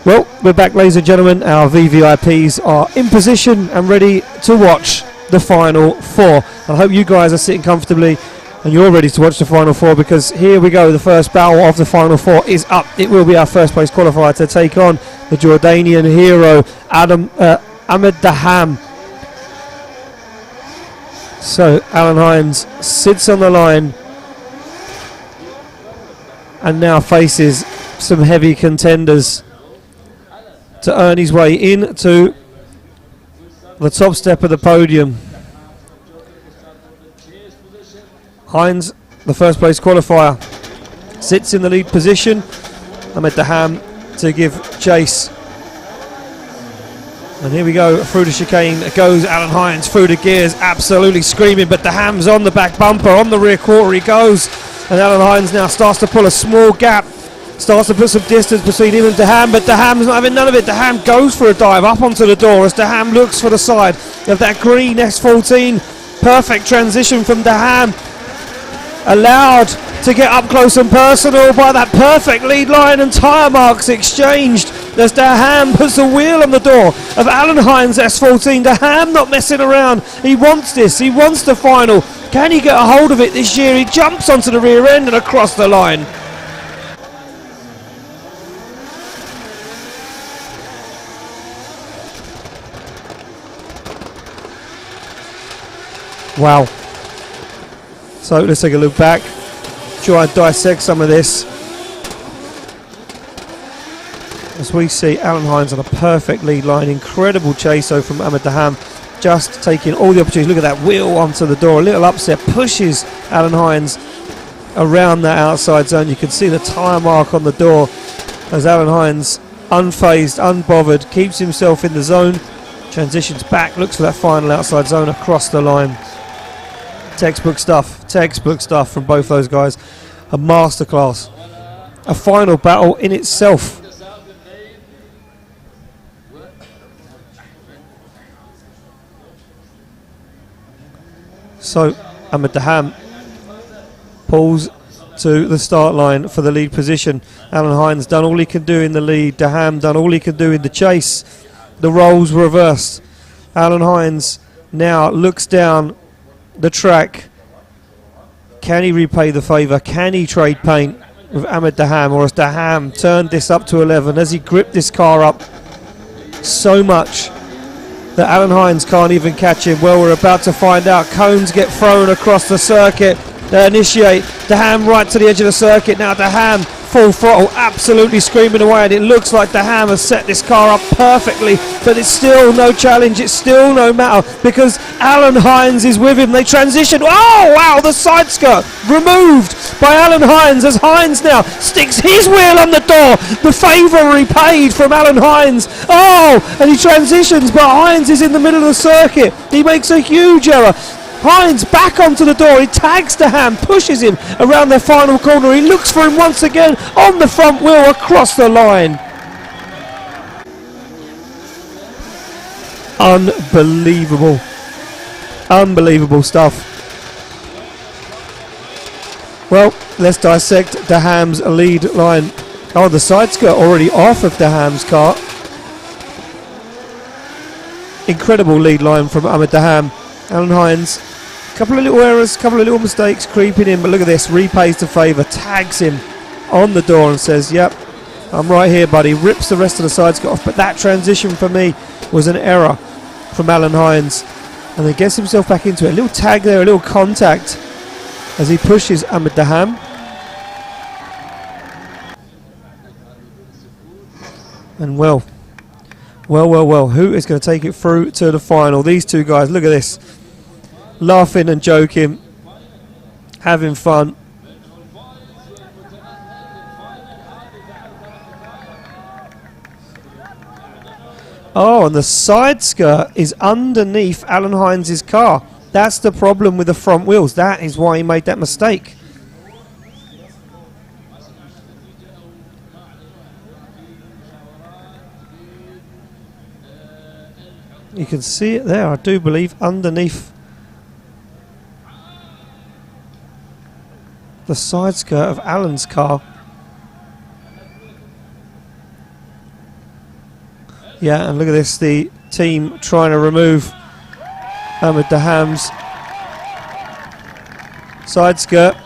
Well, we're back, ladies and gentlemen. Our VVIPs are in position and ready to watch the Final Four. I hope you guys are sitting comfortably and you're ready to watch the Final Four, because here we go. The first battle of the Final Four is up. It will be our first place qualifier to take on the Jordanian hero Ahmed Daham. So Alan Hines sits on the line and now faces some heavy contenders to earn his way into the top step of the podium. Hines, the first place qualifier, sits in the lead position. Ahmed Daham to give chase. And here we go, through the chicane goes Alan Hines, through the gears, absolutely screaming, but Daham's on the back bumper, on the rear quarter he goes, and Alan Hines now starts to pull a small gap, starts to put some distance between him and Daham, but Daham's not having none of it. Daham goes for a dive up onto the door as Daham looks for the side of that green S14. Perfect transition from Daham, allowed to get up close and personal by that perfect lead line, and tyre marks exchanged as Daham puts the wheel on the door of Alan Hines' S14. Daham not messing around, he wants this, he wants the final. Can he get a hold of it this year? He jumps onto the rear end and across the line. Wow. So let's take a look back, try and dissect some of this. As we see Alan Hines on a perfect lead line, incredible chase though from Ahmed Daham, just taking all the opportunities. Look at that wheel onto the door, a little upset, pushes Alan Hines around that outside zone. You can see the tyre mark on the door as Alan Hines, unfazed, unbothered, keeps himself in the zone, transitions back, looks for that final outside zone across the line. Textbook stuff from both those guys. A masterclass, a final battle in itself. So Ahmed Daham pulls to the start line for the lead position. Alan Hines done all he can do in the lead. Daham done all he can do in the chase. The roles reversed. Alan Hines now looks down the track. Can he repay the favour? Can he trade paint with Ahmed Daham, or has Daham turned this up to 11? Has he gripped this car up so much that Alan Hines can't even catch him? Well, we're about to find out. Cones get thrown across the circuit. They initiate. Daham right to the edge of the circuit. Now Daham full throttle, absolutely screaming away, and it looks like Daham has set this car up perfectly, but it's still no challenge, it's still no matter, because Alan Hines is with him. They transition. Oh wow, the side skirt removed by Alan Hines as Hines now sticks his wheel on the door. The favour repaid from Alan Hines. Oh, and he transitions, but Hines is in the middle of the circuit. He makes a huge error. Hines back onto the door, he tags Daham, pushes him around the final corner, he looks for him once again on the front wheel across the line. Unbelievable, unbelievable stuff. Well, let's dissect Daham's lead line. Oh, the side skirt already off of Daham's car. Incredible lead line from Ahmed Daham. Alan Hines, couple of little errors, couple of little mistakes creeping in, but look at this, repays the favour, tags him on the door and says, yep, I'm right here, buddy. Rips the rest of the side skirt off, but that transition for me was an error from Alan Hines, and then gets himself back into it. A little tag there, a little contact as he pushes Ahmed Daham. And well, who is going to take it through to the final? These two guys, look at this, laughing and joking, having fun. Oh, and the side skirt is underneath Alan Hines' car. That's the problem with the front wheels. That is why he made that mistake. You can see it there, I do believe, underneath the side skirt of Alan's car. Yeah, and look at this, the team trying to remove Ahmed Daham's side skirt.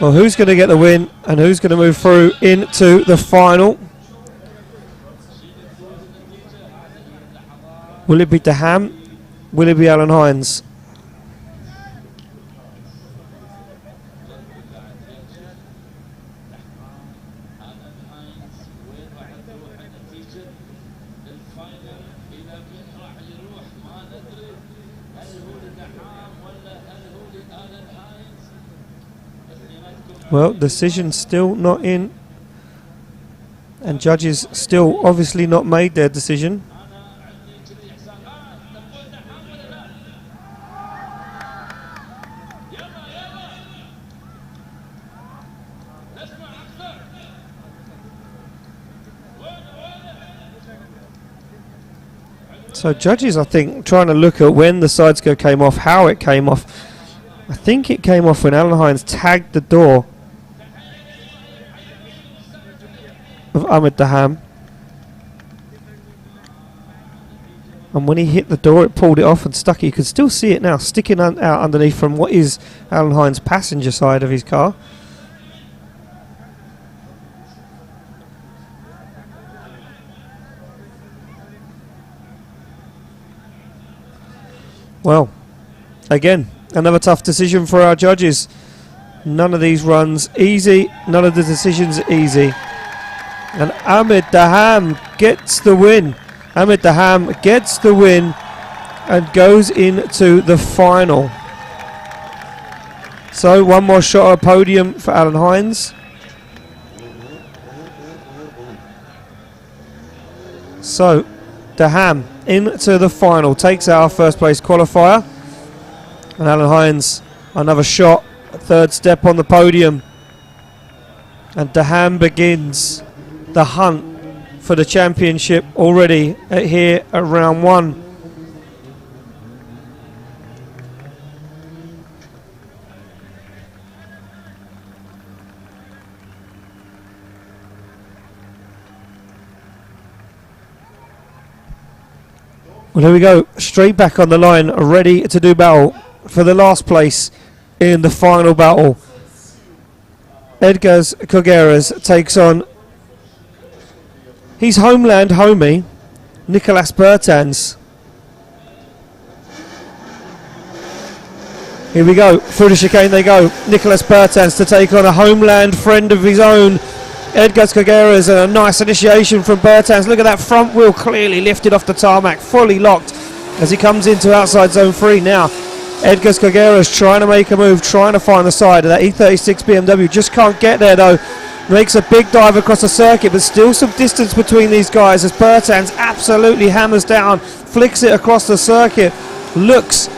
Well, who's going to get the win and who's going to move through into the final? Will it be Daham Will it be Alan Hines? Well, decision still not in, and judges still obviously not made their decision. So judges, I think, trying to look at when the side skirt came off, how it came off. I think it came off when Alan Hines tagged the door of Ahmed Daham. And when he hit the door, it pulled it off and stuck it. You can still see it now, sticking out underneath from what is Alan Hines' passenger side of his car. Well, again, another tough decision for our judges. None of these runs easy, none of the decisions easy. And Ahmed Daham gets the win. Ahmed Daham gets the win and goes into the final. So one more shot at a podium for Alan Hines. So Daham into the final, takes our first place qualifier. And Alan Hines, another shot, third step on the podium. And Daham begins the hunt for the championship already here at round one. Well, here we go, straight back on the line, ready to do battle for the last place in the final battle. Edgars Kogeras takes on his homeland homie, Nicolas Bertans. Here we go, through the chicane they go. Nicolas Bertans to take on a homeland friend of his own, Edgars Kogeras, and a nice initiation from Bertans. Look at that front wheel clearly lifted off the tarmac, fully locked as he comes into outside zone 3 now. Edgars Kogeras trying to make a move, trying to find the side of that E36 BMW. Just can't get there though. Makes a big dive across the circuit, but still some distance between these guys as Bertans absolutely hammers down, flicks it across the circuit, looks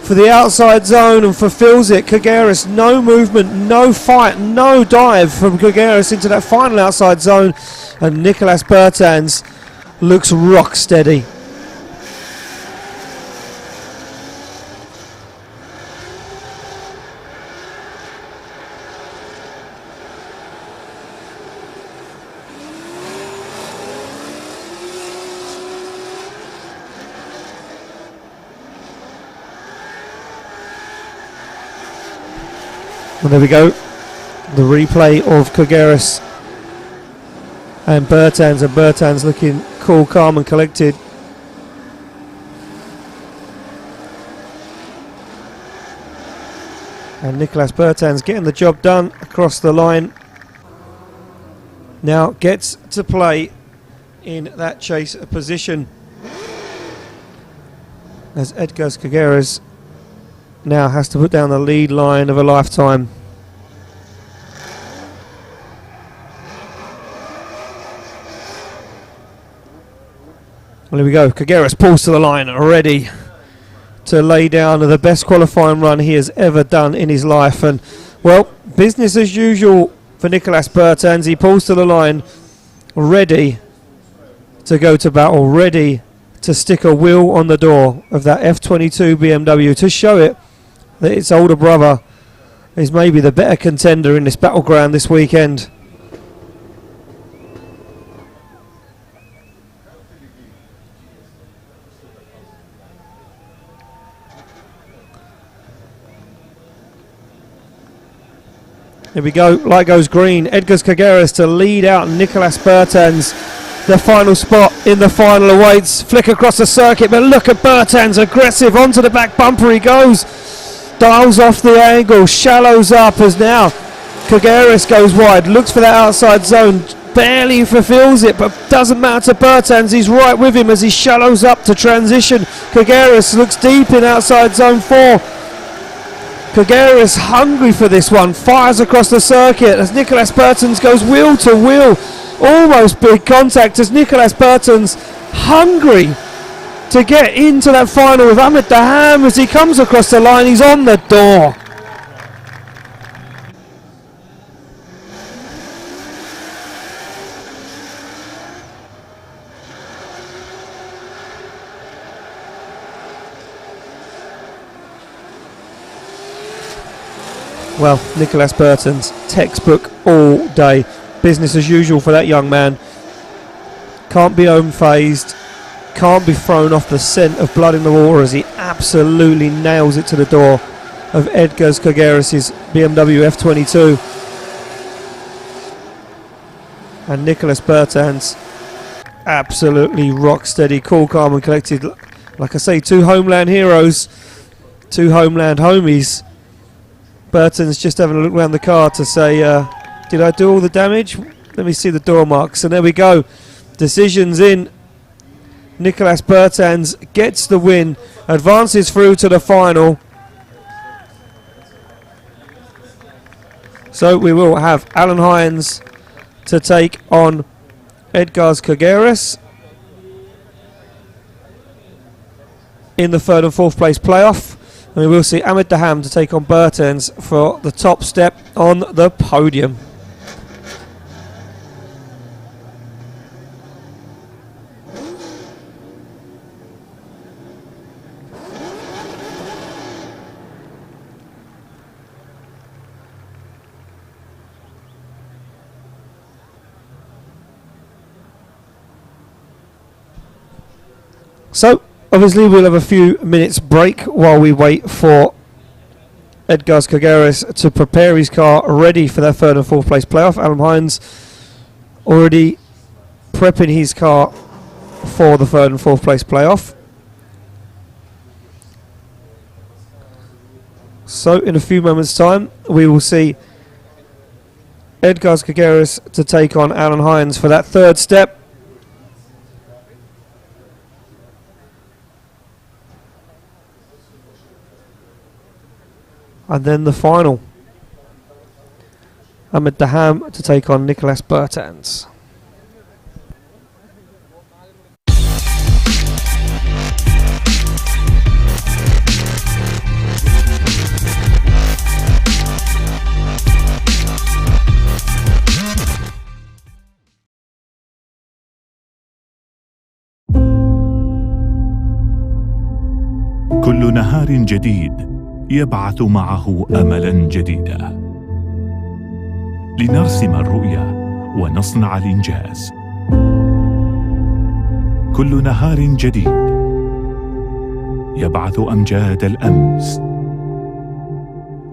for the outside zone and fulfills it. Kogeras, no movement, no fight, no dive from Kogeras into that final outside zone, and Nicolas Bertans looks rock steady. And there we go, the replay of Kogeras and Bertans looking cool, calm and collected. And Nicolas Bertans getting the job done across the line. Now gets to play in that chase position as Edgars Kogeras now has to put down the lead line of a lifetime. Well, here we go. Kogeras pulls to the line, ready to lay down the best qualifying run he has ever done in his life. And, well, business as usual for Nicolas Bertans. He pulls to the line, ready to go to battle, ready to stick a wheel on the door of that F22 BMW to show it that its older brother is maybe the better contender in this battleground this weekend. Here we go, light goes green. Edgars Kogeras to lead out Nicolas Bertans The final spot in the final awaits. Flick across the circuit, but look at Bertans, aggressive, onto the back bumper he goes. Dials off the angle, shallows up as now Kagaris goes wide, looks for that outside zone, barely fulfills it, but doesn't matter to Bertans, he's right with him as he shallows up to transition. Kagaris looks deep in outside zone 4. Kagaris hungry for this one, fires across the circuit as Nicolas Bertans goes wheel to wheel. Almost big contact as Nicolas Bertans hungry to get into that final with Ahmed Daham as he comes across the line. He's on the door. Well, Nicolas Bertans, textbook all day. Business as usual for that young man. Can't be unfazed. Can't be thrown off the scent of blood in the water as he absolutely nails it to the door of Edgars Kagaris' BMW F22. And Nicolas Bertans absolutely rock steady, cool, calm and collected. Like I say, two homeland heroes, two homeland homies. Bertans just having a look around the car to say, did I do all the damage? Let me see the door marks. And there we go. Decisions in. Nicolas Bertans gets the win, advances through to the final. So we will have Alan Hines to take on Edgars Kagaris in the third and fourth place playoff. And we will see Ahmed Daham to take on Bertans for the top step on the podium. So, obviously we'll have a few minutes break while we wait for Edgars Kagaris to prepare his car ready for that third and fourth place playoff. Alan Hines already prepping his car for the third and fourth place playoff. So in a few moments time we will see Edgars Kagaris to take on Alan Hines for that third step. And then the final. Ahmed Daham to take on Nicolas Bertans. كل نهار جديد يبعث معه املا جديدا لنرسم الرؤيا ونصنع الانجاز. كل نهار جديد يبعث امجاد الامس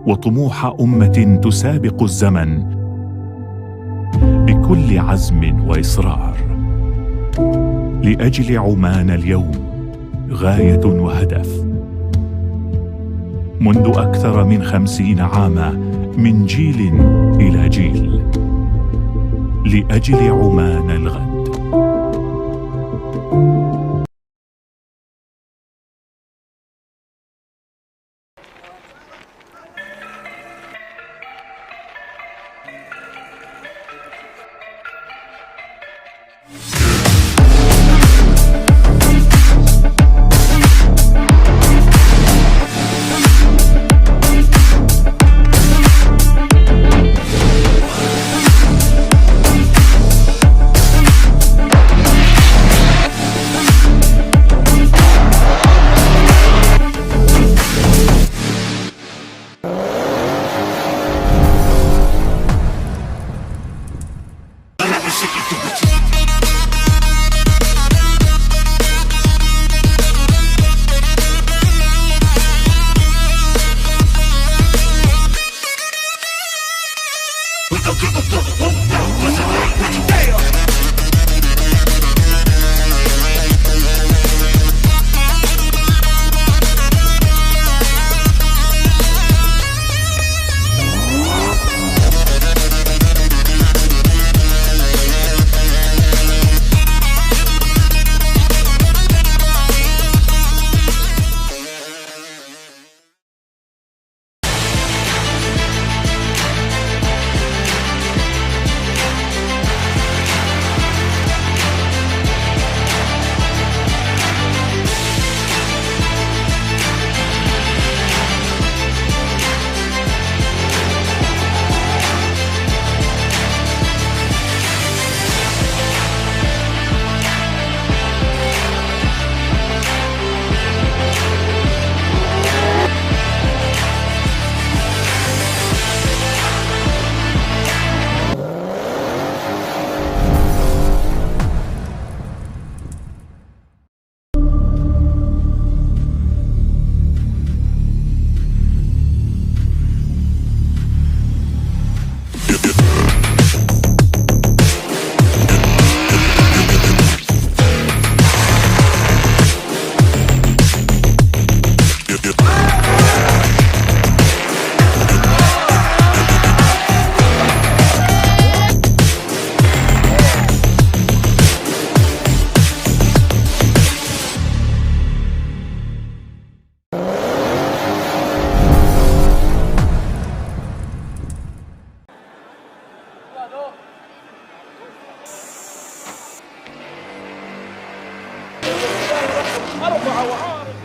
وطموح امه تسابق الزمن بكل عزم واصرار لاجل عمان. اليوم غايه وهدف منذ أكثر من 50 عاما، من جيل إلى جيل، لأجل عمان الغد. سرعة وعارض.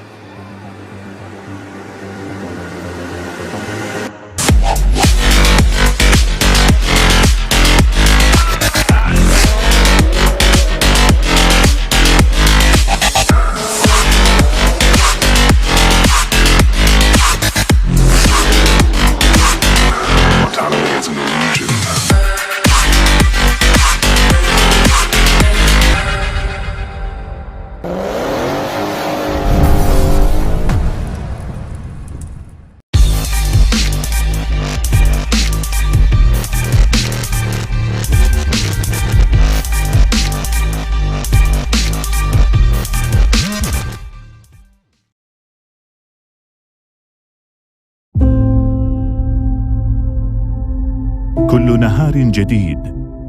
كل نهار جديد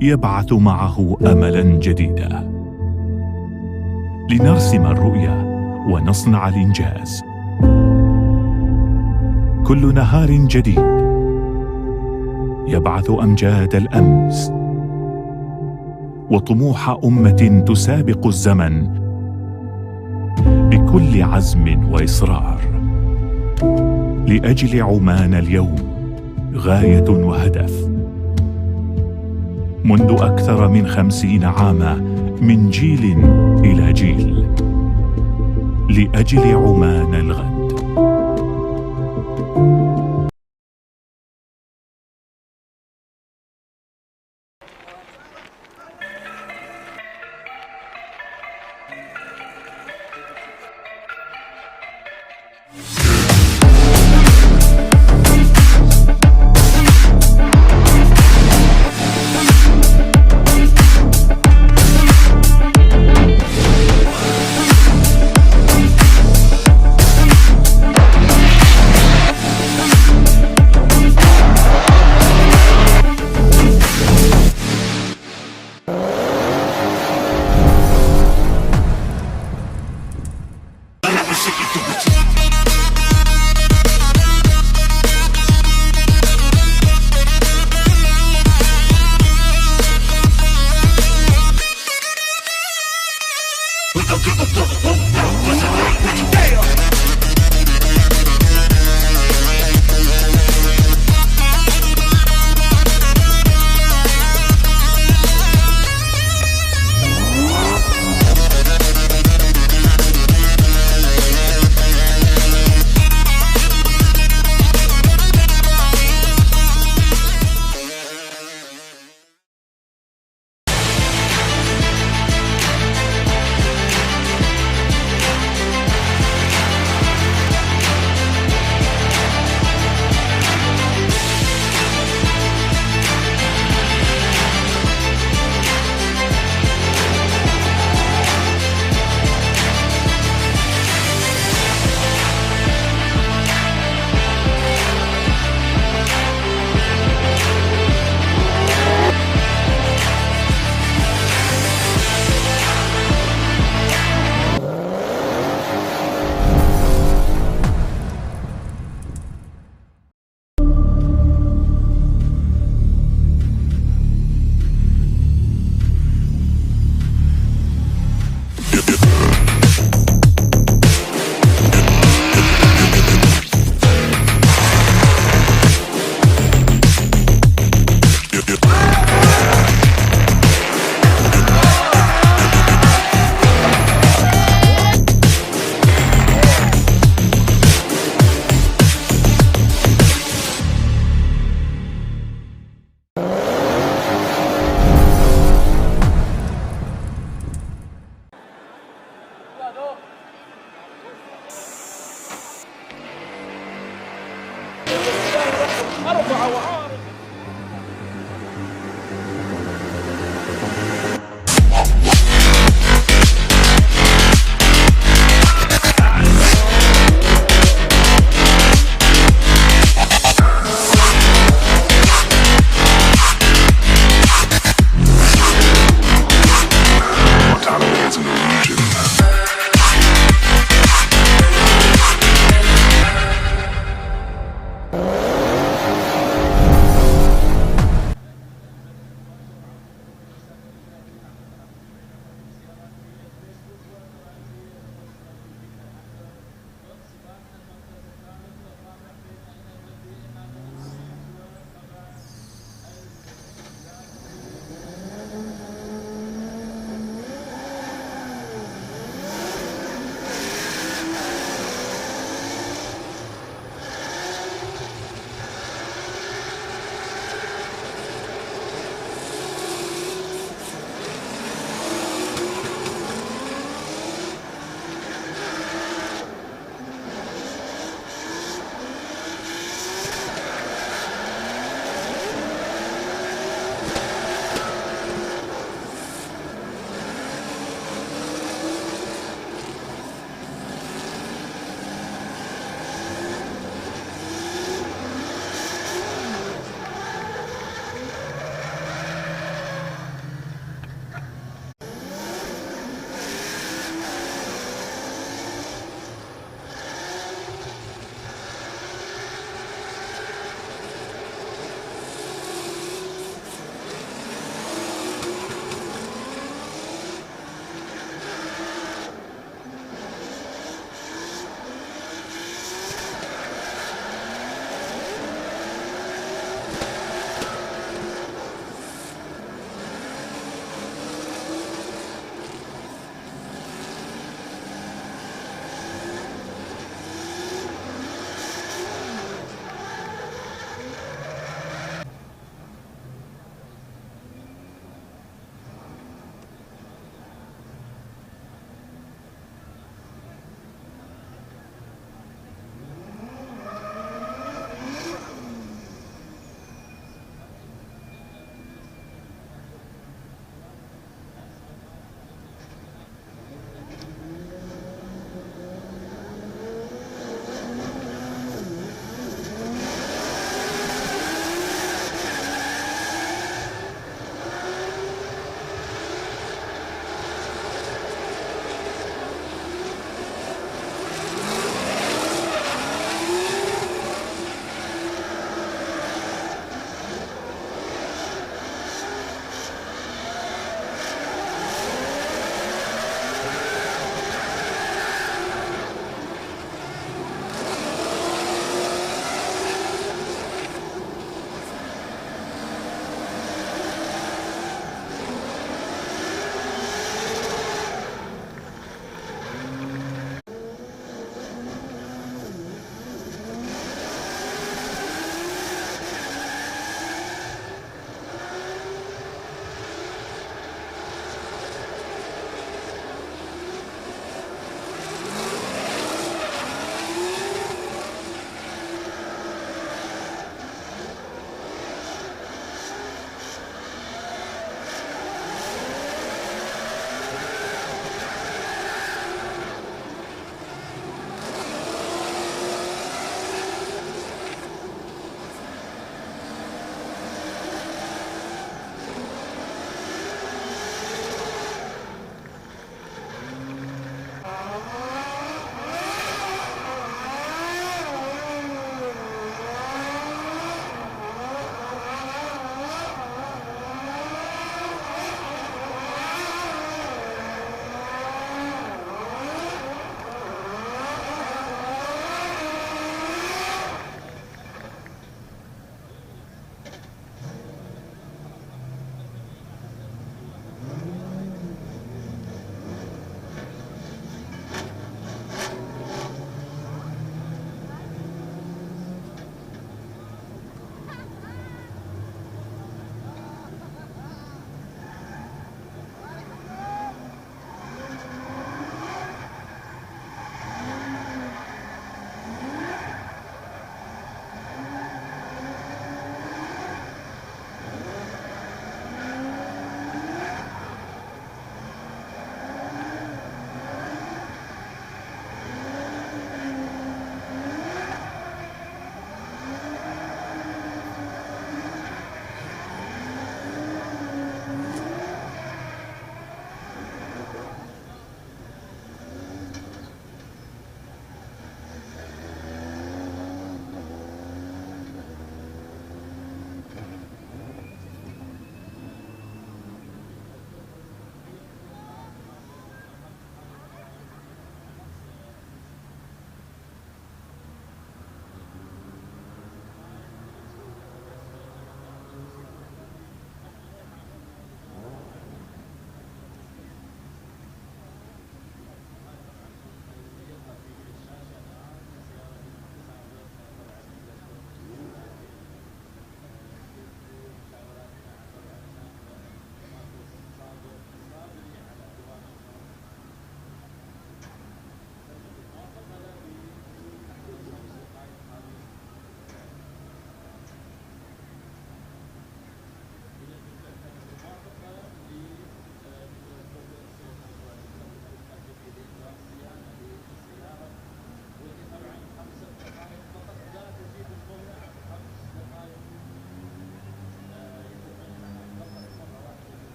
يبعث معه املا جديدا لنرسم الرؤيا ونصنع الانجاز. كل نهار جديد يبعث امجاد الامس وطموح امه تسابق الزمن بكل عزم واصرار. لاجل عمان اليوم غايه وهدف. منذ أكثر من 50 عاما من جيل إلى جيل لأجل عمان الغد.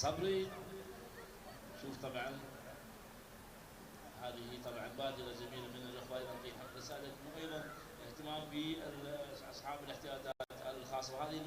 صبري. شوف طبعا هذه طبعا بادره جميله من الاخوه، ايضا في حق رساله انه ايضا اهتمام باصحاب الاحتياجات الخاصه، وهذه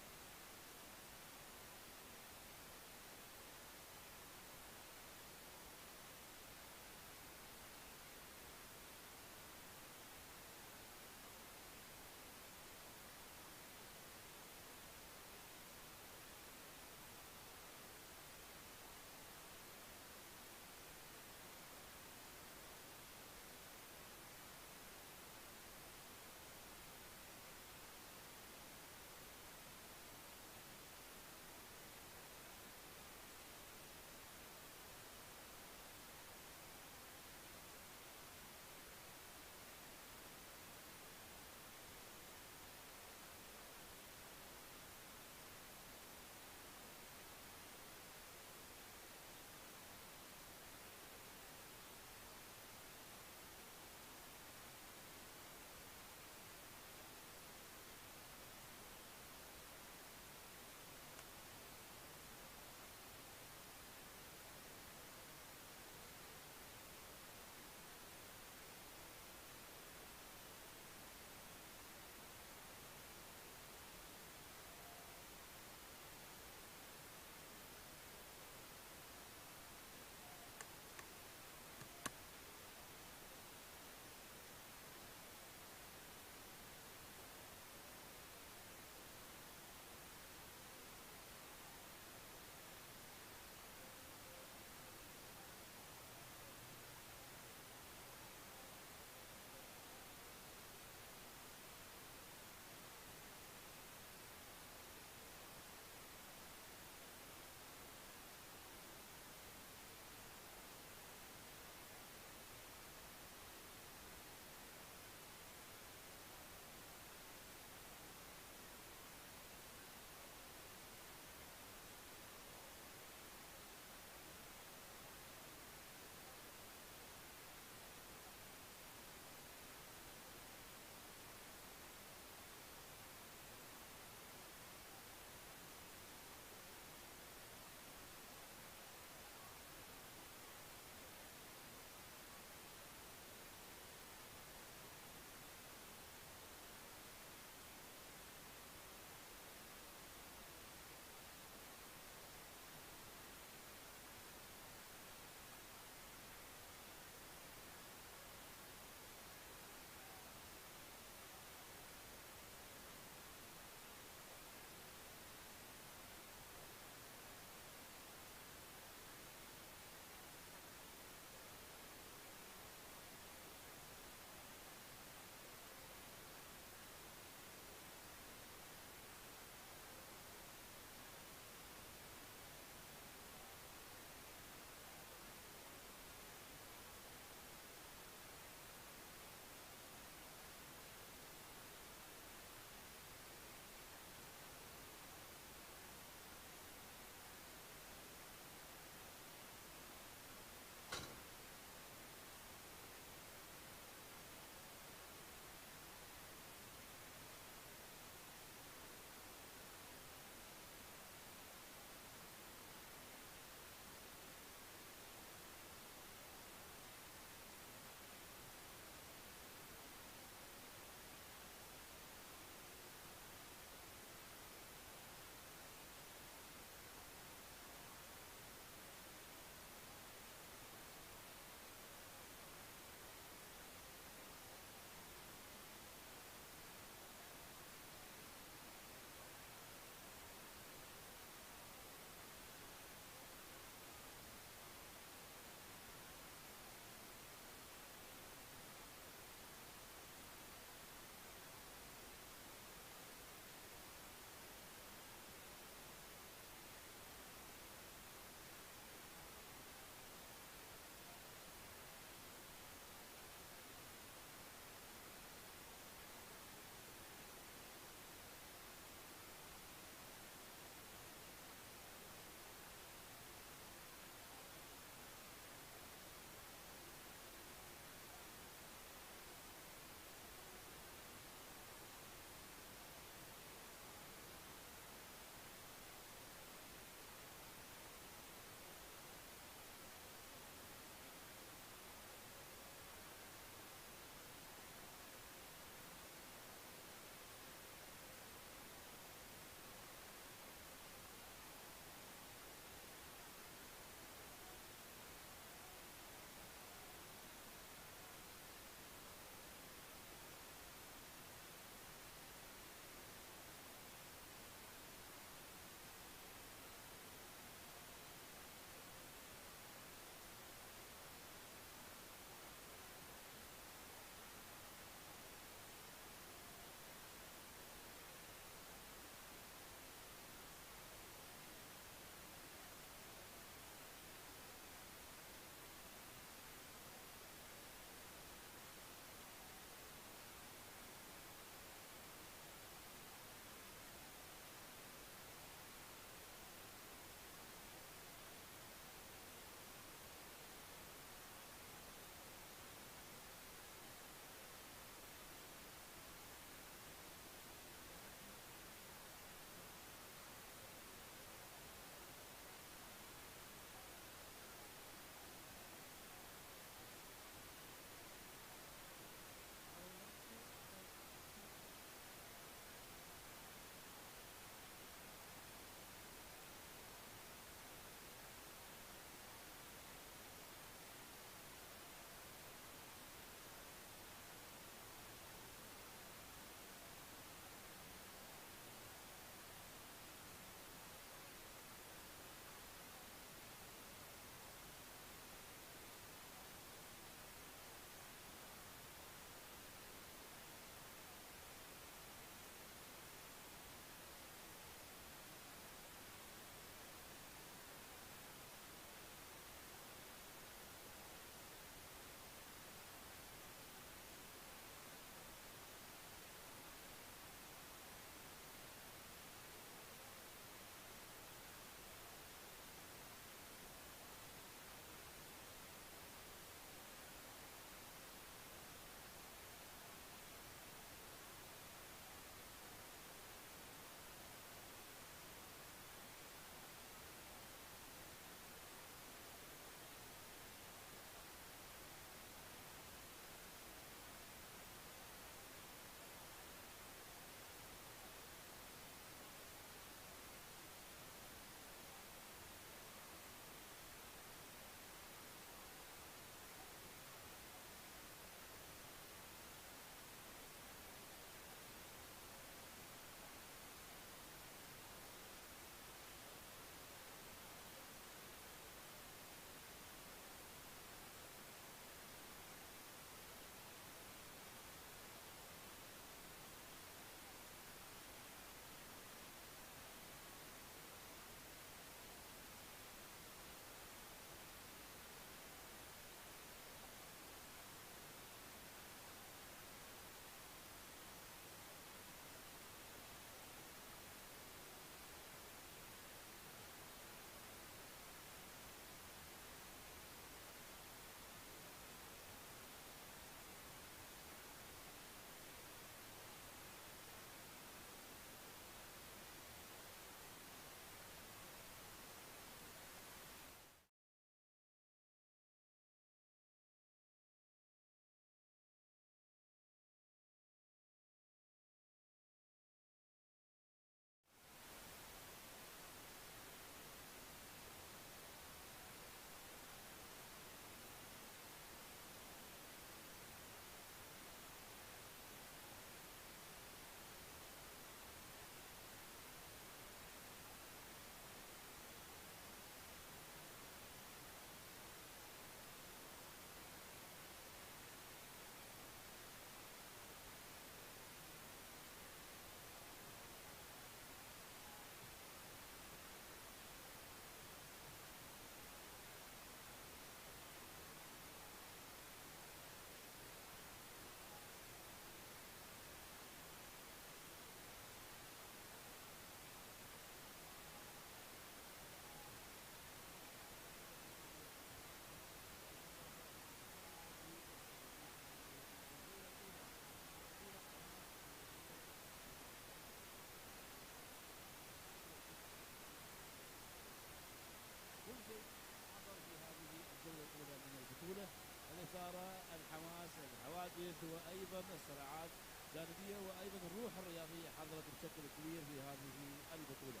المتسابقين وأيضا الصراعات جانبية وأيضا الروح الرياضية حضرت بشكل كبير في هذه البطولة.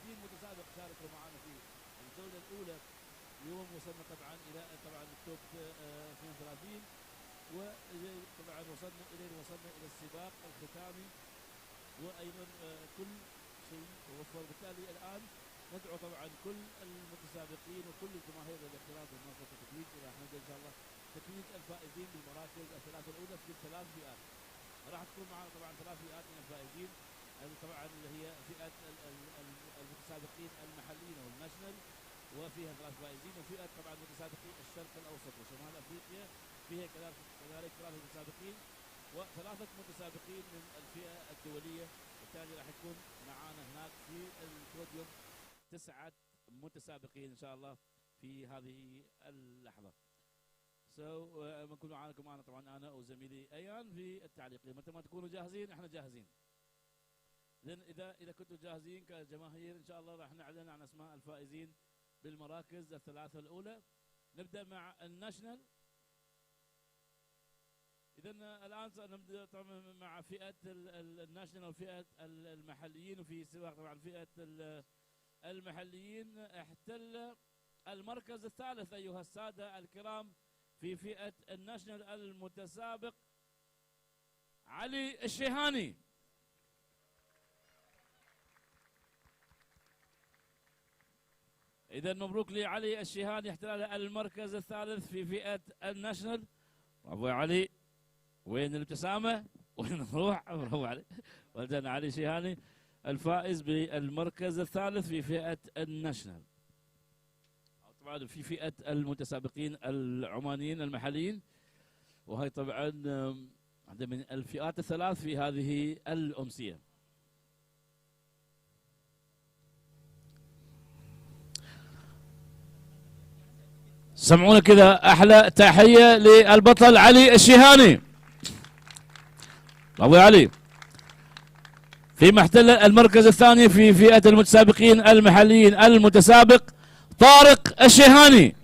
60 متسابق شاركوا معنا في الجولة الأولى. اليوم وصلنا طبعا إلى التوب 32 وطبعا وصلنا إلى السباق الختامي وأيضا كل شيء توفر. بالتالي الآن ندعو طبعا كل المتسابقين وكل الجماهير للاختلاف بالمنصة التتويج. راح نبدأ إن شاء الله تتويج الفائزين بالمراكز الثلاث الأولى في ثلاث فئات. راح تكون معنا طبعا ثلاث فئات من الفائزين، طبعا اللي هي فئة المتسابقين المحليين او الناشونال وفيها ثلاث فائزين، وفئة طبعا متسابقين الشرق الأوسط وشمال أفريقيا فيها كذلك ثلاثة متسابقين وثلاثة متسابقين من الفئة الدولية. بالتالي راح يكون معانا هناك في البوديوم 9 متسابقين إن شاء الله في هذه اللحظة. بنكون معنا طبعا أنا وزميلي أيان في التعليقين. متى ما تكونوا جاهزين احنا جاهزين. لأن إذا كنتوا جاهزين كجماهير إن شاء الله راح نعلن عن أسماء الفائزين بالمراكز الثلاثة الأولى. نبدأ مع الناشونال. إذا الآن نبدأ طبعا مع فئة الناشونال وفئة المحليين. وفي سباق طبعا فئة المحليين احتل المركز الثالث أيها السادة الكرام في فئة الناشونال المتسابق علي الشيهاني. إذا مبروك لعلي الشيهاني احتلال المركز الثالث في فئة الناشونال. برافو يا علي. وين الابتسامة؟ وين نروح؟ برافو علي. ولدنا علي الشيهاني الفائز بالمركز الثالث في فئة الناشونال. طبعا في فئة المتسابقين العمانيين المحليين، وهي طبعا واحدة من الفئات الثلاث في هذه الأمسية. سمعونا كذا أحلى تحية للبطل علي الشيهاني. برافو يا علي. في محتل المركز الثاني في فئة المتسابقين المحليين المتسابق طارق الشيهاني.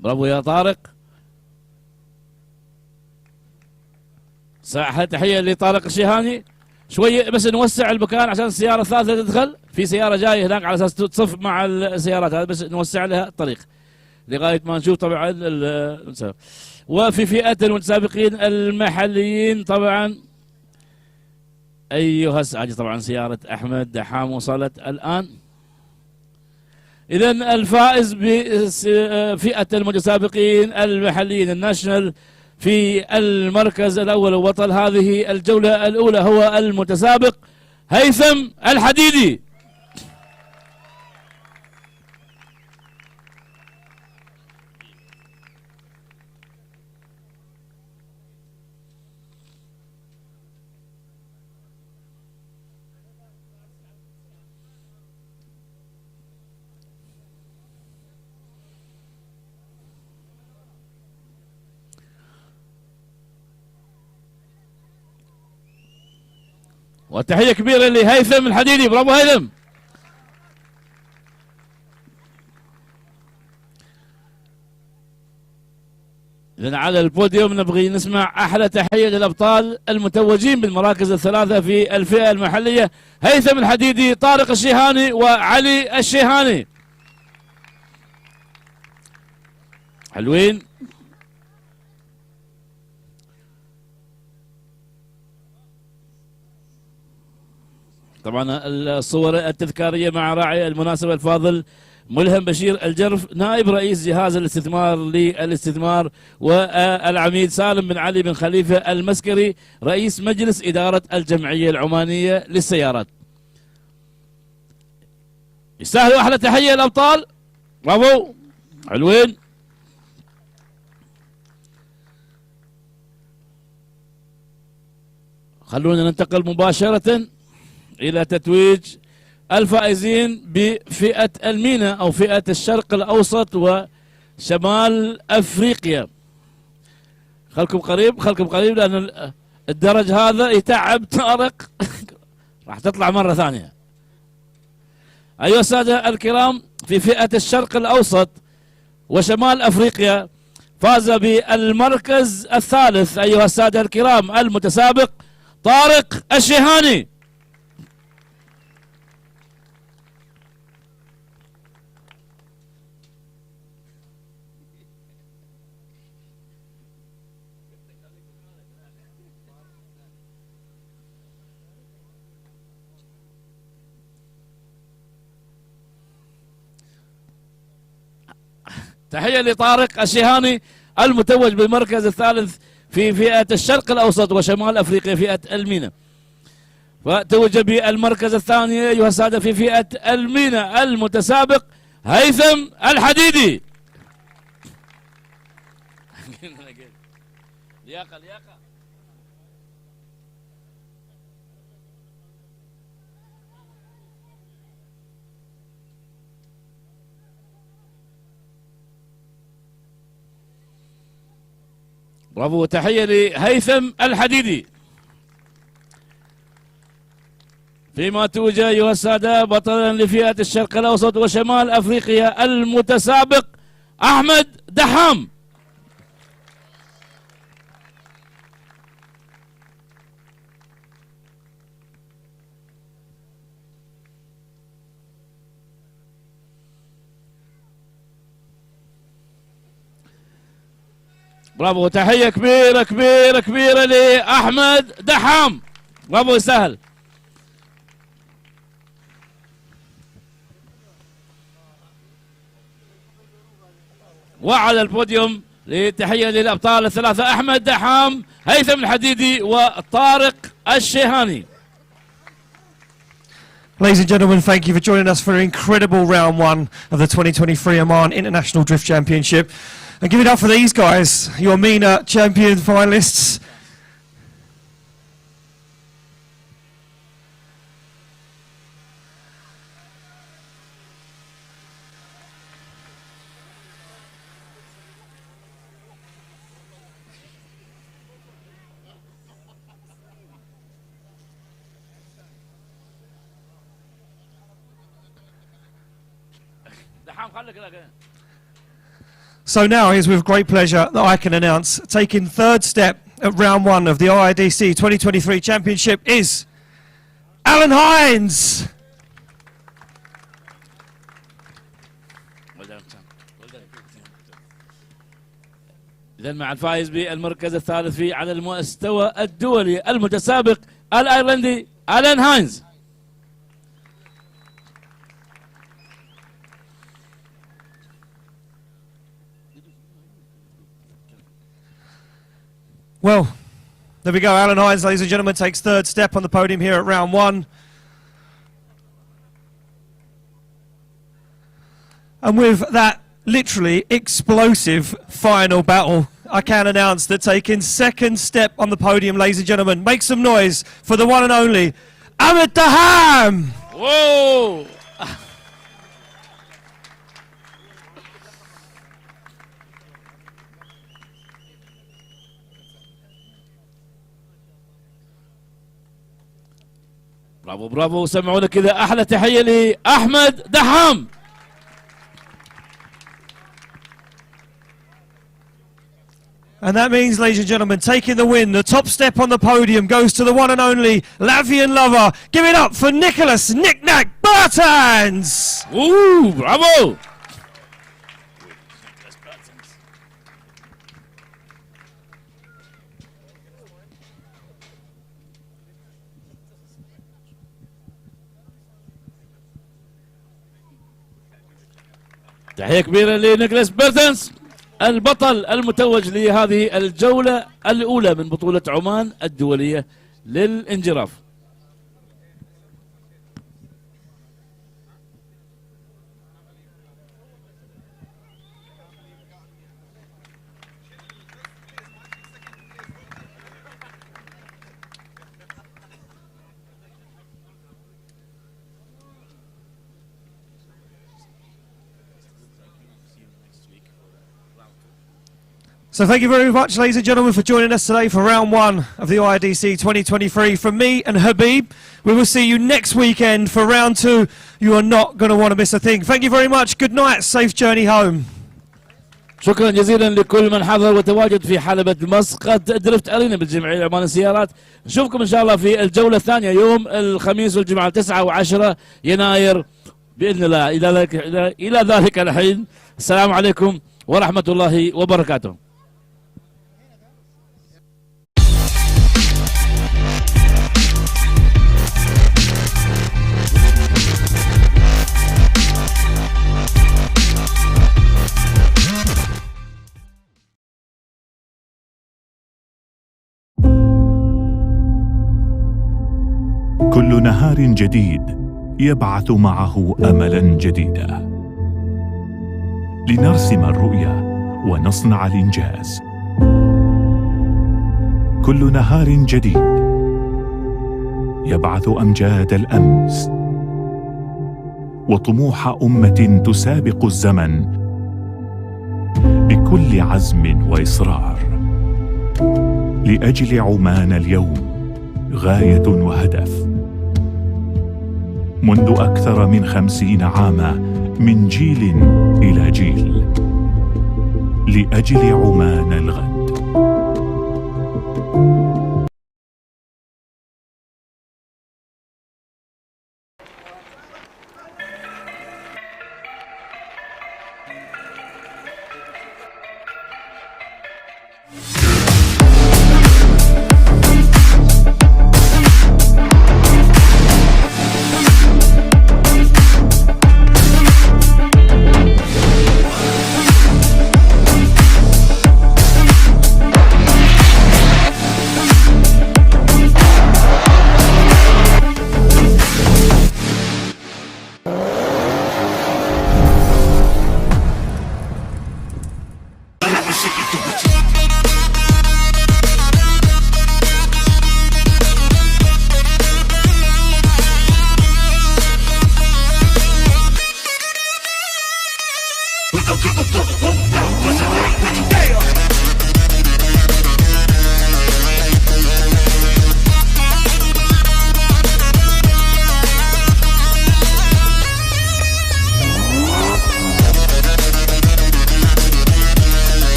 برافو يا طارق. تحية لطارق الشيهاني. شوية بس نوسع المكان عشان السيارة الثالثة تدخل. في سيارة جاية هناك على أساس تصف مع السيارات هذه، بس نوسع لها الطريق لغاية ما نشوف طبعا وفي فئة المتسابقين المحليين طبعا أيها السادة طبعا سيارة أحمد دحام وصلت الآن. إذا الفائز بفئة المتسابقين المحليين الناشونال في المركز الأول وبطل هذه الجولة الأولى هو المتسابق هيثم الحديدي. وتحية كبيرة لهيثم الحديدي. برافو هيثم. إذن على البوديوم نبغي نسمع أحلى تحية للأبطال المتوجين بالمراكز الثلاثة في الفئة المحلية هيثم الحديدي، طارق الشيهاني وعلي الشيهاني. حلوين. طبعا الصور التذكارية مع راعي المناسبة الفاضل ملهم بشير الجرف نائب رئيس جهاز الاستثمار للاستثمار، والعميد سالم بن علي بن خليفة المسكري رئيس مجلس إدارة الجمعية العمانية للسيارات. يستاهلوا أحلى تحية الأبطال. برافو. حلوين. خلونا ننتقل مباشرة إلى تتويج الفائزين بفئة المينا أو فئة الشرق الأوسط وشمال أفريقيا. خلكم قريب لأن الدرج هذا يتعب طارق. راح تطلع مرة ثانية. أيها السادة الكرام، في فئة الشرق الأوسط وشمال أفريقيا فاز بالمركز الثالث أيها السادة الكرام المتسابق طارق الشيهاني. تحية لطارق الشيهاني المتوج بالمركز الثالث في فئة الشرق الأوسط وشمال أفريقيا فئة المينا. وتوج بالمركز الثاني أيها السادة في فئة المينا المتسابق هيثم الحديدي. لياقة برافو، تحية لهيثم الحديدي. فيما توج أيها السادة بطلا لفئة الشرق الأوسط وشمال أفريقيا المتسابق أحمد دحام. برافو، تحية كبيرة لأحمد دحام. برافو، سهل. وعلى البوديوم لتحية للأبطال الثلاثة أحمد دحام، هيثم الحديدي، وطارق الشيهاني. Ladies and gentlemen, thank you for joining us for an incredible round one of the 2023 Oman International Drift Championship. And give it up for these guys, your MENA champion finalists. So now it is with great pleasure that I can announce taking third step at round one of the IIDC 2023 Championship is Alan Hines. إذا مع الفائز بالمركز الثالث في على المستوى الدولي المتسابق الأيرلندي ألان هاينز. Well, there we go. Alan Hines, ladies and gentlemen, takes third step on the podium here at round one. And with that literally explosive final battle, I can announce that taking second step on the podium, ladies and gentlemen, make some noise for the one and only Ahmed Daham. Whoa! برافو برافو، سمعونا كذا احلى تحيه لاحمد دحام. And that means, ladies and gentlemen, taking the win, the top step on the podium goes to the one and only Latvian lover. Give it up for Nicholas Knick-Knack Bartans. Ooh, bravo. تحية كبيرة لنيكلاس بيرتنس البطل المتوج لهذه الجولة الأولى من بطولة عمان الدولية للانجراف. So thank you very much, ladies and gentlemen, for joining us today for round one of the IDC 2023. From me and Habib, we will see you next weekend for round two. You are not going to want to miss a thing. Thank you very much. Good night. Safe journey home. شكرا جزيلا لكل من حضر وتواجد في حلبة مسقط درفت أرينا بالجمعية العمانية للسيارات. نشوفكم إن شاء الله في الجولة الثانية يوم الخميس والجمعة 9 و10 يناير بإذن الله. إلى ذلك الحين السلام عليكم ورحمة الله وبركاته. كل نهار جديد يبعث معه املا جديدا لنرسم الرؤيا ونصنع الانجاز. كل نهار جديد يبعث امجاد الامس وطموح امه تسابق الزمن بكل عزم واصرار. لاجل عمان اليوم غايه وهدف. منذ أكثر من 50 عاما من جيل إلى جيل لأجل عمان الغد.